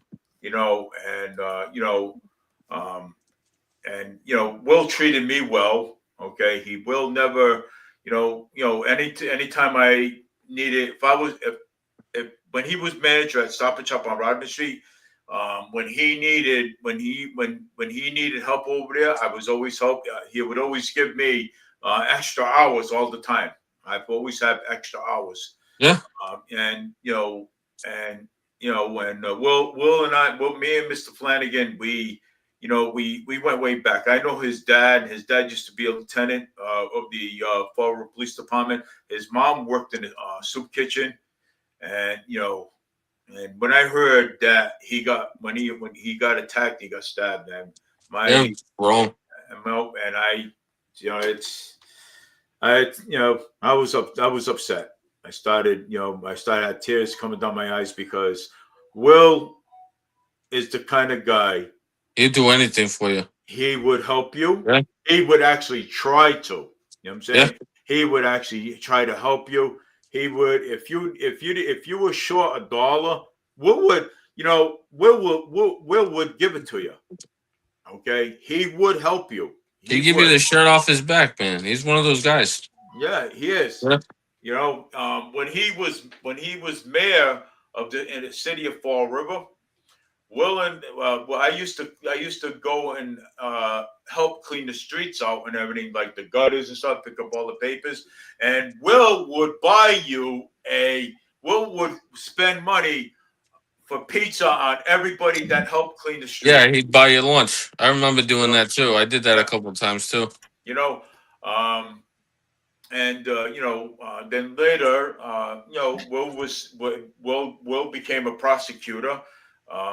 [SPEAKER 1] Will treated me well. Okay, he will never, anytime I needed, if when he was manager at Stop and Shop on Rodman Street, when he needed help over there, I was always help. He would always give me extra hours all the time. I've always had extra hours.
[SPEAKER 3] Yeah.
[SPEAKER 1] When Will and I, me and Mr. Flanagan, we went way back. I know his dad. His dad used to be a lieutenant of the Fall River Police Department. His mom worked in a soup kitchen, and and when I heard that when he got attacked, he got stabbed, and
[SPEAKER 3] wrong.
[SPEAKER 1] And I was upset. I started had tears coming down my eyes because Will is the kind of guy.
[SPEAKER 3] He'd do anything for you.
[SPEAKER 1] He would help you.
[SPEAKER 3] Yeah.
[SPEAKER 1] He would actually try to. You know what I'm saying?
[SPEAKER 3] Yeah.
[SPEAKER 1] He would actually try to help you. He would, if you were short $1, Will would give it to you. Okay, he would help you.
[SPEAKER 3] He'd give you the shirt off his back, man. He's one of those guys.
[SPEAKER 1] Yeah, he is.
[SPEAKER 3] Yeah.
[SPEAKER 1] When he was mayor in the city of Fall River, Will and I used to go and help clean the streets out and everything, like the gutters and stuff, pick up all the papers. And Will would spend money for pizza on everybody that helped clean the street.
[SPEAKER 3] Yeah, he'd buy you lunch. I remember doing that too. I did that a couple of times too.
[SPEAKER 1] Then later, Will became a prosecutor.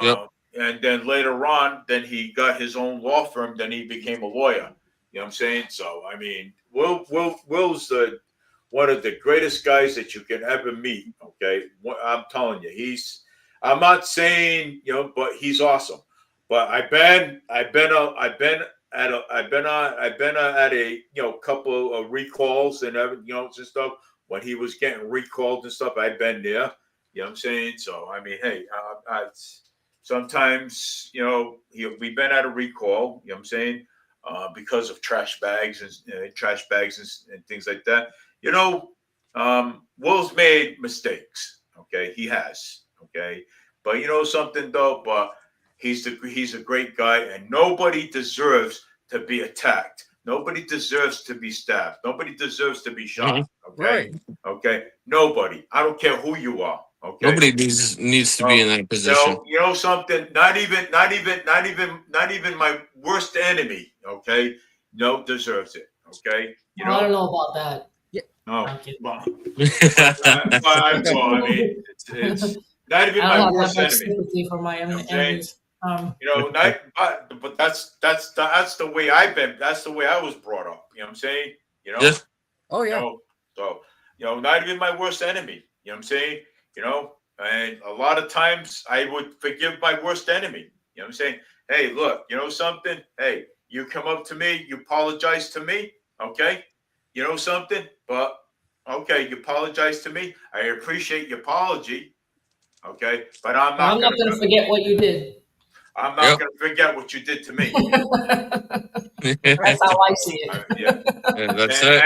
[SPEAKER 3] Yep.
[SPEAKER 1] And then later on, then he got his own law firm. Then he became a lawyer. You know what I'm saying? So I mean, Will's one of the greatest guys that you can ever meet. Okay, I'm telling you, I'm not saying but he's awesome. But I've been at a couple of recalls and everything and stuff when he was getting recalled and stuff. I've been there. You know what I'm saying? So I mean, hey, sometimes we've been at a recall. You know what I'm saying? Because of trash bags and things like that. Will's made mistakes. Okay, he has. Okay, but something though. But he's a great guy, and nobody deserves to be attacked. Nobody deserves to be stabbed. Nobody deserves to be shot. Okay,
[SPEAKER 4] Right.
[SPEAKER 1] Okay, nobody. I don't care who you are. Okay,
[SPEAKER 3] Nobody needs to be in that position.
[SPEAKER 1] Something. Not even my worst enemy. Okay, deserves it. Okay,
[SPEAKER 2] I don't know about that.
[SPEAKER 1] No,
[SPEAKER 2] I'm kidding.
[SPEAKER 1] well, I mean, it's not even
[SPEAKER 2] I
[SPEAKER 1] my
[SPEAKER 2] don't
[SPEAKER 1] worst
[SPEAKER 2] have much
[SPEAKER 1] enemy.
[SPEAKER 2] sympathy for my enemies.
[SPEAKER 1] But that's the way I've been. That's the way I was brought up. You know what I'm saying?
[SPEAKER 3] Yeah.
[SPEAKER 4] Oh yeah.
[SPEAKER 1] Not even my worst enemy. You know what I'm saying? And a lot of times I would forgive my worst enemy. You know what I'm saying? Hey, look, something? Hey, you come up to me, you apologize to me, okay? Something? But okay, you apologize to me. I appreciate your apology. Okay, but I'm not going
[SPEAKER 2] to forget what you did.
[SPEAKER 1] I'm not going to forget what you did to me.
[SPEAKER 2] That's how I see it.
[SPEAKER 3] Yeah, that's it.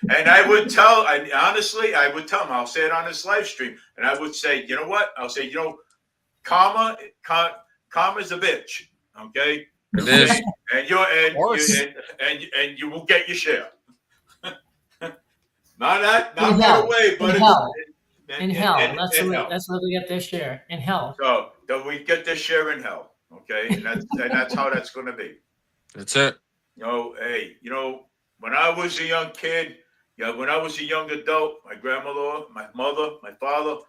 [SPEAKER 1] And I would tell, honestly, I would tell him, I'll say it on this live stream, and I would say, you know what? I'll say, karma's a bitch. Okay.
[SPEAKER 3] It is.
[SPEAKER 1] And you will get your share. not
[SPEAKER 2] in
[SPEAKER 1] right
[SPEAKER 2] hell.
[SPEAKER 1] away, but
[SPEAKER 2] in hell. That's where we get their share in hell.
[SPEAKER 1] So we get their share in hell. Okay, and that's how that's going to be.
[SPEAKER 3] That's it.
[SPEAKER 1] Hey, when I was a young kid, when I was a young adult, my grandmother, my mother, my father,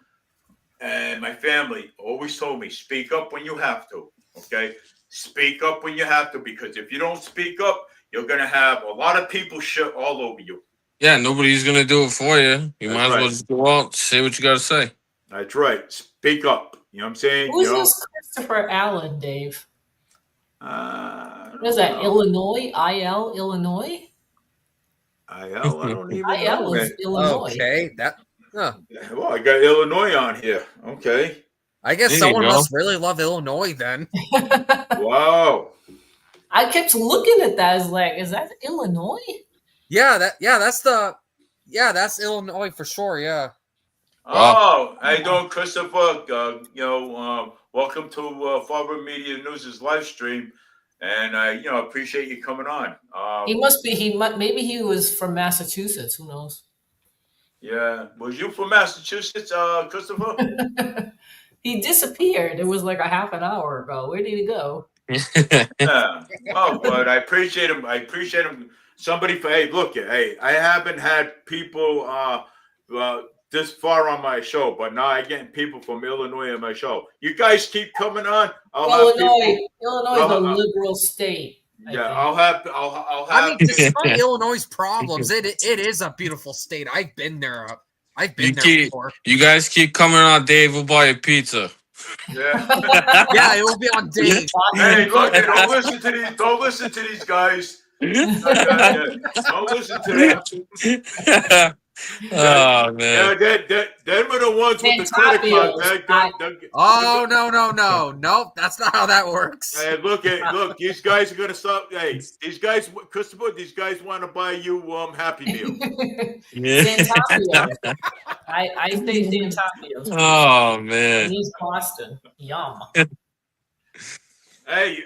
[SPEAKER 1] and my family always told me, speak up when you have to. Okay. Speak up when you have to, because if you don't speak up, you're going to have a lot of people shit all over you.
[SPEAKER 3] Yeah, nobody's going to do it for you. You might as well just go out, say what you got to say.
[SPEAKER 1] That's right. Speak up. You know what I'm saying?
[SPEAKER 2] Who's this Christopher Allen, Dave? What is that? Illinois? IL, Illinois?
[SPEAKER 1] I don't even know,
[SPEAKER 2] IL
[SPEAKER 1] man.
[SPEAKER 2] is Illinois.
[SPEAKER 4] Okay, that. Huh.
[SPEAKER 1] Well, I got Illinois on here. Okay.
[SPEAKER 4] I guess
[SPEAKER 3] There you
[SPEAKER 4] someone
[SPEAKER 3] go.
[SPEAKER 4] must really love Illinois then.
[SPEAKER 1] Wow.
[SPEAKER 2] I kept looking at that as like, is that Illinois?
[SPEAKER 4] That's Illinois for sure. Yeah.
[SPEAKER 3] Wow.
[SPEAKER 1] Oh, how you doing, Christopher? Welcome to Farber Media News' live stream, and I, appreciate you coming on.
[SPEAKER 2] He must be. Maybe he was from Massachusetts. Who knows?
[SPEAKER 1] Yeah, was you from Massachusetts, Christopher?
[SPEAKER 2] He disappeared. It was like a half an hour ago. Where did he go?
[SPEAKER 1] Yeah. Oh, but I appreciate him. Somebody, hey, look, hey, I haven't had people this far on my show, but now I'm getting people from Illinois on my show. You guys keep coming on.
[SPEAKER 2] Illinois is a liberal state.
[SPEAKER 1] I'll have.
[SPEAKER 4] I mean, despite Illinois' problems, it is a beautiful state. I've been there. I've been there before.
[SPEAKER 3] You guys keep coming on, Dave. We'll buy a pizza.
[SPEAKER 1] Yeah.
[SPEAKER 4] Yeah, it will be on Dave.
[SPEAKER 1] Hey, look, don't listen to these. Don't listen to these guys. Don't listen to them.
[SPEAKER 3] Oh man.
[SPEAKER 1] Yeah, them are the ones with the credit card.
[SPEAKER 4] Oh no! That's not how that works.
[SPEAKER 1] Hey, look, these guys are gonna stop. Hey, these guys, Christopher, these guys want to buy you Happy Meal.
[SPEAKER 2] Santapio. I say Santapio.
[SPEAKER 3] Oh man.
[SPEAKER 2] East Boston. Yum.
[SPEAKER 1] Hey,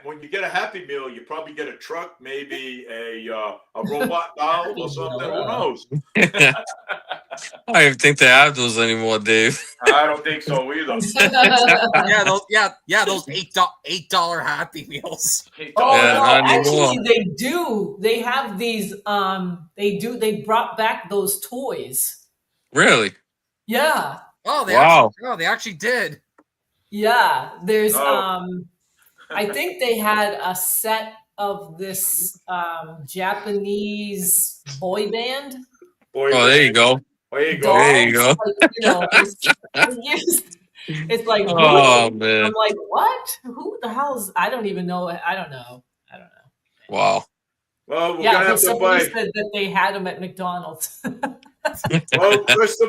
[SPEAKER 1] when you get a Happy Meal, you probably get a truck, maybe a robot doll or something. Who knows?
[SPEAKER 3] I don't even think they have those anymore, Dave.
[SPEAKER 1] I don't think so either.
[SPEAKER 4] Those $8 Happy Meals.
[SPEAKER 2] Oh
[SPEAKER 3] Yeah,
[SPEAKER 2] no,
[SPEAKER 3] not
[SPEAKER 2] actually
[SPEAKER 3] anymore.
[SPEAKER 2] they do. They have these. They brought back those toys.
[SPEAKER 3] Really?
[SPEAKER 2] Yeah.
[SPEAKER 4] Oh, they actually did.
[SPEAKER 2] Yeah. There's
[SPEAKER 1] Oh.
[SPEAKER 2] I think they had a set of this Japanese boy band.
[SPEAKER 3] Oh, there you go.
[SPEAKER 1] There you go.
[SPEAKER 3] There you go.
[SPEAKER 2] It's like,
[SPEAKER 3] Oh
[SPEAKER 2] really?
[SPEAKER 3] man.
[SPEAKER 2] I'm like, what? Who the hell is? I don't even know. I don't know.
[SPEAKER 3] Wow.
[SPEAKER 1] Well, we're
[SPEAKER 2] Yeah,
[SPEAKER 1] gonna
[SPEAKER 2] but
[SPEAKER 1] have to
[SPEAKER 2] somebody
[SPEAKER 1] buy.
[SPEAKER 2] said that they had them at McDonald's.
[SPEAKER 1] Well, Chris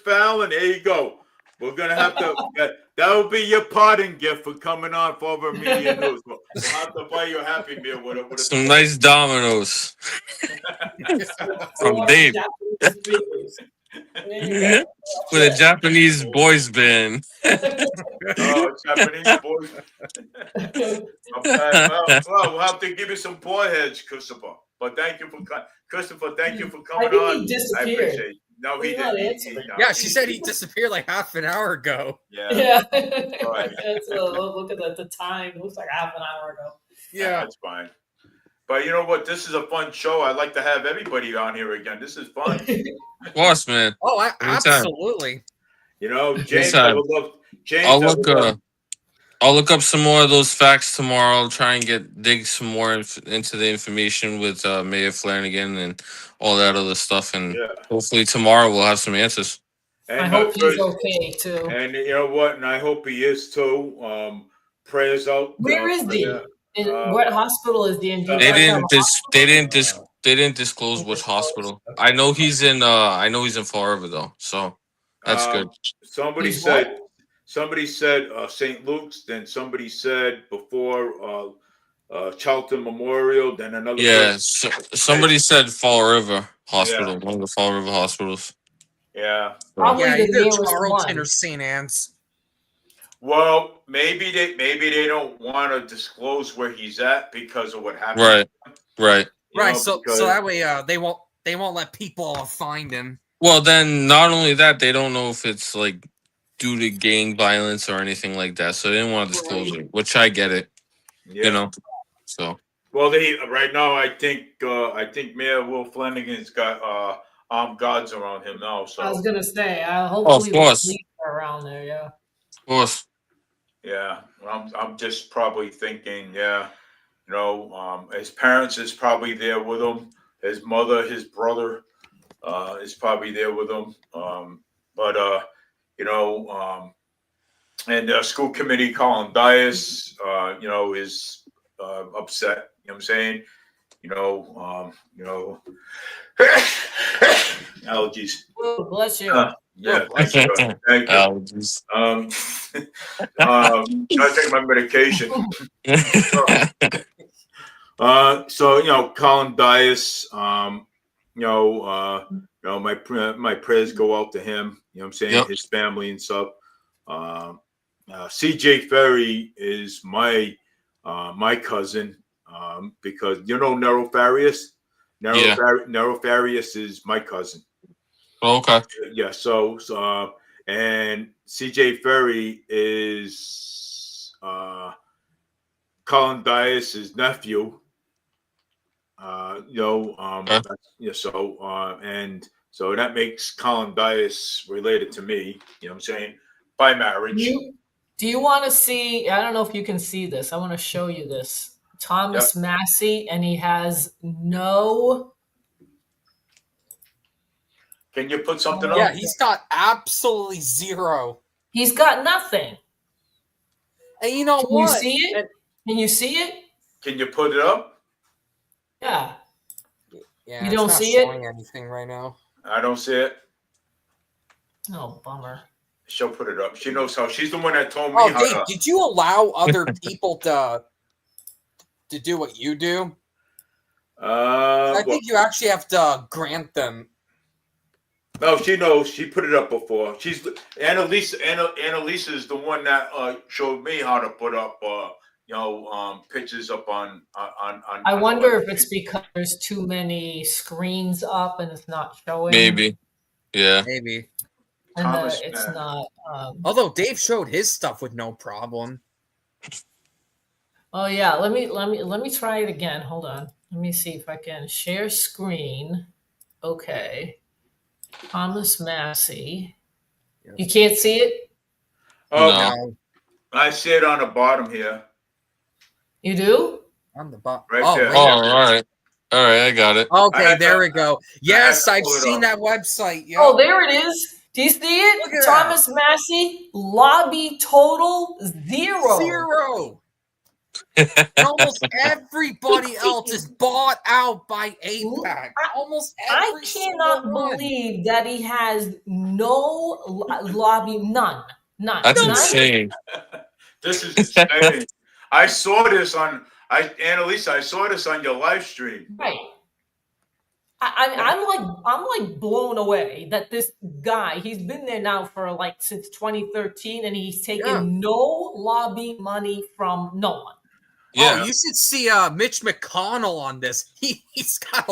[SPEAKER 1] Fallon, there you go. We're gonna have to. That will be your parting gift for coming on Farber Media News. We'll have to buy you a Happy Meal with
[SPEAKER 3] Some nice Dominoes from Dave with a Japanese boys band.
[SPEAKER 1] Japanese boys. Well, we'll have to give you some boy heads, Christopher. But thank you for Christopher. Thank you for coming
[SPEAKER 2] I think
[SPEAKER 1] on.
[SPEAKER 2] he disappeared.
[SPEAKER 1] I appreciate it. No, he
[SPEAKER 2] He's not
[SPEAKER 1] didn't.
[SPEAKER 2] answering.
[SPEAKER 4] Yeah, she said he disappeared like half an hour ago.
[SPEAKER 1] Yeah.
[SPEAKER 2] Yeah.
[SPEAKER 1] Right.
[SPEAKER 2] Look at the time. It looks like half an hour ago.
[SPEAKER 4] Yeah.
[SPEAKER 1] That's fine. But you know what? This is a fun show. I'd like to have everybody on here again. This is fun.
[SPEAKER 3] Of course, man.
[SPEAKER 4] Oh,
[SPEAKER 3] Anytime.
[SPEAKER 4] absolutely.
[SPEAKER 1] You know, James,
[SPEAKER 3] Anytime.
[SPEAKER 1] I would love. James,
[SPEAKER 3] I'll look up some more of those facts tomorrow. I'll try and dig some more into the information with Mayor Flanagan and all that other stuff. And hopefully tomorrow we'll have some answers.
[SPEAKER 1] And
[SPEAKER 2] I hope he's okay too.
[SPEAKER 1] And you know what? And I hope he is too. Prayers out.
[SPEAKER 2] Where is he? What hospital is he in?
[SPEAKER 3] They didn't disclose which hospital. I know he's in Fall River though, so that's good.
[SPEAKER 1] Somebody said St. Luke's, then somebody said before Charlton Memorial, then another.
[SPEAKER 3] Yeah, somebody said Fall River Hospital, one of the Fall River hospitals.
[SPEAKER 1] Yeah.
[SPEAKER 2] Probably
[SPEAKER 4] either
[SPEAKER 2] the
[SPEAKER 4] Charlton or St. Anne's.
[SPEAKER 1] Well, maybe they don't want to disclose where he's at because of what happened.
[SPEAKER 3] Right.
[SPEAKER 4] So that way they won't let people find him.
[SPEAKER 3] Well, then not only that, they don't know if it's like due to gang violence or anything like that, so they didn't want to disclose it, which I get it.
[SPEAKER 1] Yeah.
[SPEAKER 3] You know. So.
[SPEAKER 1] Well, right now I think Mayor Will Flanagan's got armed guards around him now. So
[SPEAKER 2] I was gonna say, hopefully
[SPEAKER 3] of course.
[SPEAKER 2] the police are around there. Yeah.
[SPEAKER 3] Of course.
[SPEAKER 1] Yeah, I'm just probably thinking, his parents is probably there with him. His mother, his brother, is probably there with him. And school committee, Colin Dias, is upset. You know what I'm saying? Allergies.
[SPEAKER 2] Oh, bless you.
[SPEAKER 1] Yeah, thank you. Thank you.
[SPEAKER 3] Allergies.
[SPEAKER 1] I take my medication. So Colin Dias, my prayers go out to him. You know what I'm saying?
[SPEAKER 3] Yep.
[SPEAKER 1] His family and stuff. CJ Ferry is my cousin, because Nero Farias. Nero Farias is my cousin.
[SPEAKER 3] Okay.
[SPEAKER 1] Yeah. So and CJ Ferry is Colin Dias' nephew.
[SPEAKER 3] Okay.
[SPEAKER 1] And so that makes Colin Dias related to me. You know what I'm saying? By marriage.
[SPEAKER 2] Do you want to see? I don't know if you can see this. I want to show you this. Thomas Massey, and he has no.
[SPEAKER 1] Can you put something up?
[SPEAKER 4] Yeah, he's got absolutely zero.
[SPEAKER 2] He's got nothing.
[SPEAKER 4] And you know
[SPEAKER 2] Can
[SPEAKER 4] what?
[SPEAKER 2] you see it? Can you see it?
[SPEAKER 1] Can you put it up?
[SPEAKER 2] Yeah.
[SPEAKER 4] Yeah,
[SPEAKER 2] You
[SPEAKER 4] it's
[SPEAKER 2] don't
[SPEAKER 4] not
[SPEAKER 2] see
[SPEAKER 4] showing
[SPEAKER 2] it?
[SPEAKER 4] anything right now.
[SPEAKER 1] I don't see it.
[SPEAKER 2] Oh, bummer.
[SPEAKER 1] She'll put it up. She knows how. She's the one that told me
[SPEAKER 4] Oh,
[SPEAKER 1] how
[SPEAKER 4] Dave,
[SPEAKER 1] to.
[SPEAKER 4] did you allow other people to do what you do? I think you actually have to grant them.
[SPEAKER 1] No, she knows. She put it up before. She's Annalisa. Annalisa is the one that showed me how to put up, pictures up on.
[SPEAKER 2] I wonder if it's because there's too many screens up and it's not showing.
[SPEAKER 3] Maybe. Yeah.
[SPEAKER 4] Maybe.
[SPEAKER 2] And
[SPEAKER 1] Thomas
[SPEAKER 2] it's
[SPEAKER 1] Mack.
[SPEAKER 2] not.
[SPEAKER 4] Although Dave showed his stuff with no problem.
[SPEAKER 2] Oh yeah, let me try it again. Hold on. Let me see if I can share screen. Okay. Thomas Massey.
[SPEAKER 4] Yep.
[SPEAKER 2] You can't see it?
[SPEAKER 1] Oh,
[SPEAKER 3] No.
[SPEAKER 1] I see it on the bottom here.
[SPEAKER 2] You do?
[SPEAKER 4] On the bottom.
[SPEAKER 1] Right
[SPEAKER 4] Oh,
[SPEAKER 1] there.
[SPEAKER 4] right.
[SPEAKER 3] Oh, all right. All right, I got it.
[SPEAKER 4] Okay,
[SPEAKER 1] I
[SPEAKER 4] there we go. Yes,
[SPEAKER 1] I
[SPEAKER 4] I've
[SPEAKER 1] pull it
[SPEAKER 4] seen
[SPEAKER 1] up.
[SPEAKER 4] that website. Yep.
[SPEAKER 2] Oh, there it is. Do you see
[SPEAKER 4] Look
[SPEAKER 2] it?
[SPEAKER 4] at
[SPEAKER 2] Thomas Massey, lobby total zero.
[SPEAKER 4] Zero. And almost everybody else is bought out by APAC. Almost
[SPEAKER 2] I
[SPEAKER 4] every
[SPEAKER 2] cannot
[SPEAKER 4] single one.
[SPEAKER 2] believe that he has no lobby, none.
[SPEAKER 3] That's
[SPEAKER 2] None.
[SPEAKER 3] insane.
[SPEAKER 1] This is insane. I saw this on Annalisa. I saw this on your live stream.
[SPEAKER 2] Right. I'm like blown away that this guy, he's been there now for like since 2013, and he's taken no lobby money from no one.
[SPEAKER 3] Yeah.
[SPEAKER 4] Oh, you should see Mitch McConnell on this. He's got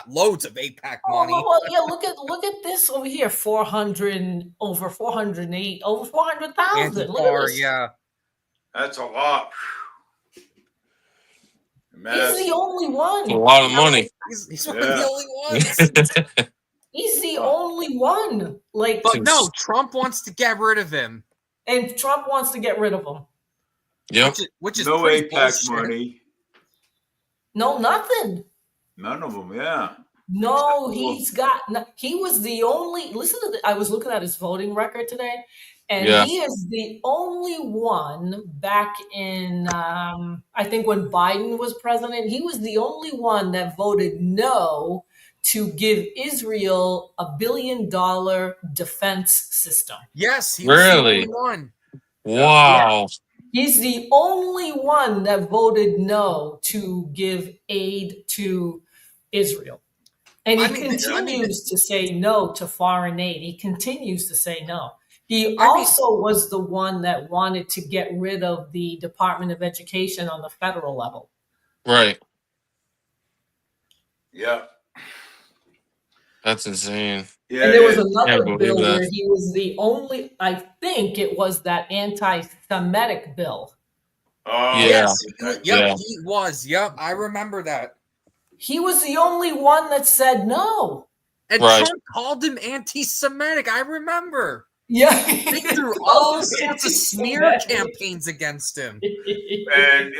[SPEAKER 4] loads of APAC money.
[SPEAKER 2] Well, yeah. Look at this over here. 400, over 408, over 400,000. Look at this.
[SPEAKER 4] Yeah.
[SPEAKER 1] That's a lot.
[SPEAKER 2] He's the only one.
[SPEAKER 3] A lot of money.
[SPEAKER 4] He's one of the only ones.
[SPEAKER 2] He's the only one. Like,
[SPEAKER 4] But no, Trump wants to get rid of him.
[SPEAKER 2] And Trump wants to get rid of him.
[SPEAKER 3] Yep.
[SPEAKER 4] Which is
[SPEAKER 1] no
[SPEAKER 4] pretty
[SPEAKER 1] APAC
[SPEAKER 4] bullshit.
[SPEAKER 1] money.
[SPEAKER 2] No, nothing.
[SPEAKER 1] None of them. Yeah.
[SPEAKER 2] No, he was the only, listen to I was looking at his voting record today, and he is the only one back in, I think when Biden was president, he was the only one that voted no to give Israel $1 billion defense system.
[SPEAKER 4] Yes, he was the only one.
[SPEAKER 3] Wow.
[SPEAKER 2] Yeah. He's the only one that voted no to give aid to Israel. And he continues to say no to foreign aid. He continues to say no. He also was the one that wanted to get rid of the Department of Education on the federal level.
[SPEAKER 3] Right.
[SPEAKER 1] Yeah.
[SPEAKER 3] That's insane.
[SPEAKER 1] Yeah.
[SPEAKER 2] And there was another
[SPEAKER 3] believe
[SPEAKER 2] bill
[SPEAKER 3] that.
[SPEAKER 2] where he was the only, I think it was that anti-Semitic bill.
[SPEAKER 3] Yeah.
[SPEAKER 4] Yes. He was. Yep, I remember that.
[SPEAKER 2] He was the only one that said no.
[SPEAKER 4] And Trump called him anti-Semitic. I remember.
[SPEAKER 2] Yeah.
[SPEAKER 4] They threw all sorts of smear campaigns against him.
[SPEAKER 1] And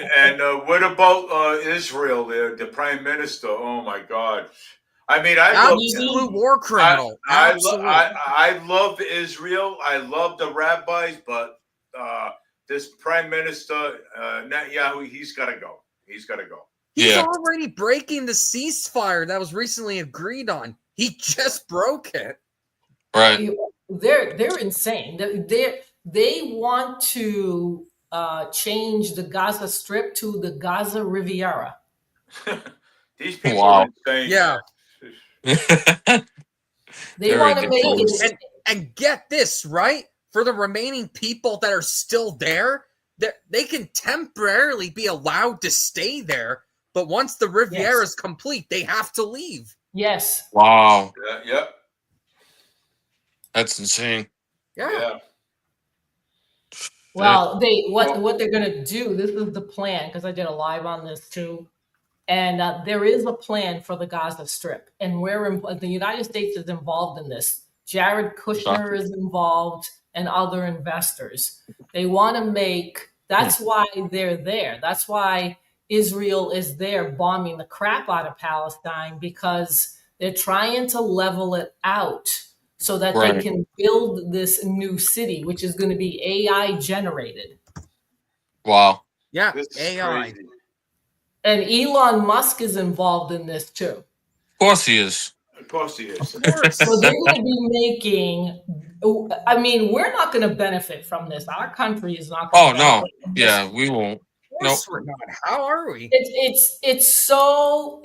[SPEAKER 1] what about Israel there, the prime minister? Oh my God. I mean,
[SPEAKER 4] absolute war criminal.
[SPEAKER 1] I love Israel. I love the rabbis, but this Prime Minister Netanyahu, he's got to go. He's got to go.
[SPEAKER 4] He's
[SPEAKER 3] Yeah.
[SPEAKER 4] already breaking the ceasefire that was recently agreed on. He just broke it.
[SPEAKER 3] Right.
[SPEAKER 2] They're insane. They want to change the Gaza Strip to the Gaza Riviera.
[SPEAKER 1] These people
[SPEAKER 3] Wow.
[SPEAKER 1] are insane.
[SPEAKER 4] Yeah.
[SPEAKER 2] They
[SPEAKER 3] They're
[SPEAKER 2] want to make
[SPEAKER 3] ridiculous.
[SPEAKER 2] it.
[SPEAKER 4] And get this, right? For the remaining people that are still there, they can temporarily be allowed to stay there. But once the Riviera is complete, they have to leave.
[SPEAKER 2] Yes.
[SPEAKER 3] Wow.
[SPEAKER 1] Yeah.
[SPEAKER 3] That's insane.
[SPEAKER 4] Yeah.
[SPEAKER 2] Well, what they're going to do, this is the plan, because I did a live on this too. And there is a plan for the Gaza Strip. And the United States is involved in this. Jared Kushner is involved and other investors. They want to make, that's why they're there. That's why Israel is there bombing the crap out of Palestine, because they're trying to level it out so that they can build this new city, which is going to be AI generated.
[SPEAKER 3] Wow.
[SPEAKER 4] Yeah,
[SPEAKER 1] This is
[SPEAKER 4] AI.
[SPEAKER 1] crazy.
[SPEAKER 2] And Elon Musk is involved in this too.
[SPEAKER 3] Of course he is.
[SPEAKER 1] Of course he is.
[SPEAKER 4] Of course.
[SPEAKER 2] So they're going to be making, I mean, we're not going to benefit from this. Our country is not going to benefit from this.
[SPEAKER 3] Yeah, we won't.
[SPEAKER 4] Of course we're not. How are we?
[SPEAKER 2] It's so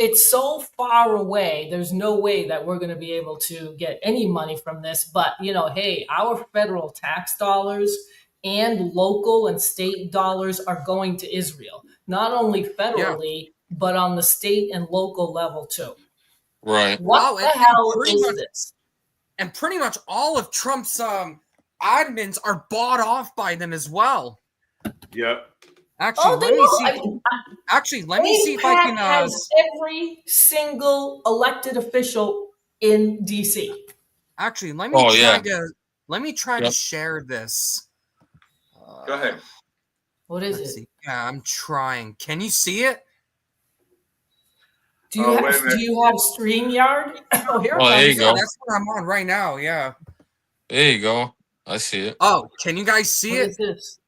[SPEAKER 2] far away. There's no way that we're going to be able to get any money from this. But hey, our federal tax dollars and local and state dollars are going to Israel, not only federally, but on the state and local level too.
[SPEAKER 3] Right.
[SPEAKER 2] What the hell is this?
[SPEAKER 4] And pretty much all of Trump's admins are bought off by them as well.
[SPEAKER 1] Yep.
[SPEAKER 4] Actually, let me see. Let me see if I can.
[SPEAKER 2] Has every single elected official in DC.
[SPEAKER 4] Actually, let me try to share this.
[SPEAKER 1] Go ahead.
[SPEAKER 2] What is
[SPEAKER 4] Let's
[SPEAKER 2] it?
[SPEAKER 4] see. Yeah, I'm trying. Can you see it?
[SPEAKER 2] Do you have StreamYard? Oh, here it
[SPEAKER 3] There you
[SPEAKER 2] comes.
[SPEAKER 3] go.
[SPEAKER 4] That's what I'm on right now. Yeah.
[SPEAKER 3] There you go. I see it.
[SPEAKER 4] Oh, can you guys see
[SPEAKER 2] What
[SPEAKER 4] it?
[SPEAKER 2] is this?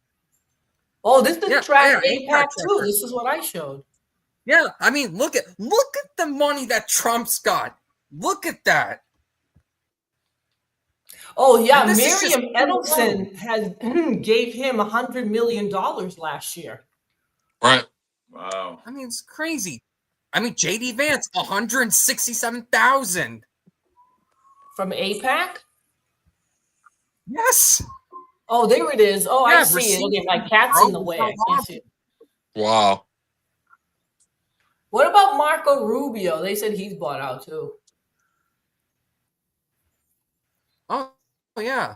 [SPEAKER 2] Oh, this is
[SPEAKER 4] Yeah,
[SPEAKER 2] track
[SPEAKER 4] yeah,
[SPEAKER 2] APAC
[SPEAKER 4] APAC
[SPEAKER 2] too.
[SPEAKER 4] tracker.
[SPEAKER 2] This is what I showed.
[SPEAKER 4] Yeah, I mean, look at the money that Trump's got. Look at that.
[SPEAKER 2] Oh yeah,
[SPEAKER 4] And this is just
[SPEAKER 2] Miriam Edelson has gave him $100 million last year.
[SPEAKER 3] Right.
[SPEAKER 1] Wow.
[SPEAKER 4] I mean, it's crazy. I mean, JD Vance, 167,000.
[SPEAKER 2] From APAC?
[SPEAKER 4] Yes.
[SPEAKER 2] Oh, there it is. Oh, I
[SPEAKER 4] Yeah,
[SPEAKER 2] see it.
[SPEAKER 4] received
[SPEAKER 2] Okay, my cat's in the way. I can't see it.
[SPEAKER 3] Wow.
[SPEAKER 2] What about Marco Rubio? They said he's bought out too.
[SPEAKER 4] Oh, yeah.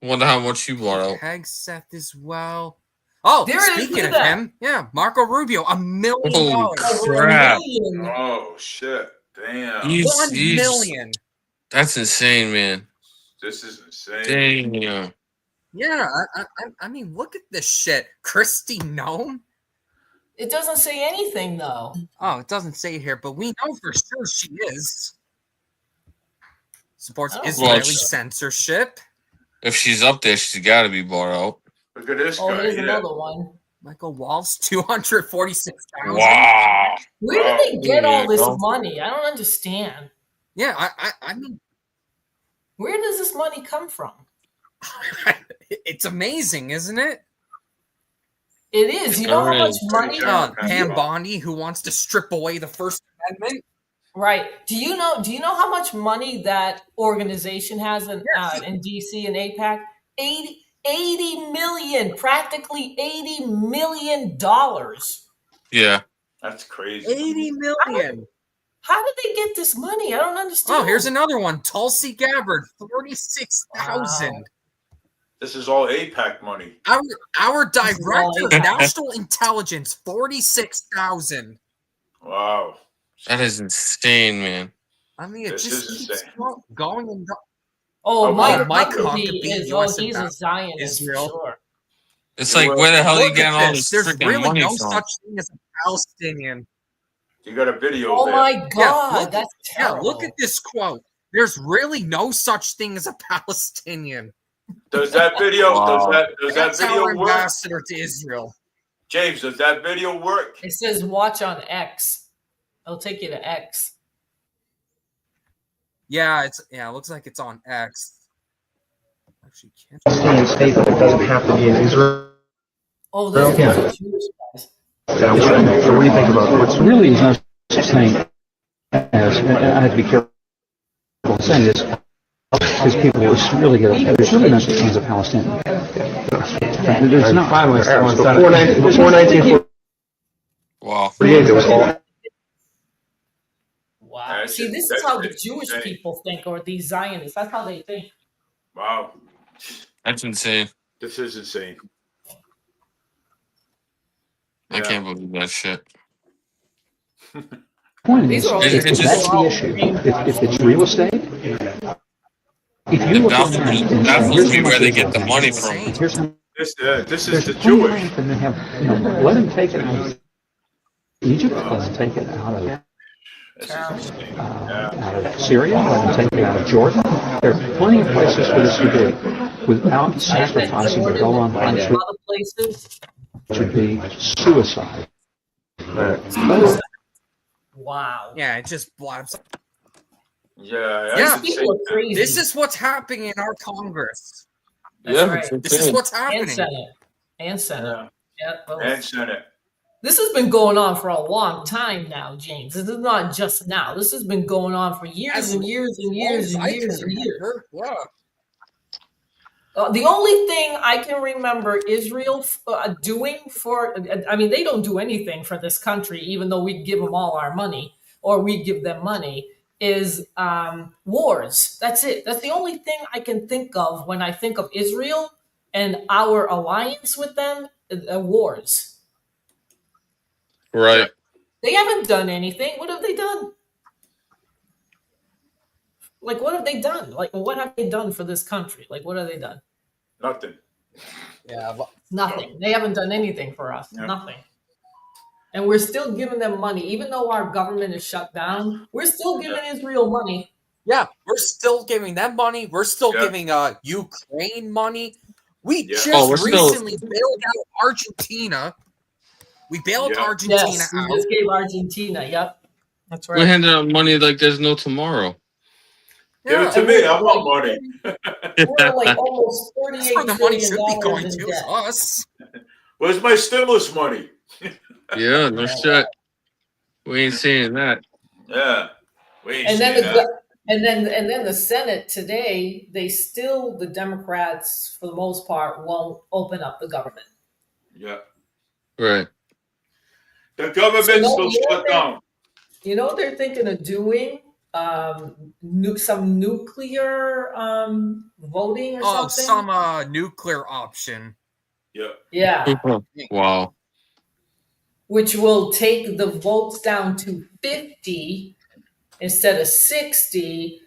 [SPEAKER 3] Wonder how much you bought out.
[SPEAKER 4] Peg Seth as well. Oh,
[SPEAKER 2] There it is,
[SPEAKER 4] speaking
[SPEAKER 2] look
[SPEAKER 4] of
[SPEAKER 2] at that.
[SPEAKER 4] him, yeah, Marco Rubio, $1 million.
[SPEAKER 3] Holy
[SPEAKER 2] Over
[SPEAKER 3] crap.
[SPEAKER 2] $1 million.
[SPEAKER 1] Oh shit. Damn.
[SPEAKER 3] He's-
[SPEAKER 4] 1 million.
[SPEAKER 3] That's insane, man.
[SPEAKER 1] This is insane.
[SPEAKER 3] Damn.
[SPEAKER 4] Yeah, I mean, look at this shit. Christy Nome?
[SPEAKER 2] It doesn't say anything though.
[SPEAKER 4] Oh, it doesn't say here, but we know for sure she is. Supports
[SPEAKER 2] Oh.
[SPEAKER 4] Israeli
[SPEAKER 3] Well,
[SPEAKER 4] censorship.
[SPEAKER 3] If she's up there, she's got to be bought out.
[SPEAKER 1] Look at this
[SPEAKER 2] Oh,
[SPEAKER 1] guy.
[SPEAKER 2] here's
[SPEAKER 1] Yeah.
[SPEAKER 2] another one.
[SPEAKER 4] Michael Walsh, 246,000.
[SPEAKER 3] Wow.
[SPEAKER 2] Where do they get all this
[SPEAKER 3] Yeah.
[SPEAKER 2] money? I don't understand.
[SPEAKER 4] Yeah, I mean,
[SPEAKER 2] Where does this money come from?
[SPEAKER 4] it's amazing, isn't it?
[SPEAKER 2] It is. You know how much
[SPEAKER 3] It is.
[SPEAKER 2] money?
[SPEAKER 1] Yeah.
[SPEAKER 4] Pam Bondi, who wants to strip away the First Amendment.
[SPEAKER 2] Right. Do you know how much money that organization has in DC and APAC? 80 million, practically $80 million.
[SPEAKER 3] Yeah.
[SPEAKER 1] That's crazy.
[SPEAKER 4] 80 million.
[SPEAKER 2] How did they get this money? I don't understand.
[SPEAKER 4] Oh, here's another one. Tulsi Gabbard, 46,000.
[SPEAKER 1] This is all APAC money.
[SPEAKER 4] Our
[SPEAKER 2] This is all
[SPEAKER 4] director of national intelligence, 46,000.
[SPEAKER 1] Wow.
[SPEAKER 3] That is insane, man.
[SPEAKER 4] I mean, it
[SPEAKER 1] This
[SPEAKER 4] just
[SPEAKER 1] is
[SPEAKER 4] keeps
[SPEAKER 1] insane.
[SPEAKER 4] going and
[SPEAKER 2] Oh,
[SPEAKER 1] Oh,
[SPEAKER 2] Mike
[SPEAKER 4] Mike
[SPEAKER 2] Huckabee
[SPEAKER 4] Huckabee,
[SPEAKER 2] is.
[SPEAKER 4] US
[SPEAKER 2] He's a
[SPEAKER 4] ambassador
[SPEAKER 2] Zionist
[SPEAKER 4] Israel.
[SPEAKER 2] for sure.
[SPEAKER 3] It's
[SPEAKER 1] Yeah,
[SPEAKER 3] like,
[SPEAKER 1] well,
[SPEAKER 3] where the hell are you
[SPEAKER 4] Look
[SPEAKER 3] getting
[SPEAKER 4] at
[SPEAKER 3] all
[SPEAKER 4] this.
[SPEAKER 3] this
[SPEAKER 4] There's
[SPEAKER 3] freaking
[SPEAKER 4] really
[SPEAKER 3] money
[SPEAKER 4] no
[SPEAKER 3] from?
[SPEAKER 4] such thing as a Palestinian.
[SPEAKER 1] You got a video
[SPEAKER 2] Oh
[SPEAKER 1] there.
[SPEAKER 2] my God, that's
[SPEAKER 4] Yeah,
[SPEAKER 2] terrible.
[SPEAKER 4] look at this quote. There's really no such thing as a Palestinian.
[SPEAKER 1] Does that video?
[SPEAKER 3] Wow.
[SPEAKER 1] Does that
[SPEAKER 4] That's our
[SPEAKER 1] video work?
[SPEAKER 4] ambassador to Israel.
[SPEAKER 1] James, does that video work?
[SPEAKER 2] It says watch on X. It'll take you to X.
[SPEAKER 4] Yeah, it looks like it's on X. Actually, can't.
[SPEAKER 6] Palestinian state that it doesn't have to be in Israel.
[SPEAKER 2] Oh, there's
[SPEAKER 6] Yeah.
[SPEAKER 2] the Jewish guys.
[SPEAKER 6] So what do you think about what's really is no such thing as, and I have to be careful saying this, because people really get, there's really no such thing as a Palestinian. There's not. Before 1948,
[SPEAKER 3] Wow.
[SPEAKER 6] there was all.
[SPEAKER 2] Wow.
[SPEAKER 1] That's
[SPEAKER 2] See,
[SPEAKER 1] it.
[SPEAKER 2] this is
[SPEAKER 1] That's
[SPEAKER 2] how the
[SPEAKER 1] it.
[SPEAKER 2] Jewish
[SPEAKER 1] Insane.
[SPEAKER 2] people think, or these Zionists. That's how they think.
[SPEAKER 1] Wow,
[SPEAKER 3] That's insane.
[SPEAKER 1] this is insane.
[SPEAKER 3] I can't believe that shit.
[SPEAKER 6] Point
[SPEAKER 2] These
[SPEAKER 6] is,
[SPEAKER 2] are all
[SPEAKER 3] It's
[SPEAKER 6] if
[SPEAKER 3] just-
[SPEAKER 6] that's the issue, if it's real estate, if you look
[SPEAKER 3] That's
[SPEAKER 6] at
[SPEAKER 3] supposed to be where they get the money from.
[SPEAKER 6] here's how
[SPEAKER 1] This
[SPEAKER 6] there's
[SPEAKER 1] is the
[SPEAKER 6] plenty of
[SPEAKER 1] Jewish.
[SPEAKER 6] land for them to have, let them take it out of Egypt, let them take it out of
[SPEAKER 1] This is insane. Yeah.
[SPEAKER 6] out of Syria, let them take it out of Jordan. There are plenty of places for this to be without sacrificing the Golan Heights,
[SPEAKER 2] Other places.
[SPEAKER 6] which would be suicide.
[SPEAKER 2] Wow.
[SPEAKER 4] Yeah, it just blabs.
[SPEAKER 1] Yeah,
[SPEAKER 4] Yeah.
[SPEAKER 1] that's
[SPEAKER 2] People
[SPEAKER 1] insane.
[SPEAKER 2] are crazy.
[SPEAKER 4] This is what's happening in our Congress.
[SPEAKER 2] That's
[SPEAKER 3] Yeah,
[SPEAKER 2] right.
[SPEAKER 3] it's
[SPEAKER 4] This is
[SPEAKER 3] insane.
[SPEAKER 4] what's
[SPEAKER 2] And
[SPEAKER 4] happening.
[SPEAKER 2] Senate. And Senate.
[SPEAKER 1] Yeah.
[SPEAKER 2] Yeah, both.
[SPEAKER 1] And Senate.
[SPEAKER 2] This has been going on for a long time now, James. This is not just now. This has been going on for years and years and years and years and years.
[SPEAKER 4] Yeah.
[SPEAKER 2] The only thing I can remember Israel doing for, I mean, they don't do anything for this country, even though we give them all our money or we give them money, is wars. That's it. That's the only thing I can think of when I think of Israel and our alliance with them, wars.
[SPEAKER 3] Right.
[SPEAKER 2] They haven't done anything. What have they done? Like, what have they done? Like, what have they done for this country? Like, what have they done?
[SPEAKER 1] Nothing.
[SPEAKER 4] Yeah.
[SPEAKER 2] Nothing. They haven't done anything for us.
[SPEAKER 1] Yeah.
[SPEAKER 2] Nothing. And we're still giving them money. Even though our government is shut down, we're still giving Israel money.
[SPEAKER 4] Yeah, we're still giving them money. We're still
[SPEAKER 1] Yeah.
[SPEAKER 4] giving Ukraine money. We
[SPEAKER 1] Yeah.
[SPEAKER 4] just
[SPEAKER 3] Oh, we're still-
[SPEAKER 4] recently bailed out Argentina. We bailed
[SPEAKER 1] Yeah.
[SPEAKER 4] Argentina
[SPEAKER 2] Yes, we
[SPEAKER 4] out.
[SPEAKER 2] just gave Argentina. Yep. That's
[SPEAKER 3] We're
[SPEAKER 2] right.
[SPEAKER 3] handing out money like there's no tomorrow.
[SPEAKER 1] Give it
[SPEAKER 4] Yeah.
[SPEAKER 1] to me. I want money.
[SPEAKER 2] We're like almost
[SPEAKER 4] That's where the money should be
[SPEAKER 2] $38
[SPEAKER 4] going
[SPEAKER 2] in
[SPEAKER 4] to.
[SPEAKER 2] debt.
[SPEAKER 4] Us.
[SPEAKER 1] Where's my stimulus money?
[SPEAKER 3] Yeah, no shit. We ain't seeing that.
[SPEAKER 1] Yeah. We ain't
[SPEAKER 2] And then
[SPEAKER 1] seeing that.
[SPEAKER 2] and then the Senate today, the Democrats for the most part won't open up the government.
[SPEAKER 1] Yeah.
[SPEAKER 3] Right.
[SPEAKER 1] The government's
[SPEAKER 2] So
[SPEAKER 1] still shut down.
[SPEAKER 2] You know what they're thinking of doing? Some nuclear voting or
[SPEAKER 4] Oh,
[SPEAKER 2] something.
[SPEAKER 4] some nuclear option.
[SPEAKER 1] Yeah.
[SPEAKER 2] Yeah,
[SPEAKER 3] Wow.
[SPEAKER 2] which will take the votes down to 50 instead of 60,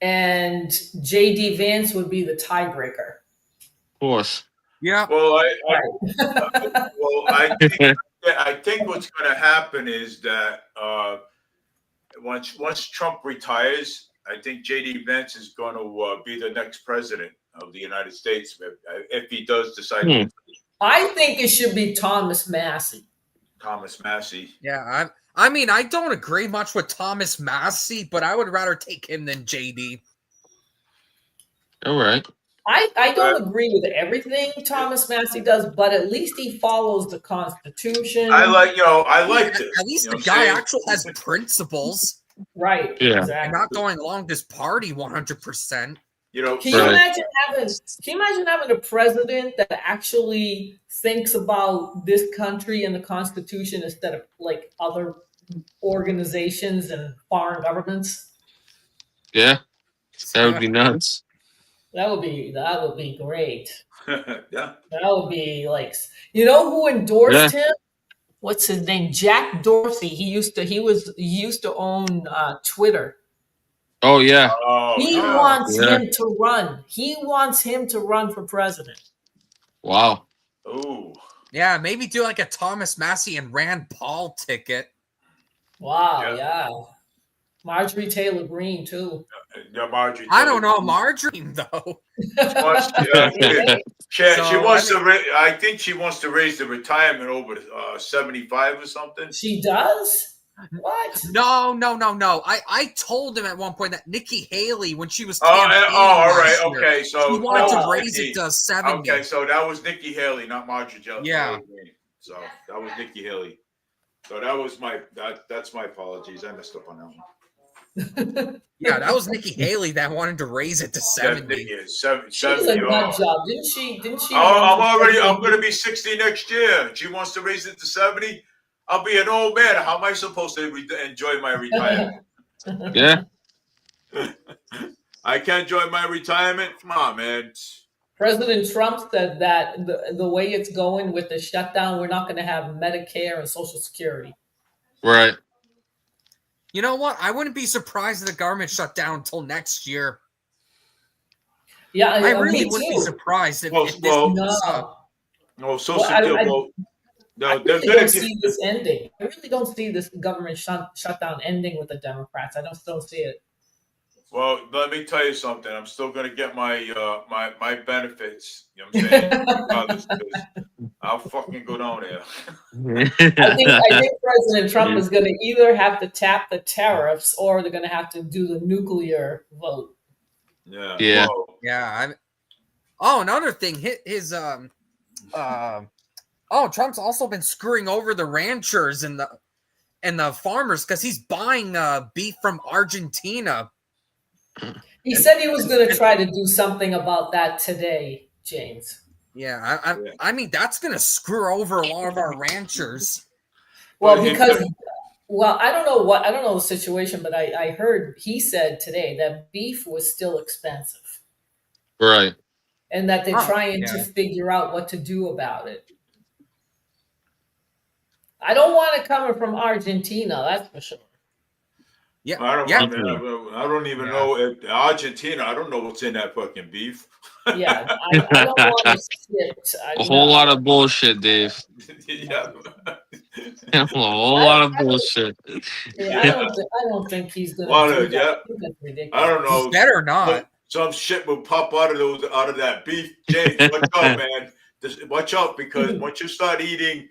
[SPEAKER 2] and JD Vance would be the tiebreaker.
[SPEAKER 3] Of course.
[SPEAKER 4] Yeah.
[SPEAKER 1] Well, I think what's going to happen is that once Trump retires, I think JD Vance is going to be the next president of the United States if he does decide to
[SPEAKER 2] I think it should be Thomas Massey.
[SPEAKER 1] Thomas Massey.
[SPEAKER 4] Yeah. I mean, I don't agree much with Thomas Massey, but I would rather take him than JD.
[SPEAKER 3] All right.
[SPEAKER 2] I don't agree with everything Thomas Massey does, but at least he follows the Constitution.
[SPEAKER 1] I like this.
[SPEAKER 4] At least
[SPEAKER 1] You know
[SPEAKER 4] the
[SPEAKER 1] what
[SPEAKER 4] guy
[SPEAKER 1] I'm saying?
[SPEAKER 4] actually has principles.
[SPEAKER 2] Right.
[SPEAKER 3] Yeah.
[SPEAKER 4] And
[SPEAKER 2] Exactly.
[SPEAKER 4] not going along this party 100%.
[SPEAKER 1] You know,
[SPEAKER 2] Can you
[SPEAKER 3] Right.
[SPEAKER 2] imagine having a president that actually thinks about this country and the Constitution instead of like other organizations and foreign governments?
[SPEAKER 3] Yeah. That would be nuts.
[SPEAKER 2] That would be great.
[SPEAKER 1] yeah.
[SPEAKER 2] That would be like, you know who endorsed him? What's his name? Jack Dorsey. He used to own Twitter.
[SPEAKER 3] Oh yeah.
[SPEAKER 1] Oh,
[SPEAKER 2] He
[SPEAKER 1] yeah.
[SPEAKER 2] wants
[SPEAKER 3] Yeah.
[SPEAKER 2] him to run. He wants him to run for president.
[SPEAKER 3] Wow.
[SPEAKER 1] Ooh.
[SPEAKER 4] Yeah, maybe do like a Thomas Massey and Rand Paul ticket.
[SPEAKER 2] Wow,
[SPEAKER 1] Yeah.
[SPEAKER 2] yeah. Marjorie Taylor Greene too.
[SPEAKER 1] Yeah, Marjorie.
[SPEAKER 4] I don't know Margarine though.
[SPEAKER 1] She wants to. I think she wants to raise the retirement over 75 or something.
[SPEAKER 2] She does? What?
[SPEAKER 4] No. I told him at one point that Nikki Haley, when she was
[SPEAKER 1] all
[SPEAKER 4] campaigning
[SPEAKER 1] right,
[SPEAKER 4] last year,
[SPEAKER 1] okay. So
[SPEAKER 4] she wanted to raise it to 70.
[SPEAKER 1] Okay, so that was Nikki Haley, not Marjorie Taylor
[SPEAKER 4] Yeah.
[SPEAKER 1] Greene. So that was Nikki Haley. So that was that's my apologies. I messed up on that one.
[SPEAKER 4] Yeah, that was Nikki Haley that wanted to raise it to 70.
[SPEAKER 2] She was a nut job, didn't she?
[SPEAKER 1] I'm going to be 60 next year. She wants to raise it to 70. I'll be an old man. How am I supposed to enjoy my retirement?
[SPEAKER 3] Yeah.
[SPEAKER 1] I can't enjoy my retirement. Come on, man.
[SPEAKER 2] President Trump said that the way it's going with the shutdown, we're not going to have Medicare and Social Security.
[SPEAKER 3] Right.
[SPEAKER 4] You know what? I wouldn't be surprised if the government shut down until next year.
[SPEAKER 2] Yeah,
[SPEAKER 4] I really wouldn't be surprised if this goes up.
[SPEAKER 1] No, Social Security.
[SPEAKER 2] I really don't see this ending. I really don't see this government shutdown ending with the Democrats. I don't see it.
[SPEAKER 1] Well, let me tell you something. I'm still going to get my my benefits. You know what I'm saying? I'll fucking go down there.
[SPEAKER 2] I think President Trump is going to either have to tap the tariffs or they're going to have to do the nuclear vote.
[SPEAKER 1] Yeah.
[SPEAKER 3] Yeah.
[SPEAKER 1] Whoa.
[SPEAKER 4] Yeah. Another thing. Trump's also been screwing over the ranchers and the farmers because he's buying beef from Argentina.
[SPEAKER 2] He said he was going to try to do something about that today, James.
[SPEAKER 4] Yeah, I mean that's going to screw over a lot of our ranchers.
[SPEAKER 2] Well, I don't know the situation, but I heard he said today that beef was still expensive,
[SPEAKER 3] Right.
[SPEAKER 2] and that they're trying to figure out what to do about it. I don't want it coming from Argentina, that's for sure.
[SPEAKER 4] Yeah,
[SPEAKER 1] I don't even know if Argentina. I don't know what's in that fucking beef.
[SPEAKER 2] Yeah, I don't want to sit.
[SPEAKER 3] A whole lot of bullshit, Dave.
[SPEAKER 1] Yeah.
[SPEAKER 3] A whole lot of bullshit.
[SPEAKER 2] Yeah, I don't think he's gonna do that.
[SPEAKER 1] Yeah.
[SPEAKER 2] I think that's ridiculous.
[SPEAKER 1] I don't know.
[SPEAKER 4] He's better not.
[SPEAKER 1] Some shit will pop out of that beef. James, watch out, man. Watch out, because once you start eating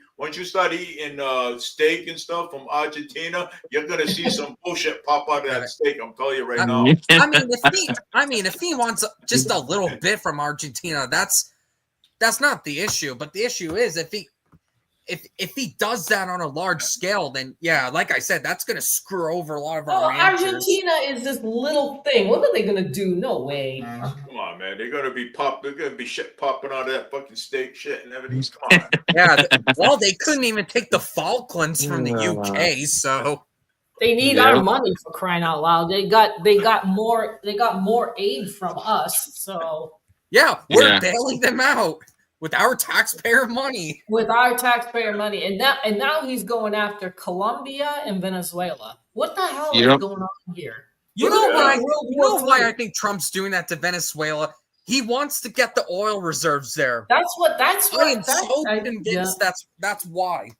[SPEAKER 1] steak and stuff from Argentina, you're gonna see some bullshit pop out of that steak. I'm telling you right now.
[SPEAKER 4] I mean, if he wants just a little bit from Argentina, that's not the issue. But the issue is if he does that on a large scale, then yeah, like I said, that's gonna screw over a lot of our ranchers.
[SPEAKER 2] Argentina is this little thing. What are they gonna do? No way.
[SPEAKER 1] Come on, man. They're gonna be shit popping out of that fucking steak shit and everything. Come on.
[SPEAKER 4] Yeah. Well, they couldn't even take the Falklands from the UK, so
[SPEAKER 2] they need our money, for crying out loud. They got more aid from us. So
[SPEAKER 4] yeah, we're bailing them out with our taxpayer money.
[SPEAKER 2] And now he's going after Colombia and Venezuela. What the hell is going on here?
[SPEAKER 4] You know why I think Trump's doing that to Venezuela? He wants to get the oil reserves there.
[SPEAKER 2] That's what
[SPEAKER 4] I am so convinced that's why.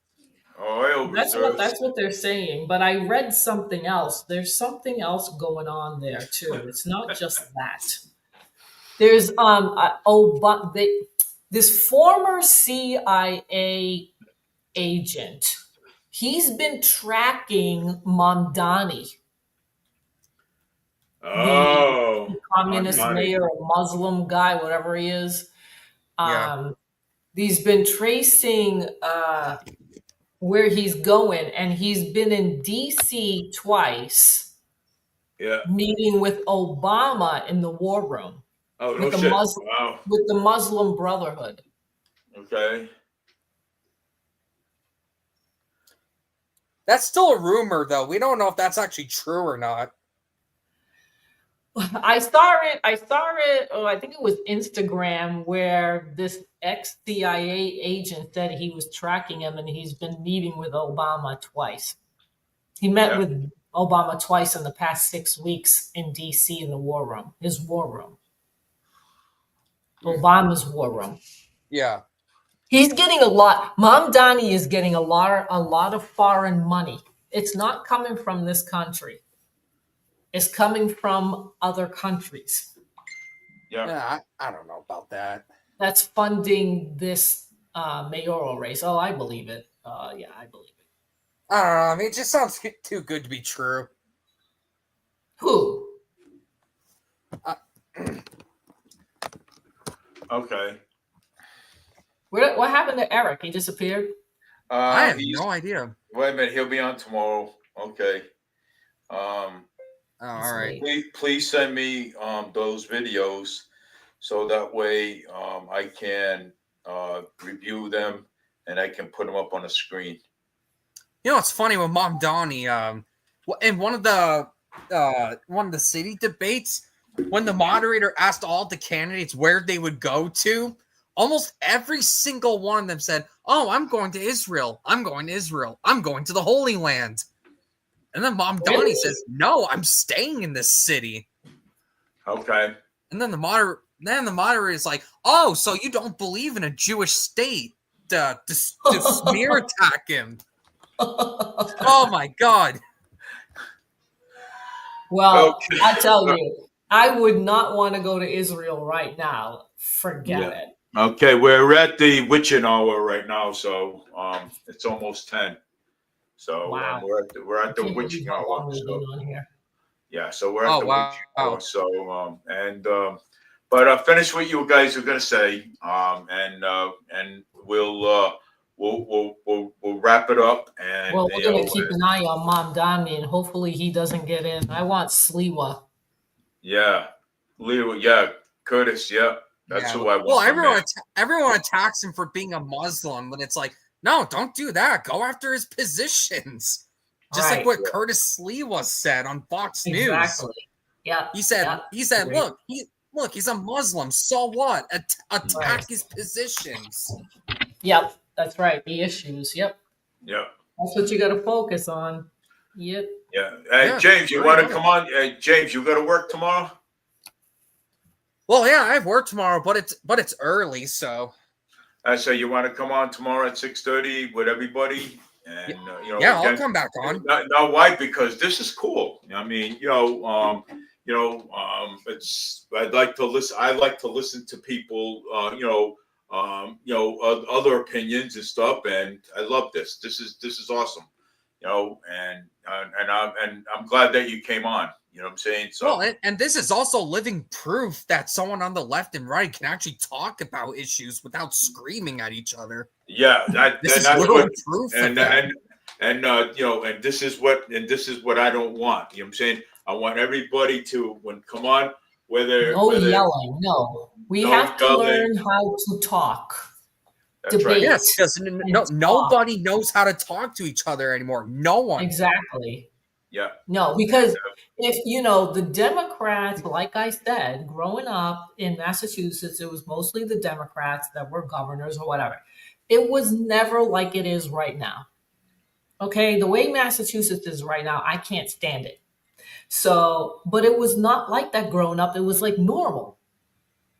[SPEAKER 1] Oil reserves.
[SPEAKER 2] That's what they're saying. But I read something else. There's something else going on there too. It's not just that. There's this former CIA agent, he's been tracking Mamdani. The communist mayor or Muslim guy, whatever he is. He's been tracing where he's going, and he's been in DC twice.
[SPEAKER 1] Yeah.
[SPEAKER 2] Meeting with Obama in the war room.
[SPEAKER 1] Oh,
[SPEAKER 2] with
[SPEAKER 1] no shit.
[SPEAKER 2] With the Muslim Brotherhood.
[SPEAKER 1] Okay.
[SPEAKER 4] That's still a rumor, though. We don't know if that's actually true or not.
[SPEAKER 2] I saw it. Oh, I think it was Instagram, where this ex-CIA agent said he was tracking him, and he's been meeting with Obama twice. He met with Obama twice in the past 6 weeks in DC in the war room, his war room. Obama's war room.
[SPEAKER 4] Yeah.
[SPEAKER 2] He's getting a lot. Mamdani is getting a lot of foreign money. It's not coming from this country. is coming from other countries.
[SPEAKER 1] Yeah.
[SPEAKER 4] Yeah, I don't know about that.
[SPEAKER 2] That's funding this mayoral race. Oh, I believe it. Yeah, I believe it.
[SPEAKER 4] I don't know. I mean, it just sounds too good to be true.
[SPEAKER 2] Who?
[SPEAKER 1] Okay.
[SPEAKER 2] What happened to Eric? He disappeared?
[SPEAKER 4] I have no idea.
[SPEAKER 1] Wait a minute. He'll be on tomorrow. Okay.
[SPEAKER 4] Oh, all right.
[SPEAKER 1] Please send me those videos so that way I can review them and I can put them up on the screen.
[SPEAKER 4] You know, it's funny with Mom Donnie. In one of the city debates, when the moderator asked all the candidates where they would go to, almost every single one of them said, "Oh, I'm going to Israel. I'm going to Israel. I'm going to the Holy Land." And then Mom Donnie says, "No, I'm staying in this city."
[SPEAKER 1] Okay.
[SPEAKER 4] And then the moderator is like, "Oh, so you don't believe in a Jewish state to smear attack him?" Oh my God.
[SPEAKER 2] Well,
[SPEAKER 1] Okay.
[SPEAKER 2] I tell you, I would not want to go to Israel right now. Forget it.
[SPEAKER 1] Okay, we're at the witching hour right now, so it's almost 10. So
[SPEAKER 2] Wow.
[SPEAKER 1] we're at the
[SPEAKER 2] Can't
[SPEAKER 1] witching
[SPEAKER 2] believe how long
[SPEAKER 1] hour.
[SPEAKER 2] we've
[SPEAKER 1] So
[SPEAKER 2] been on here.
[SPEAKER 1] yeah, so we're at the
[SPEAKER 4] wow.
[SPEAKER 1] witching hour. So but finish what you guys are gonna say, and we'll wrap it up. And
[SPEAKER 2] Well, we're gonna keep an eye on Mom Donnie, and hopefully he doesn't get in. I want Sliwa.
[SPEAKER 1] Yeah, Leo. Yeah, Curtis. Yeah, that's who I want.
[SPEAKER 4] Well, everyone attacks him for being a Muslim, but it's like, no, don't do that. Go after his positions. Just like what Curtis Sliwa said on Fox News.
[SPEAKER 2] Exactly. Yeah.
[SPEAKER 4] He said,
[SPEAKER 2] Great.
[SPEAKER 4] look, he's a Muslim. So what? Attack his positions.
[SPEAKER 2] Yep, that's right. The issues. Yep.
[SPEAKER 1] Yeah.
[SPEAKER 2] That's what you got to focus on. Yep.
[SPEAKER 1] Yeah. Hey, James, you want to come on? Hey, James, you got to work tomorrow?
[SPEAKER 4] Well, yeah, I have work tomorrow, but it's early, so.
[SPEAKER 1] So you want to come on tomorrow at 6:30 with everybody? And
[SPEAKER 4] I'll come back on.
[SPEAKER 1] No, why? Because this is cool. I mean, it's. I'd like to listen. I like to listen to people. Other opinions and stuff. And I love this. This is awesome. And I'm glad that you came on. You know what I'm saying? So,
[SPEAKER 4] well, and this is also living proof that someone on the left and right can actually talk about issues without screaming at each other.
[SPEAKER 1] Yeah,
[SPEAKER 4] this is literal proof.
[SPEAKER 1] And this is what I don't want. You know what I'm saying? I want everybody to come on, whether
[SPEAKER 2] yelling. No, we have to learn how to talk.
[SPEAKER 1] That's
[SPEAKER 2] debate.
[SPEAKER 1] right.
[SPEAKER 4] Yes, because nobody knows how to talk to each other anymore. No one.
[SPEAKER 2] Exactly.
[SPEAKER 1] Yeah.
[SPEAKER 2] No, because if the Democrats, like I said, growing up in Massachusetts, it was mostly the Democrats that were governors or whatever. It was never like it is right now. Okay, the way Massachusetts is right now, I can't stand it. So, but it was not like that growing up. It was like normal.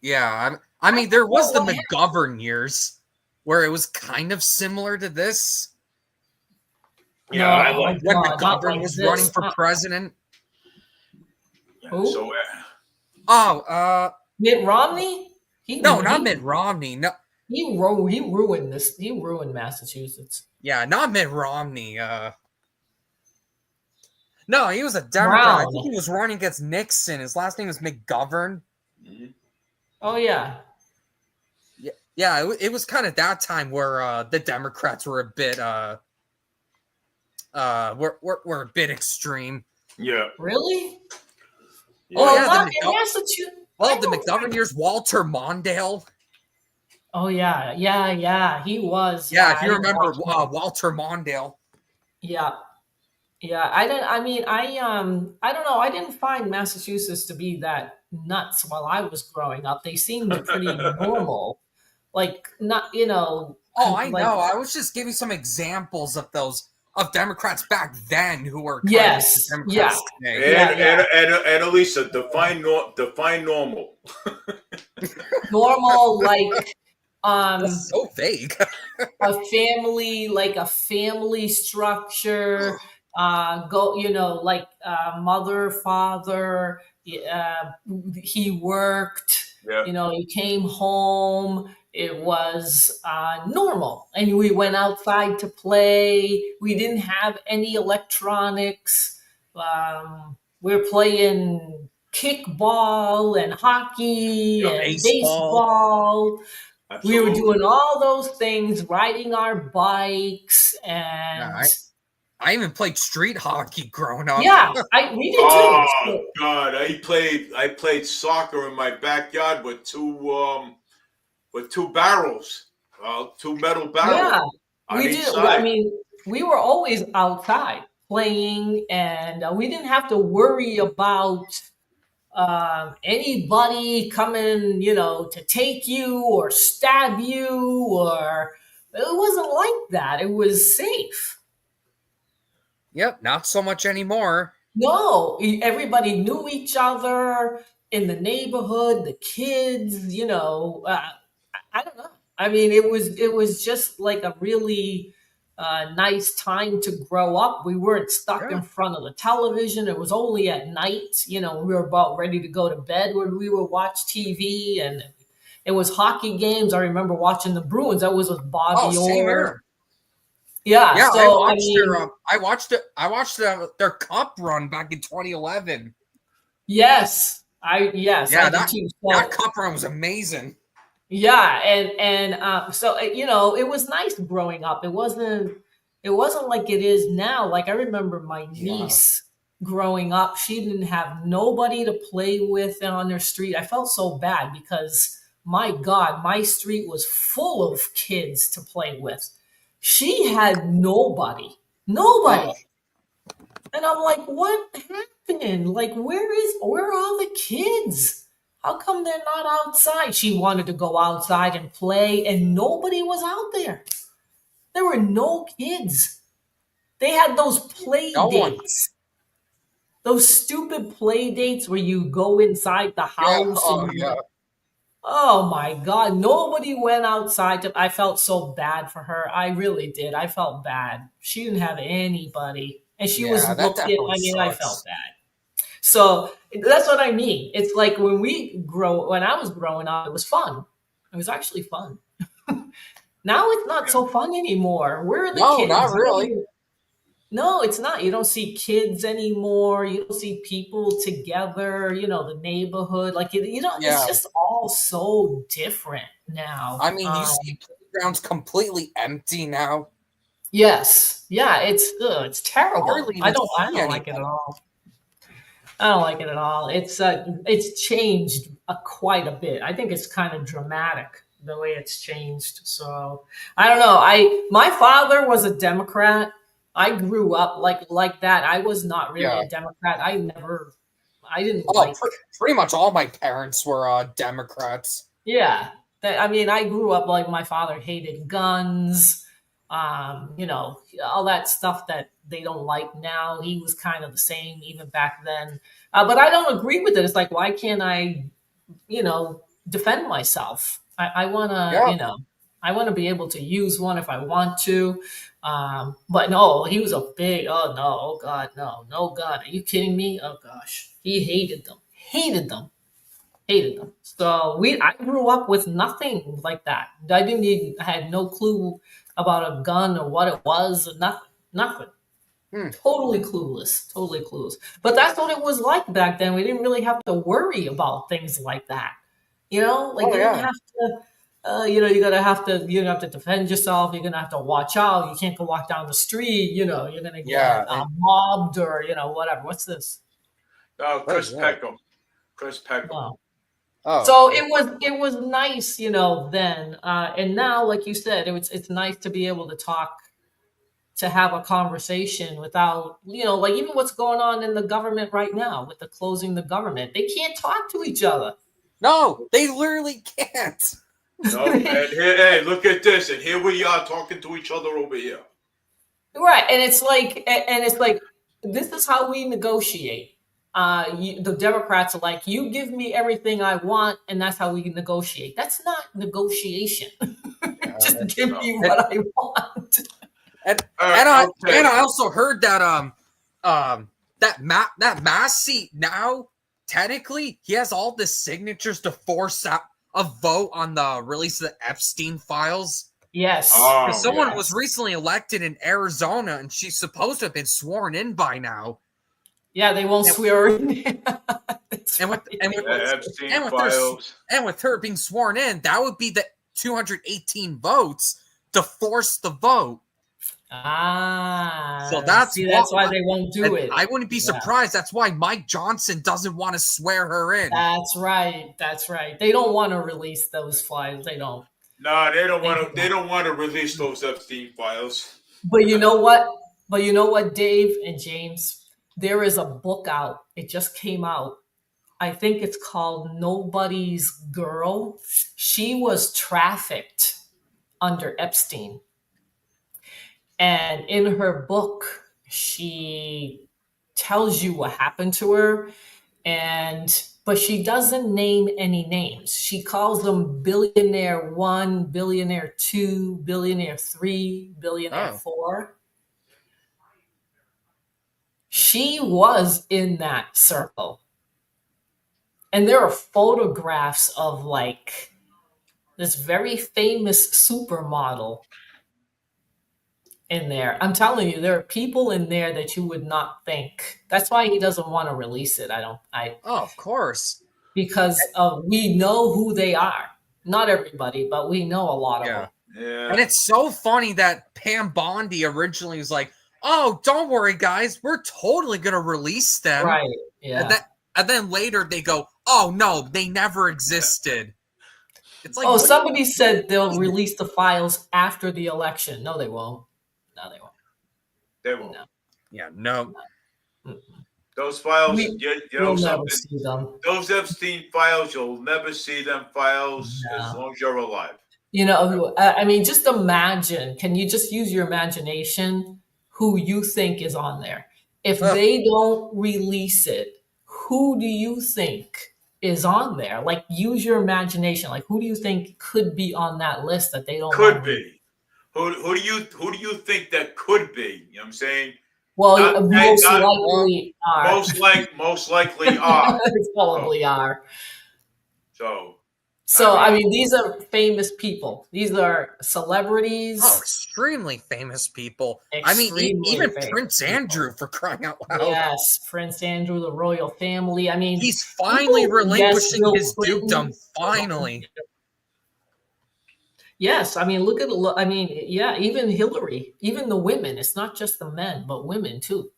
[SPEAKER 4] Yeah, I mean, there was the McGovern years where it was kind of similar to this.
[SPEAKER 1] Yeah,
[SPEAKER 4] when McGovern was running for president.
[SPEAKER 2] Who?
[SPEAKER 4] So,
[SPEAKER 2] Mitt Romney?
[SPEAKER 4] Not Mitt Romney. No,
[SPEAKER 2] he ruined this. He ruined Massachusetts.
[SPEAKER 4] Yeah, not Mitt Romney. No, he was a Democrat. I think he was running against Nixon. His last name was McGovern.
[SPEAKER 2] Oh yeah.
[SPEAKER 4] Yeah. It was kind of that time where the Democrats were a bit were a bit extreme.
[SPEAKER 1] Yeah.
[SPEAKER 2] Really?
[SPEAKER 4] Oh
[SPEAKER 2] yeah.
[SPEAKER 4] The McGovern years, Walter Mondale.
[SPEAKER 2] Oh yeah, he was.
[SPEAKER 4] Yeah, if you remember Walter Mondale.
[SPEAKER 2] Yeah. I don't know. I didn't find Massachusetts to be that nuts while I was growing up. They seemed pretty normal. Like not,
[SPEAKER 4] Oh, I know. I was just giving some examples of Democrats back then who were
[SPEAKER 2] Democrats today.
[SPEAKER 1] And Elisa, define normal.
[SPEAKER 2] Normal, like
[SPEAKER 4] that's so vague.
[SPEAKER 2] a family structure, go, like mother, father, he worked,
[SPEAKER 1] Yeah.
[SPEAKER 2] he came home. It was normal. And we went outside to play. We didn't have any electronics. We were playing kickball and hockey
[SPEAKER 1] Yeah.
[SPEAKER 2] and
[SPEAKER 4] Baseball.
[SPEAKER 2] baseball. We were
[SPEAKER 1] Absolutely.
[SPEAKER 2] doing all those things, riding our bikes, and
[SPEAKER 4] Yeah, I even played street hockey growing up.
[SPEAKER 2] yeah, we did too.
[SPEAKER 1] Oh
[SPEAKER 2] So,
[SPEAKER 1] God, I played soccer in my backyard with two barrels, two metal barrels
[SPEAKER 2] yeah,
[SPEAKER 1] on
[SPEAKER 2] we
[SPEAKER 1] each
[SPEAKER 2] did. I
[SPEAKER 1] side.
[SPEAKER 2] mean, we were always outside playing, and we didn't have to worry about anybody coming, to take you or stab you, or it wasn't like that. It was safe.
[SPEAKER 4] Yep, not so much anymore.
[SPEAKER 2] No, everybody knew each other in the neighborhood, the kids, I don't know. I mean, it was just like a really nice time to grow up. We weren't stuck
[SPEAKER 4] Yeah.
[SPEAKER 2] in front of the television. It was only at night, we were about ready to go to bed when we would watch TV, and it was hockey games. I remember watching the Bruins. That was with
[SPEAKER 4] Oh,
[SPEAKER 2] Bobby
[SPEAKER 4] same
[SPEAKER 2] Orr.
[SPEAKER 4] here.
[SPEAKER 2] Yeah,
[SPEAKER 4] Yeah, I
[SPEAKER 2] so I
[SPEAKER 4] watched
[SPEAKER 2] mean,
[SPEAKER 4] I watched their cup run back in 2011.
[SPEAKER 2] yes, I
[SPEAKER 4] Yeah,
[SPEAKER 2] did too.
[SPEAKER 4] that cup run was amazing.
[SPEAKER 2] Yeah, and so it was nice growing up. It wasn't like it is now. Like I remember my
[SPEAKER 4] Yeah.
[SPEAKER 2] niece growing up, she didn't have nobody to play with on their street. I felt so bad because my God, my street was full of kids to play with. She had nobody. Nobody.
[SPEAKER 4] Oh,
[SPEAKER 2] And I'm like, what happened? Like, where are all the kids? How come they're not outside? She wanted to go outside and play, and nobody was out there. There were no kids. They had those play
[SPEAKER 4] no one.
[SPEAKER 2] dates, those stupid play dates where you go inside the
[SPEAKER 4] Yeah.
[SPEAKER 2] house
[SPEAKER 4] Oh,
[SPEAKER 2] and
[SPEAKER 4] yeah.
[SPEAKER 2] oh my God, nobody went outside. I felt so bad for her. I really did. I felt bad. She didn't have anybody. And she was
[SPEAKER 4] Yeah, that
[SPEAKER 2] looking,
[SPEAKER 4] definitely
[SPEAKER 2] I mean, I felt
[SPEAKER 4] sucks.
[SPEAKER 2] bad. So that's what I mean. It's like when I was growing up, it was fun. It was actually fun. Now it's not
[SPEAKER 1] Yeah.
[SPEAKER 2] so fun anymore. Where are the
[SPEAKER 4] No,
[SPEAKER 2] kids?
[SPEAKER 4] not really.
[SPEAKER 2] No, it's not. You don't see kids anymore. You don't see people together, the neighborhood. Like, it's
[SPEAKER 4] Yeah.
[SPEAKER 2] just all so different now.
[SPEAKER 4] I mean, you see playgrounds completely empty now.
[SPEAKER 2] Yes. Yeah, it's terrible.
[SPEAKER 4] Hardly even
[SPEAKER 2] I don't
[SPEAKER 4] see
[SPEAKER 2] like it at
[SPEAKER 4] anyone.
[SPEAKER 2] all. I don't like it at all. It's changed quite a bit. I think it's kind of dramatic the way it's changed. So I don't know. My father was a Democrat. I grew up like that. I was not really
[SPEAKER 4] Yeah.
[SPEAKER 2] a Democrat. I didn't
[SPEAKER 4] Oh,
[SPEAKER 2] like.
[SPEAKER 4] pretty much all my parents were Democrats.
[SPEAKER 2] Yeah. I mean, I grew up like my father hated guns, all that stuff that they don't like now. He was kind of the same even back then. But I don't agree with it. It's like, why can't I, defend myself? I want to,
[SPEAKER 4] Yeah.
[SPEAKER 2] I want to be able to use one if I want to. But no, he was oh no, oh God, no gun. Are you kidding me? Oh gosh. He hated them. Hated them. So I grew up with nothing like that. I had no clue about a gun or what it was, or nothing. Totally clueless. But that's what it was like back then. We didn't really have to worry about things like that. Like
[SPEAKER 4] Oh,
[SPEAKER 2] you didn't
[SPEAKER 4] yeah.
[SPEAKER 2] have to, you're gonna have to defend yourself. You're gonna have to watch out. You can't go walk down the street. You're gonna
[SPEAKER 4] Yeah.
[SPEAKER 2] get mobbed or whatever. What's this?
[SPEAKER 1] Chris
[SPEAKER 4] is that?
[SPEAKER 1] Peckham. Chris Peckham.
[SPEAKER 2] Wow.
[SPEAKER 4] Oh.
[SPEAKER 2] So it was nice, then, and now, like you said, it's nice to be able to have a conversation without, like even what's going on in the government right now with the closing the government. They can't talk to each other.
[SPEAKER 4] No, they literally can't.
[SPEAKER 1] No, and here, hey, look at this, and here we are talking to each other over here.
[SPEAKER 2] Right, and it's like this is how we negotiate. The Democrats are like, you give me everything I want, and that's how we negotiate. That's not negotiation. Just give me what I want.
[SPEAKER 4] And
[SPEAKER 1] All right,
[SPEAKER 4] I
[SPEAKER 1] okay.
[SPEAKER 4] also heard that that Massey now technically he has all the signatures to force out a vote on the release of the Epstein files.
[SPEAKER 2] Yes.
[SPEAKER 4] Because someone was recently elected in Arizona, and she's supposed to have been sworn in by now.
[SPEAKER 2] Yeah, they won't swear her in.
[SPEAKER 4] And with her being sworn in, that would be the 218 votes to force the vote.
[SPEAKER 2] So that's why they won't do it.
[SPEAKER 4] I wouldn't be surprised. That's why Mike Johnson doesn't want to swear her in.
[SPEAKER 2] That's right. They don't want to release those files. They don't.
[SPEAKER 1] No, they don't want to. They don't want to release those Epstein files.
[SPEAKER 2] But you know what, Dave and James? There is a book out. It just came out. I think it's called Nobody's Girl. She was trafficked under Epstein. And in her book, she tells you what happened to her, but she doesn't name any names. She calls them billionaire 1, billionaire 2, billionaire 3, billionaire 4. She was in that circle. And there are photographs of like this very famous supermodel in there. I'm telling you, there are people in there that you would not think. That's why he doesn't want to release it.
[SPEAKER 4] Of course.
[SPEAKER 2] Because we know who they are. Not everybody, but we know a lot of them.
[SPEAKER 1] Yeah.
[SPEAKER 4] And it's so funny that Pam Bondi originally was like, "Oh, don't worry, guys. We're totally going to release them."
[SPEAKER 2] Right. Yeah.
[SPEAKER 4] And then later they go, "Oh, no, they never existed." It's like,
[SPEAKER 2] somebody said they'll release the files after the election. No, they won't. No, they won't.
[SPEAKER 1] They won't.
[SPEAKER 2] No.
[SPEAKER 4] Yeah, no.
[SPEAKER 1] Those files,
[SPEAKER 2] we'll never see them.
[SPEAKER 1] Those Epstein files, you'll never see them files as long as you're alive.
[SPEAKER 2] I mean, just imagine. Can you just use your imagination who you think is on there? If they don't release it, who do you think is on there? Like, use your imagination. Like, who do you think could be on that list that they don't
[SPEAKER 1] could be? Who do you think that could be? You know what I'm saying?
[SPEAKER 2] Well, most likely are.
[SPEAKER 1] Most likely are.
[SPEAKER 2] Probably are.
[SPEAKER 1] So
[SPEAKER 2] I mean, these are famous people. These are celebrities.
[SPEAKER 4] Oh, extremely famous people. Even Prince Andrew, for crying out loud.
[SPEAKER 2] Yes, Prince Andrew, the royal family. I mean,
[SPEAKER 4] he's finally relinquishing his dukedom. Finally.
[SPEAKER 2] Yes, I mean, even Hillary, even the women. It's not just the men, but women too.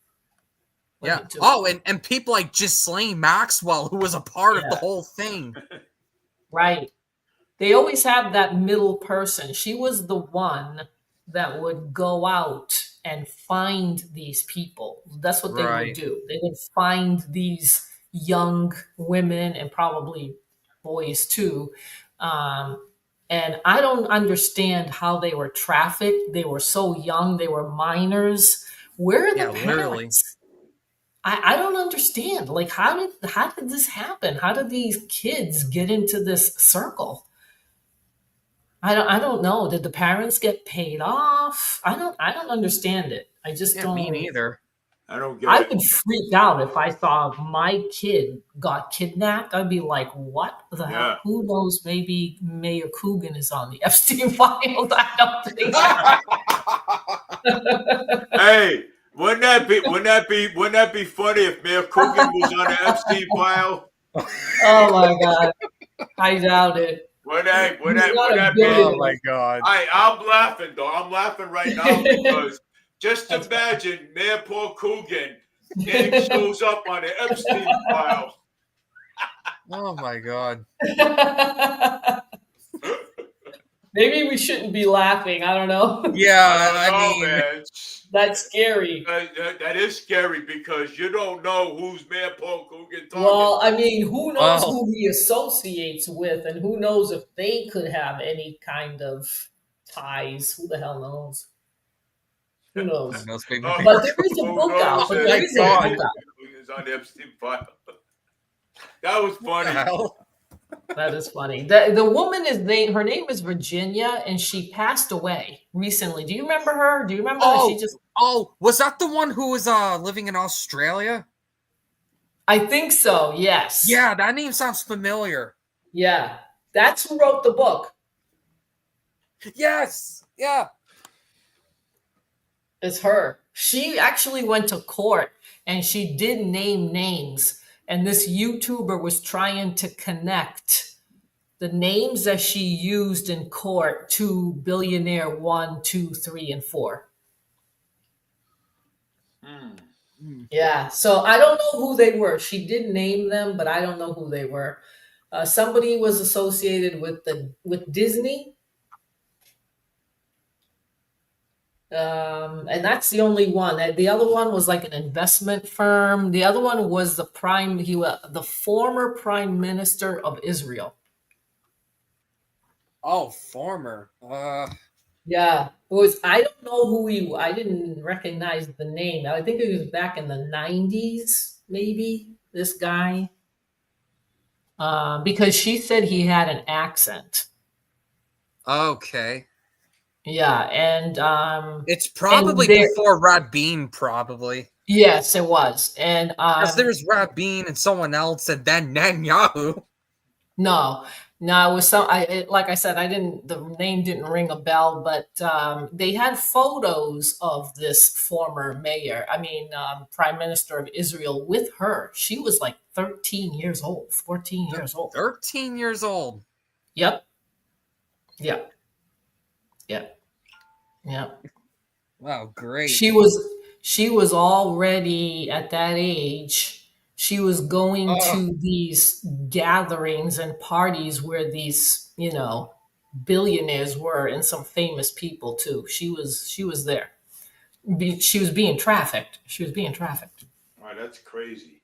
[SPEAKER 4] Women too. Oh, and people like Ghislaine Maxwell, who was a part of the whole thing.
[SPEAKER 2] Right. They always have that middle person. She was the one that would go out and find these people. That's what they would do. They would find these young women and probably boys too. And I don't understand how they were trafficked. They were so young. They were minors. Where are the parents? Literally. I don't understand. Like, how did this happen? How did these kids get into this circle? I don't know. Did the parents get paid off? I don't understand it. I just don't.
[SPEAKER 4] Me neither.
[SPEAKER 1] I don't get
[SPEAKER 2] I
[SPEAKER 1] it.
[SPEAKER 2] would freak out if I saw my kid got kidnapped. I'd be like, what the hell? Who knows? Maybe Mayor Coogan is on the Epstein files. I don't think.
[SPEAKER 1] Hey, wouldn't that be funny if Mayor Coogan was on the Epstein file?
[SPEAKER 2] Oh my God. I doubt it.
[SPEAKER 1] Would that be?
[SPEAKER 4] Oh my God.
[SPEAKER 1] I'm laughing though. I'm laughing right now because just imagine Mayor Paul Coogan shows up on the Epstein file.
[SPEAKER 4] Oh my God.
[SPEAKER 2] Maybe we shouldn't be laughing. I don't know.
[SPEAKER 4] Yeah, I mean,
[SPEAKER 1] man.
[SPEAKER 2] That's scary.
[SPEAKER 1] That is scary because you don't know who's Mayor Paul Coogan talking.
[SPEAKER 2] Well, I mean, who knows who he associates with, and who knows if they could have any kind of ties? Who the hell knows? Who knows? But there is a book out. But there is a book out.
[SPEAKER 1] Who's on the Epstein file? That was funny.
[SPEAKER 2] That is funny. The woman her name is Virginia, and she passed away recently. Do you remember her? Do you remember that she just?
[SPEAKER 4] Oh, was that the one who was living in Australia?
[SPEAKER 2] I think so. Yes.
[SPEAKER 4] Yeah, that name sounds familiar.
[SPEAKER 2] Yeah, that's who wrote the book.
[SPEAKER 4] Yes. Yeah.
[SPEAKER 2] It's her. She actually went to court and she did name names. And this YouTuber was trying to connect the names that she used in court to billionaire 1, 2, 3, and 4. Yeah. So I don't know who they were. She did name them, but I don't know who they were. Somebody was associated with Disney. And that's the only one. The other one was like an investment firm. The other one was the former prime minister of Israel.
[SPEAKER 4] Oh, former.
[SPEAKER 2] Yeah, I don't know I didn't recognize the name. I think it was back in the 90s, maybe, this guy. Because she said he had an accent.
[SPEAKER 4] Okay.
[SPEAKER 2] Yeah, and
[SPEAKER 4] it's probably before Rabin, probably.
[SPEAKER 2] Yes, it was. And
[SPEAKER 4] because there's Rabin and someone else, and then Netanyahu.
[SPEAKER 2] No, it was like I said, the name didn't ring a bell, but they had photos of this former prime minister of Israel with her. She was like 13 years old, 14 years old.
[SPEAKER 4] 13 years old.
[SPEAKER 2] Yep. Yep. Yep. Yep.
[SPEAKER 4] Wow, great.
[SPEAKER 2] She was already at that age. She was going to these gatherings and parties where these, billionaires were, and some famous people too. She was there. She was being trafficked.
[SPEAKER 1] Oh, that's crazy.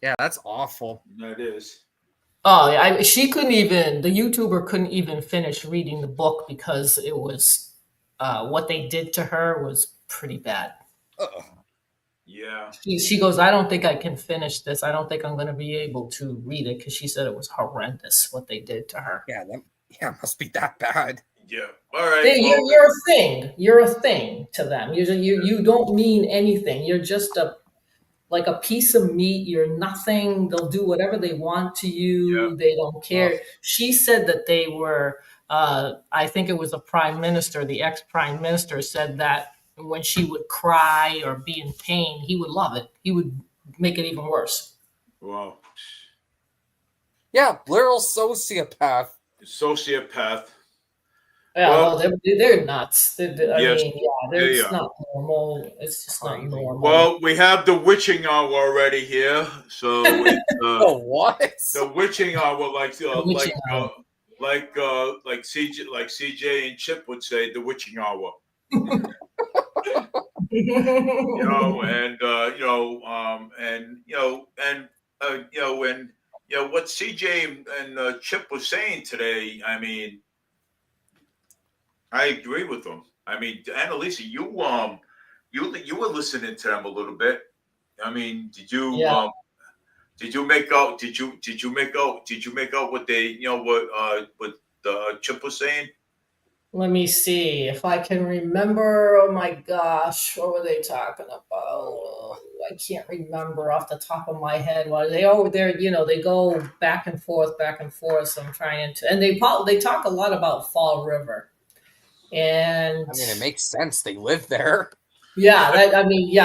[SPEAKER 4] Yeah, that's awful.
[SPEAKER 1] That is.
[SPEAKER 2] Oh, the YouTuber couldn't even finish reading the book because it was, what they did to her was pretty bad.
[SPEAKER 1] Yeah.
[SPEAKER 2] She goes, I don't think I can finish this. I don't think I'm going to be able to read it because she said it was horrendous what they did to her.
[SPEAKER 4] Yeah, it must be that bad.
[SPEAKER 1] Yeah. All right.
[SPEAKER 2] You're a thing. You're a thing to them. You don't mean anything. You're just like a piece of meat. You're nothing. They'll do whatever they want to you. Yeah. They don't care. She said that they were, I think it was the prime minister, the ex-prime minister said that when she would cry or be in pain, he would love it. He would make it even worse.
[SPEAKER 1] Wow.
[SPEAKER 4] Yeah, literal sociopath.
[SPEAKER 2] Yeah, well, they're nuts. It's not normal. It's just not normal.
[SPEAKER 1] Well, we have the witching hour already here. So it's,
[SPEAKER 4] what?
[SPEAKER 1] The witching hour, like CJ and Chip would say, the witching hour. What CJ and Chip was saying today, I agree with them. Annalisa, you were listening to them a little bit. Did you make out what they what Chip was saying?
[SPEAKER 2] Let me see if I can remember. Oh my gosh, what were they talking about? I can't remember off the top of my head. They go back and forth. So I'm trying to, and they talk a lot about Fall River, and
[SPEAKER 4] it makes sense. They live there.
[SPEAKER 2] Yeah,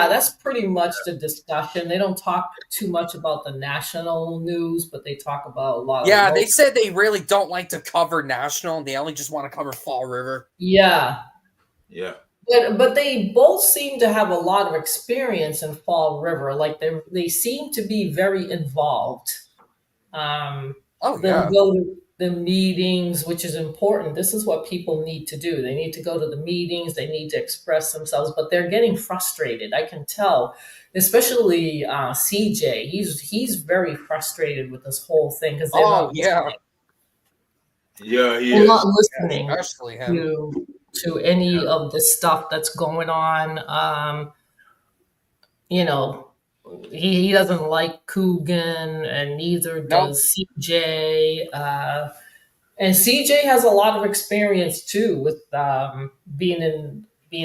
[SPEAKER 2] that's pretty much the discussion. They don't talk too much about the national news, but they talk about a lot.
[SPEAKER 4] Yeah, they said they really don't like to cover national. They only just want to cover Fall River.
[SPEAKER 2] Yeah.
[SPEAKER 1] Yeah.
[SPEAKER 2] But they both seem to have a lot of experience in Fall River. Like they seem to be very involved. They'll go to the meetings, which is important. This is what people need to do. They need to go to the meetings. They need to express themselves, but they're getting frustrated. I can tell, especially CJ. He's very frustrated with this whole thing because they're not listening.
[SPEAKER 1] Yeah, he
[SPEAKER 2] they're
[SPEAKER 1] is.
[SPEAKER 2] not listening
[SPEAKER 4] especially him.
[SPEAKER 2] to any of the stuff that's going on. he doesn't like Coogan, and neither does CJ. And CJ has a lot of experience too with being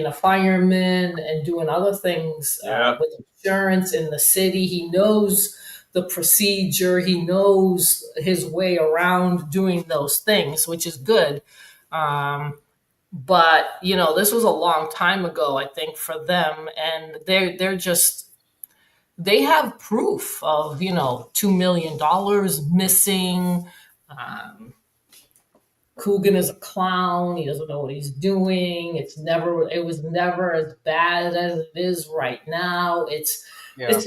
[SPEAKER 2] a fireman and doing other things
[SPEAKER 1] Yeah.
[SPEAKER 2] with insurance in the city. He knows the procedure. He knows his way around doing those things, which is good. But this was a long time ago, I think, for them, and they have proof of $2 million missing. Um, Coogan is a clown. He doesn't know what he's doing. It was never as bad as it is right now. It's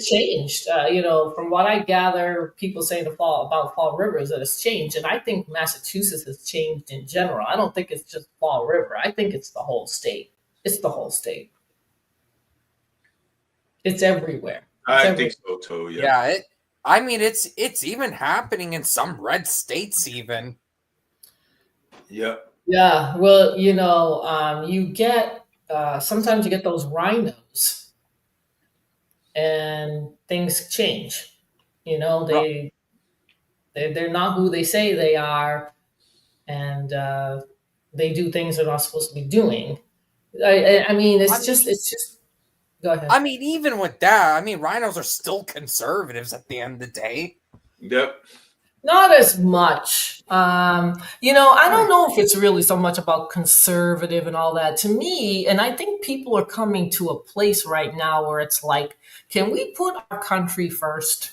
[SPEAKER 2] changed. From what I gather, people saying about Fall River is that it's changed. And I think Massachusetts has changed in general. I don't think it's just Fall River. I think it's the whole state. It's the whole state. It's everywhere.
[SPEAKER 1] I think so too. Yeah.
[SPEAKER 4] I mean, it's even happening in some red states even.
[SPEAKER 1] Yeah.
[SPEAKER 2] Yeah. Well, you get sometimes you get those rhinos, and things change. They're not who they say they are, and they do things they're not supposed to be doing. I mean, it's just. Go ahead.
[SPEAKER 4] I mean, even with that, I mean, rhinos are still conservatives at the end of the day.
[SPEAKER 1] Yep.
[SPEAKER 2] Not as much. I don't know if it's really so much about conservative and all that. To me, and I think people are coming to a place right now where it's like, can we put our country first?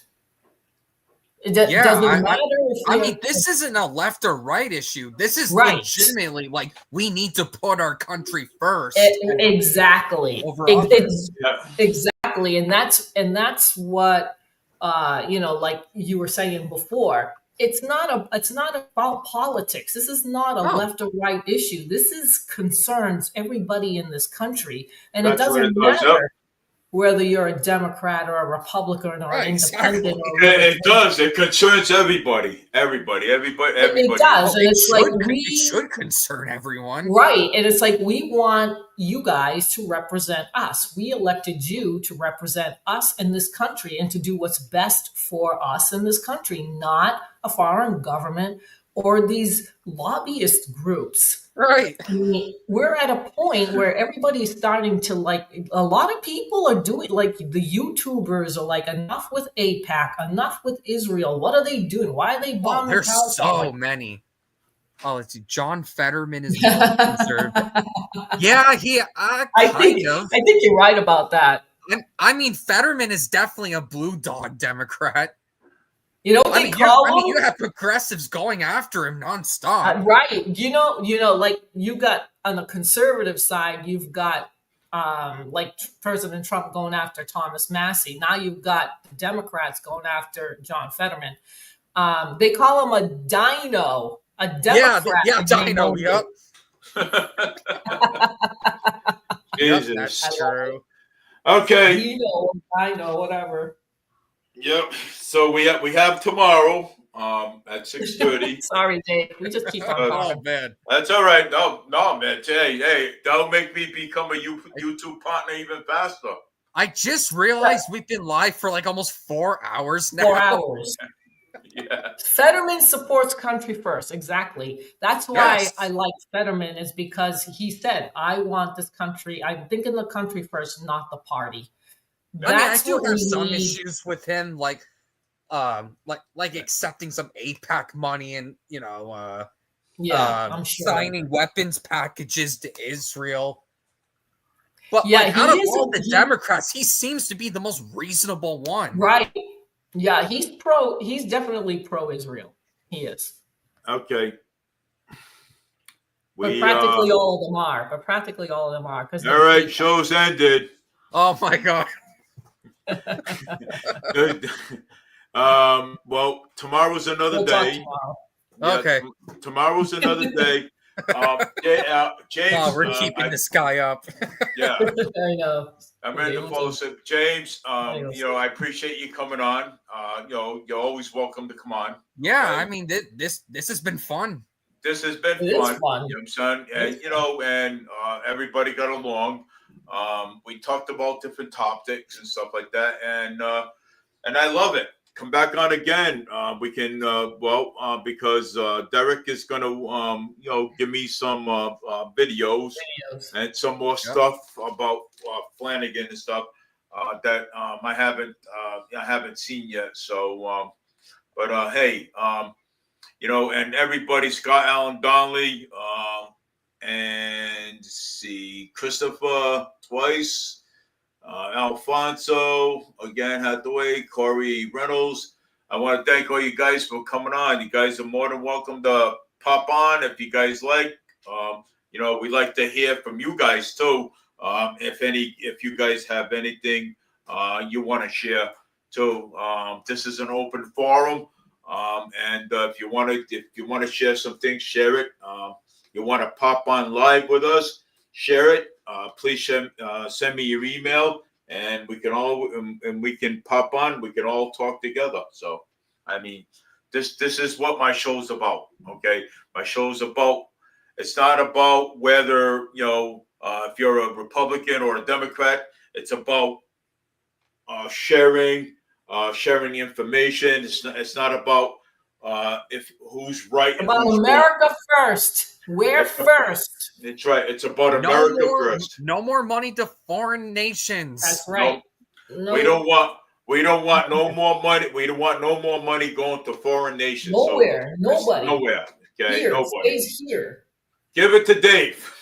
[SPEAKER 2] Does it matter
[SPEAKER 4] I mean, this isn't a left or right issue. This is
[SPEAKER 2] Right.
[SPEAKER 4] legitimately like we need to put our country first.
[SPEAKER 2] Exactly.
[SPEAKER 4] Over others.
[SPEAKER 2] Exactly. And that's what like you were saying before. It's not about politics. This is not a left or right issue. This is concerns everybody in this country. And it doesn't matter whether you're a Democrat or a Republican or an independent.
[SPEAKER 1] It does. It concerns everybody. Everybody.
[SPEAKER 2] It does. And it's like
[SPEAKER 4] it should concern everyone.
[SPEAKER 2] Right. And it's like we want you guys to represent us. We elected you to represent us in this country and to do what's best for us in this country, not a foreign government or these lobbyist groups.
[SPEAKER 4] Right.
[SPEAKER 2] I mean, we're at a point where everybody's starting to a lot of people are doing the YouTubers are like, enough with AIPAC, enough with Israel. What are they doing? Why are they bombing?
[SPEAKER 4] There's so many. Oh, let's see. John Fetterman is conservative. Yeah, I think
[SPEAKER 2] you're right about that.
[SPEAKER 4] And I mean, Fetterman is definitely a blue dog Democrat.
[SPEAKER 2] You know what they call him?
[SPEAKER 4] You have progressives going after him nonstop.
[SPEAKER 2] Right. Like you got on the conservative side, you've got like President Trump going after Thomas Massey. Now you've got the Democrats going after John Fetterman. They call him a dino, a Democrat.
[SPEAKER 4] Yeah, dino. Yep.
[SPEAKER 1] Jesus.
[SPEAKER 4] That's true.
[SPEAKER 1] Okay.
[SPEAKER 2] Dino, whatever.
[SPEAKER 1] Yep. So we have tomorrow at 6:30.
[SPEAKER 2] Sorry, Dave. We just keep on
[SPEAKER 4] Oh man.
[SPEAKER 1] That's all right. No, man. Hey, that'll make me become a YouTube partner even faster.
[SPEAKER 4] I just realized we've been live for like almost 4 hours now.
[SPEAKER 2] 4 hours.
[SPEAKER 1] Yeah.
[SPEAKER 2] Fetterman supports country first. Exactly. That's why I like Fetterman, is because he said, I want this country. I'm thinking the country first, not the party.
[SPEAKER 4] I do have some issues with him, like accepting some AIPAC money and
[SPEAKER 2] I'm sure.
[SPEAKER 4] signing weapons packages to Israel. But out of all the Democrats, he seems to be the most reasonable one.
[SPEAKER 2] Right. Yeah, he's definitely pro-Israel. He is.
[SPEAKER 1] Okay.
[SPEAKER 2] But practically all of them are.
[SPEAKER 1] All right, show's ended.
[SPEAKER 4] Oh my God.
[SPEAKER 1] Good. Well, tomorrow's another day.
[SPEAKER 2] Tomorrow.
[SPEAKER 4] Okay.
[SPEAKER 1] Tomorrow's another day. James,
[SPEAKER 4] we're keeping this guy up.
[SPEAKER 1] Yeah.
[SPEAKER 2] I know.
[SPEAKER 1] Amanda Folsom. James, I appreciate you coming on. You're always welcome to come on.
[SPEAKER 4] Yeah, I mean, this has been fun.
[SPEAKER 1] This has been fun. You know what I'm saying? And, and everybody got along. We talked about different topics and stuff like that, and I love it. Come back on again. We can because Derek is gonna give me some videos
[SPEAKER 2] Videos.
[SPEAKER 1] and some more
[SPEAKER 4] Yep.
[SPEAKER 1] stuff about Flanagan and stuff that I haven't seen yet. So, but hey, and everybody, Scott Allen Donnelly, and see Christopher twice. Alfonso again, Hathaway, Corey Reynolds. I want to thank all you guys for coming on. You guys are more than welcome to pop on if you guys like. We like to hear from you guys too. If you guys have anything you want to share too. This is an open forum, and if you want to share some things, share it. You want to pop on live with us, share it. Please send me your email, and we can pop on. We can all talk together. So, I mean, this is what my show's about. Okay, my show's about. It's not about whether if you're a Republican or a Democrat. It's about sharing the information. It's not about if who's right and
[SPEAKER 2] About
[SPEAKER 1] who's
[SPEAKER 2] America
[SPEAKER 1] wrong.
[SPEAKER 2] first. We're first.
[SPEAKER 1] It's right. It's about America first.
[SPEAKER 4] No more money to foreign nations.
[SPEAKER 2] That's right.
[SPEAKER 1] No, we don't want no more money. We don't want no more money going to foreign nations.
[SPEAKER 2] Nowhere. Nobody.
[SPEAKER 1] Nowhere. Okay.
[SPEAKER 2] Here.
[SPEAKER 1] Nobody.
[SPEAKER 2] Stays here.
[SPEAKER 1] Give it to Dave.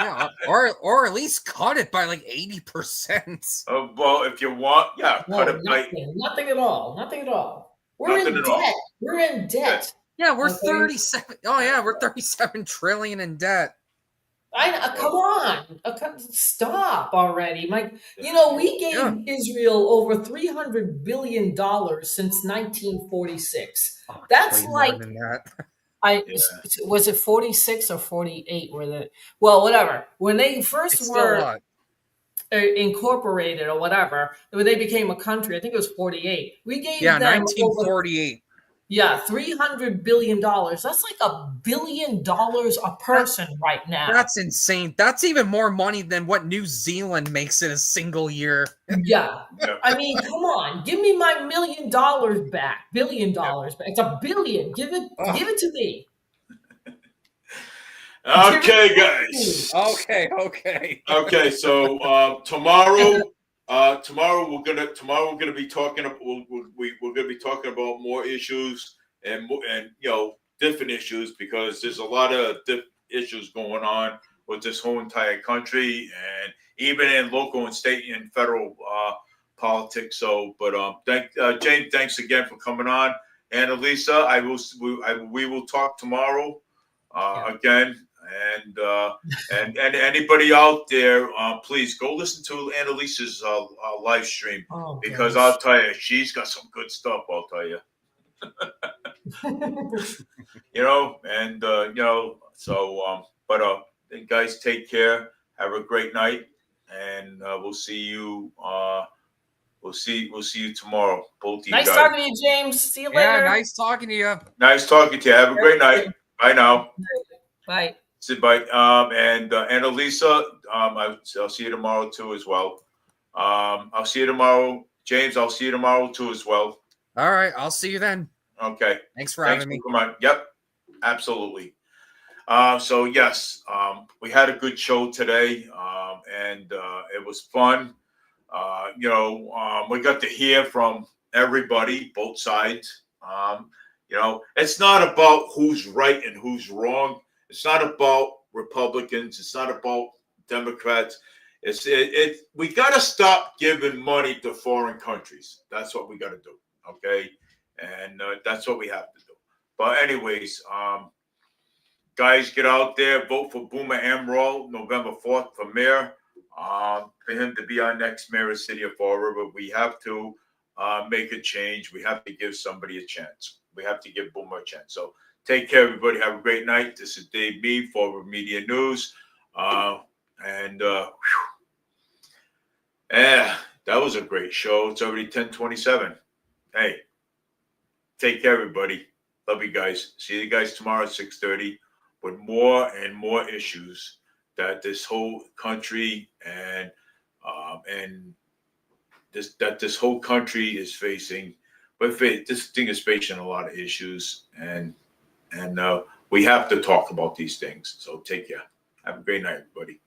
[SPEAKER 4] Yeah, or at least cut it by like 80%.
[SPEAKER 1] Well, if you want, cut it by
[SPEAKER 2] Nothing at all. Nothing at all. We're
[SPEAKER 1] Nothing
[SPEAKER 2] in
[SPEAKER 1] at all.
[SPEAKER 2] debt. We're in debt.
[SPEAKER 4] Yeah, we're
[SPEAKER 2] Okay.
[SPEAKER 4] 37. Oh yeah, we're 37 trillion in debt.
[SPEAKER 2] Come on. Stop already. We gave Israel over $300 billion since 1946.
[SPEAKER 4] Oh,
[SPEAKER 2] That's
[SPEAKER 4] way
[SPEAKER 2] like
[SPEAKER 4] more than that.
[SPEAKER 2] Was it 46 or 48? Whatever. When they first
[SPEAKER 4] It's still a
[SPEAKER 2] were
[SPEAKER 4] lot.
[SPEAKER 2] incorporated or whatever, when they became a country, I think it was 48. We gave them
[SPEAKER 4] 1948.
[SPEAKER 2] $300 billion. That's like $1 billion a person right now.
[SPEAKER 4] That's insane. That's even more money than what New Zealand makes in a single year.
[SPEAKER 2] Yeah. I mean, come on. Give me my $1 million back. $1 billion back. It's $1 billion. Give it to me.
[SPEAKER 1] Okay, guys.
[SPEAKER 4] Okay.
[SPEAKER 1] So tomorrow we're gonna be talking. We're gonna be talking about more issues and different issues, because there's a lot of issues going on with this whole entire country, and even in local and state and federal politics. So, but James, thanks again for coming on. And Elisa, we will talk tomorrow again. And anybody out there, please go listen to Annalisa's live stream, because I'll tell you, she's got some good stuff. I'll tell you, but guys, take care. Have a great night, and we'll see you. We'll see you tomorrow. Both of you guys.
[SPEAKER 2] Nice talking to you, James. See you later.
[SPEAKER 4] Yeah, nice talking to you.
[SPEAKER 1] Nice talking to you. Have a great night. Bye now.
[SPEAKER 2] Bye.
[SPEAKER 1] Say bye. And Elisa, I'll see you tomorrow too as well. I'll see you tomorrow. James, I'll see you tomorrow too as well.
[SPEAKER 4] All right, I'll see you then.
[SPEAKER 1] Okay.
[SPEAKER 4] Thanks for having me.
[SPEAKER 1] Come on. Yep, absolutely. So yes, we had a good show today, and it was fun. We got to hear from everybody, both sides. It's not about who's right and who's wrong. It's not about Republicans. It's not about Democrats. We got to stop giving money to foreign countries. That's what we got to do. Okay. And that's what we have to do. But anyways, guys, get out there, vote for Boomer Emerald, November 4th for mayor. For him to be our next mayor of the city of Fall River, we have to make a change. We have to give somebody a chance. We have to give Boomer a chance. So take care, everybody. Have a great night. This is Dave B, Fall River Media News. That was a great show. It's already 10:27. Hey, take care, everybody. Love you guys. See you guys tomorrow at 6:30 with more and more issues. that this whole country and this whole country is facing. But this thing is facing a lot of issues, and we have to talk about these things. So take care. Have a great night, everybody.